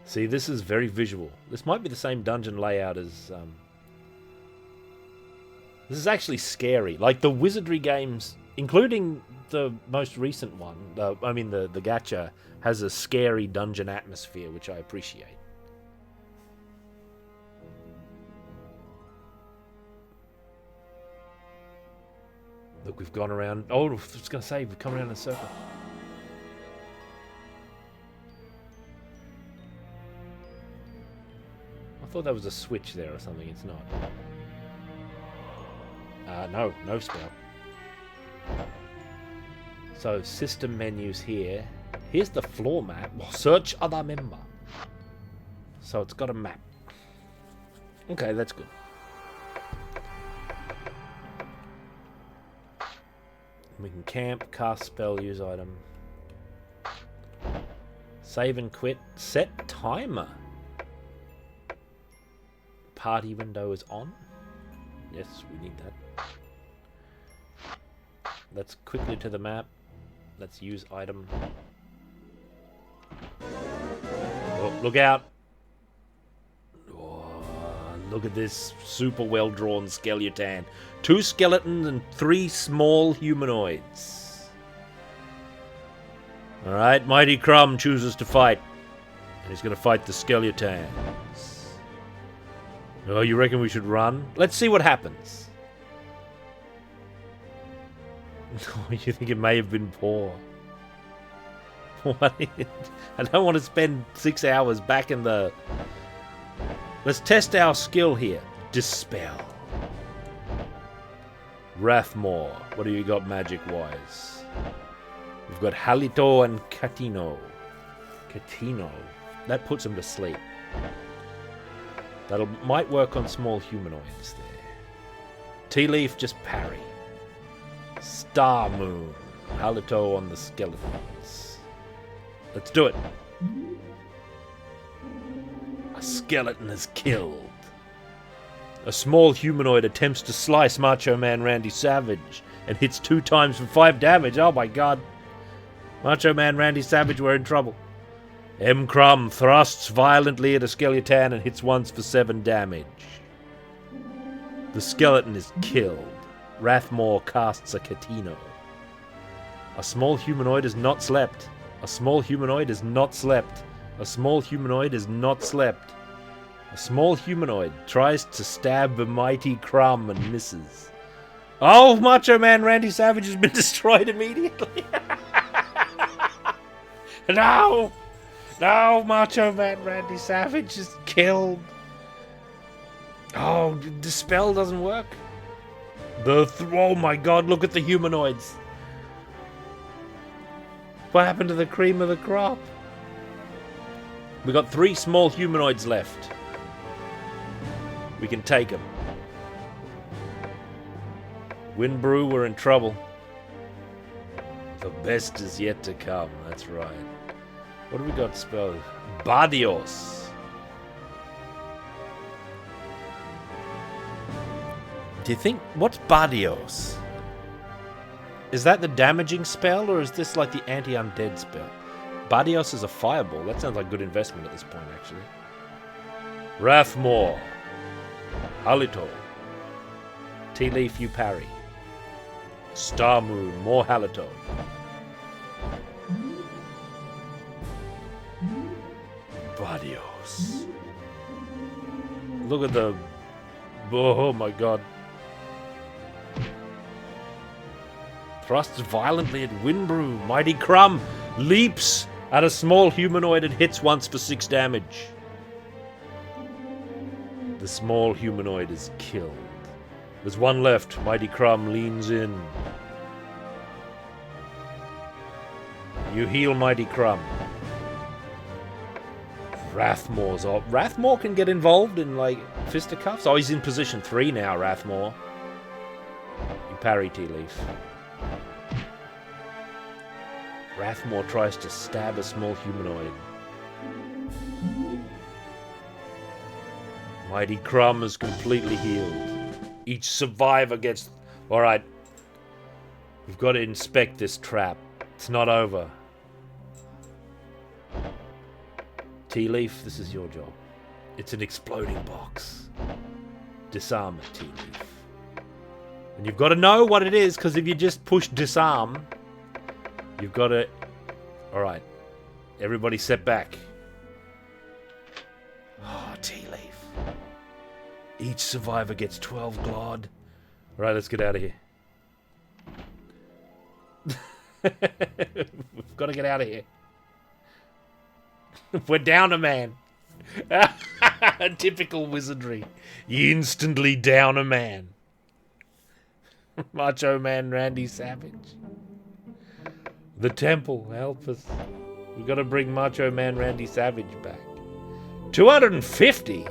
See, this is very visual. This might be the same dungeon layout as... This is actually scary. Like the wizardry games, including the most recent one, the gacha, has a scary dungeon atmosphere, which I appreciate. Look, we've gone around... Oh, I was going to say, we've come around in a circle. I thought that was a switch there or something. It's not. No spell. So, system menus here. Here's the floor map. Search other member. So it's got a map. Okay, that's good. We can camp, cast spell, use item. Save and quit. Set timer. Party window is on. Yes, we need that. Let's quickly to the map. Let's use item. Oh, look out! Oh, look at this super well-drawn skeleton. 2 skeletons and 3 small humanoids. Alright, Mighty Crumb chooses to fight. And he's going to fight the skeletons. Oh, you reckon we should run? Let's see what happens. You think it may have been poor? What? I don't want to spend 6 hours back in the... Let's test our skill here. Dispel. Rathmore. What do you got magic-wise? We've got Halito and Catino. Catino. That puts him to sleep. That might work on small humanoids there. Tea Leaf, just parry. Star Moon. Halito on the skeletons. Let's do it. A skeleton is killed. A small humanoid attempts to slice Macho Man Randy Savage and hits 2 times for 5 damage. Oh my god. Macho Man Randy Savage, we're in trouble. M. Crumb thrusts violently at a skeleton and hits once for 7 damage. The skeleton is killed. Rathmore casts a Catino. A small humanoid has not slept. A small humanoid has not slept. A small humanoid has not slept. A small humanoid tries to stab the mighty Crumb and misses. Oh, Macho Man Randy Savage has been destroyed immediately. No! No, Macho Man Randy Savage is killed. Oh, the spell doesn't work. Oh my god, look at the humanoids. What happened to the cream of the crop? We got 3 small humanoids left. We can take them. Brew, we're in trouble. The best is yet to come, that's right. What have we got spelled? Bardios. Do you think... What's Bardios? Is that the damaging spell, or is this like the anti-undead spell? Bardios is a fireball. That sounds like good investment at this point, actually. Rathmore. Halito. Tea Leaf, you parry. Star Moon, more Halito. Bardios. Look at the... Oh my god. Thrusts violently at Brew. Mighty Crumb leaps at a small humanoid and hits once for 6 damage. The small humanoid is killed. There's one left. Mighty Crumb leans in. You heal Mighty Crumb. Rathmore's up. Rathmore can get involved in, like, fisticuffs. Oh, he's in position 3 now, Rathmore. You parry Tea Leaf. Rathmore tries to stab a small humanoid. Mighty Crumb is completely healed. Each survivor gets... Alright. We've got to inspect this trap. It's not over. Tea Leaf, this is your job. It's an exploding box. Disarm it, Tea Leaf. And you've got to know what it is, because if you just push disarm, you've got to... Alright. Everybody step back. Oh, Tea Leaf. Each survivor gets 12 glod. Alright, let's get out of here. We've got to get out of here. We're down a man. Typical wizardry. You instantly down a man. Macho Man Randy Savage. The temple, help us. We've got to bring Macho Man Randy Savage back. 250?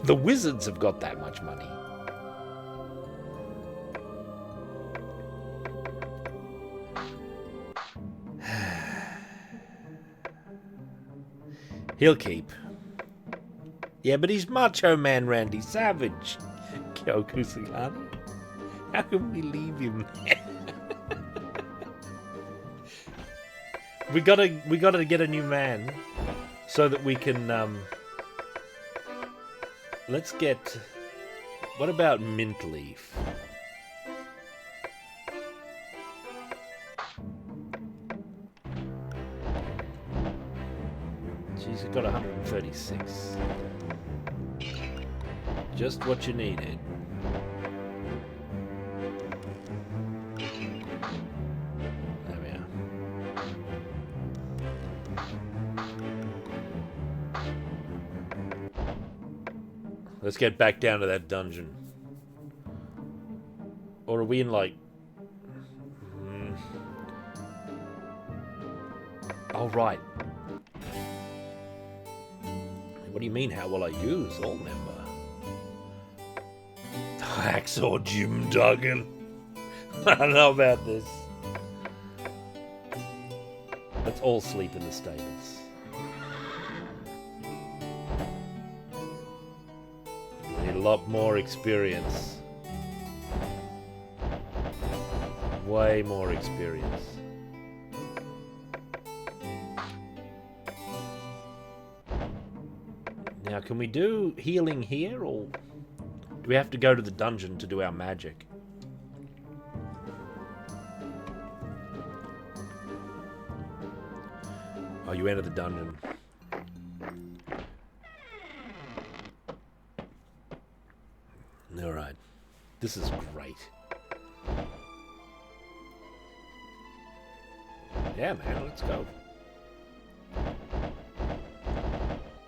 The wizards have got that much money. He'll keep. Yeah, but he's Macho Man Randy Savage. Kyoku Sagani. How can we leave him there? we gotta get a new man so that we can let's get... What about Mint Leaf? She's got 136. Just what you needed. There we are. Let's get back down to that dungeon. Or are we in, like... Oh, right. What do you mean, how will I use? All member. Hacksaw Jim Duggan. I don't know about this. Let's all sleep in the stables. We need a lot more experience. Way more experience. Now, can we do healing here, or do we have to go to the dungeon to do our magic? Oh, you enter the dungeon. Alright. This is great. Yeah, man, let's go.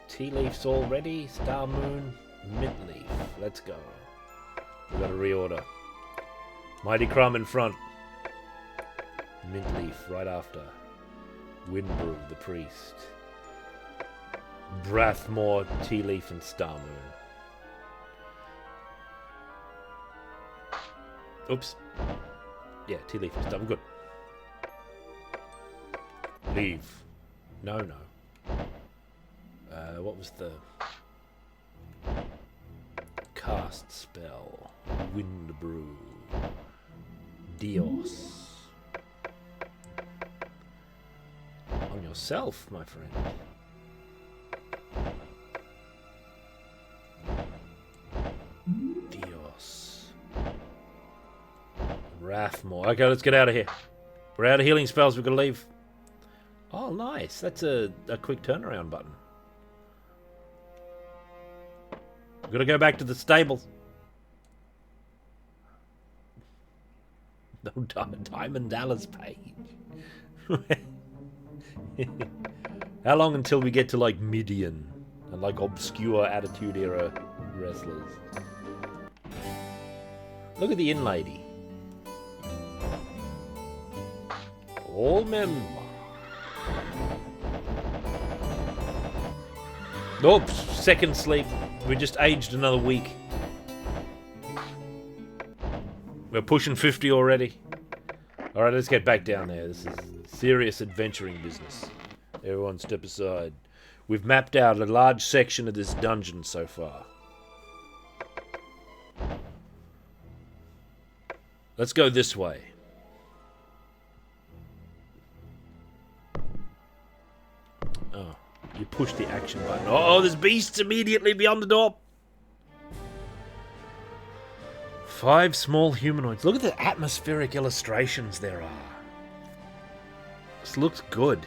Tea leaves all ready. Star Moon, mint leaf. Let's go. We gotta reorder. Mighty Crumb in front. Mint leaf right after. Windbrew, the priest. Brathmore, tea leaf, and Star Moon. Oops. Yeah, tea leaf is done. Good. Leave. No. What was the cast spell? Windbrew. Dios. On yourself, my friend. Dios. Rathmore. Okay, let's get out of here. We're out of healing spells. We've got to leave. Oh, nice. That's a quick turnaround button. We've got to go back to the stables. No, Diamond Dallas page. How long until we get to, like, Midian and, like, obscure Attitude Era wrestlers? Look at the inn lady. All men. Nope, second sleep. We just aged another week. We're pushing 50 already. Alright, let's get back down there. This is serious adventuring business. Everyone step aside. We've mapped out a large section of this dungeon so far. Let's go this way. Oh, you push the action button. Oh, there's beasts immediately beyond the door. 5 small humanoids. Look at the atmospheric illustrations there are. This looks good.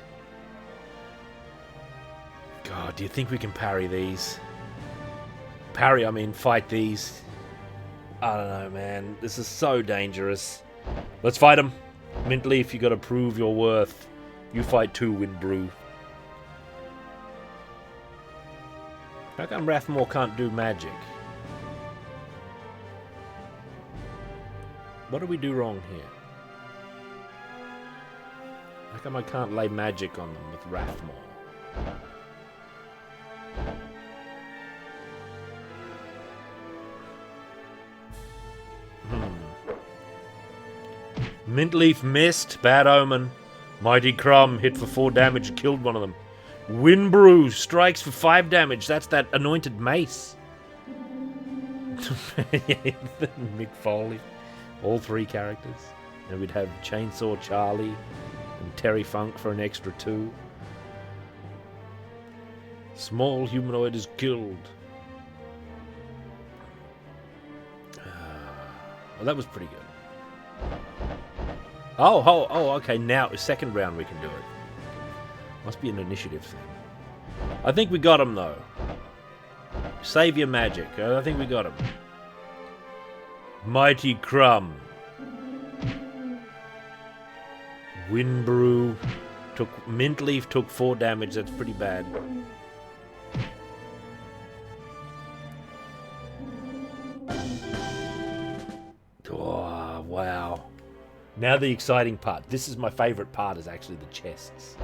God, do you think we can parry these? Parry, I mean fight these. I don't know, man. This is so dangerous. Let's fight them. Mint Leaf, you gotta prove your worth. You fight too, Windbrew. How come Rathmore can't do magic? What do we do wrong here? How come I can't lay magic on them with Rathmore? Mintleaf missed. Bad omen. Mighty Crumb hit for 4 damage, killed one of them. Windbrew strikes for 5 damage. That's that anointed mace. Mick Foley. All 3 characters. And we'd have Chainsaw Charlie and Terry Funk for an extra 2. Small humanoid is killed. Well, that was pretty good. Oh, okay, now, second round we can do it. Must be an initiative thing. I think we got him, though. Save your magic. I think we got him. Mighty Crumb. Windbrew. Mintleaf took 4 damage. That's pretty bad. Oh, wow. Now the exciting part. This is my favorite part, is actually the chests.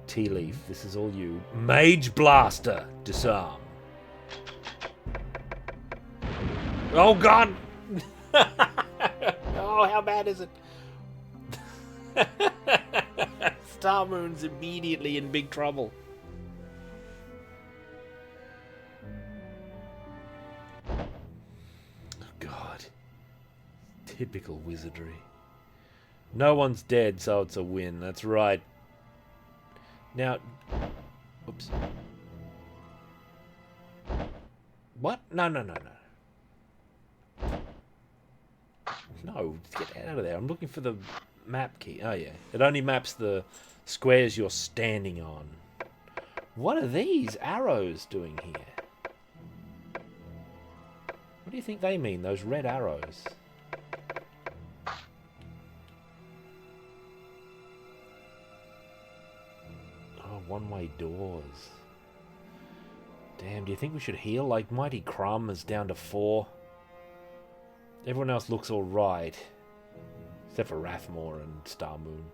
Tea Leaf, this is all you. Mage Blaster, disarm. Oh god! Oh, how bad is it? Star Moon's immediately in big trouble. Oh god. Typical wizardry. No one's dead, so it's a win. That's right. Now, oops. What? No, no, no, no. No, get out of there. I'm looking for the map key. Oh, yeah. It only maps the squares you're standing on. What are these arrows doing here? What do you think they mean, those red arrows? Oh, one-way doors. Damn, do you think we should heal? Like, Mighty Crumb is down to 4. Everyone else looks alright. Except for Rathmore and Star Moon.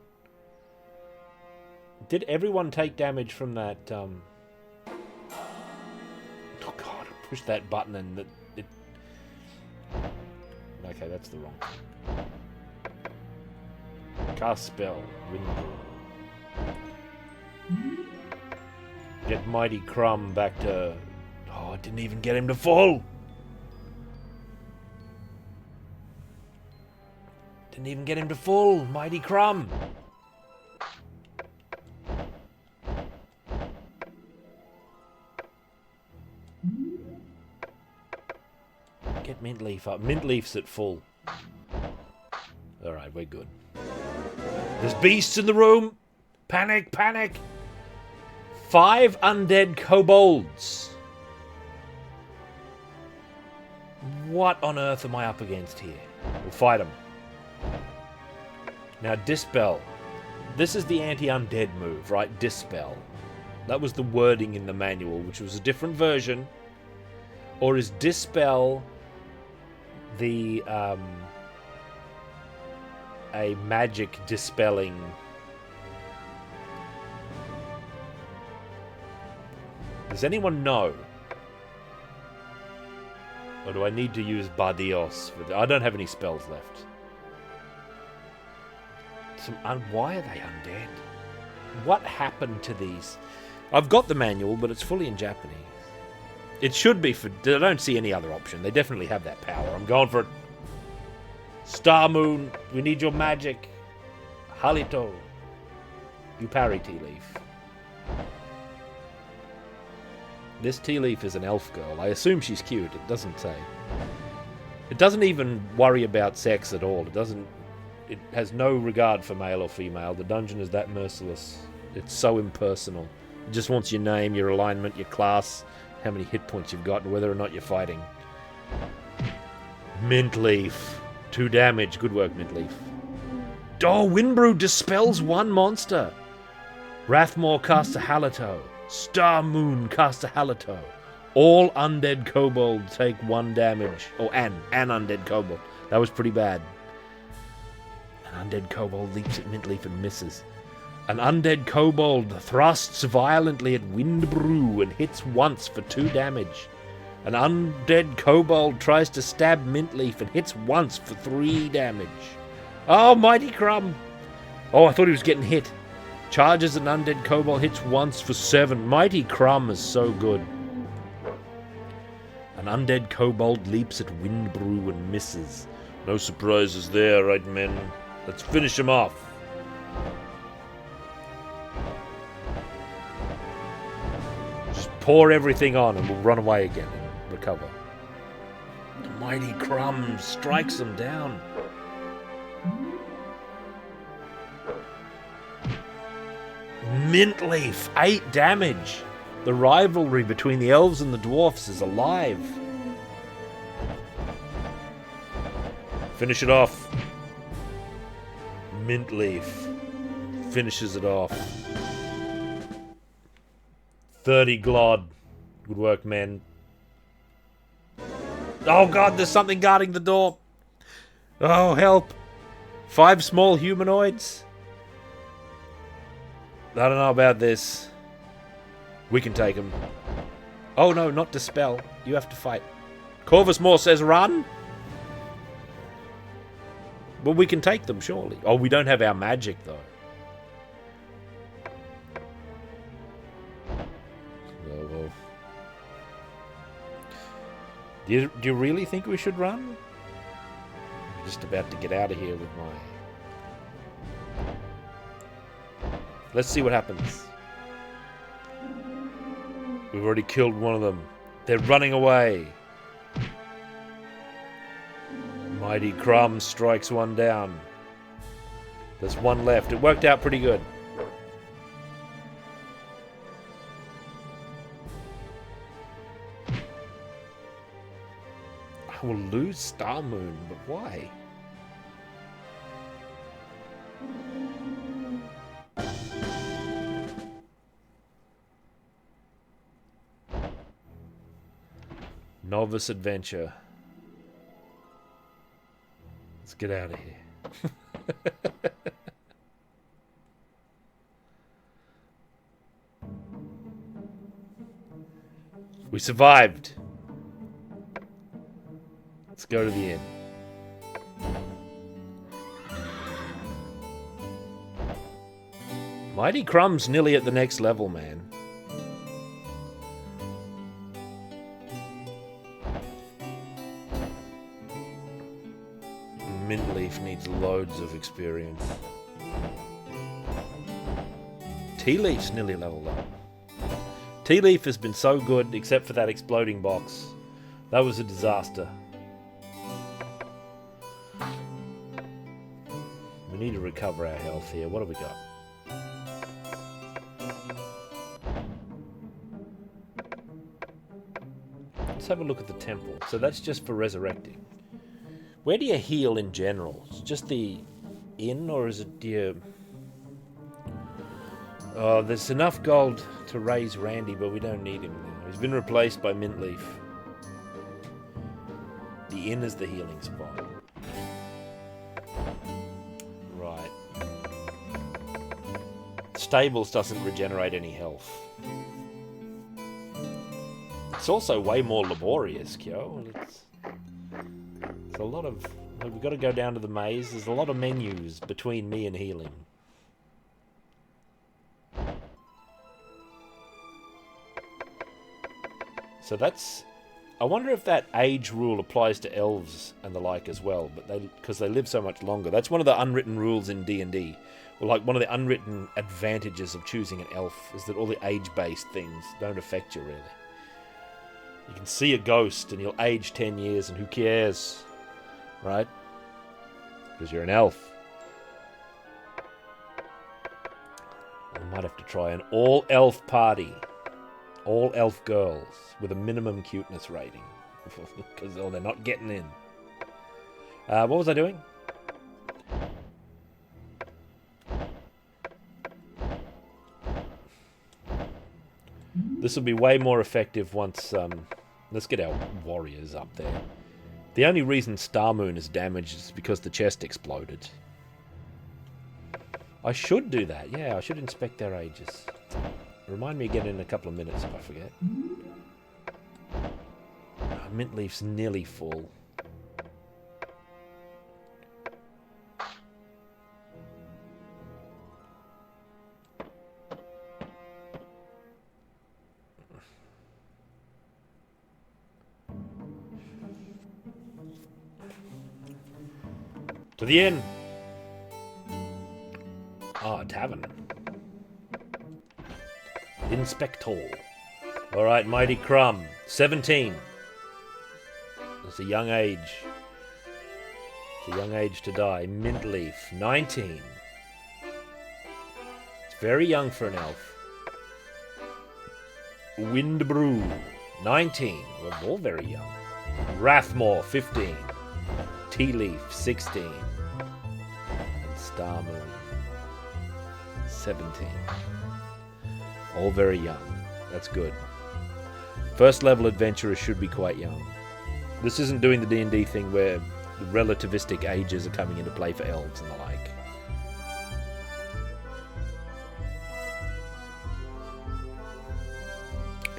Did everyone take damage from that, Oh god, I pushed that button and it... Okay, that's the wrong thing. Cast spell. Wind. Get Mighty Crumb back to... Oh, it didn't even get him to fall! Didn't even get him to fall, Mighty Crumb! Get Mintleaf up. Mintleaf's at full. Alright, we're good. There's beasts in the room! Panic, panic! 5 undead kobolds. What on earth am I up against here? We'll fight them. Now, Dispel. This is the anti-undead move, right? Dispel. That was the wording in the manual, which was a different version. Or is Dispel the, a magic dispelling... Does anyone know? Or do I need to use Bardios? I don't have any spells left. Why are they undead? What happened to these? I've got the manual, but it's fully in Japanese. It should be for... I don't see any other option. They definitely have that power. I'm going for it. Star Moon, we need your magic. Halito. You parry, Tea Leaf. This Tea Leaf is an elf girl. I assume she's cute. It doesn't say. It doesn't even worry about sex at all. It doesn't... It has no regard for male or female. The dungeon is that merciless. It's so impersonal. It just wants your name, your alignment, your class, how many hit points you've got, and whether or not you're fighting. Mintleaf. 2 damage. Good work, Mintleaf. Oh, Windbrew dispels 1 monster. Rathmore casts a Halito. Star Moon casts a Halito. All undead kobolds take 1 damage. Or an undead kobold. That was pretty bad. An undead kobold leaps at Mintleaf and misses. An undead kobold thrusts violently at Windbrew and hits once for 2 damage. An undead kobold tries to stab Mintleaf and hits once for 3 damage. Oh, Mighty Crumb! Oh, I thought he was getting hit. Charges an undead kobold, hits once for 7. Mighty Crumb is so good. An undead kobold leaps at Windbrew and misses. No surprises there, right, men? Let's finish him off. Just pour everything on and we'll run away again and recover. The Mighty Crumb strikes them down. Mintleaf, 8 damage. The rivalry between the elves and the dwarfs is alive. Finish it off. Mintleaf finishes it off. 30 glod. Good work, men. Oh god, there's something guarding the door. Oh, help. 5 small humanoids. I don't know about this. We can take them. Oh no, not dispel. You have to fight. Corvus Moore says run. But we can take them, surely. Oh, we don't have our magic, though. Oh, well. Do you really think we should run? I'm just about to get out of here with my... Let's see what happens. We've already killed one of them. They're running away. Mighty Crumb strikes one down. There's one left. It worked out pretty good. I will lose Star Moon, but why? Novice Adventure. Let's get out of here. We survived. Let's go to the inn. Mighty Crumb's nearly at the next level, man. Mint Leaf needs loads of experience. Tea Leaf's nearly leveled up. Tea Leaf has been so good, except for that exploding box. That was a disaster. We need to recover our health here. What have we got? Let's have a look at the temple. So that's just for resurrecting. Where do you heal in general? Is it just the inn, or is it Oh, there's enough gold to raise Randy, but we don't need him now. He's been replaced by Mint Leaf. The inn is the healing spot. Right. Stables doesn't regenerate any health. It's also way more laborious, Kyo. It's a lot of... We've got to go down to the maze. There's a lot of menus between me and healing. So that's... I wonder if that age rule applies to elves and the like as well, but because they live so much longer. That's one of the unwritten rules in D&D. Or like one of the unwritten advantages of choosing an elf is that all the age-based things don't affect you really. You can see a ghost and you'll age 10 years and who cares? Right? Because you're an elf. I might have to try an all-elf party. All elf girls with a minimum cuteness rating. Because they're not getting in. What was I doing? This will be way more effective once... let's get our warriors up there. The only reason Star Moon is damaged is because the chest exploded. I should do that. Yeah, I should inspect their ages. Remind me again in a couple of minutes if I forget. Oh, Mint Leaf's nearly full. To the inn! Ah, a tavern. Inspector. Alright, Mighty Crumb. 17. That's a young age. It's a young age to die. Mint Leaf. 19. It's very young for an elf. Wind Brew. 19. We're all very young. Rathmore. 15. Tea Leaf. 16. And Star Moon. 17. All very young. That's good. First level adventurers should be quite young. This isn't doing the D&D thing where the relativistic ages are coming into play for elves and the like.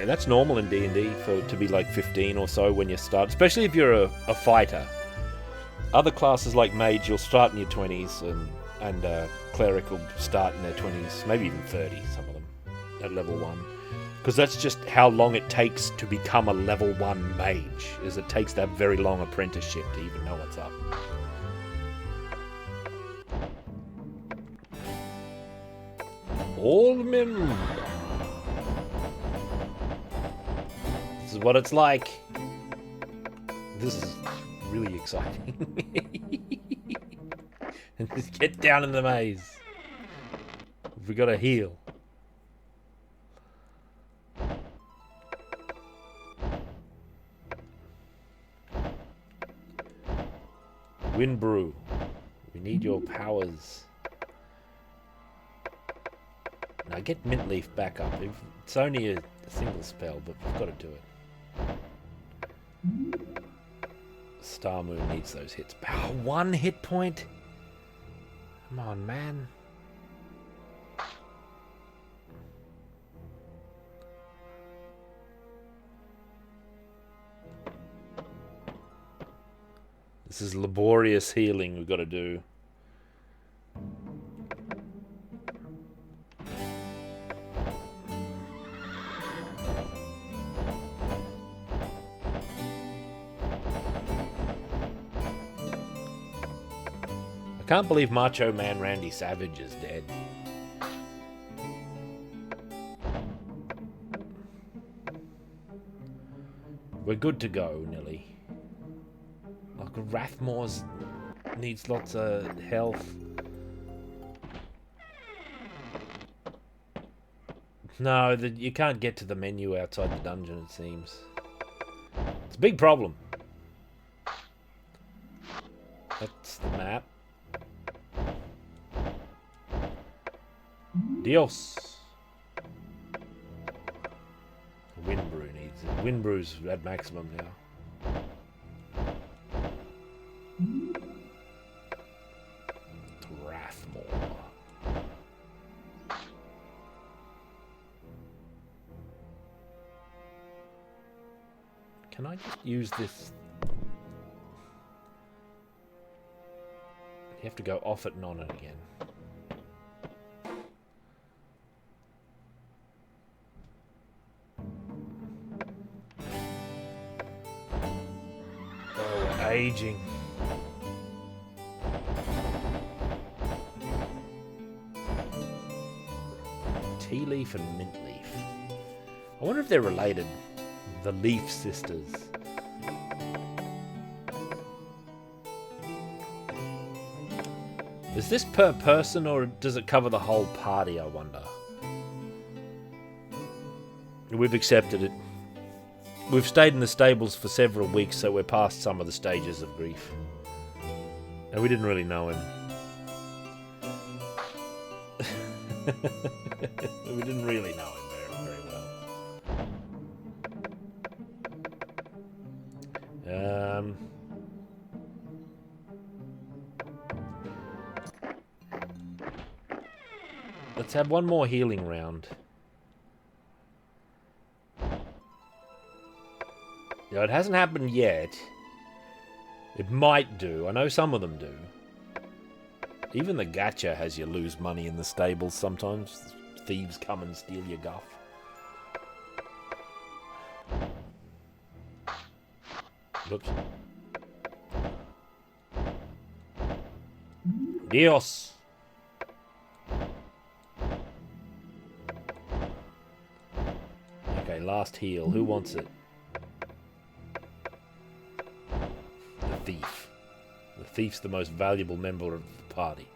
And that's normal in D&D to be like 15 or so when you start, especially if you're a fighter. Other classes like mage, you'll start in your 20s and cleric will start in their 20s, maybe even 30, some of them. At level 1. Because that's just how long it takes to become a level 1 mage, is it takes that very long apprenticeship to even know what's up. All men. This is what it's like. This is really exciting. And just get down in the maze. We got to heal. Brew. We need your powers. Now get Mint Leaf back up. It's only a single spell, but we've got to do it. Star Moon needs those hits. Oh, 1 hit point? Come on, man. This is laborious healing we've got to do. I can't believe Macho Man Randy Savage is dead. We're good to go, Nelly. Like Rathmore's needs lots of health. No, you can't get to the menu outside the dungeon, it seems. It's a big problem. That's the map. Dios. Windbrew needs it. Windbrew's at maximum now. Rathmore. Can I just use this? You have to go off it and on it again. Oh, we're aging. Tea leaf and mint leaf. I wonder if they're related. The Leaf Sisters. Is this per person or does it cover the whole party, I wonder? We've accepted it. We've stayed in the stables for several weeks, so we're past some of the stages of grief. And we didn't really know him. We didn't really know him very well. Let's have one more healing round. Now, it hasn't happened yet. It might do. I know some of them do. Even the gacha has you lose money in the stables sometimes. Thieves come and steal your guff. Oops. Dios. Okay, last heal. Who wants it? The thief. The thief's the most valuable member of the party.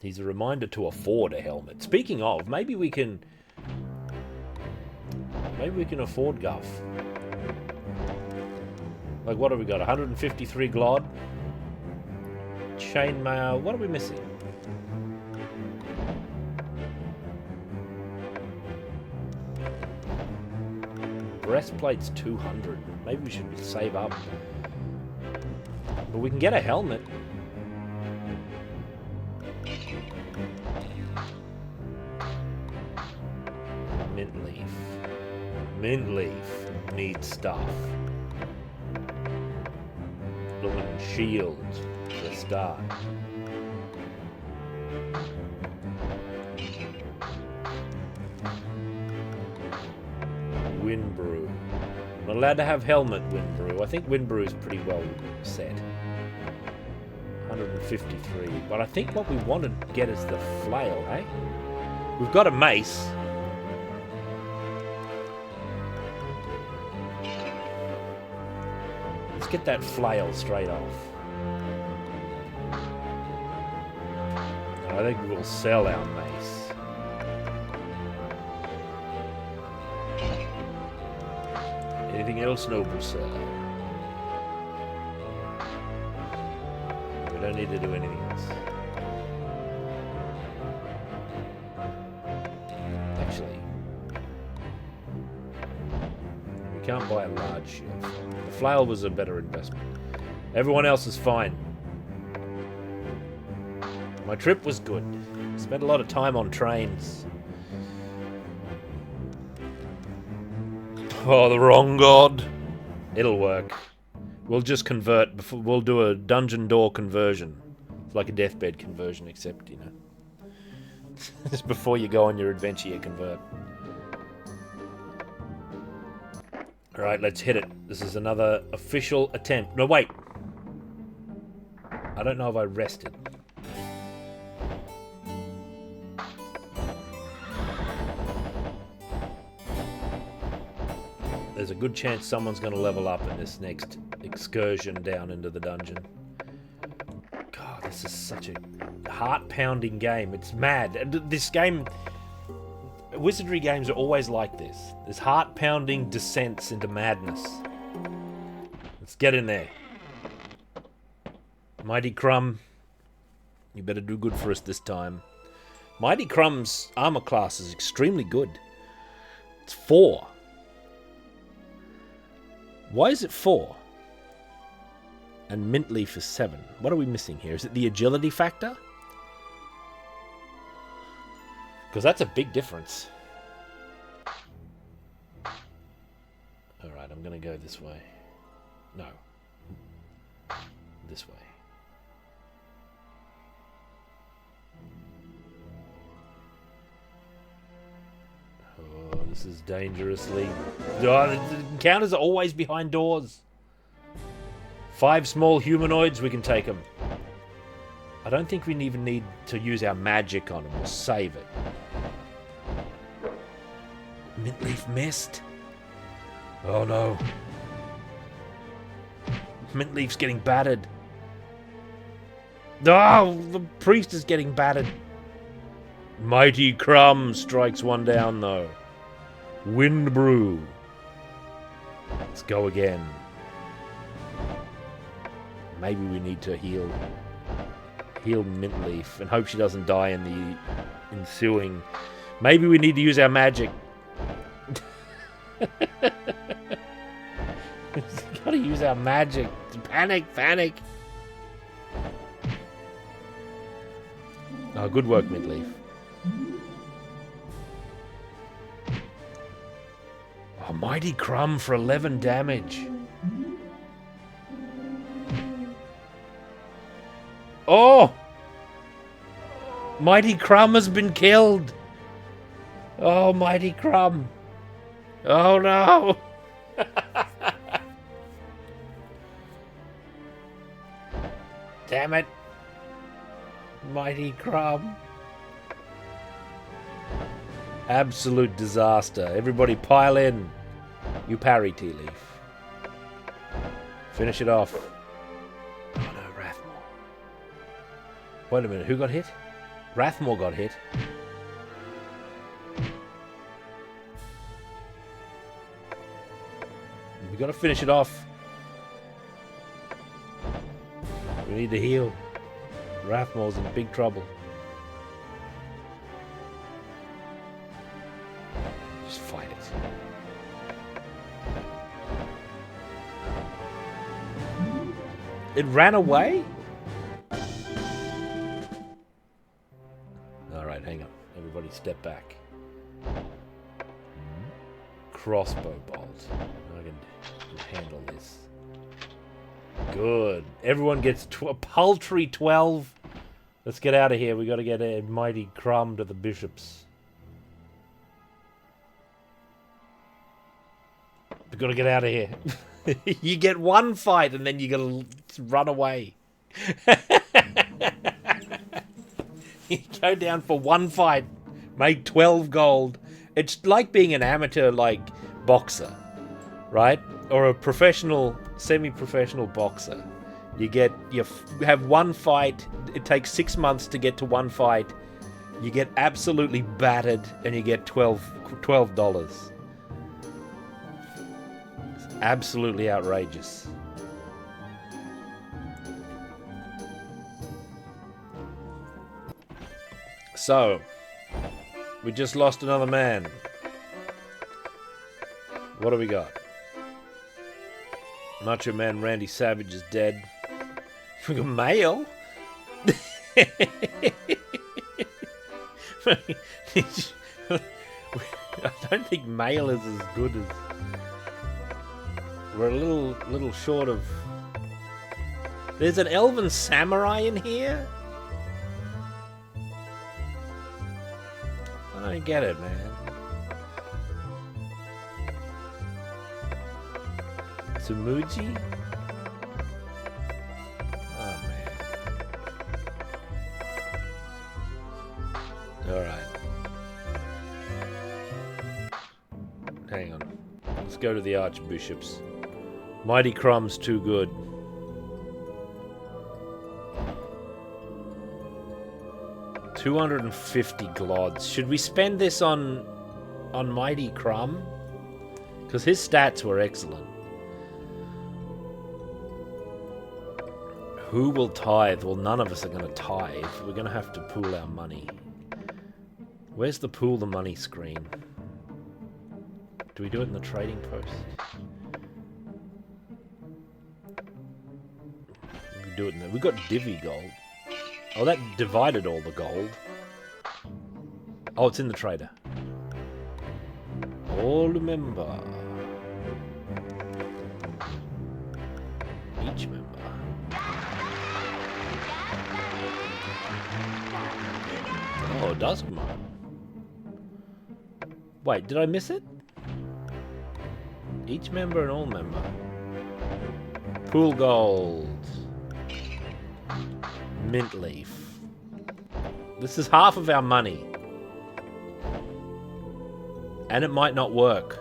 He's a reminder to afford a helmet. Speaking of, maybe we can afford guff. Like, what have we got? 153 glod? Chainmail. What are we missing? Breastplate's 200. Maybe we should save up. But we can get a helmet. Mint leaf. Mint leaf needs stuff. Lumen shield for a start. Windbrew. I'm not allowed to have helmet Windbrew. I think Windbrew is pretty well set. 153. But I think what we want to get is the flail, hey? We've got a mace. get that flail straight off. I think we'll sell our mace. Anything else, noble sir? We don't need to do anything else. Actually, we can't buy a large shield. The flail was a better investment. Everyone else is fine. My trip was good. Spent a lot of time on trains. Oh, the wrong god. It'll work. We'll just convert before we'll do a dungeon door conversion. It's like a deathbed conversion, except, you know. Just before you go on your adventure, you convert. Alright, let's hit it. This is another official attempt. No, wait. I don't know if I rested. There's a good chance someone's going to level up in this next excursion down into the dungeon. God, this is such a heart-pounding game. It's mad. This game... Wizardry games are always like this. There's heart-pounding descents into madness. Let's get in there. Mighty Crumb, you better do good for us this time. Mighty Crumb's armor class is extremely good. It's 4. Why is it 4? And Mint Leaf is 7. What are we missing here? Is it the agility factor? Because that's a big difference. Alright, I'm going to go this way. No. This way. Oh, this is dangerously... Oh, the encounters are always behind doors. 5 small humanoids, we can take them. I don't think we even need to use our magic on them. We'll save it. Mint Leaf missed. Oh no. Mint Leaf's getting battered. Oh, the priest is getting battered. Mighty Crumb strikes one down though. Wind Brew. Let's go again. Maybe we need to heal Mint Leaf and hope she doesn't die in the ensuing. Maybe we need to use our magic. Gotta use our magic. Panic, panic. Oh, good work, Mint Leaf. Oh, Mighty Crumb for 11 damage. Oh! Mighty Crumb has been killed. Oh, Mighty Crumb. Oh, no. Damn it. Mighty Crumb. Absolute disaster. Everybody pile in. You parry, Tea Leaf. Finish it off. Oh no, Rathmore. Wait a minute, who got hit? Rathmore got hit. We gotta finish it off. We need to heal. Rathmore's in big trouble. Just fight it. It ran away? Alright, hang on. Everybody step back. Crossbow bolt. I can handle this. Good. Everyone gets a paltry 12. Let's get out of here. We got to get a Mighty Crumb to the bishops. We got to get out of here. You get one fight and then you got to run away. You go down for one fight, make 12 gold. It's like being an amateur, like, boxer, right? or a professional, semi-professional boxer, you have one fight. It takes 6 months to get to one fight. You get absolutely battered, and you get $12. It's absolutely outrageous. So, we just lost another man. What do we got? Macho Man Randy Savage is dead. We got Mail. I don't think Mail is as good as. We're a little short of. There's an elven samurai in here. I don't get it, man. Tsumuji? Oh, man. Alright. Hang on. Let's go to the Archbishops. Mighty Crumb's too good. $250 glods. Should we spend this on Mighty Crumb? Because his stats were excellent. Who will tithe? Well, none of us are going to tithe. We're going to have to pool our money. Where's the pool the money screen? Do we do it in the trading post? We do it in there. We got divvy gold. Oh, that divided all the gold. Oh, it's in the trader. All member. Each member. Oh, it does come on. Wait, did I miss it? Each member and all member. Pool gold. Mint leaf. This is half of our money. And it might not work.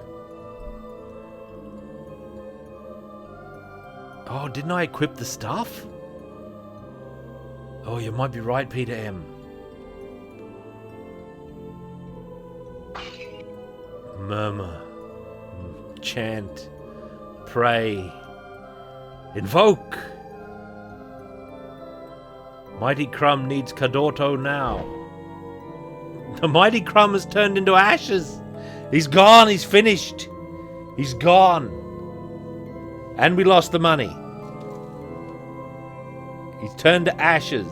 Oh, didn't I equip the stuff? Oh, you might be right, Peter M. Murmur. Chant. Pray. Invoke. Mighty Crumb needs Cadorto now. The Mighty Crumb has turned into ashes. He's gone. He's finished. He's gone. And we lost the money. He's turned to ashes.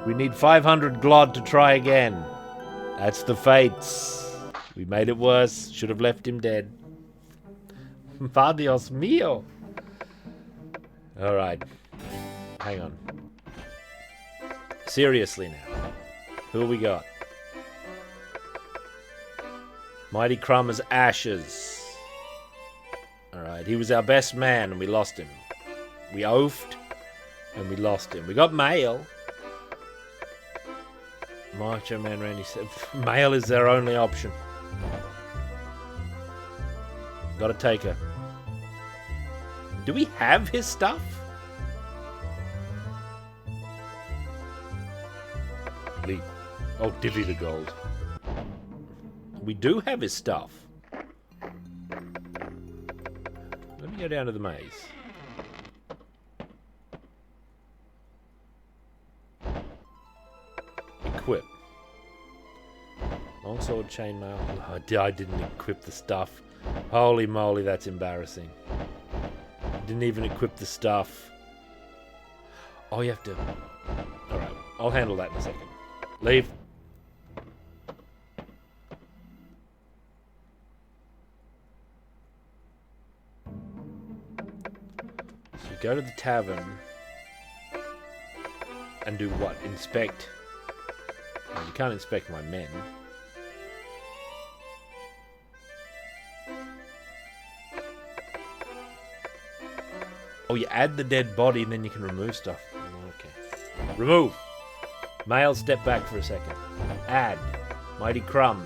We need 500 glod to try again. That's the fates. We made it worse. Should have left him dead. Va Dios mío. Alright. Hang on. Seriously now. Who have we got? Mighty Crumb is ashes. Alright, he was our best man and we lost him. We oafed and we lost him. We got Mail. Macho Man Randy said Mail is their only option. Gotta take her. Do we have his stuff? Lee. Oh, divvy the gold. We do have his stuff. Let me go down to the maze. Equip. Longsword, chainmail. Oh, I didn't equip the stuff. Holy moly, that's embarrassing. Didn't even equip the stuff. Oh, you have to... Alright, I'll handle that in a second. Leave. So you go to the tavern and do what? Inspect. Well, you can't inspect my men. Oh, you add the dead body and then you can remove stuff. Okay. Remove. Male, step back for a second. Add. Mighty Crumb.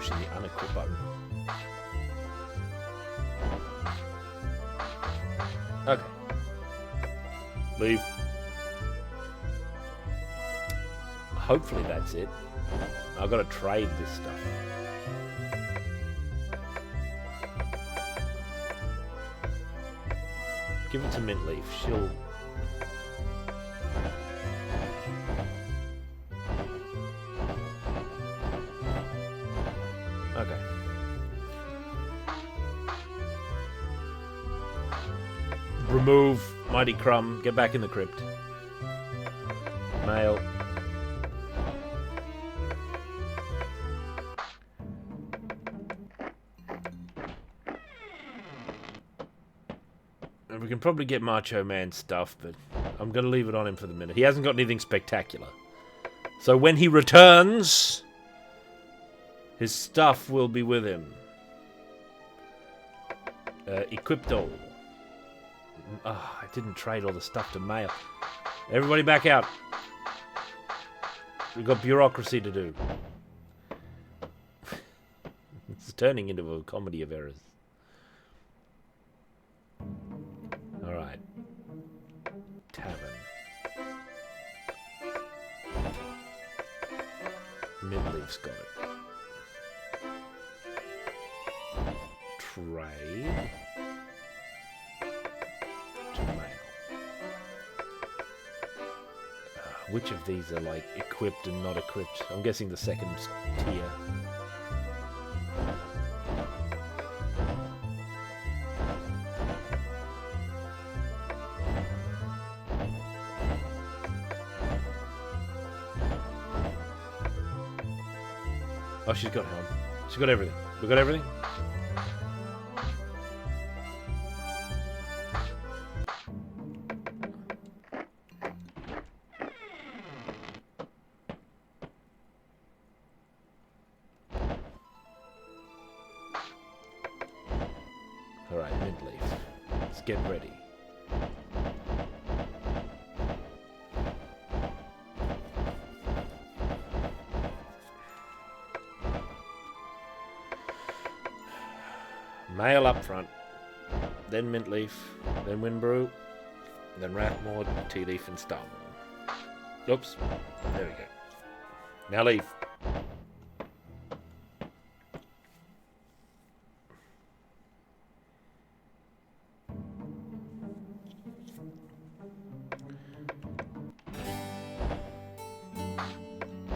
pushing the unequip button. Okay. Leave. Hopefully that's it. I've got to trade this stuff. Give it to Mintleaf. She'll... Okay. Remove Mighty Crumb. Get back in the crypt. Mail. And we can probably get Macho Man stuff, but I'm going to leave it on him for the minute. He hasn't got anything spectacular. So when he returns, his stuff will be with him. Equipto. Oh, I didn't trade all the stuff to mail. Everybody back out. We've got bureaucracy to do. It's turning into a comedy of errors. Alright. Tavern. Midleaf's got it. Trade. To mail. Which of these are like equipped and not equipped? I'm guessing the second tier. Oh, she's got helm. She's got everything. We got everything? Alright, Mintleaf. Let's get ready. Mail up front, then Mintleaf, then Brew, then Rathmore, Tea Leaf, and Starmoon. Oops, there we go. Now leave.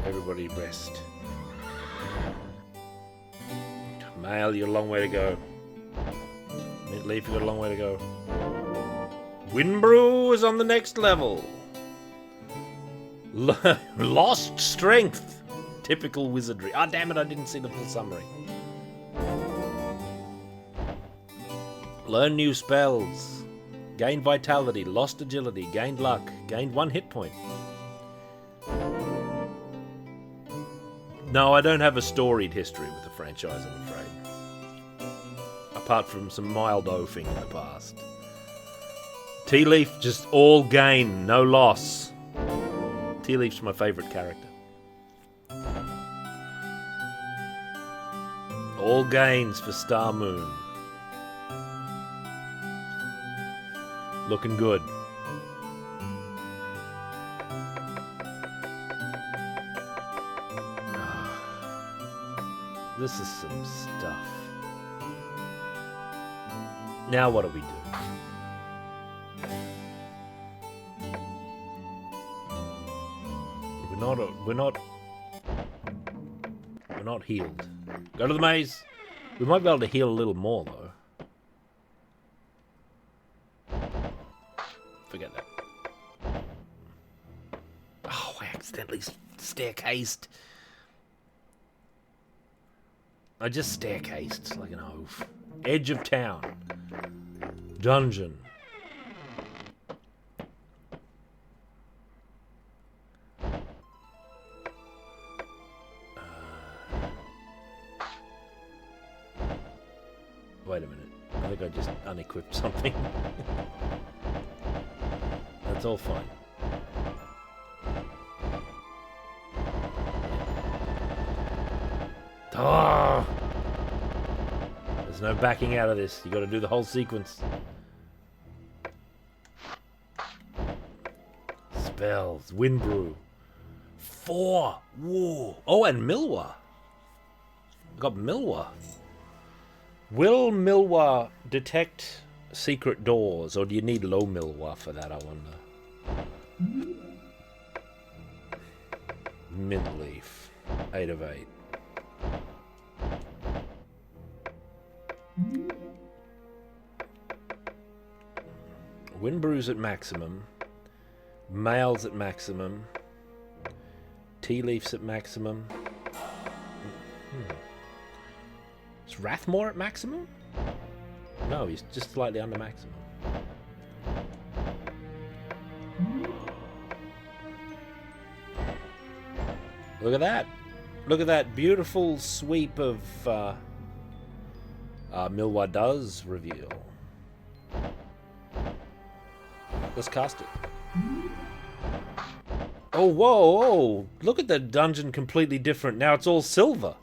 Everybody rest. Mail, you're a long way to go. Mintleaf, you've got a long way to go. Brew is on the next level. Lost strength. Typical wizardry. Ah, damn it, I didn't see the full summary. Learn new spells. Gained vitality, lost agility, gained luck, gained 1 hit point. No, I don't have a storied history with the franchise, I'm afraid. Apart from some mild oafing in the past. Tea Leaf, just all gain, no loss. Tea Leaf's my favourite character. All gains for Starmoon. Looking good. This is some stuff. Now what do we do? We're not healed. Go to the maze. We might be able to heal a little more though. Forget that. Oh, I accidentally staircased. I just staircased like an oaf. Edge of town. Dungeon. Wait a minute. I think I just unequipped something. That's all fine. Ah! There's no backing out of this. You got to do the whole sequence. Spells. Wind Brew. 4. Whoa. Oh, and Milwa. I got Milwa. Will Milwa detect secret doors, or do you need low Milwa for that, I wonder? Mint leaf. 8 of 8. Wind Brew's at maximum. Male's at maximum. Tea leaf's at maximum. Is Rathmore at maximum? No, he's just slightly under maximum. Look at that. Look at that beautiful sweep of Milwa does reveal. Let's cast it. Oh, whoa, whoa. Look at the dungeon, completely different. Now it's all silver.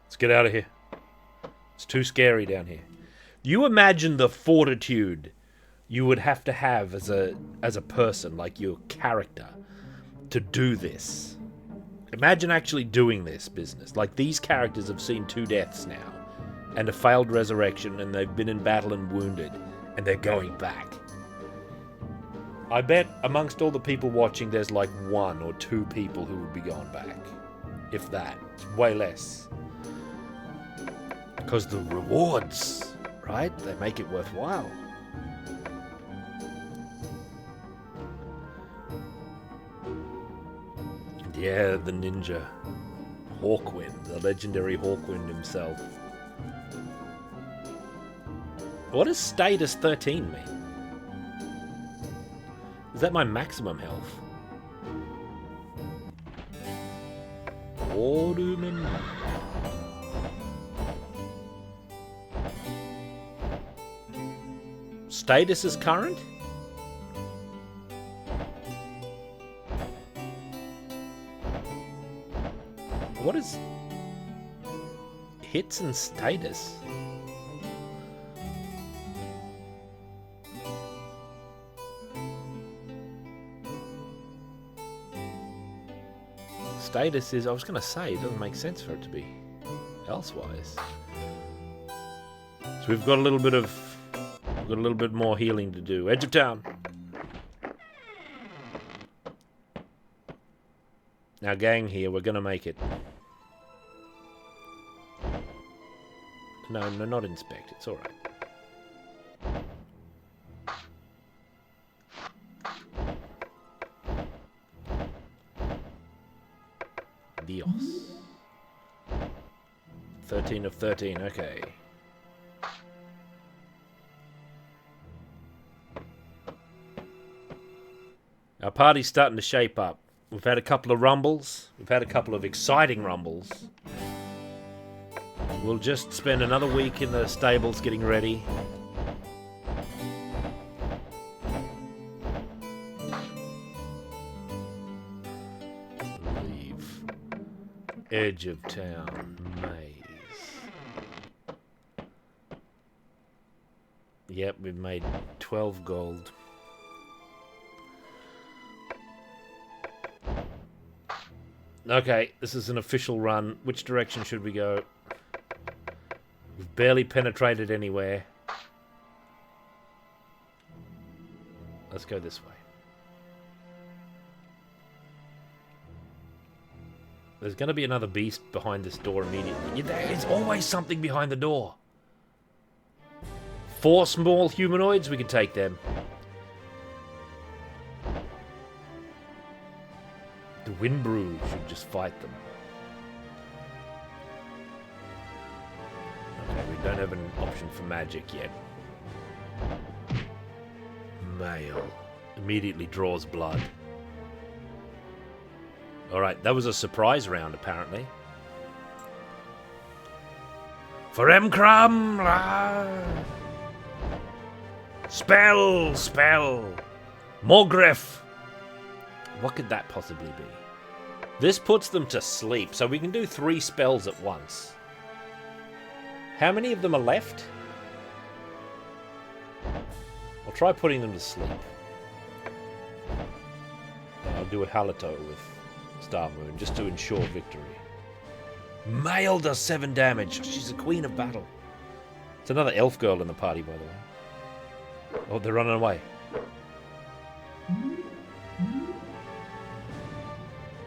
Let's get out of here. It's too scary down here. You imagine the fortitude you would have to have as a person, like your character, to do this. Imagine actually doing this business. Like, these characters have seen 2 deaths now, and a failed resurrection, and they've been in battle and wounded, and they're going back. I bet amongst all the people watching, there's like 1 or 2 people who would be going back. If that. It's way less. Because the rewards, right? They make it worthwhile. Yeah, the ninja. Hawkwind, the legendary Hawkwind himself. What does status 13 mean? Is that my maximum health? Ornament. Status is current? What is hits and status? Status is, I was going to say, it doesn't make sense for it to be elsewise. So we've got a little bit more healing to do. Edge of town. Now, gang, here, we're going to make it. No, not inspect. It's alright. Dios. 13 of 13, okay. Our party's starting to shape up. We've had a couple of rumbles. We've had a couple of exciting rumbles. We'll just spend another week in the stables getting ready. Leave. Edge of town. Maze. Yep, we've made 12 gold. Okay, this is an official run. Which direction should we go? We've barely penetrated anywhere. Let's go this way. There's going to be another beast behind this door immediately. There is always something behind the door. 4 small humanoids, we can take them. The Wind Brew should just fight them. Okay, we don't have an option for magic yet. Male. Immediately draws blood. Alright, that was a surprise round, apparently. For Crumb! Spell! Spell! Morgriff! What could that possibly be? This puts them to sleep, so we can do 3 spells at once. How many of them are left? I'll try putting them to sleep. I'll do a Halito with Star Moon, just to ensure victory. Male does 7 damage. She's a queen of battle. It's another elf girl in the party, by the way. Oh, they're running away.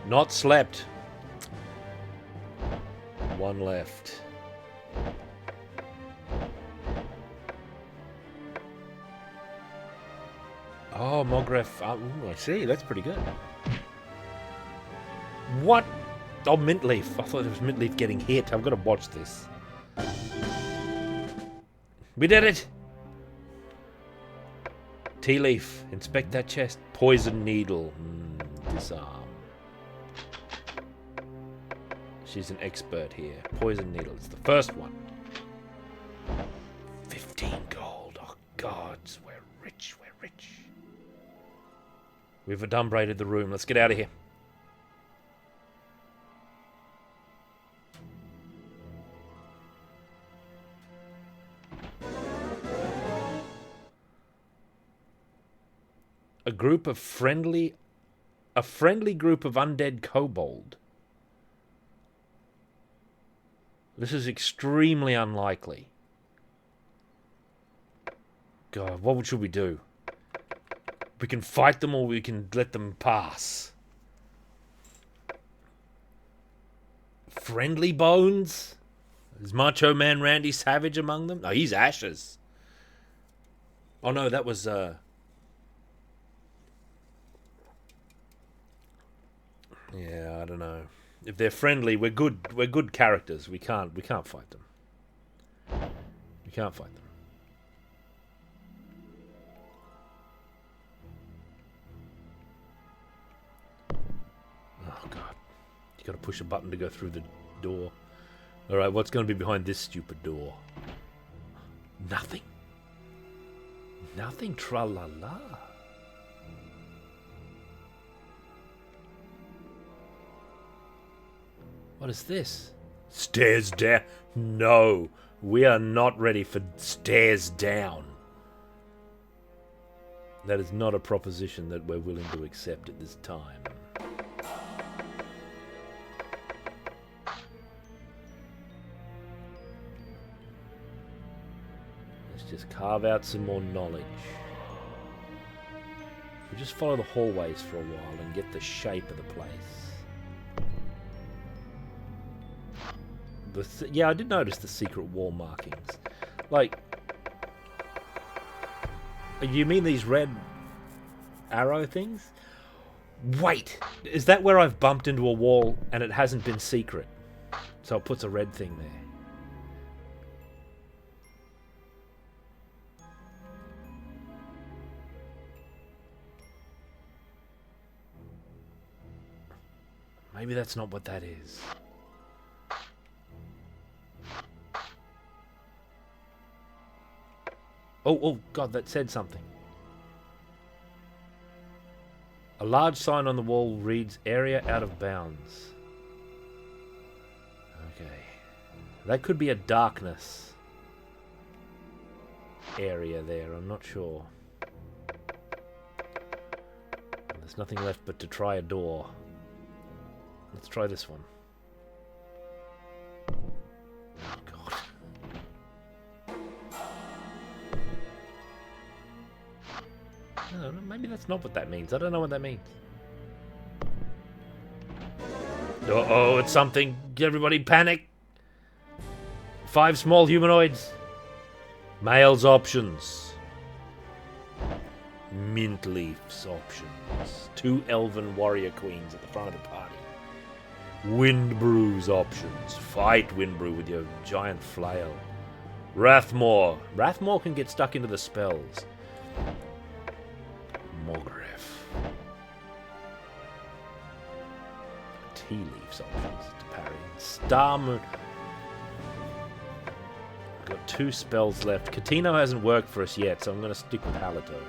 Not slept. 1 left. Oh, Mogref. Ooh, I see. That's pretty good. What? Oh, Mintleaf. I thought it was Mintleaf getting hit. I've got to watch this. We did it! Tea leaf. Inspect that chest. Poison needle. Disarm. She's an expert here. Poison needle. It's the first one. 15 gold. Oh, gods. We're rich. We're rich. We've adumbrated the room. Let's get out of here. A friendly group of undead kobold. This is extremely unlikely. God, what should we do? We can fight them or we can let them pass. Friendly bones? Is Macho Man Randy Savage among them? No, he's ashes. Oh no, that was yeah, I don't know. If they're friendly, we're good characters. We can't fight them. We can't fight them. Oh god. You gotta push a button to go through the door. Alright, what's gonna be behind this stupid door? Nothing. Nothing, tra-la-la. What is this? Stairs down. No, we are not ready for stairs down. That is not a proposition that we're willing to accept at this time. Let's just carve out some more knowledge. We'll just follow the hallways for a while and get the shape of the place. Yeah, I did notice the secret wall markings. Like, you mean these red arrow things? Wait, is that where I've bumped into a wall and it hasn't been secret? So it puts a red thing there. Maybe that's not what that is. Oh, God, that said something. A large sign on the wall reads, "Area out of bounds." Okay. That could be a darkness area there, I'm not sure. There's nothing left but to try a door. Let's try this one. Oh, God. I don't know, maybe that's not what that means. I don't know what that means. Uh-oh, it's something. Everybody panic. 5 small humanoids. Males options. Mintleaf's options. 2 elven warrior queens at the front of the party. Windbrew's options. Fight Windbrew with your giant flail. Rathmore. Rathmore can get stuck into the spells. Mogref. Tea leaves options to parry. Star Moon. We've got 2 spells left. Catino hasn't worked for us yet, so I'm going to stick with Halito.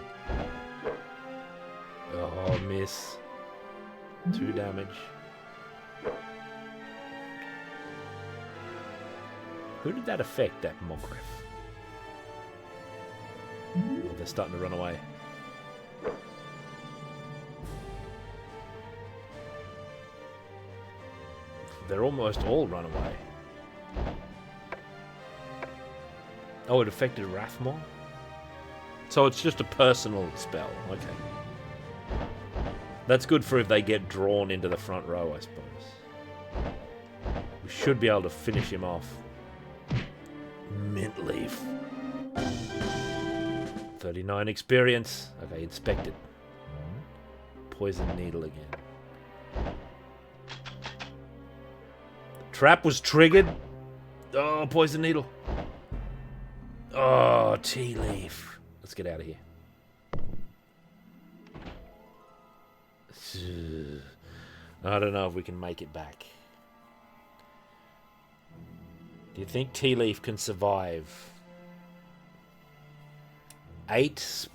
Oh, miss. 2 damage. Who did that affect, that Mogref? Oh, they're starting to run away. They're almost all run away. Oh, it affected Rathmore? So it's just a personal spell. Okay. That's good for if they get drawn into the front row, I suppose. We should be able to finish him off. Mint leaf. 39 experience. Okay, inspect it. Poison needle again. Trap was triggered. Oh, poison needle. Oh, tea leaf. Let's get out of here. I don't know if we can make it back. Do you think tea leaf can survive? 8.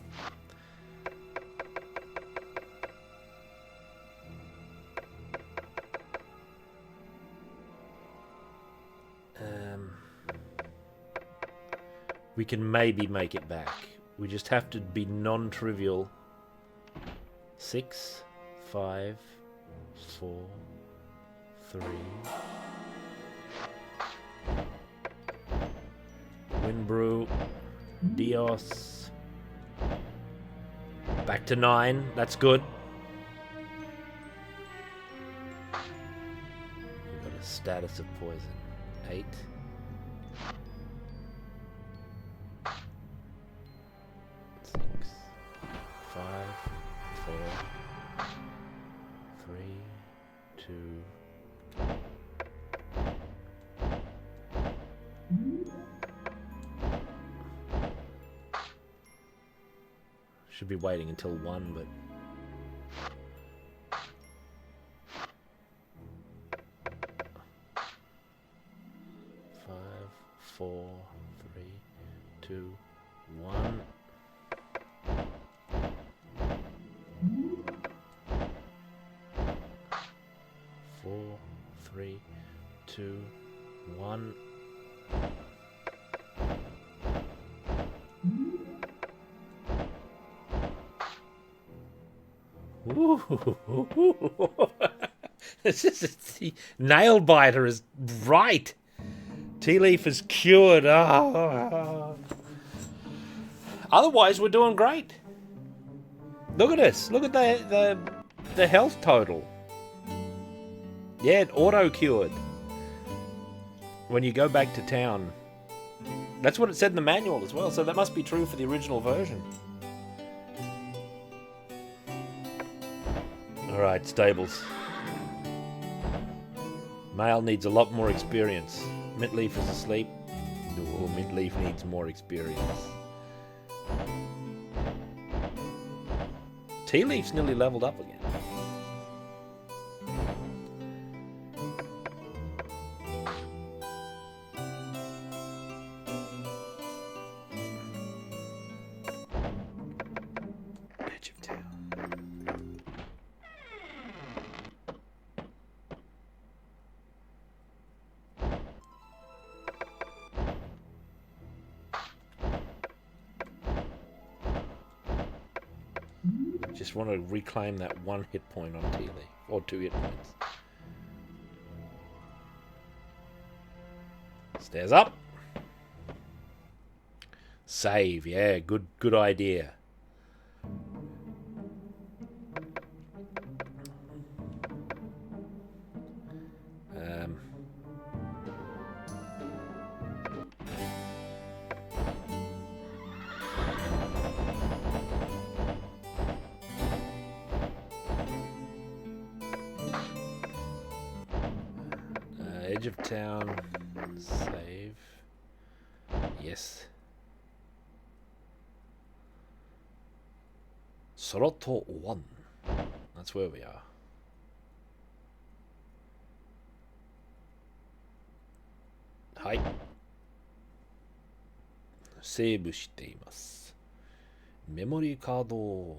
We can maybe make it back. We just have to be non-trivial. 6, 5, 4, 3. Brew. Dios. Back to 9. That's good. We've got a status of poison. 8. 6, 5, 4, 3, 2. Should be waiting until 1, but... Five, 4, 3, 2, 1. Four, 3, 2, 1. This is the nail biter is right. Tea leaf is cured. Otherwise, we're doing great. Look at this. Look at the health total. Yeah, it auto cured. When you go back to town. That's what it said in the manual as well. So that must be true for the original version. Alright, stables. Male needs a lot more experience. Mintleaf is asleep. Oh, Mintleaf needs more experience. Tea Leaf's nearly leveled up again. Edge of town. Just want to reclaim that 1 hit point on Tea Leaf, or 2 hit points. Stairs up. Save, yeah, good idea. Edge of town, save, yes. Soroto 1, that's where we are. Hi. セーブしています。メモリーカード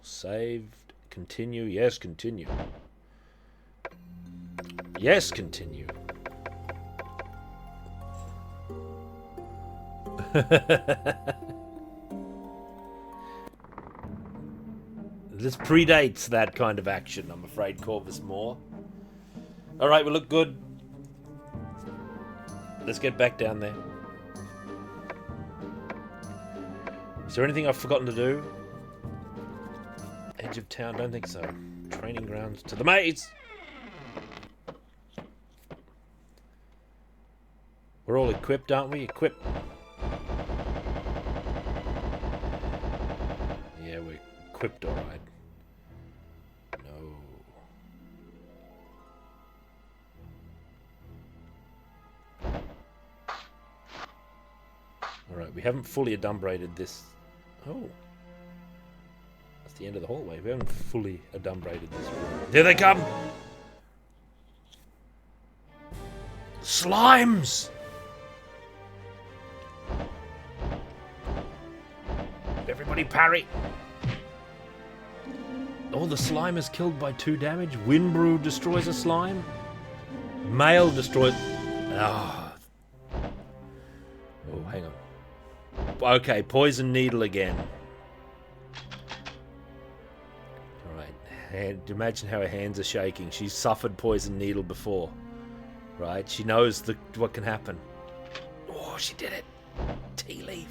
saved, continue, yes, continue. Yes, continue. This predates that kind of action, I'm afraid, Corvus Moore. Alright, we look good. Let's get back down there. Is there anything I've forgotten to do? Edge of town, don't think so. Training grounds to the maze! We're all equipped, aren't we? Equipped. Yeah, we're equipped alright. No. Alright, we haven't fully adumbrated this. Oh. That's the end of the hallway. We haven't fully adumbrated this room. There they come! Slimes! Everybody parry! Oh, the slime is killed by 2 damage. Brew destroys a slime. Male destroys... Ah. Oh, hang on. Okay, poison needle again. Alright, imagine how her hands are shaking. She's suffered poison needle before. Right, she knows what can happen. Oh, she did it. Tea leaf.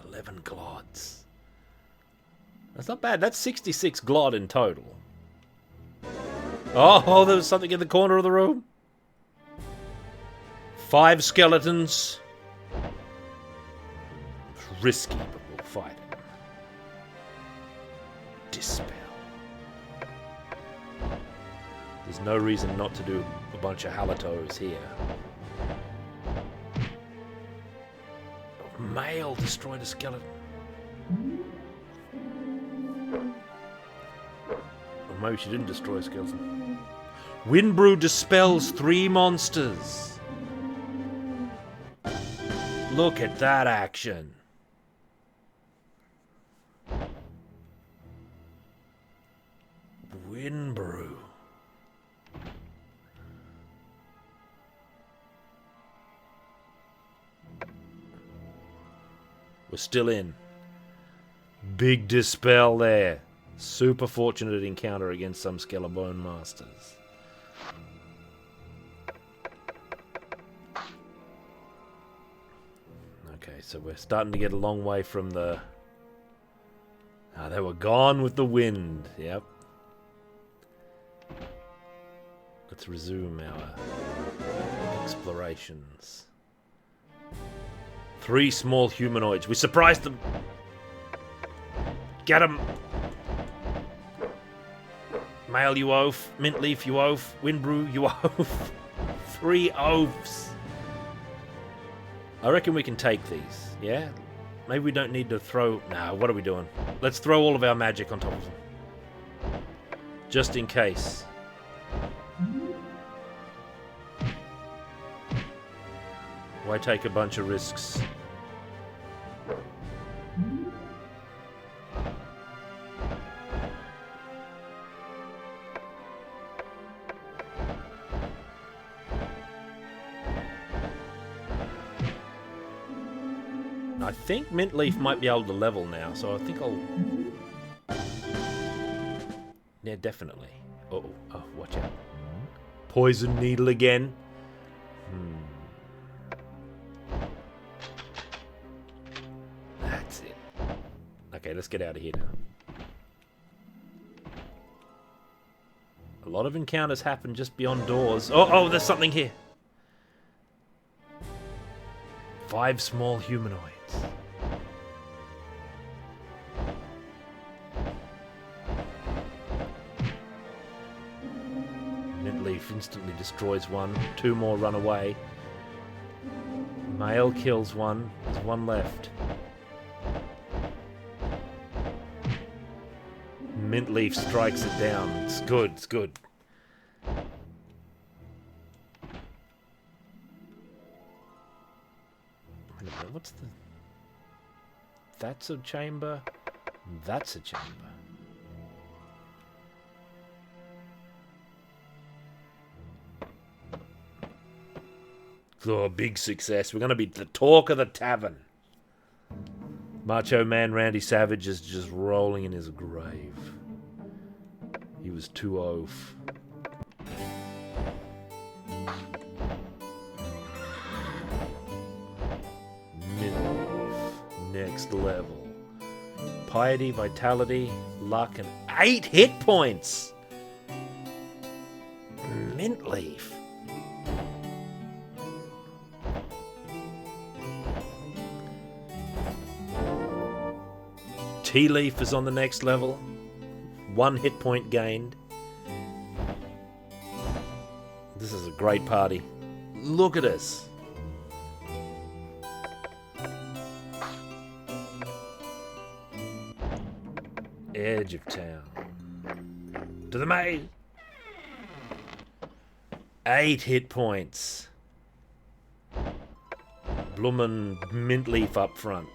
11 glods. That's not bad. That's 66 glod in total. Oh, there was something in the corner of the room. 5 skeletons. It's risky, but we'll fight it. Dispel. There's no reason not to do a bunch of halatos here. Male destroyed a skeleton. Or maybe she didn't destroy a skeleton. Brew dispels 3 monsters. Look at that action. Brew. We're still in. Big dispel there. Super fortunate encounter against some Skelebone Masters. Okay, so we're starting to get a long way from the... Ah, they were gone with the wind. Yep. Let's resume our explorations. 3 small humanoids. We surprised them. Get them. Male, you oaf. Mintleaf, you oaf. Brew, you oaf. 3 oafs. I reckon we can take these. Yeah? Maybe we don't need to throw... Nah, what are we doing? Let's throw all of our magic on top of them. Just in case. Why take a bunch of risks? I think Mintleaf might be able to level now, so I think I'll... Yeah, definitely. Uh-oh. Oh, watch out. Poison needle again. That's it. Okay, let's get out of here now. A lot of encounters happen just beyond doors. Oh, there's something here. 5 small humanoids. Mintleaf instantly destroys one. 2 more run away. Male kills one. There's 1 left. Mintleaf strikes it down. It's good, it's good. What's the... That's a chamber. That's a chamber. Oh, big success. We're going to be the talk of the tavern. Macho Man Randy Savage is just rolling in his grave. He was too oaf. Next level. Piety, vitality, luck, and 8 hit points. Mint leaf. Tea leaf is on the next level. 1 hit point gained. This is a great party. Look at us. Edge of town. To the maze. 8 hit points. Bloomin' mint leaf up front.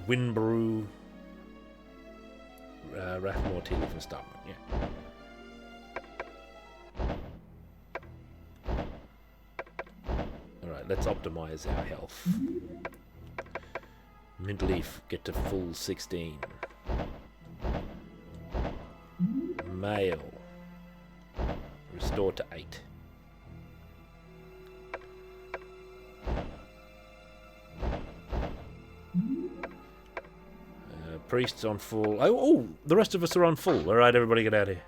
Brew. Rathmore, tea leaf, and Starman. Yeah. Alright, let's optimize our health. Mint leaf, get to full 16. Male. Restore to 8. Priest's on full. Oh, the rest of us are on full. Alright, everybody get out of here.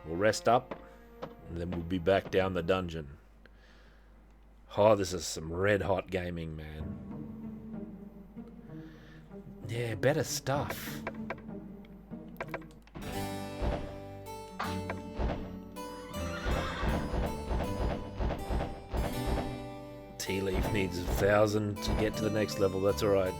We'll rest up, and then we'll be back down the dungeon. Oh, this is some red hot gaming, man. Yeah, better stuff. Tea leaf needs 1,000 to get to the next level. That's alright.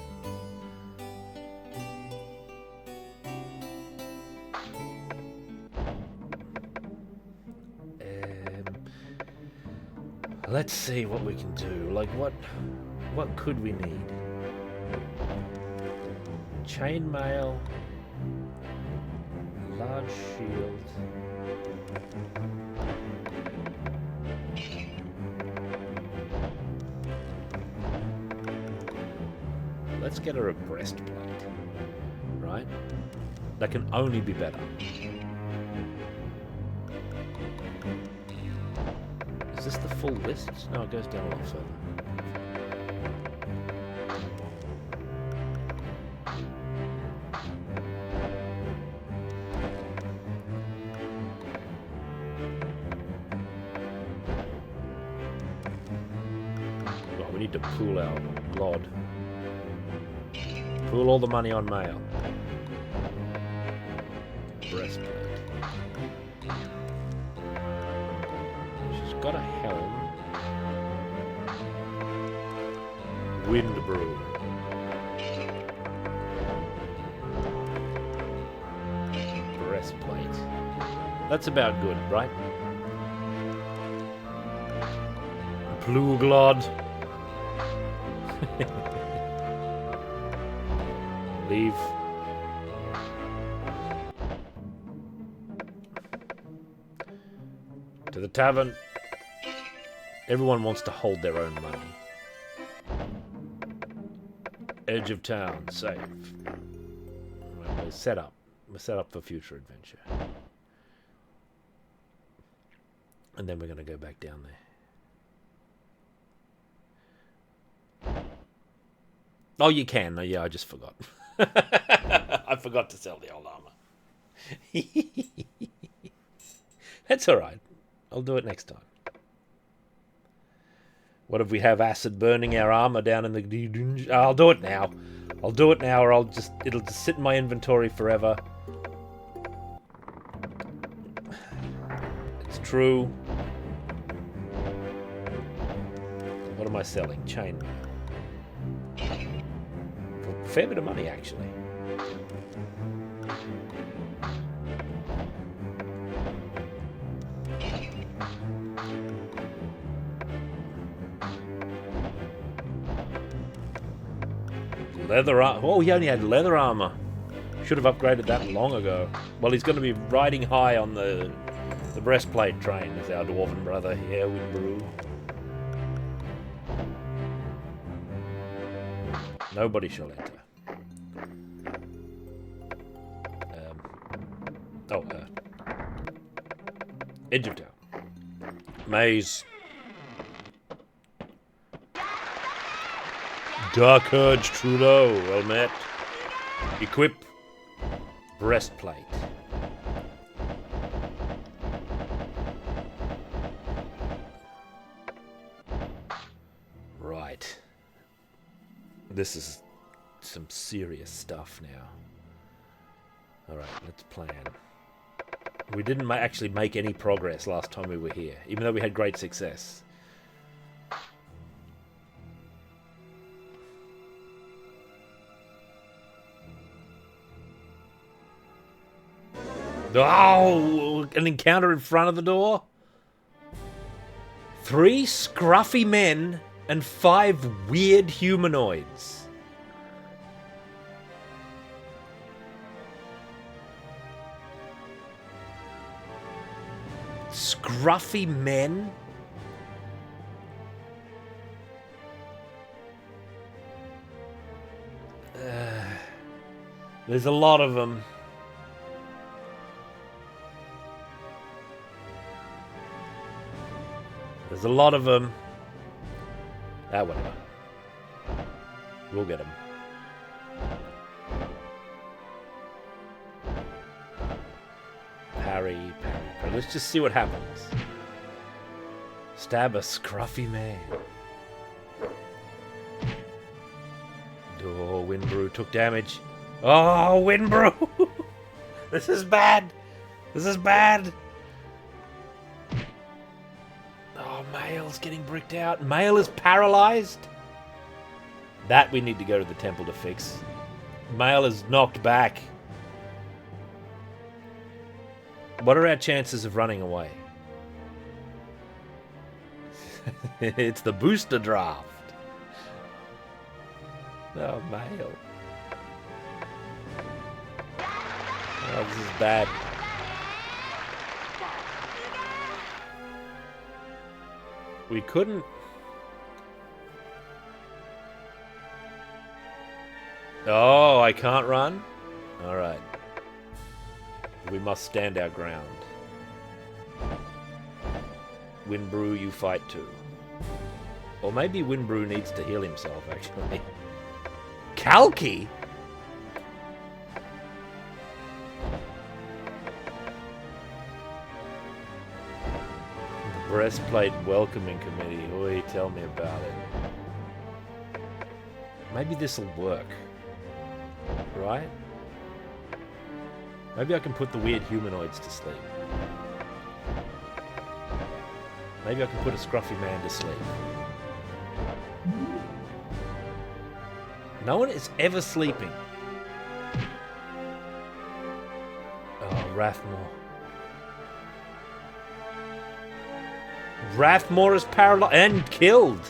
Let's see what we can do. Like, what could we need? Chainmail, large shield. Let's get her a breastplate, right? That can only be better. Is this the full list? No, it goes down a lot further. Well, we need to pool our glod. Pool all the money on mail. Breastplate. She's got a helm. Wind Brew. Breastplate. That's about good, right? Pluglod. Leave. To the tavern. Everyone wants to hold their own money. Edge of town, save. Right, we're set up. We're set up for future adventure. And then we're going to go back down there. Oh, you can. Yeah, I just forgot. I forgot to sell the old armor. That's alright. I'll do it next time. What if we have acid burning our armor down in the dungeon? I'll do it now. I'll do it now, or it'll just sit in my inventory forever. It's true. What am I selling? Chainmail. For a fair bit of money, actually. Leather armor. Oh, he only had leather armor. Should have upgraded that long ago. Well, he's going to be riding high on the breastplate train as our dwarven brother here, Brew. Nobody shall enter. Edge of town. Maze. Dark Urge Trudeau, well met. Equip. Breastplate. Right. This is some serious stuff now. Alright, let's plan. We didn't actually make any progress last time we were here, even though we had great success. Oh, an encounter in front of the door? 3 scruffy men and 5 weird humanoids. Scruffy men? There's a lot of them. There's a lot of them. Ah, whatever. We'll get them. Parry. Let's just see what happens. Stab a scruffy man. Oh, Windbrew took damage. Oh, Windbrew! This is bad. This is bad. Oh, Mail's getting bricked out. Mail is paralyzed. That we need to go to the temple to fix. Mail is knocked back. What are our chances of running away? It's the booster draft. Oh, Mail. Oh, this is bad. We couldn't... Oh, I can't run? Alright. We must stand our ground. Windbrew, you fight too. Or maybe Windbrew needs to heal himself, actually. Kalki? The Breastplate Welcoming Committee. Oi, tell me about it. Maybe this'll work. Right? Maybe I can put the weird humanoids to sleep. Maybe I can put a scruffy man to sleep. No one is ever sleeping. Oh, Rathmore. Rathmore is paralyzed and killed.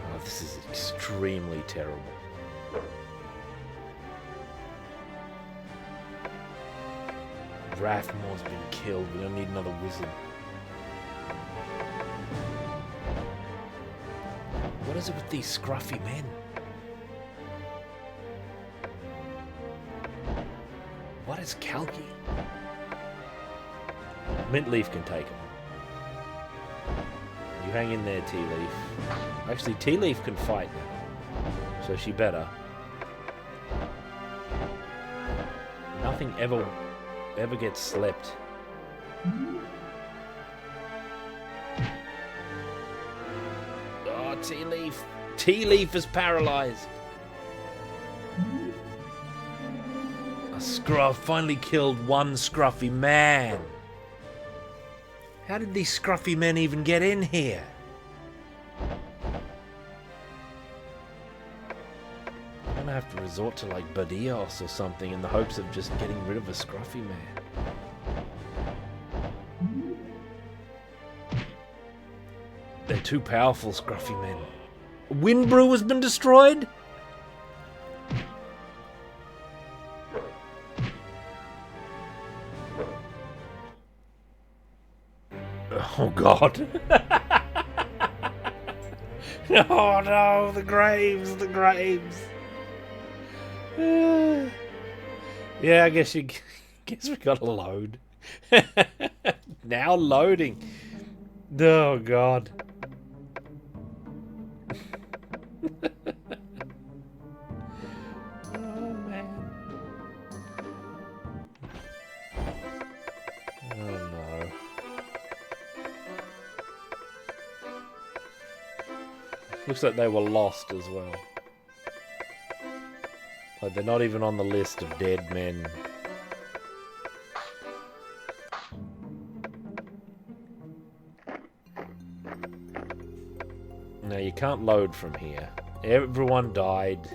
Oh, this is extremely terrible. Rathmore's been killed. We don't need another wizard. What is it with these scruffy men? What is Kalki? Mintleaf can take him. You hang in there, Tea Leaf. Actually, Tea Leaf can fight now, so she better. Nothing ever gets slept. Oh, Tea Leaf. Tea Leaf is paralyzed. A scruff finally killed one scruffy man. How did these scruffy men even get in here? I'm gonna have to resort to like Badios or something in the hopes of just getting rid of a scruffy man. they're too powerful, scruffy men. Wind Brew has been destroyed? Oh god. Oh no, the graves, the graves. Yeah, I guess we gotta load. Now loading. Oh god. Oh man. Oh no. Looks like they were lost as well. Like they're not even on the list of dead men. No, you can't load from here. Everyone died.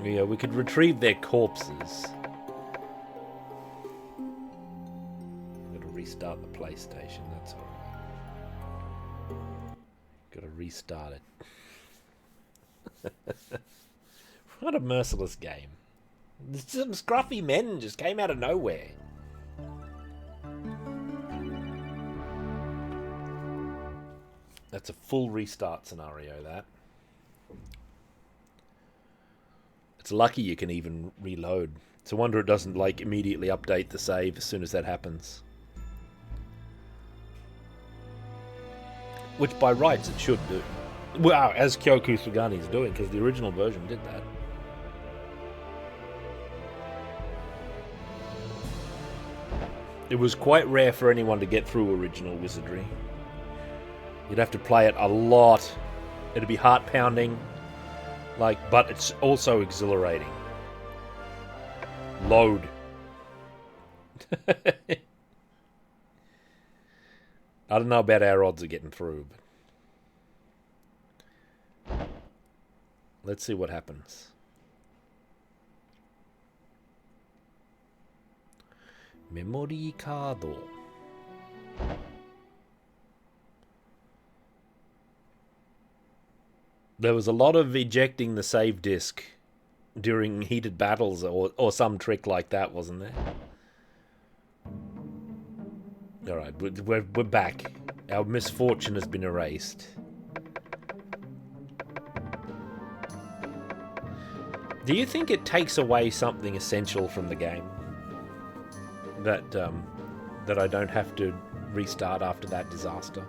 Yeah, we could retrieve their corpses. Gotta restart the PlayStation, that's alright. Gotta restart it. What a merciless game. Some scruffy men just came out of nowhere. That's a full restart scenario, that. It's lucky you can even reload. It's a wonder it doesn't, like, immediately update the save as soon as that happens. Which, by rights, it should do. Well, as Kyoku Sugani is doing, because the original version did that. It was quite rare for anyone to get through original Wizardry. You'd have to play it a lot. It'd be heart-pounding. Like, but it's also exhilarating. Load. I don't know about our odds of getting through, but let's see what happens. Memory card. There was a lot of ejecting the save disk during heated battles or some trick like that, wasn't there? Alright, we're back. Our misfortune has been erased. Do you think it takes away something essential from the game? That I don't have to restart after that disaster?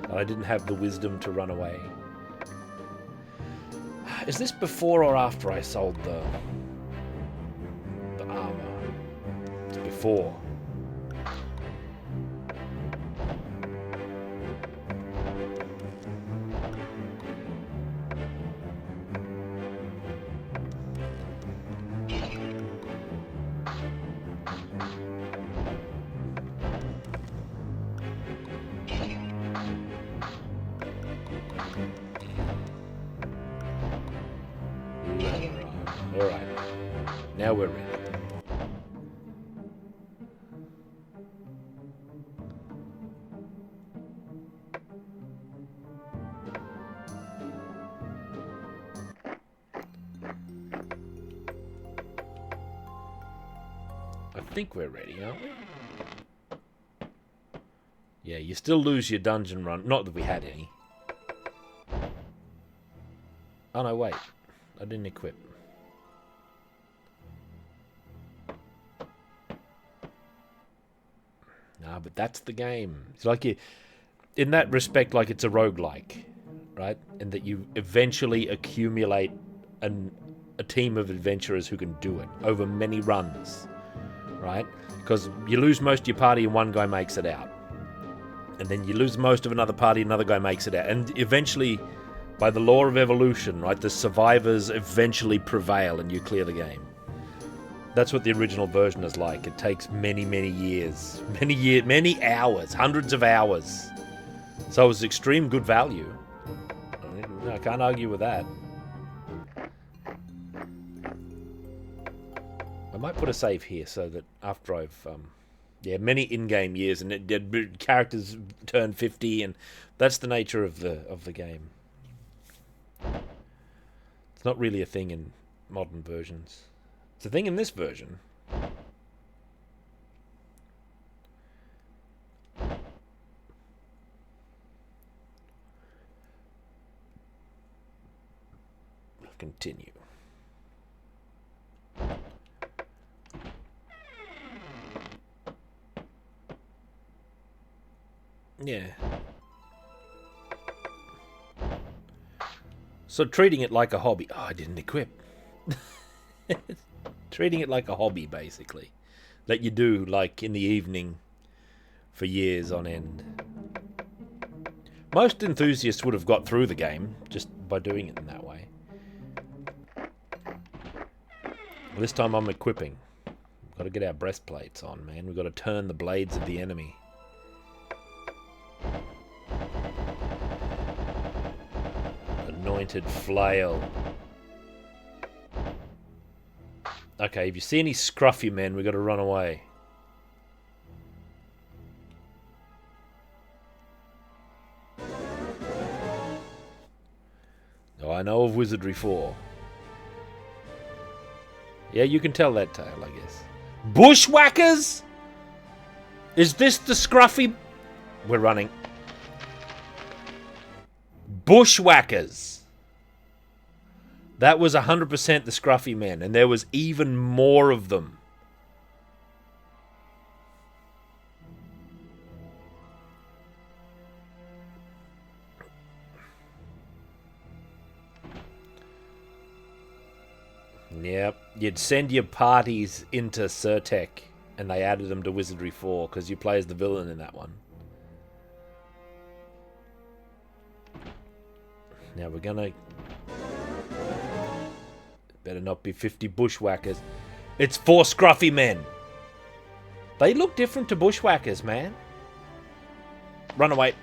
That I didn't have the wisdom to run away? Is this before or after I sold the armor? It's before. Alright. Now we're ready. I think we're ready, aren't we? Yeah, you still lose your dungeon run. Not that we had any. Oh no, wait. I didn't equip. Nah, but that's the game. It's like you, in that respect, like it's a roguelike, right? And that you eventually accumulate a team of adventurers who can do it over many runs, right? Because you lose most of your party and one guy makes it out. And then you lose most of another party, another guy makes it out. And eventually, by the law of evolution, right, the survivors eventually prevail and you clear the game. That's what the original version is like. It takes many, many years. Many hours. Hundreds of hours. So it was extreme good value. I can't argue with that. I might put a save here so that after I've Yeah, many in-game years, and characters turn 50, and that's the nature of the game. It's not really a thing in modern versions. It's a thing in this version. Continue. Yeah. So treating it like a hobby. Oh, I didn't equip. Treating it like a hobby, basically. That you do, like, in the evening for years on end. Most enthusiasts would have got through the game just by doing it in that way. This time I'm equipping. We've got to get our breastplates on, man. We've got to turn the blades of the enemy. Anointed flail. Okay, if you see any scruffy men, we've got to run away. Oh, I know of Wizardry 4. Yeah, you can tell that tale, I guess. Bushwhackers? Is this the scruffy... We're running. Bushwhackers. That was 100% the scruffy men, and there was even more of them. Yep, you'd send your parties into Surtec, and they added them to Wizardry 4, because you play as the villain in that one. Now we're gonna... Better not be 50 bushwhackers. It's 4 scruffy men. They look different to bushwhackers, man. Run away.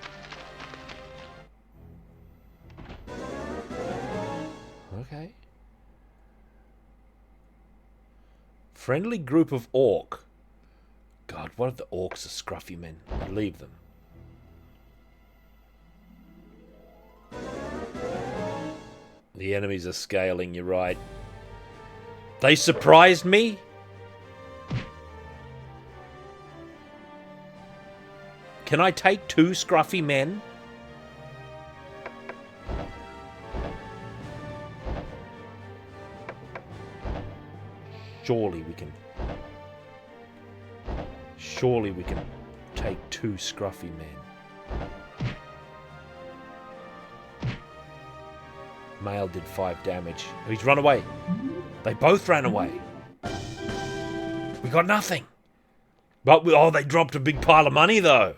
Okay. Friendly group of orc. God, what if the orcs are scruffy men? Leave them. The enemies are scaling, you're right. They surprised me? Can I take 2 scruffy men? Surely we can take 2 scruffy men. Male did 5 damage. He's run away. They both ran away. We got nothing. But they dropped a big pile of money though.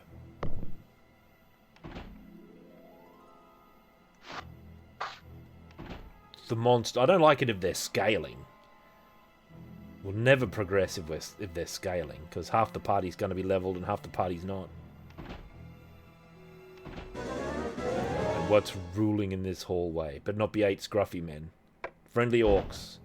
The monster. I don't like it if they're scaling. We'll never progress if they're scaling, because half the party's going to be leveled and half the party's not. What's ruling in this hallway? But not be 8 scruffy men. Friendly orcs.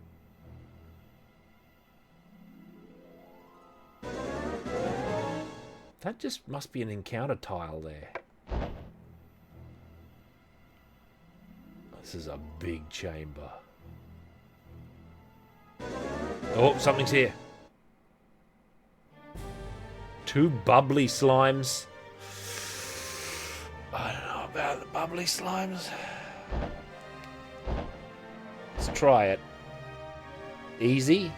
That just must be an encounter tile there. This is a big chamber. Oh, something's here. 2 bubbly slimes. I don't know about the bubbly slimes. Let's try it. Easy.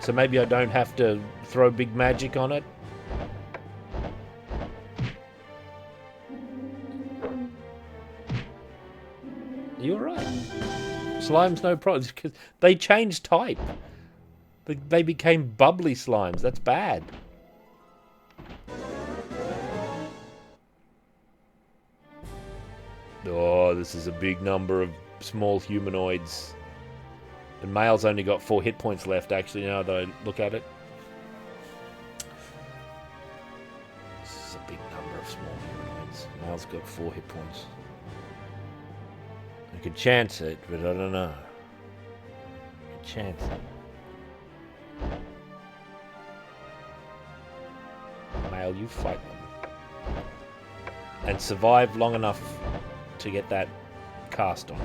So maybe I don't have to throw big magic on it. You're right. Slimes no problem, because they changed type. They became bubbly slimes. That's bad. Oh, this is a big number of small humanoids. And male's only got 4 hit points left, actually, now that I look at it. This is a big number of small humanoids. Male's got 4 hit points. I could chance it, but I don't know. I could chance it. Male, you fight them. And survive long enough to get that cast on.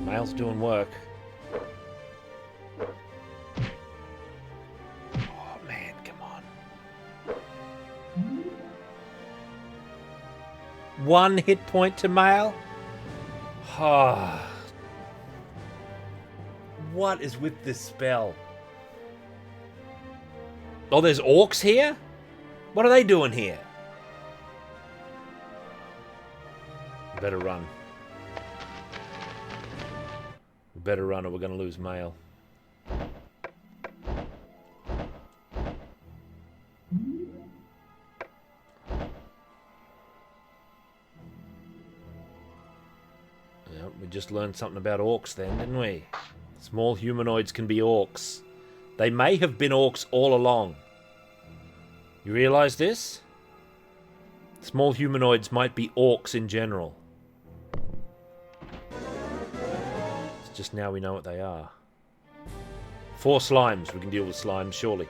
Male's doing work. Oh man, come on. 1 hit point to Male? What is with this spell? Oh, there's orcs here? What are they doing here? Better run. Better run or we're going to lose Male. Yep, we just learned something about orcs then, didn't we? Small humanoids can be orcs. They may have been orcs all along. You realize this? Small humanoids might be orcs in general. Just now we know what they are. 4 slimes. We can deal with slimes, surely.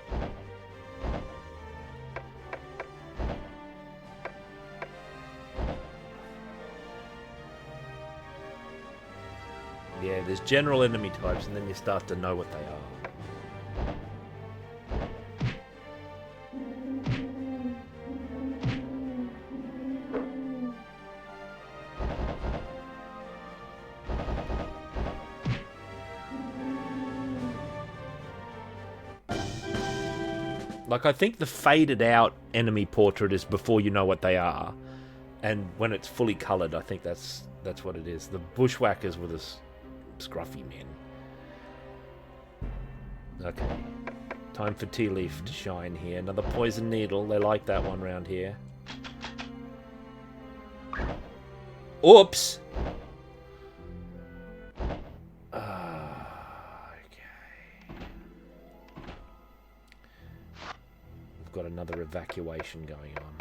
Yeah, there's general enemy types, and then you start to know what they are. Like, I think the faded out enemy portrait is before you know what they are. And when it's fully coloured, I think that's what it is. The bushwhackers were the scruffy men. Okay. Time for Tea Leaf to shine here. Another poison needle. They like that one round here. Oops! Got another evacuation going on.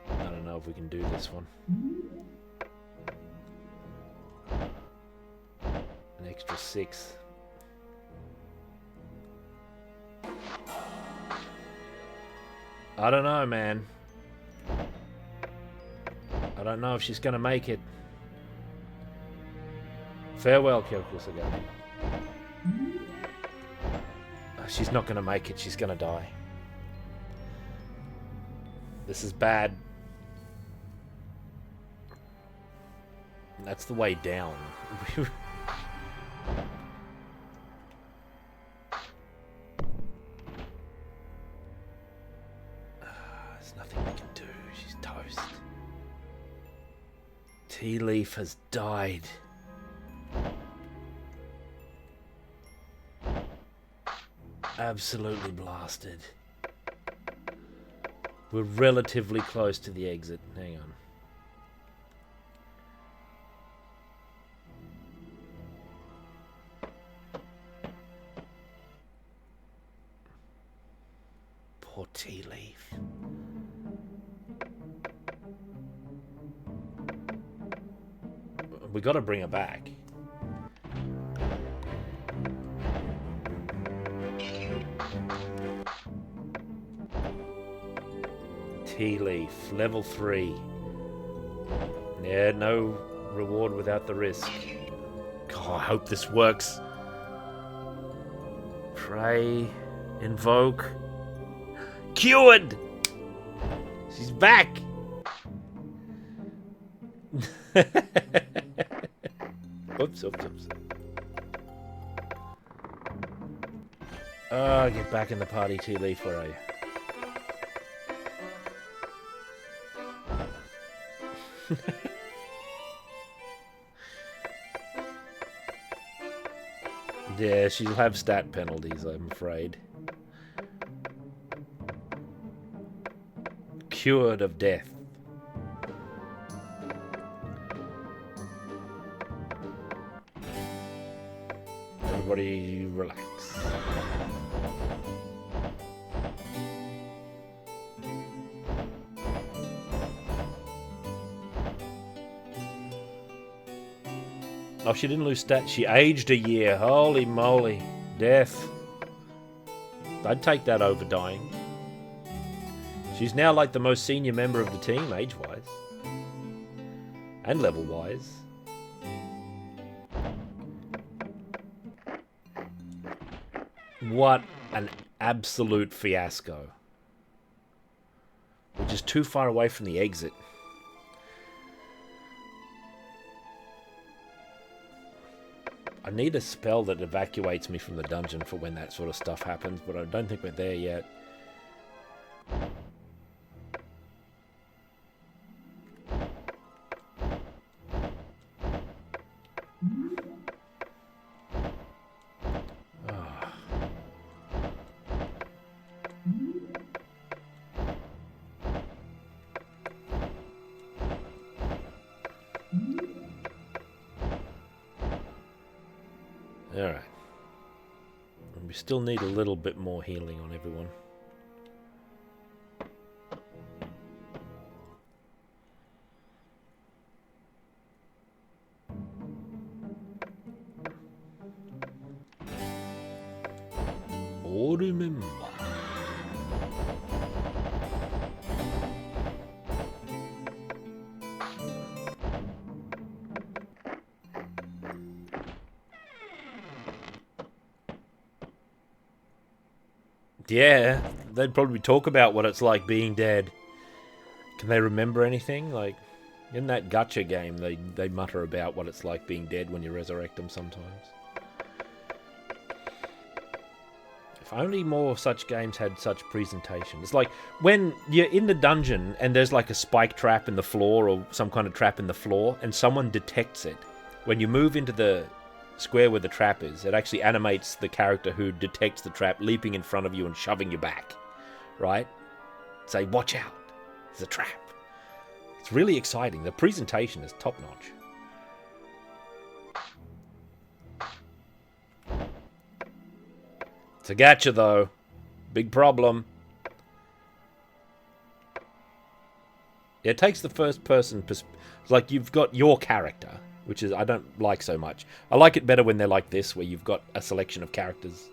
I don't know if we can do this one. An extra 6. I don't know, man. I don't know if she's going to make it. Farewell, Kyoko Sagami. She's not going to make it. She's going to die. This is bad. That's the way down. Tea Leaf has died. Absolutely blasted. We're relatively close to the exit. Hang on. Poor Tea Leaf. We got to bring her back. Tea Leaf, level 3. Yeah, no reward without the risk. God, I hope this works. Pray, invoke. Cured! She's back! Oops. Oh, get back in the party, Tea Leaf. Where are you? Yeah, she'll have stat penalties, I'm afraid. Cured of death. Everybody relax. Oh, she didn't lose stats. She aged a year. Holy moly. Death. I'd take that over dying. She's now like the most senior member of the team, age-wise. And level-wise. What an absolute fiasco. We're just too far away from the exit. I need a spell that evacuates me from the dungeon for when that sort of stuff happens, but I don't think we're there yet. Alright. And we still need a little bit more healing on everyone. Or remember. Yeah, they'd probably talk about what it's like being dead. Can they remember anything? Like, in that gacha game, they mutter about what it's like being dead when you resurrect them sometimes. If only more such games had such presentations. It's like when you're in the dungeon and there's like a spike trap in the floor or some kind of trap in the floor and someone detects it. When you move into the square where the trap is, it actually animates the character who detects the trap leaping in front of you and shoving you back, right? Say, watch out, there's a trap. It's really exciting. The presentation is top notch. It's a gacha though. Big problem. It takes the first person like you've got your character, which is I don't like so much. I like it better when they're like this, where you've got a selection of characters.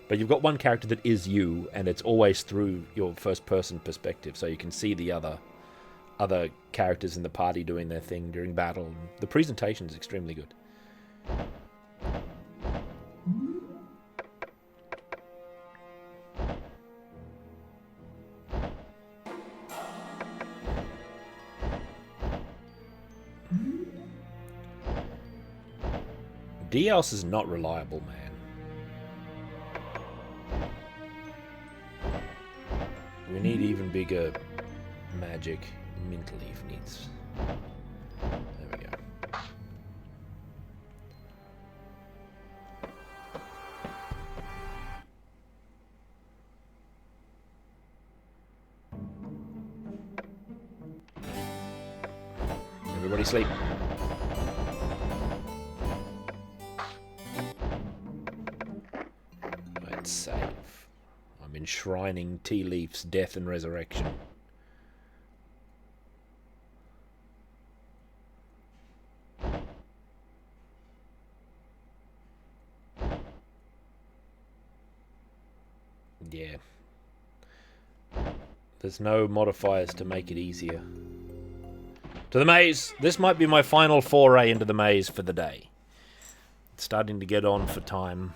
But you've got one character that is you, and it's always through your first-person perspective, so you can see the other characters in the party doing their thing during battle. The presentation is extremely good. Dios is not reliable, man. We need even bigger magic. Mint Leaf needs... There we go. Everybody sleep. Let's save. I'm enshrining Tea Leaf's death and resurrection. Yeah. There's no modifiers to make it easier. To the maze! This might be my final foray into the maze for the day. It's starting to get on for time.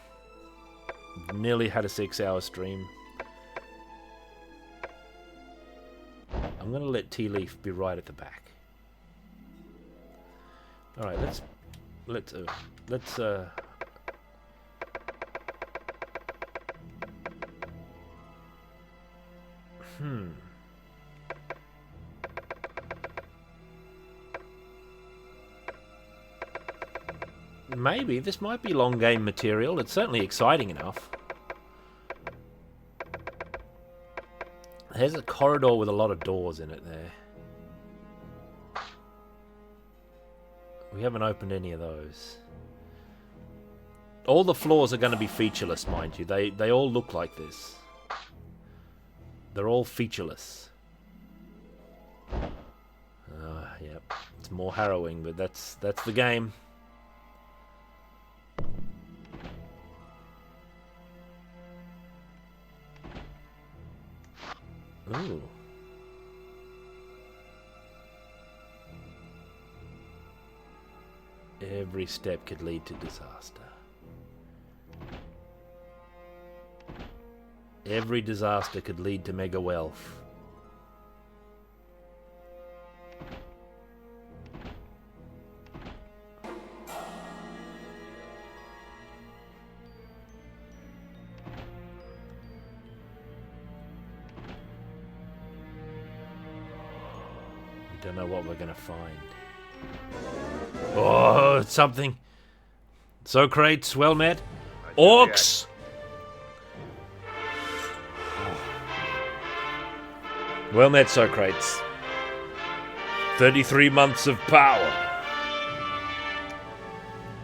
Nearly had a 6-hour stream. I'm going to let Tea Leaf be right at the back. Alright, let's maybe. This might be long game material. It's certainly exciting enough. There's a corridor with a lot of doors in it there. We haven't opened any of those. All the floors are going to be featureless, mind you. They all look like this. They're all featureless. Yep. It's more harrowing, but that's the game. Ooh. Every step could lead to disaster. Every disaster could lead to mega wealth. We don't know what we're going to find. Oh, it's something. Socrates, well met. Orcs! Well met, Socrates. 33 months of power.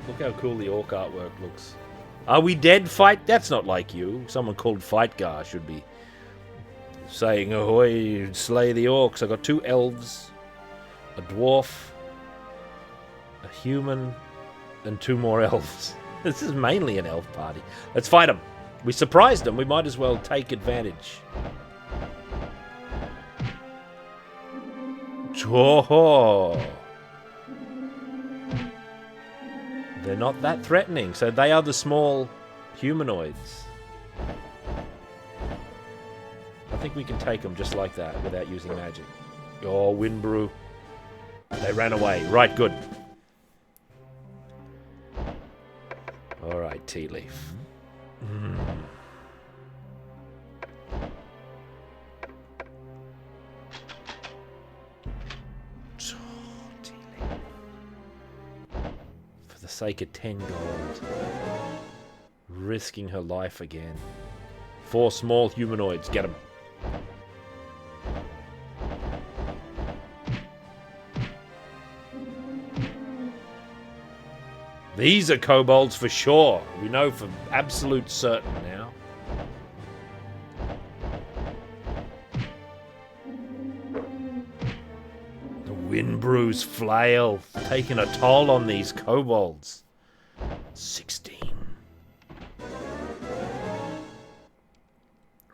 Look how cool the orc artwork looks. Are we dead, Fight? That's not like you. Someone called Fightgar should be saying, ahoy, slay the orcs. I got 2 elves, a dwarf, a human, and 2 more elves. This is mainly an elf party. Let's fight them. We surprised them. We might as well take advantage. Oh. They're not that threatening, so they are the small humanoids. I think we can take them just like that without using magic. Oh, wind brew. They ran away. Right, good. Alright, tea leaf. For the sake of 10 gold. Risking her life again. 4 small humanoids. Get them. These are kobolds for sure. We know for absolute certain now. The Windbrew's flail taking a toll on these kobolds. 16.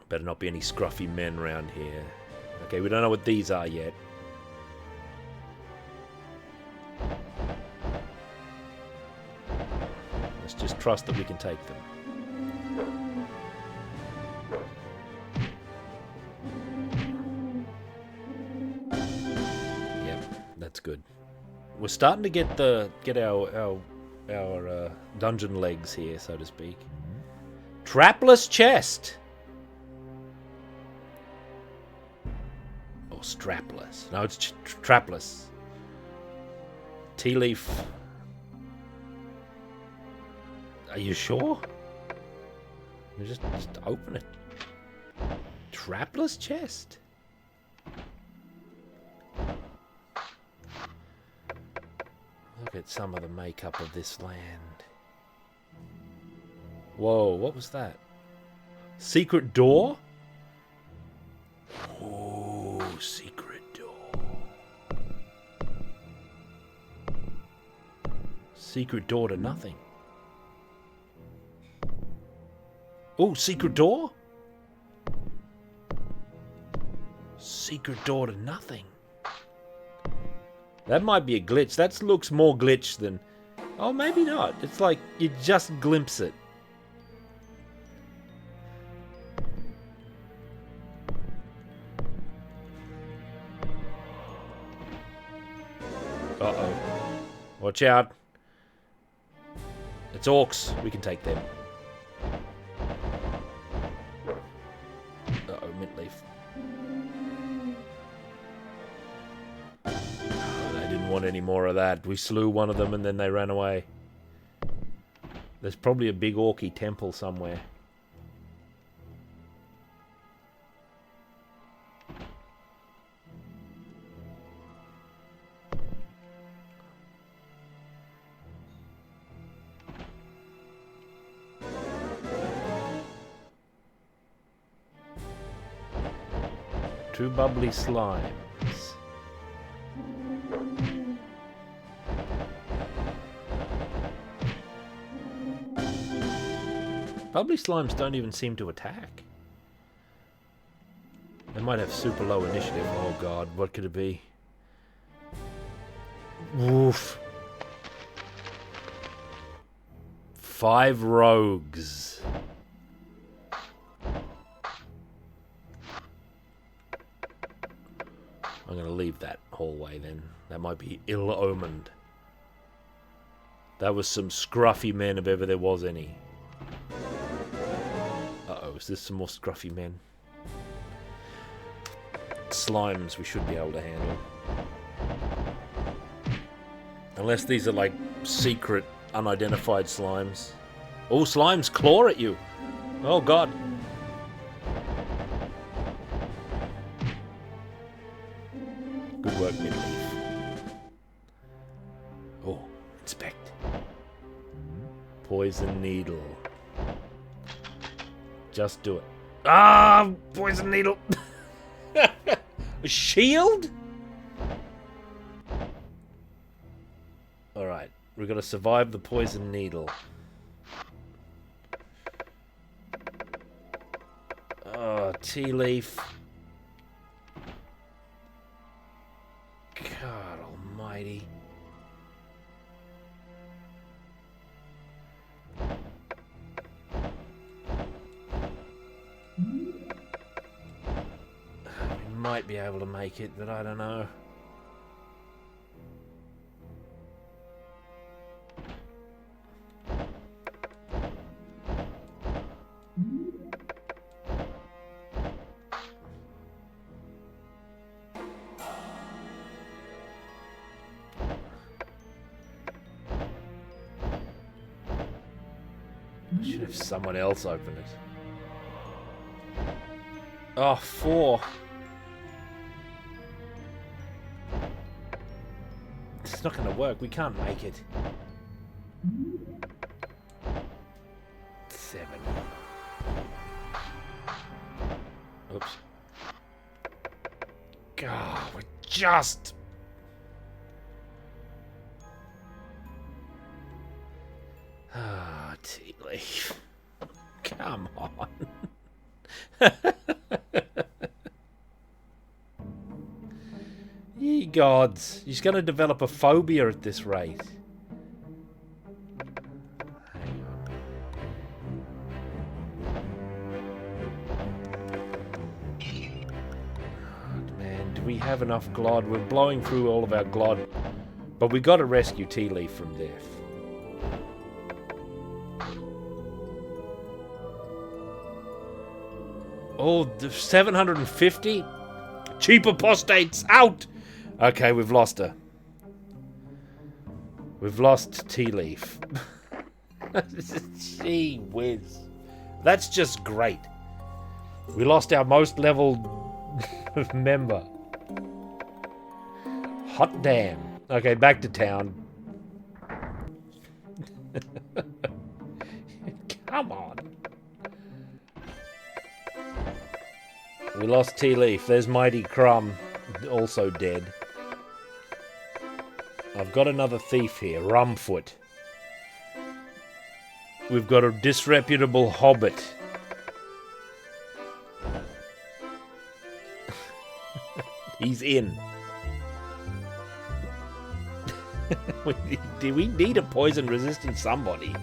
Better not be any scruffy men around here. Okay, we don't know what these are yet. Let's just trust that we can take them. Yep, that's good. We're starting to get our dungeon legs here, so to speak. Trapless chest. Or strapless. No, it's trapless. Tea leaf. Are you sure? You just open it. Trapless chest. Look at some of the makeup of this land. Whoa, what was that? Secret door? Oh, secret door. Secret door to nothing. Oh, secret door? Secret door to nothing. That might be a glitch. That looks more glitch than... Oh, maybe not. It's like you just glimpse it. Uh-oh. Watch out. It's orcs. We can take them. Uh-oh, mint leaf. Oh, they didn't want any more of that. We slew one of them and then they ran away. There's probably a big orky temple somewhere. Two bubbly slimes. Bubbly slimes don't even seem to attack. They might have super low initiative. Oh god, what could it be? Woof. 5 rogues. I'm going to leave that hallway then. That might be ill-omened. That was some scruffy men if ever there was any. Uh-oh, is this some more scruffy men? Slimes we should be able to handle. Unless these are like secret, unidentified slimes. Oh, slimes claw at you! Oh god. Good work, Midleaf. Oh, inspect. Poison needle. Just do it. Ah, poison needle. A shield? Alright, we've got to survive the poison needle. Oh, tea leaf. God almighty. We might be able to make it, but I don't know. I should have someone else open it. Oh, 4. It's not going to work. We can't make it. 7. Oops. God, we're just... Ah, tea leaf. Come on. Ye gods. He's going to develop a phobia at this rate. Hang on. Oh, man, do we have enough Glod? We're blowing through all of our Glod. But we got to rescue Tea Leaf from death. Oh, 750? Cheap apostates, out! Okay, we've lost her. We've lost Tea Leaf. Gee whiz. That's just great. We lost our most leveled member. Hot damn. Okay, back to town. Come on. We lost Tea Leaf. There's Mighty Crumb, also dead. I've got another thief here, Rumfoot. We've got a disreputable hobbit. He's in. Do we need a poison-resistant somebody?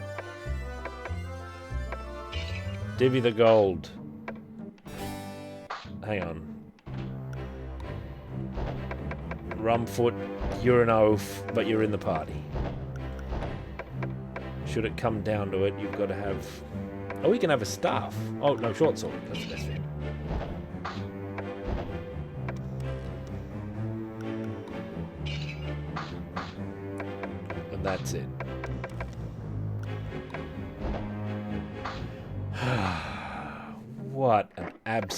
Divvy the gold. Hang on. Rumfoot, you're an oaf, but you're in the party. Should it come down to it, you've got to have... Oh, we can have a staff. Oh, no, short sword. That's the best thing. And that's it.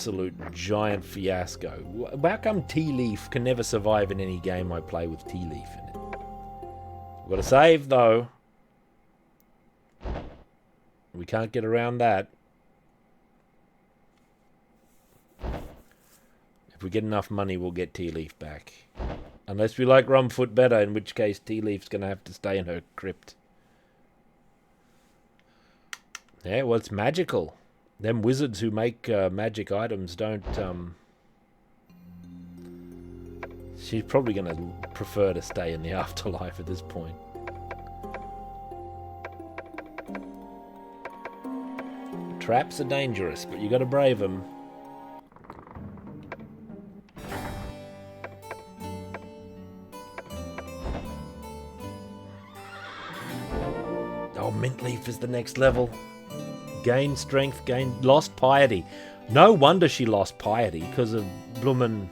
absolute giant fiasco. How come Tea Leaf can never survive in any game I play with Tea Leaf in it? We've got to save, though. We can't get around that. If we get enough money, we'll get Tea Leaf back. Unless we like Rumfoot better, in which case Tea Leaf's going to have to stay in her crypt. Yeah, well, it's magical. Them wizards who make magic items don't... She's probably going to prefer to stay in the afterlife at this point. Traps are dangerous, but you got to brave them. Oh, Mint Leaf is the next level. Gain strength, lost piety. No wonder she lost piety, because of bloomin'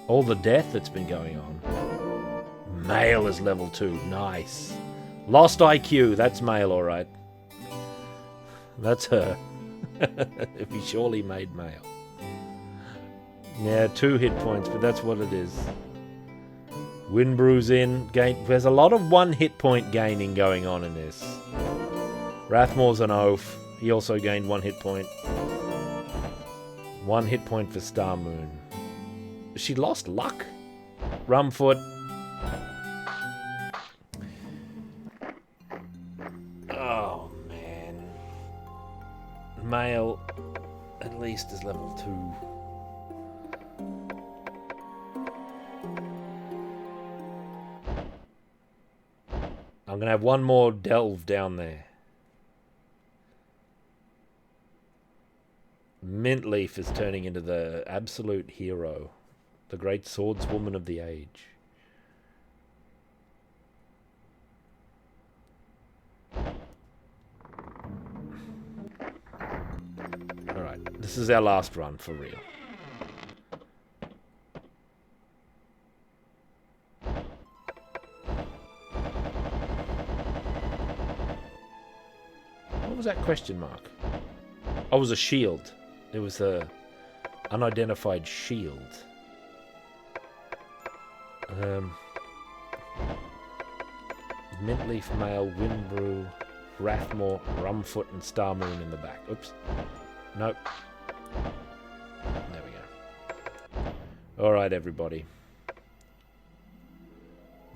all the death that's been going on. Male is level 2. Nice. Lost IQ. That's male, alright. That's her. We surely made male. Yeah, 2 hit points, but that's what it is. Windbrew's in. There's a lot of 1 hit point gaining going on in this. Rathmore's an oaf. He also gained 1 hit point. 1 hit point for Star Moon. She lost luck. Rumfoot. Oh, man. Male, at least, is level 2. I'm going to have 1 more delve down there. Mint Leaf is turning into the absolute hero. The great swordswoman of the age. Alright, this is our last run for real. What was that question mark? Oh, it was a shield. It was a unidentified shield. Mintleaf, Male, Windbrew, Rathmore, Rumfoot, and Starmoon in the back. Oops. Nope. There we go. Alright, everybody.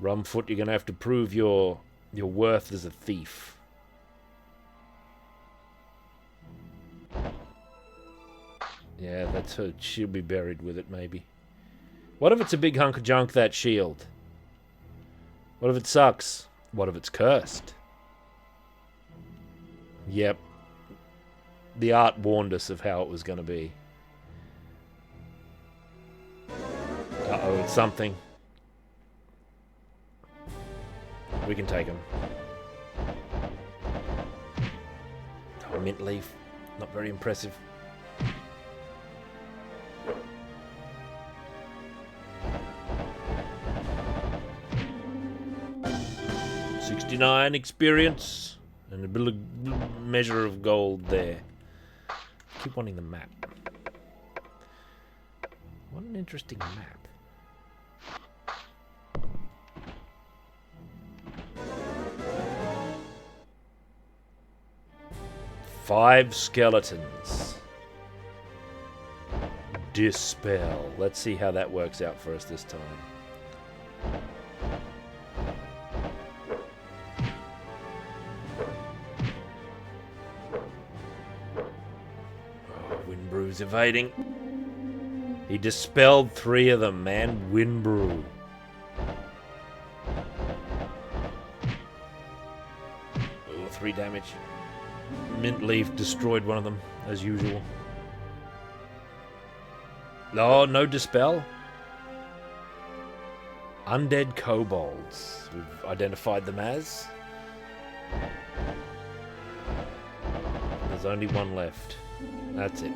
Rumfoot, you're going to have to prove your worth as a thief. Yeah, that's her. She'll be buried with it, maybe. What if it's a big hunk of junk, that shield? What if it sucks? What if it's cursed? Yep. The art warned us of how it was going to be. Uh-oh, it's something. We can take him. Oh, Mint Leaf. Not very impressive. $69 experience and a measure of gold there. Keep wanting the map. What an interesting map. Five skeletons. Dispel. Let's see how that works out for us this time. Windbrew's evading. He dispelled 3 of them, man. Windbrew. Oh, 3 damage. Mint Leaf destroyed one of them, as usual. Oh, no dispel. Undead kobolds. We've identified them as. There's only 1 left. That's it.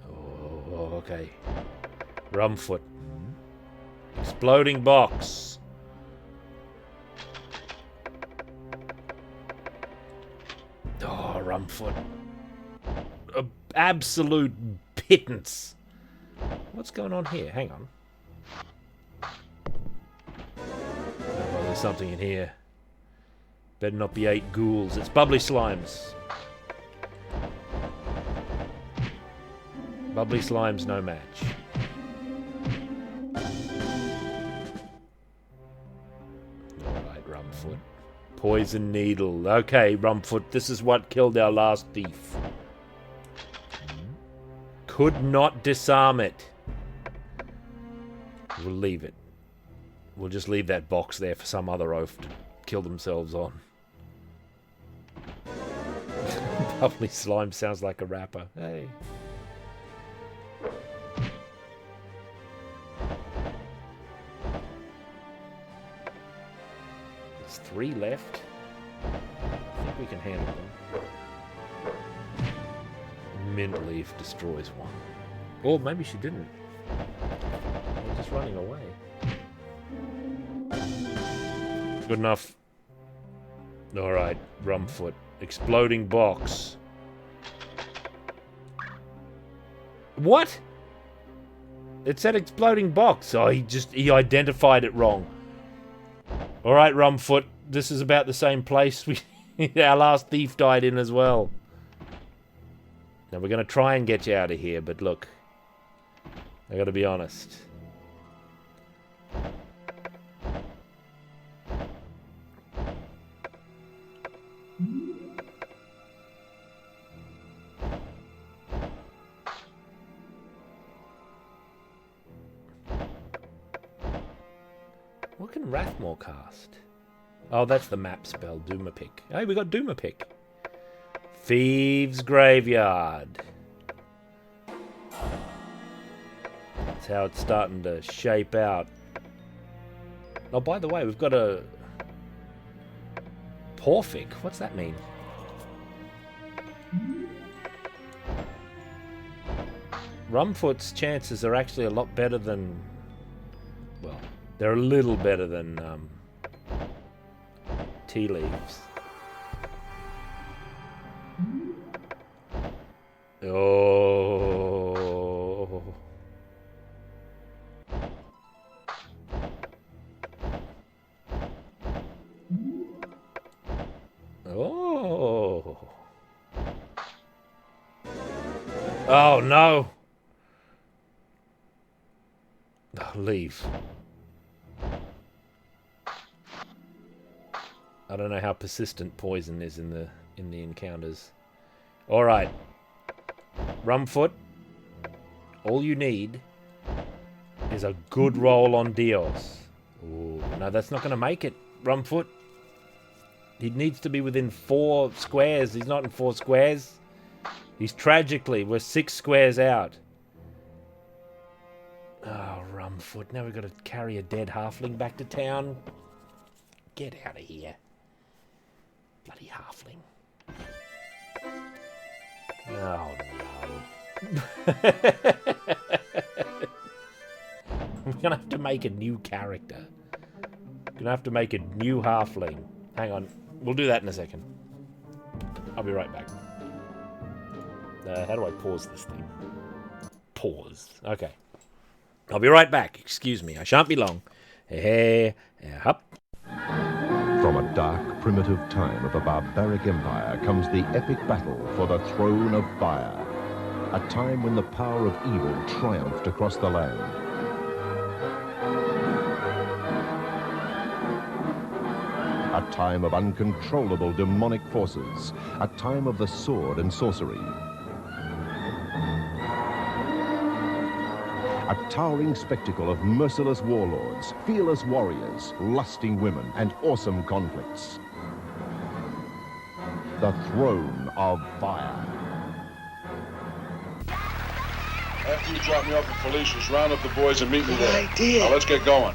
Oh, okay. Rumfoot. Exploding box. Oh, Rumfoot. absolute pittance. What's going on here? Hang on. Oh, there's something in here. Better not be 8 ghouls. It's bubbly slimes. Bubbly slimes, no match. Alright, Rumfoot. Poison needle. Okay, Rumfoot, this is what killed our last thief. Could not disarm it. We'll leave it. We'll just leave that box there for some other oaf to kill themselves on. Bubbly slime sounds like a rapper. Hey. There's 3 left. I think we can handle them. Mint leaf destroys one. Or maybe she didn't. They're just running away. Good enough. Alright, Rumfoot. Exploding box. What? It said exploding box. Oh, he identified it wrong. Alright, Rumfoot. This is about the same place our last thief died in as well. Now, we're going to try and get you out of here, but look. I got to be honest. What can Rathmore cast? Oh, that's the map spell, Doomapick. Hey, we got Doomapick. Thieves' Graveyard. That's how it's starting to shape out. Oh, by the way, we've got a... Porfic. What's that mean? Rumfoot's chances are actually a lot better than... Well, they're a little better than Tea Leaves. Oh. Oh. Oh no. Oh, leave. I don't know how persistent poison is in the encounters. All right. Rumfoot, all you need is a good roll on Dios. Ooh, no, that's not going to make it, Rumfoot. He needs to be within 4 squares. He's not in 4 squares. He's tragically, we're 6 squares out. Oh, Rumfoot, now we've got to carry a dead halfling back to town. Get out of here. Bloody halfling. Oh, no. We're going to have to make a new character. We're going to have to make a new halfling. Hang on. We'll do that in a second. I'll be right back. How do I pause this thing? Pause. Okay. I'll be right back. Excuse me. I shan't be long. Hey, up. From a dark, primitive time of a barbaric empire comes the epic battle for the throne of fire. A time when the power of evil triumphed across the land. A time of uncontrollable demonic forces. A time of the sword and sorcery. A towering spectacle of merciless warlords, fearless warriors, lusting women, and awesome conflicts. The Throne of Fire. After you drop me off at Felicia's, round up the boys and meet me there. Now let's get going.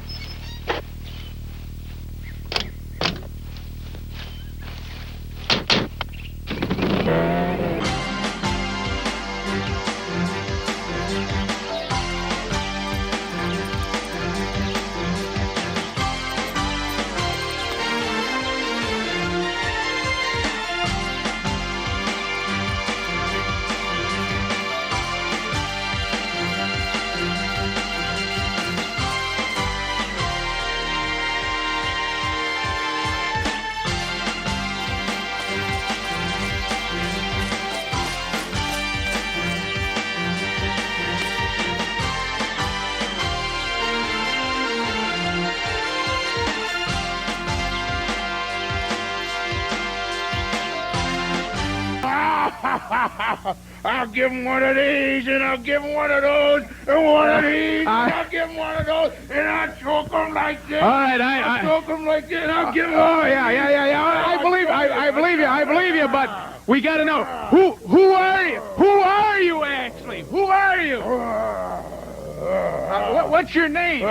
I'll give him one of these, and I'll give him one of those, and one of these, and I'll give him one of those, and I'll choke him like this. All right, I'll choke him like this, and I'll give him. Oh, yeah. I believe you, but we gotta know, who are you? Who are you, actually? Who are you? What's your name?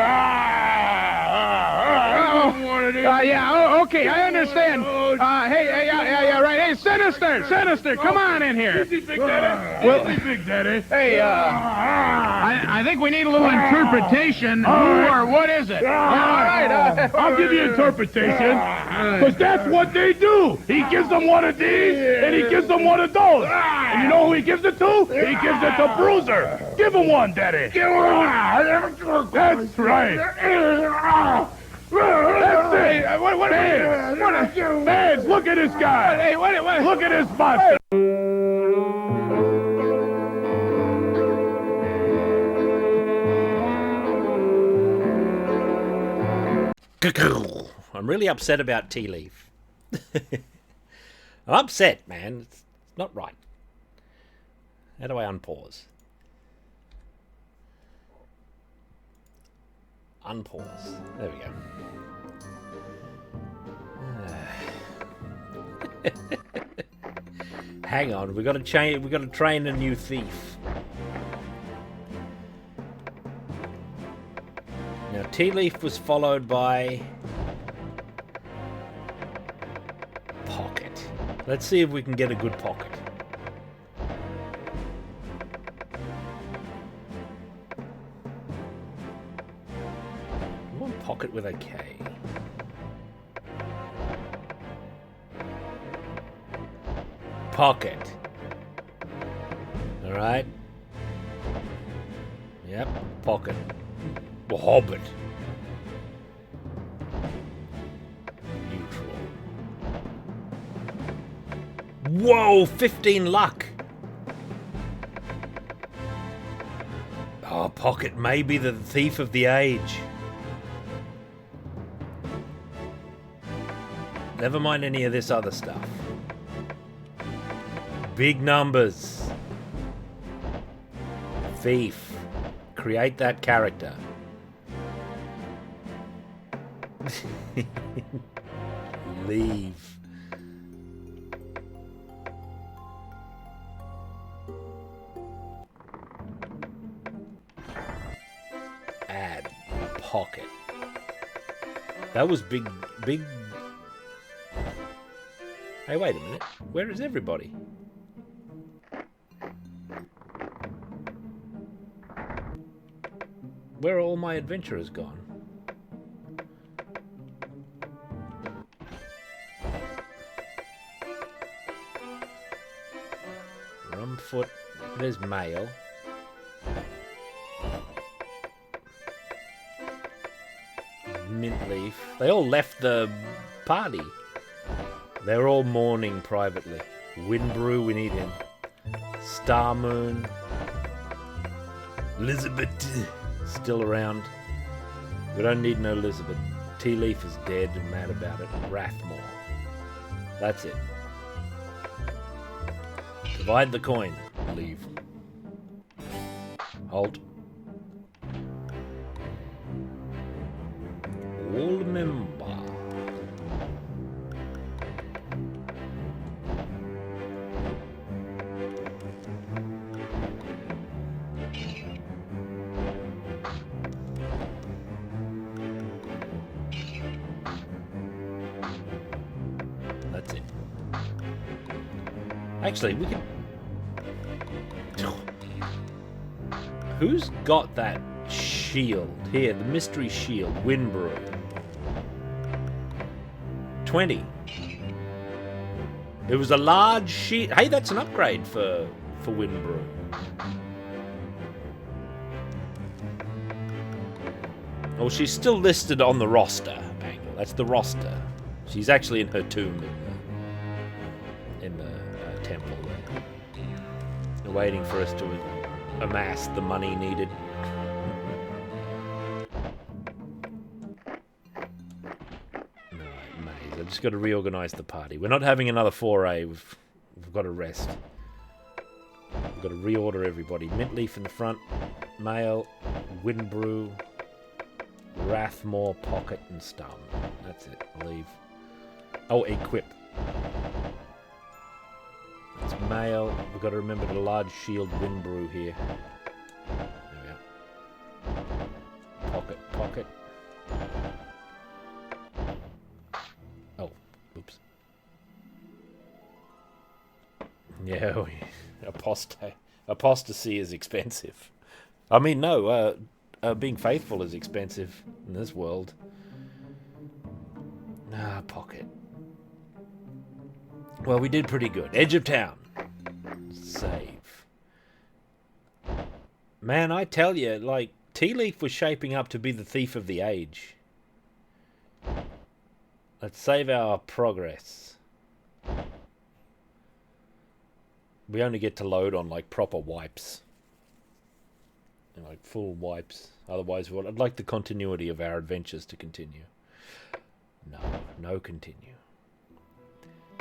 Okay, I understand. Yeah, right. Hey, Sinister, come on in here. Easy, Big Daddy. Well, Easy, Big Daddy. Hey, I think we need a little interpretation. Who or what is it? All right. I'll give you interpretation, because that's what they do. He gives them one of these, and he gives them one of those. And you know who he gives it to? He gives it to Bruiser. Give him one, Daddy. Give him one. That's right. That's it. Vance, look at this guy. Hey, what? Look at this monster. I'm really upset about Tea Leaf. I'm upset, man. It's not right. How do I unpause? Unpause. There we go. Hang on, we got to change. We got to train a new thief. Now, Tea Leaf was followed by Pocket. Let's see if we can get a good Pocket. I want Pocket with a K. Pocket. All right. Yep, Pocket. Hobbit. Neutral. Whoa, 15 luck. Oh, Pocket may be the thief of the age. Never mind any of this other stuff. Big numbers. Thief. Create that character. Leave. Add Pocket. That was big. Hey, wait a minute. Where is everybody? Where are all my adventurers gone? Rumfoot. There's Mail. Mintleaf. They all left the party. They're all mourning privately. Brew, we need him. Star Moon. Elizabeth. Still around. We don't need no Elizabeth. Tea Leaf is dead and mad about it. Rathmore. That's it. Divide the coin. Leave. Halt. All member. That's it. Actually, we could... Who's got that shield? Here, the mystery shield. Brew. 20. It was a large shield. Hey, that's an upgrade for Brew. Well, she's still listed on the roster, Angle. That's the roster. She's actually in her tomb in the temple. They're waiting for us to amass the money needed. Alright, Maze. I've just got to reorganize the party. We're not having another foray. We've got to rest. We've got to reorder everybody. Mint leaf in the front. Male. Wind Brew. Rathmore, Pocket, and Stum. That's it. Leave. Oh, equip. It's male. We've got to remember the large shield Wind Brew here. There we go. Pocket, Pocket. Oh, oops. Yeah, apostasy is expensive. I mean, no, being faithful is expensive in this world. Ah, Pocket. Well, we did pretty good. Edge of town. Save. Man, I tell you, like, Tea Leaf was shaping up to be the thief of the age. Let's save our progress. We only get to load on, like, proper wipes. Like, full wipes. Otherwise, I'd like the continuity of our adventures to continue. No continue.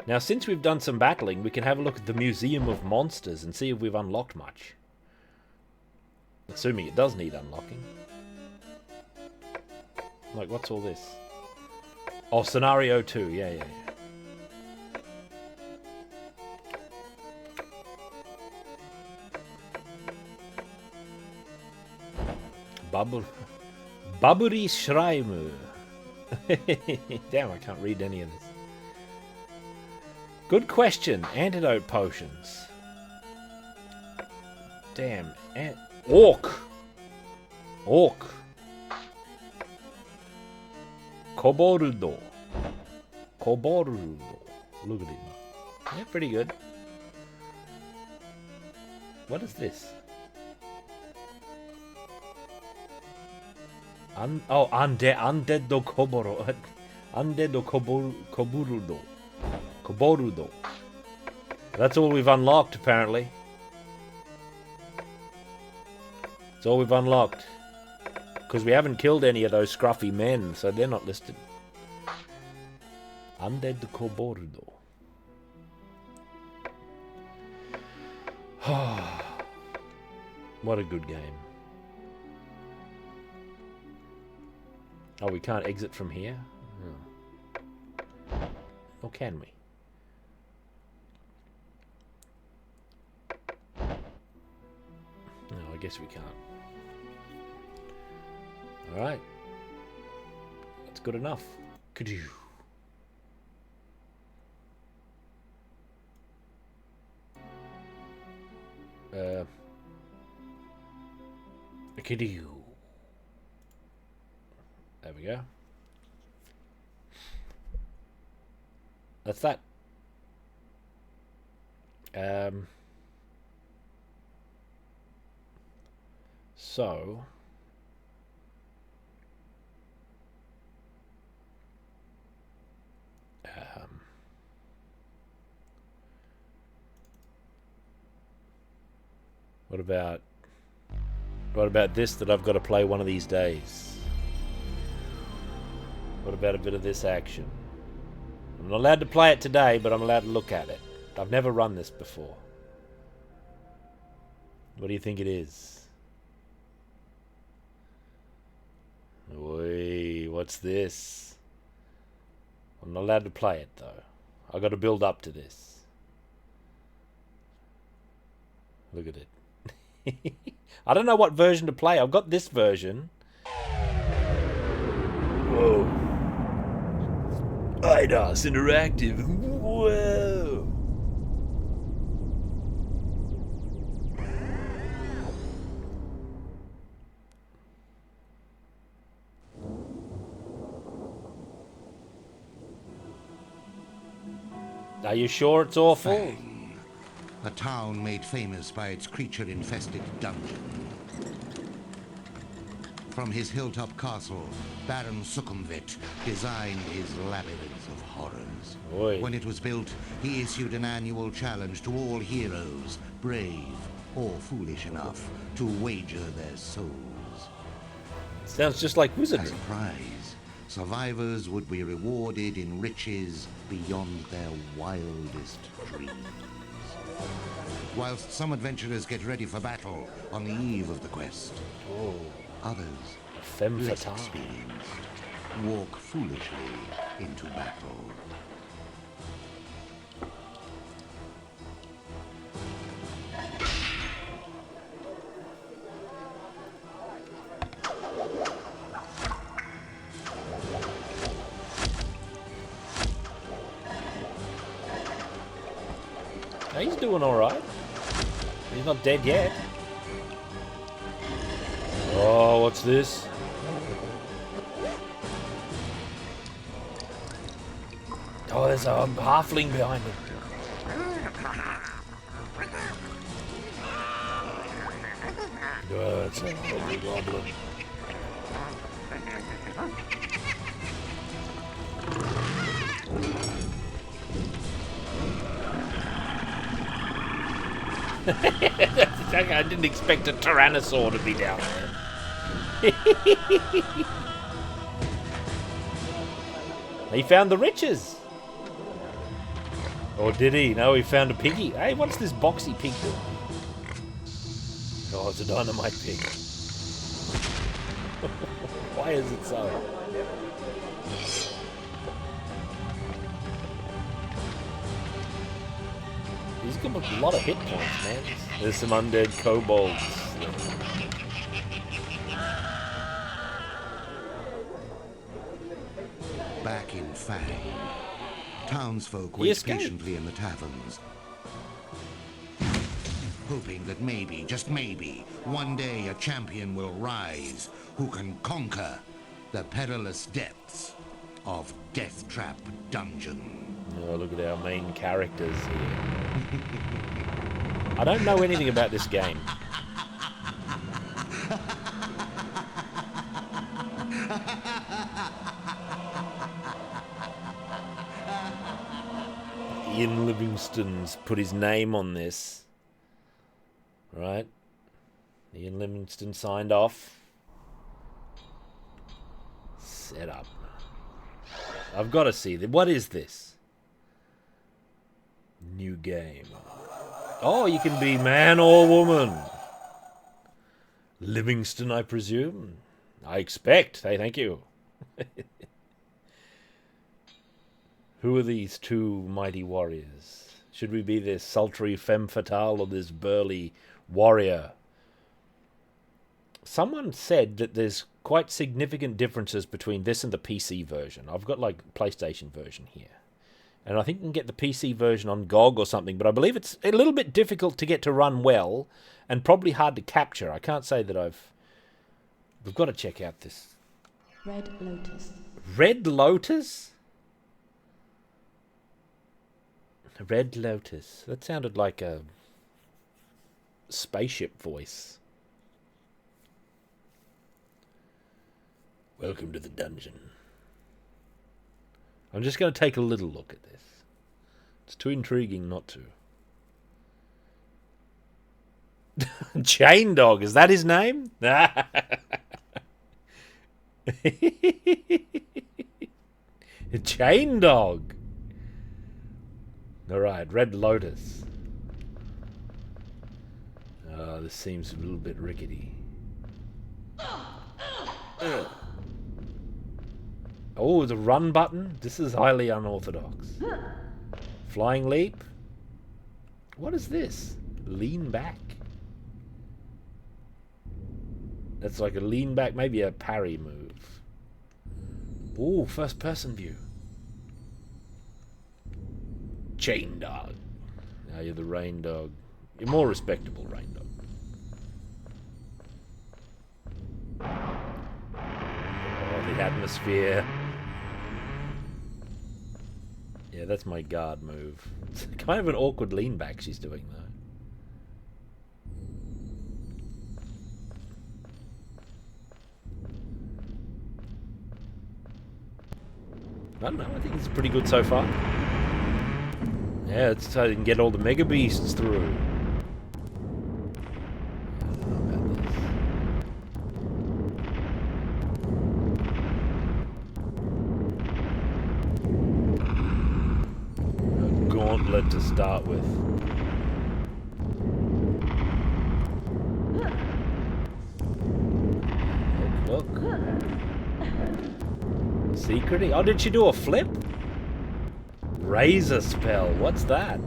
Now, since we've done some battling, we can have a look at the Museum of Monsters and see if we've unlocked much. Assuming it does need unlocking. Like, what's all this? Oh, Scenario 2. Yeah. Baburi Schreimer. Damn, I can't read any of this. Good question. Antidote potions. Damn. Orc. Koborudo. Look at it. Yeah, pretty good. What is this? Undead do Koboro. Undead do Koborudo. Koborudo. That's all we've unlocked, apparently. That's all we've unlocked. Because we haven't killed any of those scruffy men, so they're not listed. Undead do Koborudo. What a good game. Oh, we can't exit from here? Oh. Or can we? No, I guess we can't. Alright. That's good enough. Kadoo. Kadoo. There we go. That's that. So what about this that I've got to play one of these days? What about a bit of this action? I'm not allowed to play it today, but I'm allowed to look at it. I've never run this before. What do you think it is? Oi, what's this? I'm not allowed to play it, though. I've got to build up to this. Look at it. I don't know what version to play. I've got this version. Whoa. IDOS Interactive. Whoa. Are you sure it's awful? A town made famous by its creature-infested dungeon. From his hilltop castle, Baron Sukhumvit designed his labyrinth of horrors. Oi. When it was built, he issued an annual challenge to all heroes, brave or foolish enough to wager their souls. Sounds just like As wizardry. a prize, survivors would be rewarded in riches beyond their wildest dreams. Whilst some adventurers get ready for battle on the eve of the quest, others, Femme less fatale. experienced, walk foolishly into battle. No, he's doing alright. He's not dead yet. Oh, what's this? Oh, there's a halfling behind him. Oh, it's a ugly goblin. I didn't expect a tyrannosaur to be down there. He found the riches. Or did he? No, he found a piggy. Hey, what's this boxy pig doing? Oh, it's a dynamite pig. Why is it so? He's got a lot of hit points, man. There's some undead kobolds. Back in Fang, townsfolk He wait escaped. patiently in the taverns, hoping that maybe, just maybe, one day a champion will rise who can conquer the perilous depths of Death Trap Dungeon. Oh, look at our main characters here. I don't know anything about this game. Ian Livingston's put his name on this. Right? Ian Livingston signed off. Set up. I've got to see this. What is this? New game. Oh, you can be man or woman. Livingston, I presume. I expect. Hey, thank you. Who are these two mighty warriors? Should we be this sultry femme fatale or this burly warrior? Someone said that there's quite significant differences between this and the PC version. I've got like PlayStation version here. And I think you can get the PC version on GOG or something, but I believe it's a little bit difficult to get to run well and probably hard to capture. I can't say that We've got to check out this. Red Lotus. Red Lotus? Red Lotus. That sounded like a spaceship voice. Welcome to the dungeon. I'm just going to take a little look at this. It's too intriguing not to. Chain Dog, is that his name? Chain Dog. Alright, Red Lotus. Oh, this seems a little bit rickety. Oh, the run button? This is highly unorthodox. Flying leap? What is this? Lean back? That's like a lean back, maybe a parry move. Ooh, first person view. Chain Dog. Now you're the Rain Dog. You're more respectable, Rain Dog. Oh, the atmosphere. Yeah, that's my guard move. It's kind of an awkward lean back she's doing, though. I don't know, I think it's pretty good so far. Yeah, it's so you can get all the mega beasts through. I don't know about this. A gauntlet to start with. Secret. Oh, did she do a flip? Razor spell. What's that?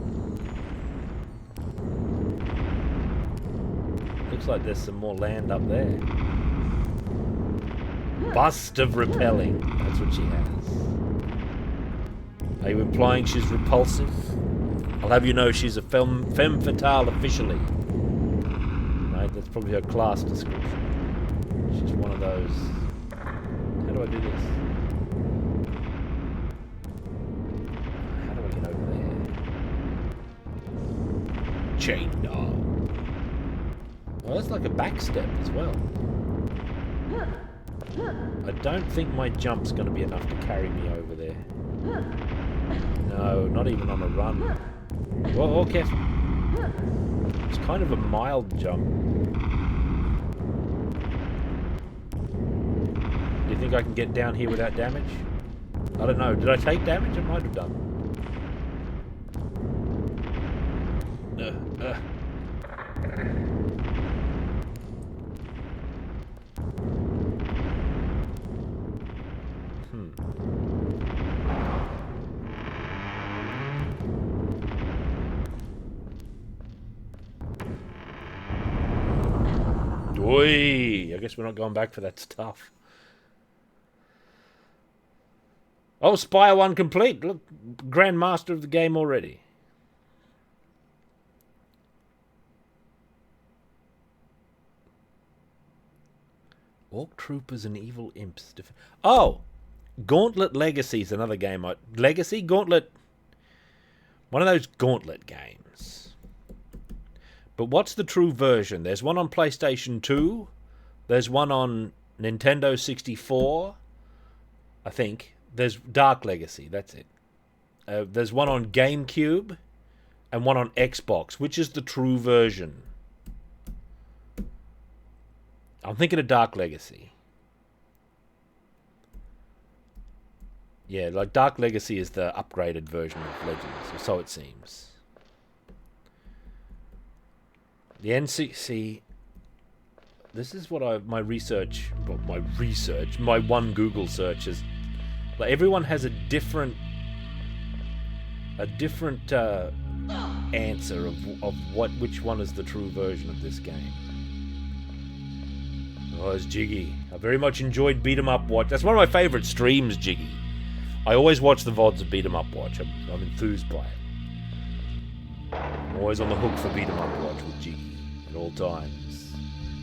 Looks like there's some more land up there. Bust of repelling. That's what she has. Are you implying she's repulsive? I'll have you know she's a femme fatale officially. Right, that's probably her class description. She's one of those... How do I do this? How do I get over there? Chain dog. Well, that's like a back step as well. I don't think my jump's going to be enough to carry me over there. No, not even on a run. Whoa, oh, careful. It's kind of a mild jump. Do you think I can get down here without damage? I don't know. Did I take damage? I might have done. Oi! I guess we're not going back for that stuff. Oh, Spire 1 complete. Look, Grandmaster of the game already. Orc Troopers and Evil Imps. Oh! Gauntlet Legacy is another game. Legacy? Gauntlet... One of those Gauntlet games. But what's the true version? There's one on PlayStation 2. There's one on Nintendo 64. I think. There's Dark Legacy. That's it. There's one on GameCube. And one on Xbox. Which is the true version? I'm thinking of Dark Legacy. Yeah, like Dark Legacy is the upgraded version of Legends. Or so it seems. The NCC... This is what my research... Well, my one Google search is... Like, everyone has a different... answer of which one is the true version of this game. Oh, it's Jiggy. I very much enjoyed Beat 'em Up Watch. That's one of my favourite streams, Jiggy. I always watch the VODs of Beat 'em Up Watch. I'm enthused by it. I'm always on the hook for Beat 'em Up Watch with Jiggy at all times.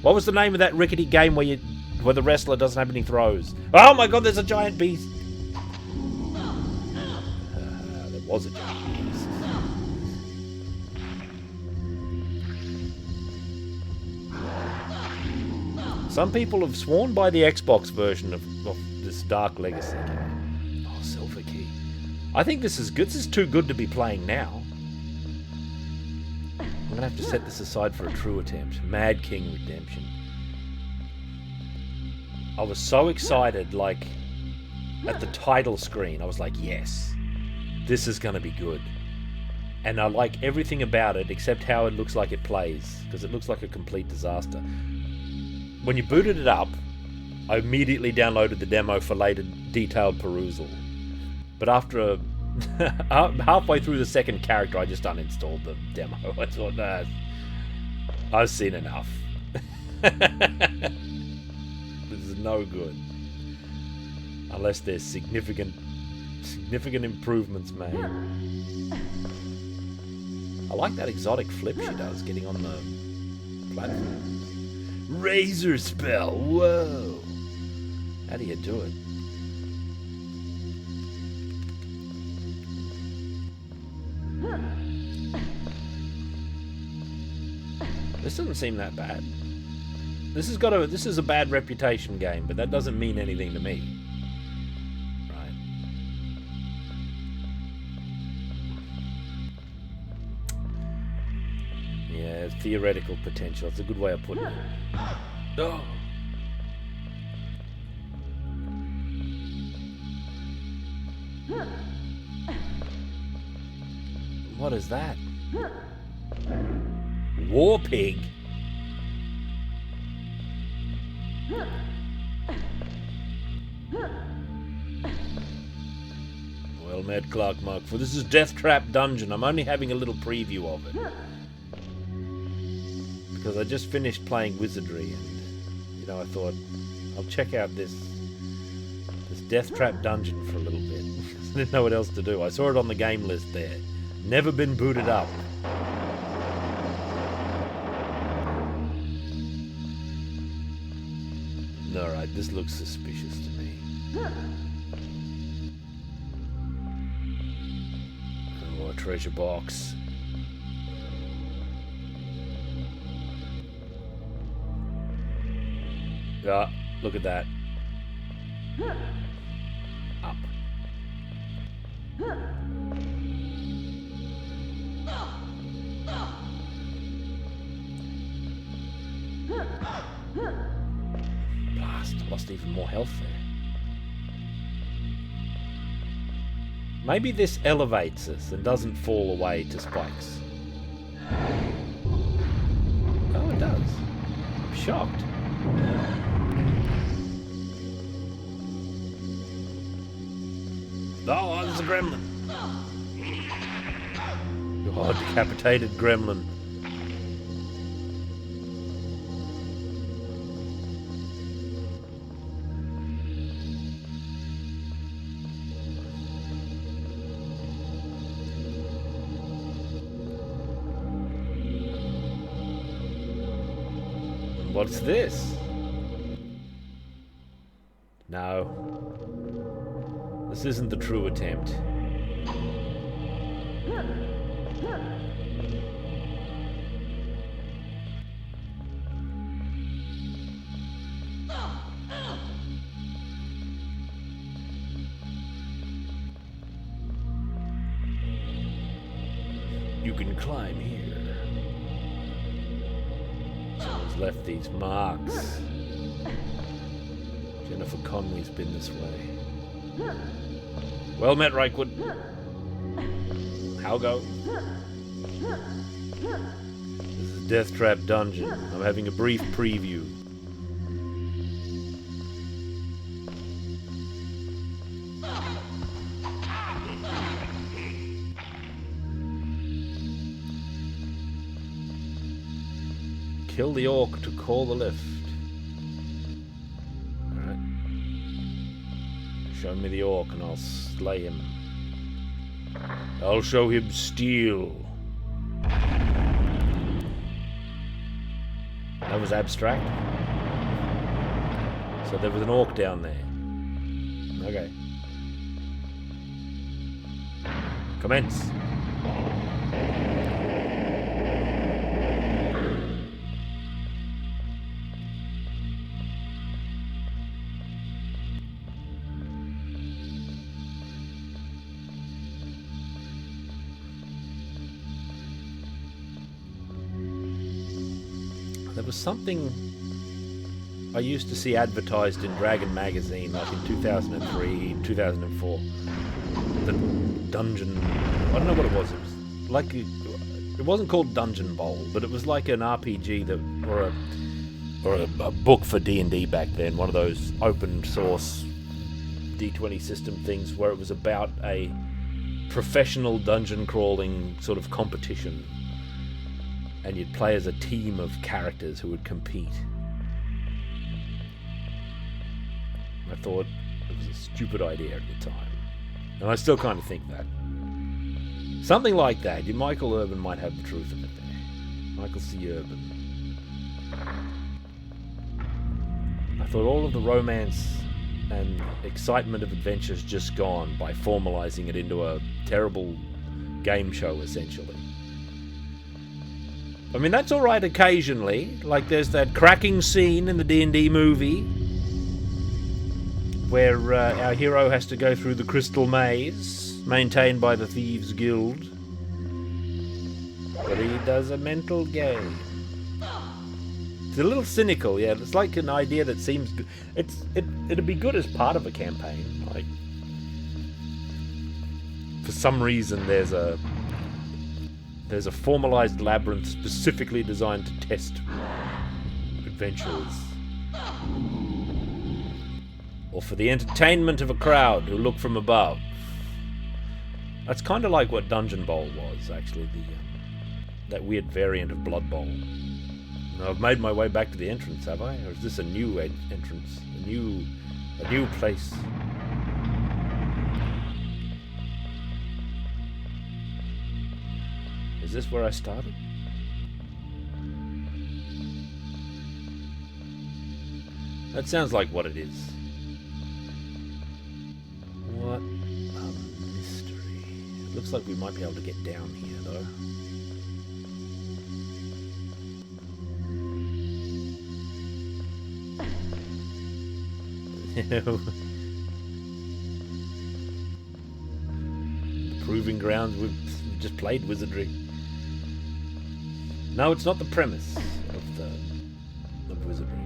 What was the name of that rickety game where the wrestler doesn't have any throws? Oh my god, there's a giant beast! There was a giant beast. Some people have sworn by the Xbox version of this Dark Legacy game. Oh, Silver Key. I think this is good. This is too good to be playing now. I'm going to have to set this aside for a true attempt. Mad King Redemption. I was so excited, like, at the title screen. I was like, yes, this is going to be good. And I like everything about it except how it looks like it plays, because it looks like a complete disaster. When you booted it up, I immediately downloaded the demo for later detailed perusal. But after halfway through the second character, I just uninstalled the demo. I thought, nah, I've seen enough. This is no good. Unless there's significant improvements made. I like that exotic flip she does, getting on the platform. Razor spell, whoa! How do you do it? This doesn't seem that bad. This is a bad reputation game, but that doesn't mean anything to me. Right. Yeah, theoretical potential. It's a good way of putting it. Oh. What is that? War pig? Well met, Clark Mark, for this is Death Trap Dungeon. I'm only having a little preview of it. Because I just finished playing Wizardry and, I thought, I'll check out this Death Trap Dungeon for a little bit. I didn't know what else to do. I saw it on the game list there. Never been booted up. Alright, this looks suspicious to me. Oh, a treasure box. Yeah, look at that. Up. Blast, lost even more health there. Maybe this elevates us and doesn't fall away to spikes. Oh, it does. I'm shocked. Oh, there's a gremlin. Oh, decapitated gremlin. What's this? No. This isn't the true attempt. You can climb here. Someone's left these marks. Jennifer Conley's been this way. Well met, Reichwood. How go? This is Death Trap Dungeon. I'm having a brief preview. Kill the orc to call the lift. Alright. Show me the orc and I'll slay him. I'll show him steel. That was abstract. So there was an orc down there. Okay. Commence. There was something I used to see advertised in Dragon magazine, like in 2003, 2004. The dungeon, I don't know what it was. It was like it wasn't called Dungeon Bowl, but it was like an RPG that, or a book for D&D back then. One of those open source D20 system things where it was about a professional dungeon crawling sort of competition. And you'd play as a team of characters who would compete. I thought it was a stupid idea at the time. And I still kind of think that. Something like that. Michael Urban might have the truth of it there. Michael C. Urban. I thought all of the romance and excitement of adventure's just gone by formalizing it into a terrible game show, essentially. I mean, that's alright occasionally. Like, there's that cracking scene in the D&D movie where our hero has to go through the crystal maze maintained by the Thieves Guild. But he does a mental game. It's a little cynical, yeah. It's like an idea that seems good. It'd be good as part of a campaign. Like, for some reason, there's a formalized labyrinth specifically designed to test adventurers. Or for the entertainment of a crowd who look from above. That's kind of like what Dungeon Bowl was, actually. That weird variant of Blood Bowl. Now, I've made my way back to the entrance, have I? Or is this a new entrance? A new place? Is this where I started? That sounds like what it is. What a mystery. It looks like we might be able to get down here, though. Proving grounds, we've just played wizardry. No, it's not the premise of wizardry.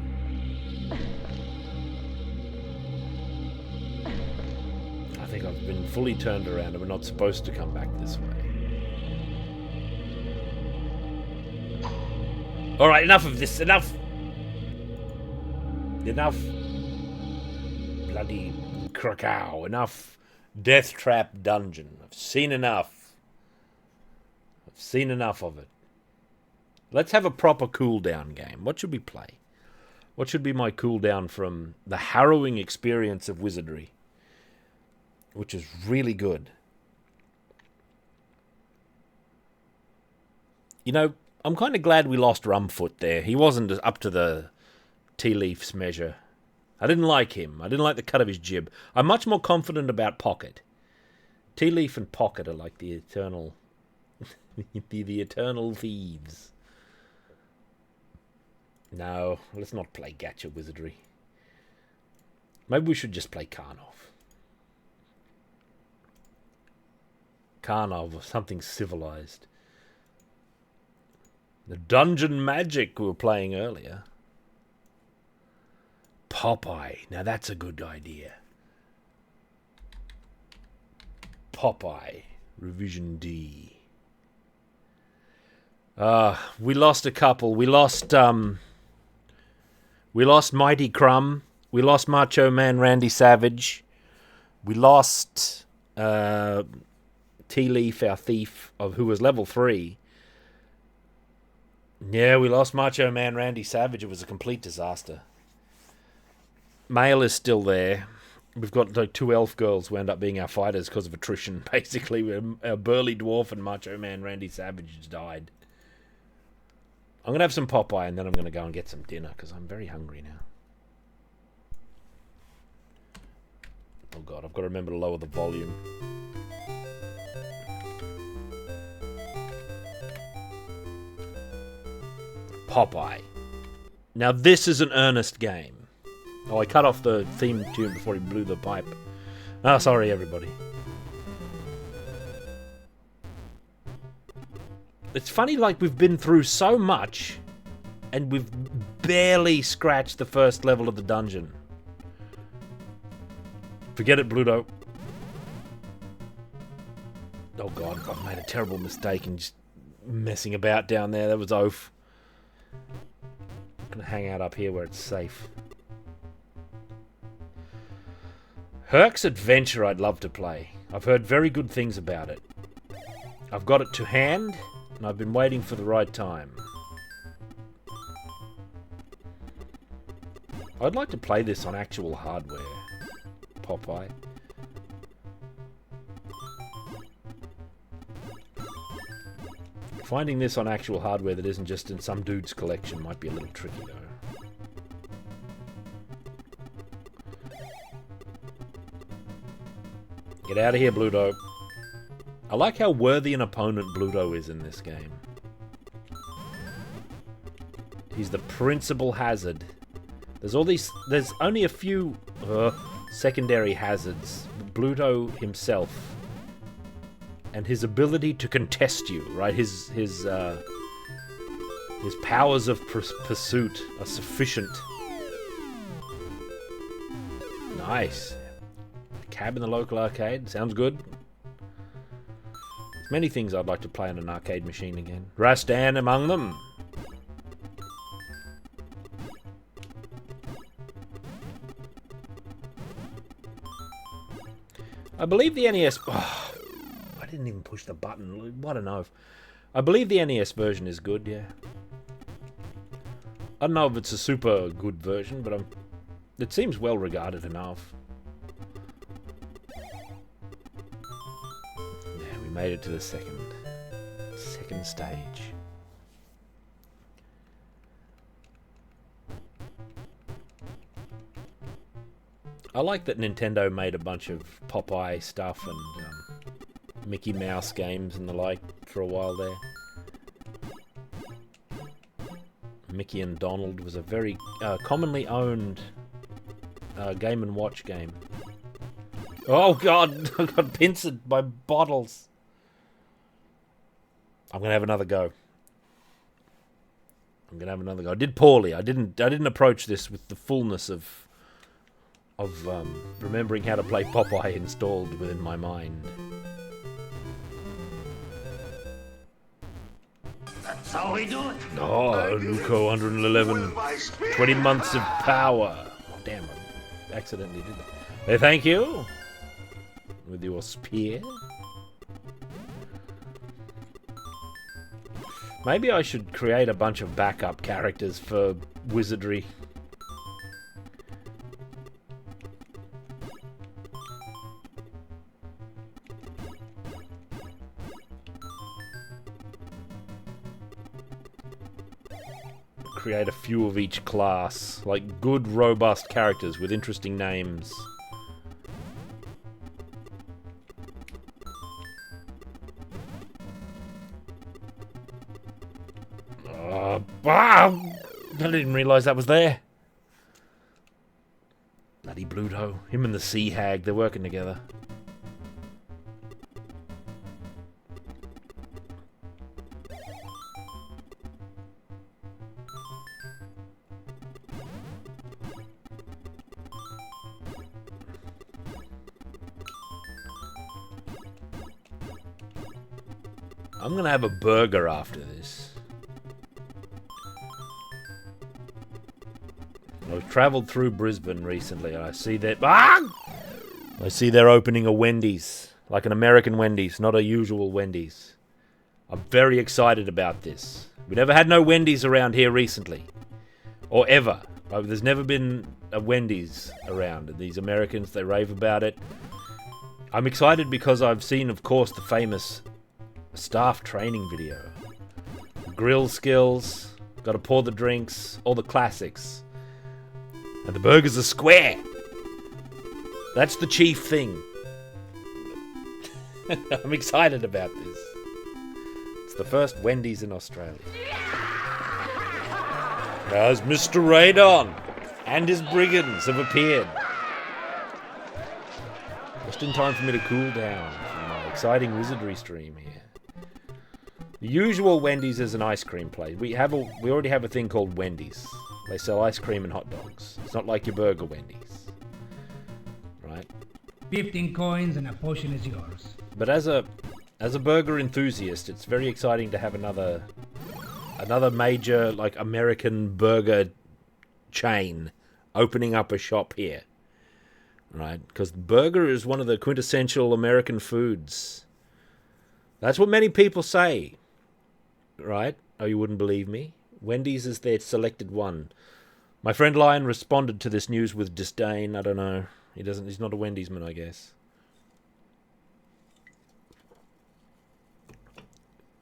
I think I've been fully turned around and we're not supposed to come back this way. Alright, enough of this, enough! Enough. Bloody Krakow, enough Death Trap Dungeon. I've seen enough. I've seen enough of it. Let's have a proper cooldown game. What should we play? What should be my cooldown from the harrowing experience of wizardry? Which is really good. You know, I'm kind of glad we lost Rumfoot there. He wasn't up to the Tea Leaf's measure. I didn't like him. I didn't like the cut of his jib. I'm much more confident about Pocket. Tea Leaf and Pocket are like the eternal... the eternal thieves. No, let's not play Gacha Wizardry. Maybe we should just play Karnov. Karnov or something civilized. The Dungeon Magic we were playing earlier. Popeye. Now that's a good idea. Popeye. Revision D. We lost a couple. We lost Mighty Crumb. We lost Macho Man Randy Savage. We lost Tea Leaf, our thief, who was level 3. Yeah, we lost Macho Man Randy Savage. It was a complete disaster. Male is still there. We've got like 2 elf girls who end up being our fighters because of attrition. Basically, our burly dwarf and Macho Man Randy Savage just died. I'm going to have some Popeye and then I'm going to go and get some dinner because I'm very hungry now. Oh god, I've got to remember to lower the volume. Popeye. Now this is an earnest game. Oh, I cut off the theme tune before he blew the pipe. Ah, sorry everybody. It's funny, like, we've been through so much, and we've barely scratched the first level of the dungeon. Forget it, Bluto. Oh god, I've made a terrible mistake in just messing about down there. That was oaf. I'm gonna hang out up here where it's safe. Herc's Adventure I'd love to play. I've heard very good things about it. I've got it to hand, and I've been waiting for the right time. I'd like to play this on actual hardware. Popeye. Finding this on actual hardware that isn't just in some dude's collection might be a little tricky though. Get out of here, Bluto. I like how worthy an opponent Bluto is in this game. He's the principal hazard. There's only a few secondary hazards. Bluto himself and his ability to contest you, right? His powers of pursuit are sufficient. Nice. Cab in the local arcade. Sounds good. There's many things I'd like to play on an arcade machine again. Rastan among them. I believe the NES... Oh, I didn't even push the button. What a know. I believe the NES version is good, yeah. I don't know if it's a super good version, but it seems well regarded enough. Yeah, we made it to the second stage. I like that Nintendo made a bunch of Popeye stuff and Mickey Mouse games and the like for a while there. Mickey and Donald was a very commonly owned Game & Watch game. Oh god, I got pinched by bottles. I'm gonna have another go. I did poorly. I didn't approach this with the fullness of remembering how to play Popeye installed within my mind. That's how we do it. Oh, Nuko 111. 20 months of power. Oh, damn, I accidentally did that. Hey, thank you. With your spear. Maybe I should create a bunch of backup characters for wizardry. Create a few of each class, like good, robust characters with interesting names. I didn't realise that was there. Bloody Bluto. Him and the Sea Hag, they're working together. I'm gonna have a burger after this. I've travelled through Brisbane recently and I see that... I see they're opening a Wendy's. Like an American Wendy's, not a usual Wendy's. I'm very excited about this. We never had no Wendy's around here recently. Or ever. There's never been a Wendy's around. And these Americans, they rave about it. I'm excited because I've seen, of course, the famous staff training video. Grill skills, gotta pour the drinks, all the classics. And the burgers are square. That's the chief thing. I'm excited about this. It's the first Wendy's in Australia. As Mr. Radon and his brigands have appeared. Just in time for me to cool down from my exciting wizardry stream here. The usual Wendy's is an ice cream place. We already have a thing called Wendy's. They sell ice cream and hot dogs. It's not like your burger Wendy's. Right? 15 coins and a potion is yours. But as a burger enthusiast, it's very exciting to have another major like American burger chain opening up a shop here. Right? Because burger is one of the quintessential American foods. That's what many people say. Right? Oh, you wouldn't believe me? Wendy's is their selected one. My friend Lion responded to this news with disdain. I don't know. He's not a Wendy's man, I guess.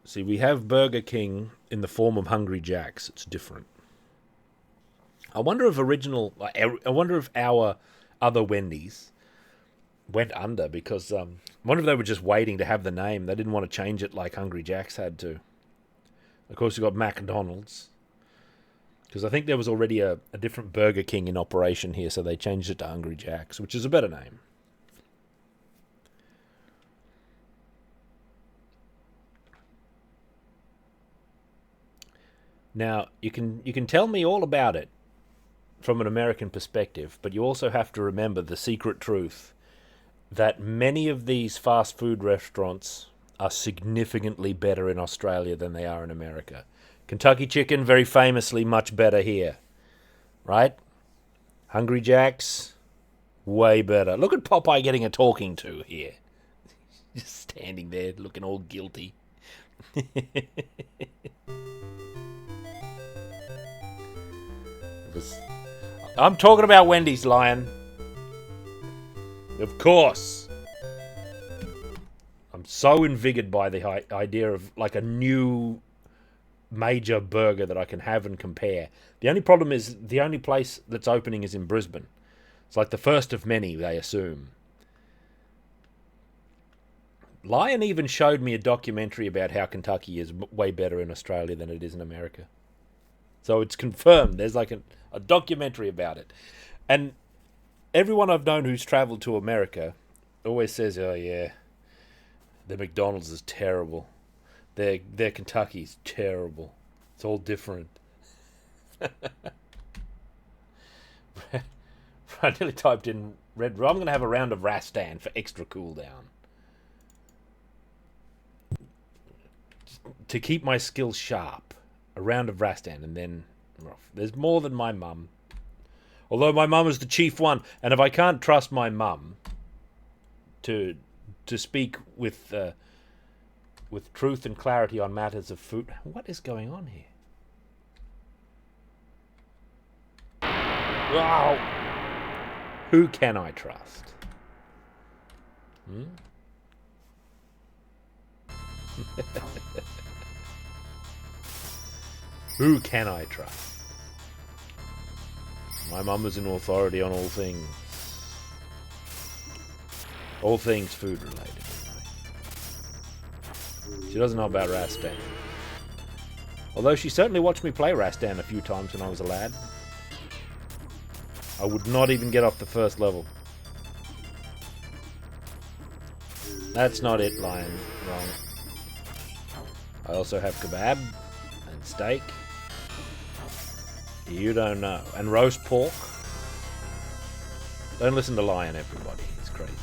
See, we have Burger King in the form of Hungry Jack's. It's different. I wonder if our other Wendy's went under because I wonder if they were just waiting to have the name. They didn't want to change it like Hungry Jack's had to. Of course, you got McDonald's. Because I think there was already a different Burger King in operation here, so they changed it to Hungry Jack's, which is a better name. Now, you can tell me all about it from an American perspective, but you also have to remember the secret truth that many of these fast food restaurants are significantly better in Australia than they are in America. Kentucky Chicken, very famously, much better here. Right? Hungry Jack's, way better. Look at Popeye getting a talking to here. Just standing there looking all guilty. I'm talking about Wendy's, Lion. Of course. I'm so invigorated by the idea of like a new major burger that I can have and compare. The only problem is the only place that's opening is in Brisbane. It's like the first of many, they assume. Lion even showed me a documentary about how Kentucky is way better in Australia than it is in America. So it's confirmed. There's like a documentary about it. And everyone I've known who's travelled to America always says, oh yeah, the McDonald's is terrible. Their Kentucky's terrible. It's all different. I nearly typed in Red Brew. I'm going to have a round of Rastan for extra cool down. To keep my skills sharp. A round of Rastan and then we're off. There's more than my mum. Although my mum is the chief one. And if I can't trust my mum to speak with truth and clarity on matters of food. What is going on here? Wow. Who can I trust? Who can I trust? My mum is an authority on all things. All things food related. She doesn't know about Rastan. Although she certainly watched me play Rastan a few times when I was a lad. I would not even get off the first level. That's not it, Lion. Wrong. I also have kebab and steak. You don't know. And roast pork. Don't listen to Lion, everybody. It's crazy.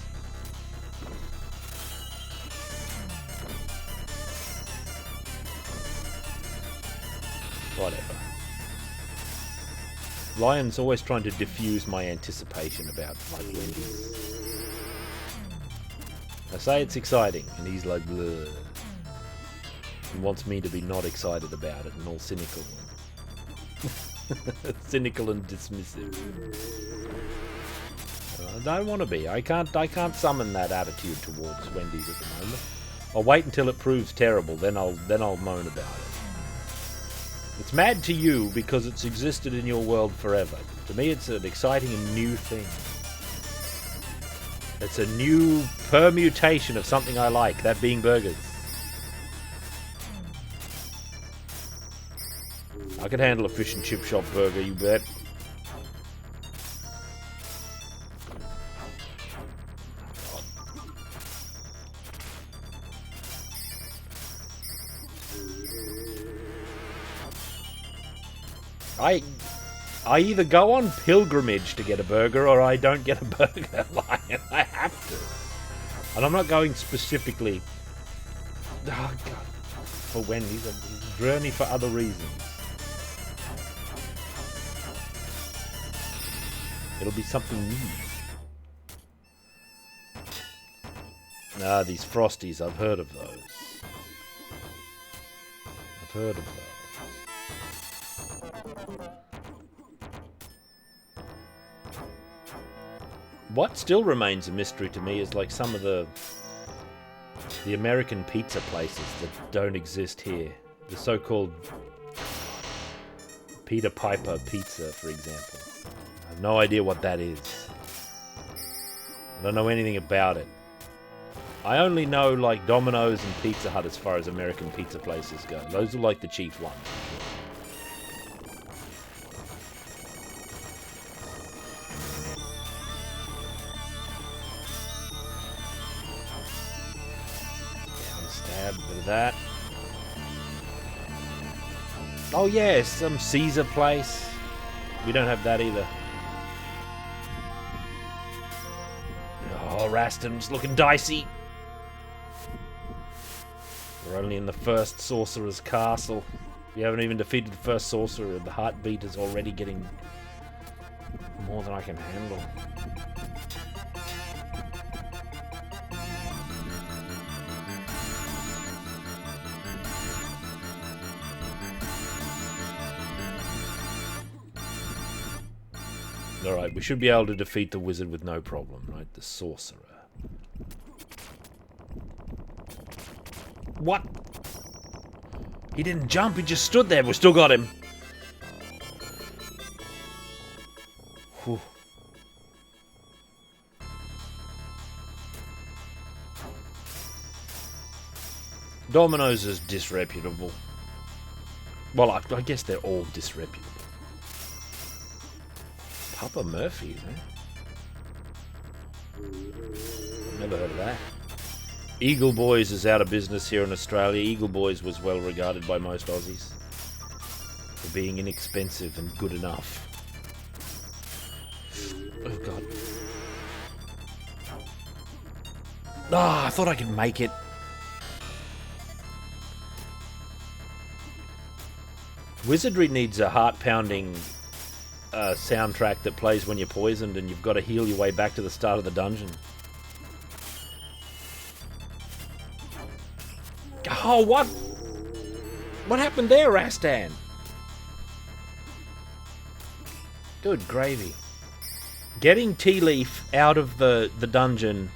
Whatever. Lion's always trying to diffuse my anticipation about like Wendy's. I say it's exciting, and he's like, bleh. He wants me to be not excited about it and all cynical. Cynical and dismissive. I don't want to be. I can't summon that attitude towards Wendy's at the moment. I'll wait until it proves terrible, then I'll moan about it. It's mad to you because it's existed in your world forever. To me, it's an exciting and new thing. It's a new permutation of something I like, that being burgers. I could handle a fish and chip shop burger, you bet. I either go on pilgrimage to get a burger or I don't get a burger. Lion, I have to. And I'm not going specifically for Wendy's. I'm journey for other reasons. It'll be something new. Ah, these Frosties, I've heard of those. I've heard of those. What still remains a mystery to me is like some of the American pizza places that don't exist here. The so-called Peter Piper pizza, for example. I have no idea what that is. I don't know anything about it. I only know like Domino's and Pizza Hut as far as American pizza places go. Those are like the chief ones. Bit of that. Oh yeah, some Caesar place. We don't have that either. Oh, Raston's looking dicey. We're only in the first sorcerer's castle. We haven't even defeated the first sorcerer. The heartbeat is already getting more than I can handle. Alright, we should be able to defeat the wizard with no problem, right? The sorcerer. What? He didn't jump, he just stood there. We still got him. Whew. Domino's is disreputable. Well, I guess they're all disreputable. Papa Murphy's, eh? Never heard of that. Eagle Boys is out of business here in Australia. Eagle Boys was well regarded by most Aussies for being inexpensive and good enough. Oh, God. Ah, I thought I could make it. Wizardry needs a heart-pounding soundtrack that plays when you're poisoned and you've got to heal your way back to the start of the dungeon. Oh, what? What happened there, Rastan? Good gravy. Getting Tea Leaf out of the dungeon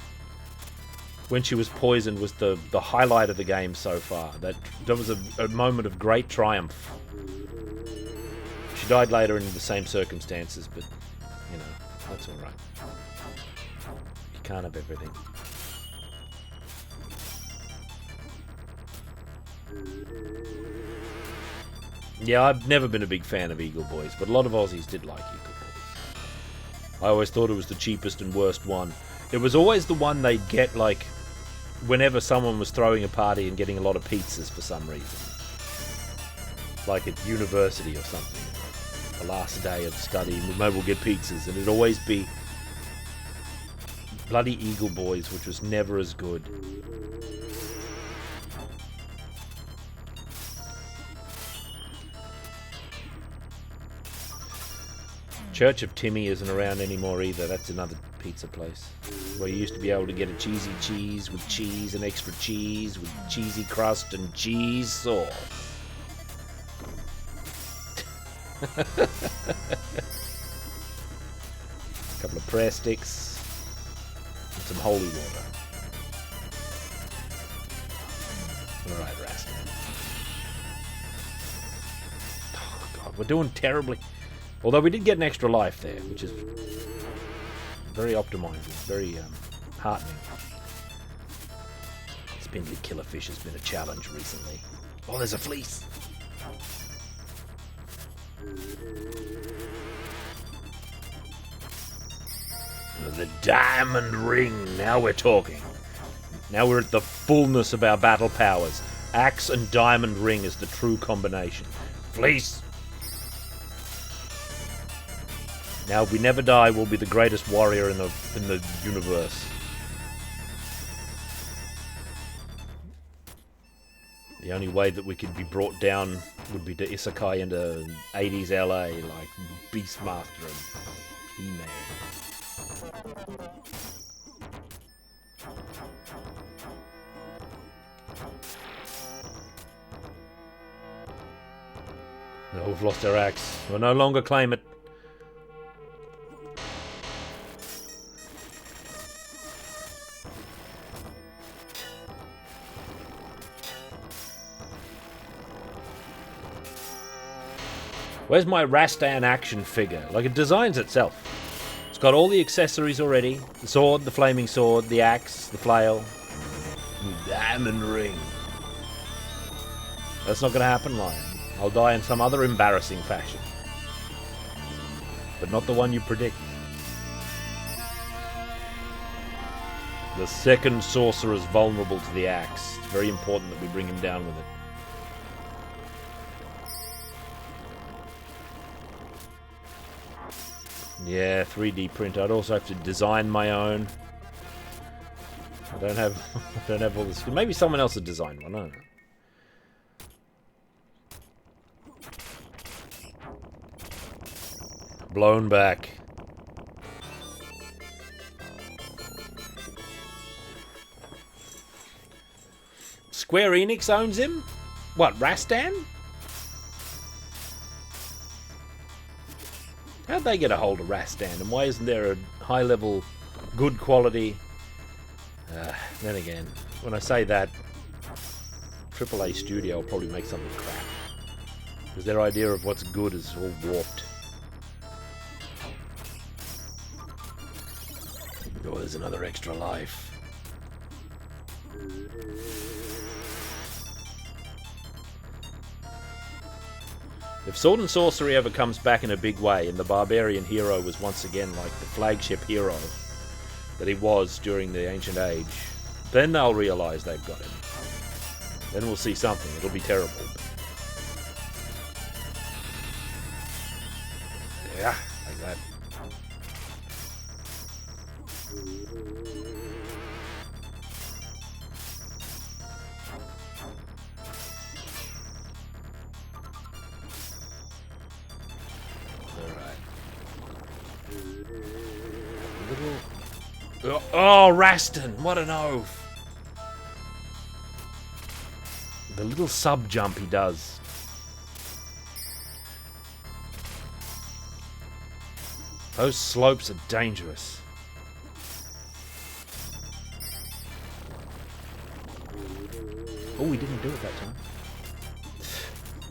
when she was poisoned was the highlight of the game so far. That was a moment of great triumph. She died later in the same circumstances, but, you know, that's alright. You can't have everything. Yeah, I've never been a big fan of Eagle Boys, but a lot of Aussies did like Eagle Boys. I always thought it was the cheapest and worst one. It was always the one they'd get, like, whenever someone was throwing a party and getting a lot of pizzas for some reason. Like at university or something. The last day of study, maybe we'll get pizzas, and it'd always be bloody Eagle Boys, which was never as good. Church of Timmy isn't around anymore either. That's another pizza place where you used to be able to get a cheesy cheese with cheese and extra cheese with cheesy crust and cheese sauce. A couple of prayer sticks and some holy water. Alright, Rastan. Oh God, we're doing terribly. Although we did get an extra life there, which is very optimizing, very heartening. Spindly killerfish has been a challenge recently. Oh, there's a fleece! The diamond ring, now we're talking. Now we're at the fullness of our battle powers. Axe and diamond ring is the true combination. Fleece! Now, if we never die, we'll be the greatest warrior in the universe. The only way that we could be brought down would be to isekai into 80s LA, like Beastmaster and He-Man. No, we've lost our axe. We'll no longer claim it. Where's my Rastan action figure? Like, it designs itself. It's got all the accessories already. The sword, the flaming sword, the axe, the flail. The diamond ring. That's not going to happen, Lion. I'll die in some other embarrassing fashion. But not the one you predict. The second sorcerer is vulnerable to the axe. It's very important that we bring him down with it. Yeah, 3D print. I'd also have to design my own. I don't have all this. Maybe someone else would design one. I don't know. Blown back. Square Enix owns him? What, Rastan? how'd they get a hold of Rastan? And why isn't there a high-level, good quality... then again, when I say that, AAA Studio will probably make something crap. Because their idea of what's good is all warped. Oh, there's another extra life. If Sword and Sorcery ever comes back in a big way, and the Barbarian hero was once again like the flagship hero that he was during the Ancient Age, then they'll realise they've got him. Then we'll see something. It'll be terrible. Yeah, like that. Oh, Rastan! What an oath! The little sub jump he does. Those slopes are dangerous. Oh, he didn't do it that time.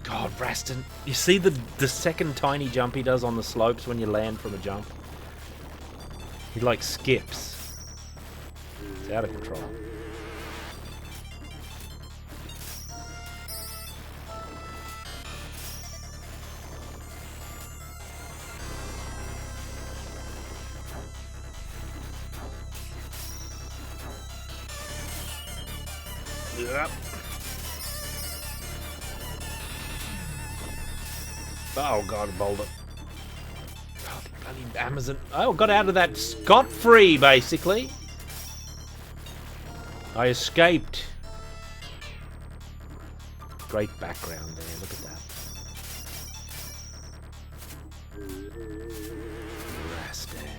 God, Rastan. You see the second tiny jump he does on the slopes when you land from a jump? He like skips. It's out of control. Yep. Oh god, a boulder. Oh, the bloody Amazon. Oh, got out of that scot-free, basically. I escaped. Great background there, look at that. Rastan.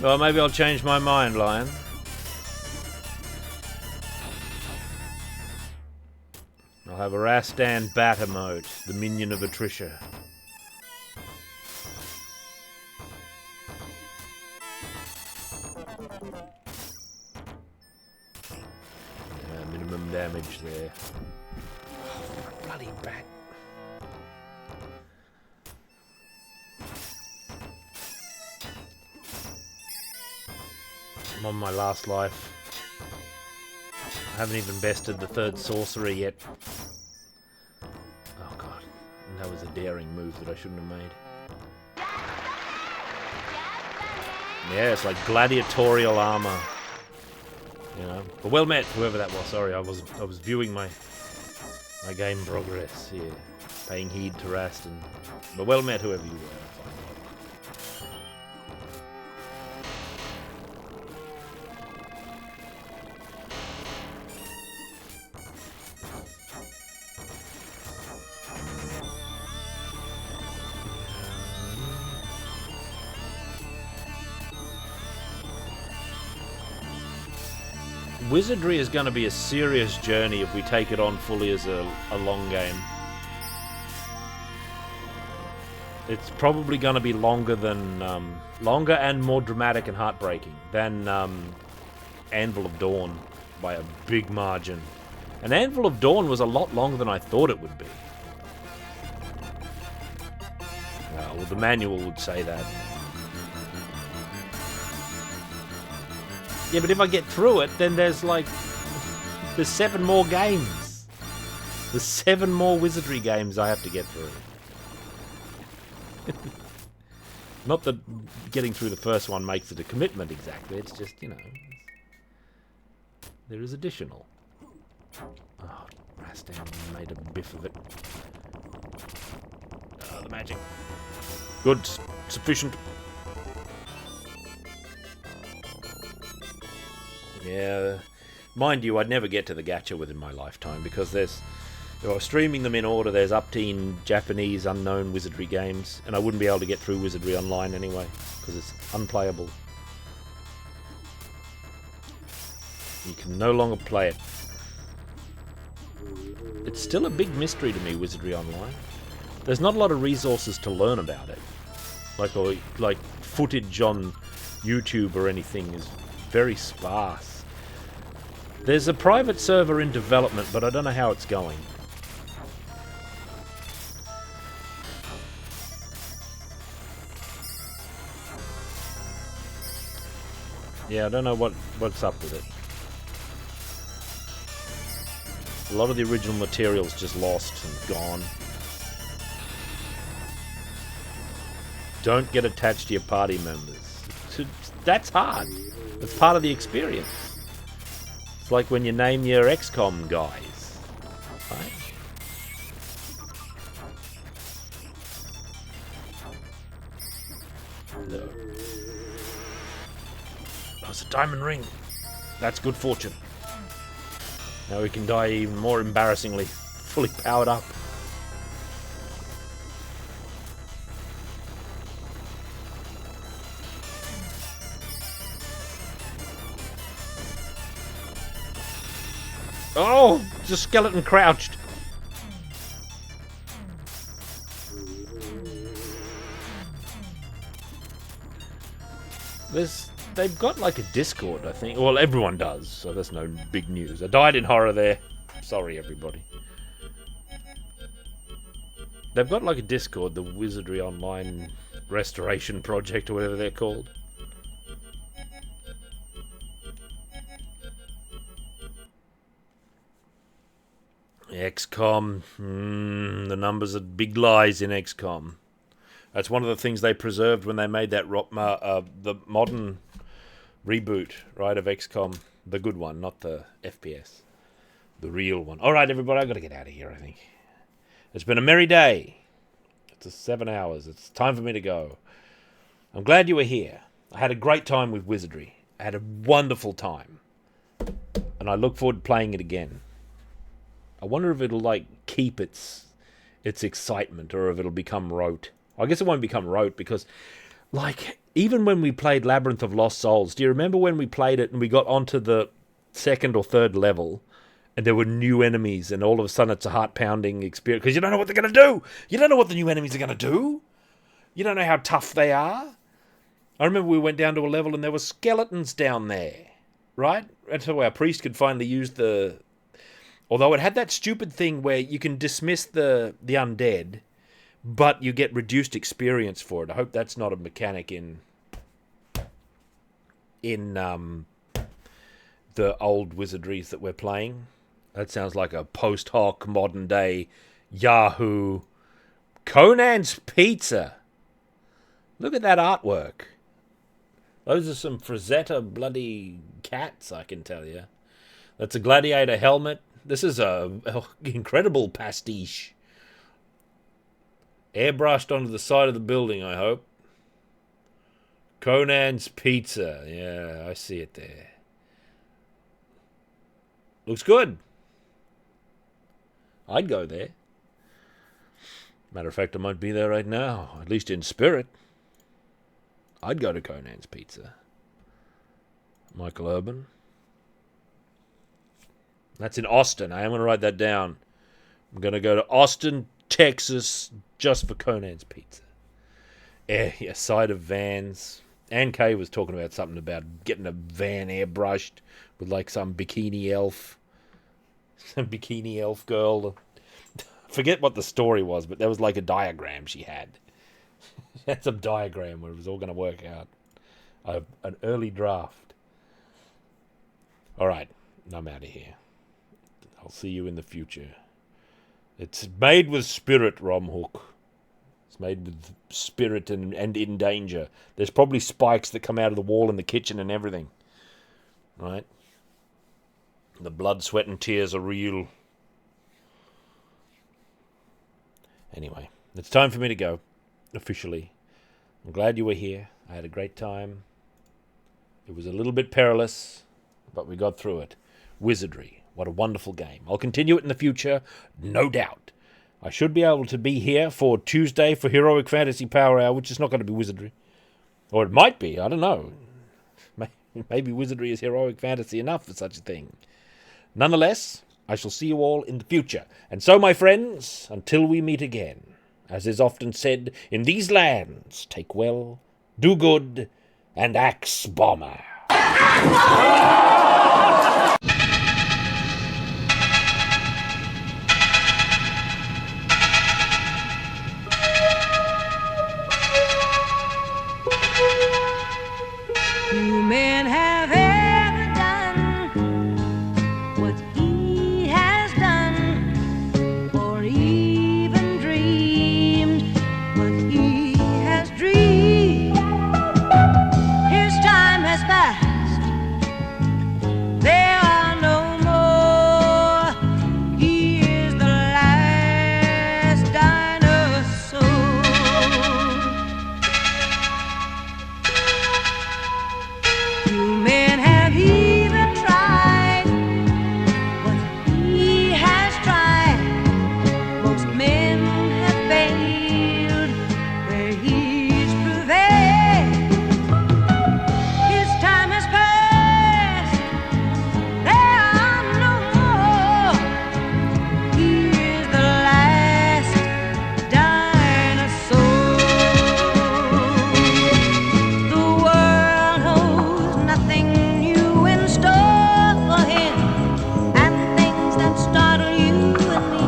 Well, maybe I'll change my mind, Lion. I'll have a Rastan Batter mode, the minion of Atricia. Yeah, minimum damage there. Oh, bloody bat. I'm on my last life. I haven't even bested the third sorcery yet. Oh god, and that was a daring move that I shouldn't have made. Yeah, it's like gladiatorial armor. You know, but well met, whoever that was. Sorry, I was viewing my game progress here, paying heed to Rastan. But well met, whoever you were. Wizardry is going to be a serious journey if we take it on fully as a long game. It's probably going to be longer than longer and more dramatic and heartbreaking than Anvil of Dawn by a big margin. And Anvil of Dawn was a lot longer than I thought it would be. Well, the manual would say that. Yeah, but if I get through it, then there's 7 more games. There's 7 more Wizardry games I have to get through. Not that getting through the first one makes it a commitment exactly, it's just, you know, there is additional. Oh, Rastan made a biff of it. Oh, the magic. Good, sufficient. Yeah, mind you, I'd never get to the gacha within my lifetime because there's Or streaming them in order, there's upteen Japanese unknown Wizardry games, and I wouldn't be able to get through Wizardry Online anyway, because it's unplayable. You can no longer play it. It's still a big mystery to me, Wizardry Online. There's not a lot of resources to learn about it. Like footage on YouTube or anything is very sparse. There's a private server in development, but I don't know how it's going. Yeah, I don't know what's up with it. A lot of the original material's just lost and gone. Don't get attached to your party members. That's hard. It's part of the experience. It's like when you name your XCOM guys. Right? No. Oh, it's a diamond ring. That's good fortune. Now we can die even more embarrassingly, fully powered up. Oh, it's a skeleton crouched. They've got like a Discord, I think. Well, everyone does, so that's no big news. I died in horror there. Sorry, everybody. They've got like a Discord, the Wizardry Online Restoration Project, or whatever they're called. XCOM. The numbers are big lies in XCOM. That's one of the things they preserved when they made that the modern reboot, right, of XCOM. The good one, not the FPS. The real one. Alright, everybody, I've got to get out of here, I think. It's been a merry day. It's 7 hours. It's time for me to go. I'm glad you were here. I had a great time with Wizardry. I had a wonderful time. And I look forward to playing it again. I wonder if it'll, like, keep its excitement, or if it'll become rote. I guess it won't become rote, because, like, even when we played Labyrinth of Lost Souls, do you remember when we played it and we got onto the second or third level and there were new enemies and all of a sudden it's a heart-pounding experience because you don't know what they're going to do. You don't know what the new enemies are going to do. You don't know how tough they are. I remember we went down to a level and there were skeletons down there, right? And so our priest could finally use the... Although it had that stupid thing where you can dismiss the undead, but you get reduced experience for it. I hope that's not a mechanic in the old wizardries that we're playing. That sounds like a post hoc modern day Yahoo Conan's Pizza. Look at that artwork. Those are some Frazetta bloody cats, I can tell you. That's a gladiator helmet. This is a incredible pastiche. Airbrushed onto the side of the building, I hope. Conan's Pizza. Yeah, I see it there. Looks good. I'd go there. Matter of fact, I might be there right now. At least in spirit. I'd go to Conan's Pizza. Michael Urban. That's in Austin. I am going to write that down. I'm going to go to Austin, Texas, just for Conan's Pizza. Yeah, side of vans. Ann Kay was talking about something about getting a van airbrushed with like some bikini elf. Some bikini elf girl. Forget what the story was, but there was like a diagram she had. She had some diagram where it was all going to work out. An early draft. Alright, I'm out of here. I'll see you in the future. It's made with spirit, Romhook. It's made with spirit and in danger. There's probably spikes that come out of the wall in the kitchen and everything. Right? The blood, sweat, and tears are real. Anyway, it's time for me to go. Officially. I'm glad you were here. I had a great time. It was a little bit perilous, but we got through it. Wizardry. What a wonderful game. I'll continue it in the future, no doubt. I should be able to be here for Tuesday for Heroic Fantasy Power Hour, which is not going to be Wizardry. Or it might be, I don't know. Maybe Wizardry is Heroic Fantasy enough for such a thing. Nonetheless, I shall see you all in the future. And so, my friends, until we meet again, as is often said in these lands, take well, do good, and axe bomber. Few men have ever done what he has done, or even dreamed what he has dreamed. His time has passed, there are no more. He is the last dinosaur. Few men have even tried what he has tried. Most men have failed where he's prevailed. His time has passed, there are no more. He is the last dinosaur. The world holds nothing new in store for him, and things that startle you and me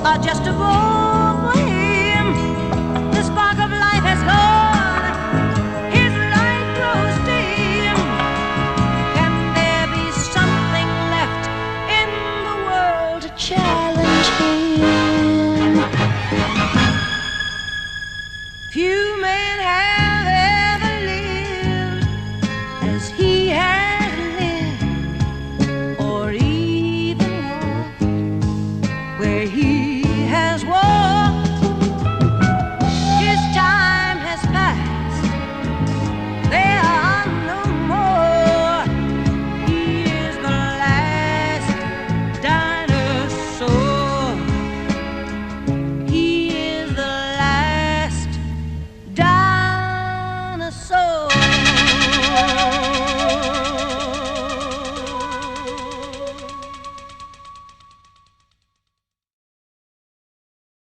are just a bore for him. The spark of life has gone, his light grows dim. Can there be something left in the world to challenge him? Few men have ever lived as he has.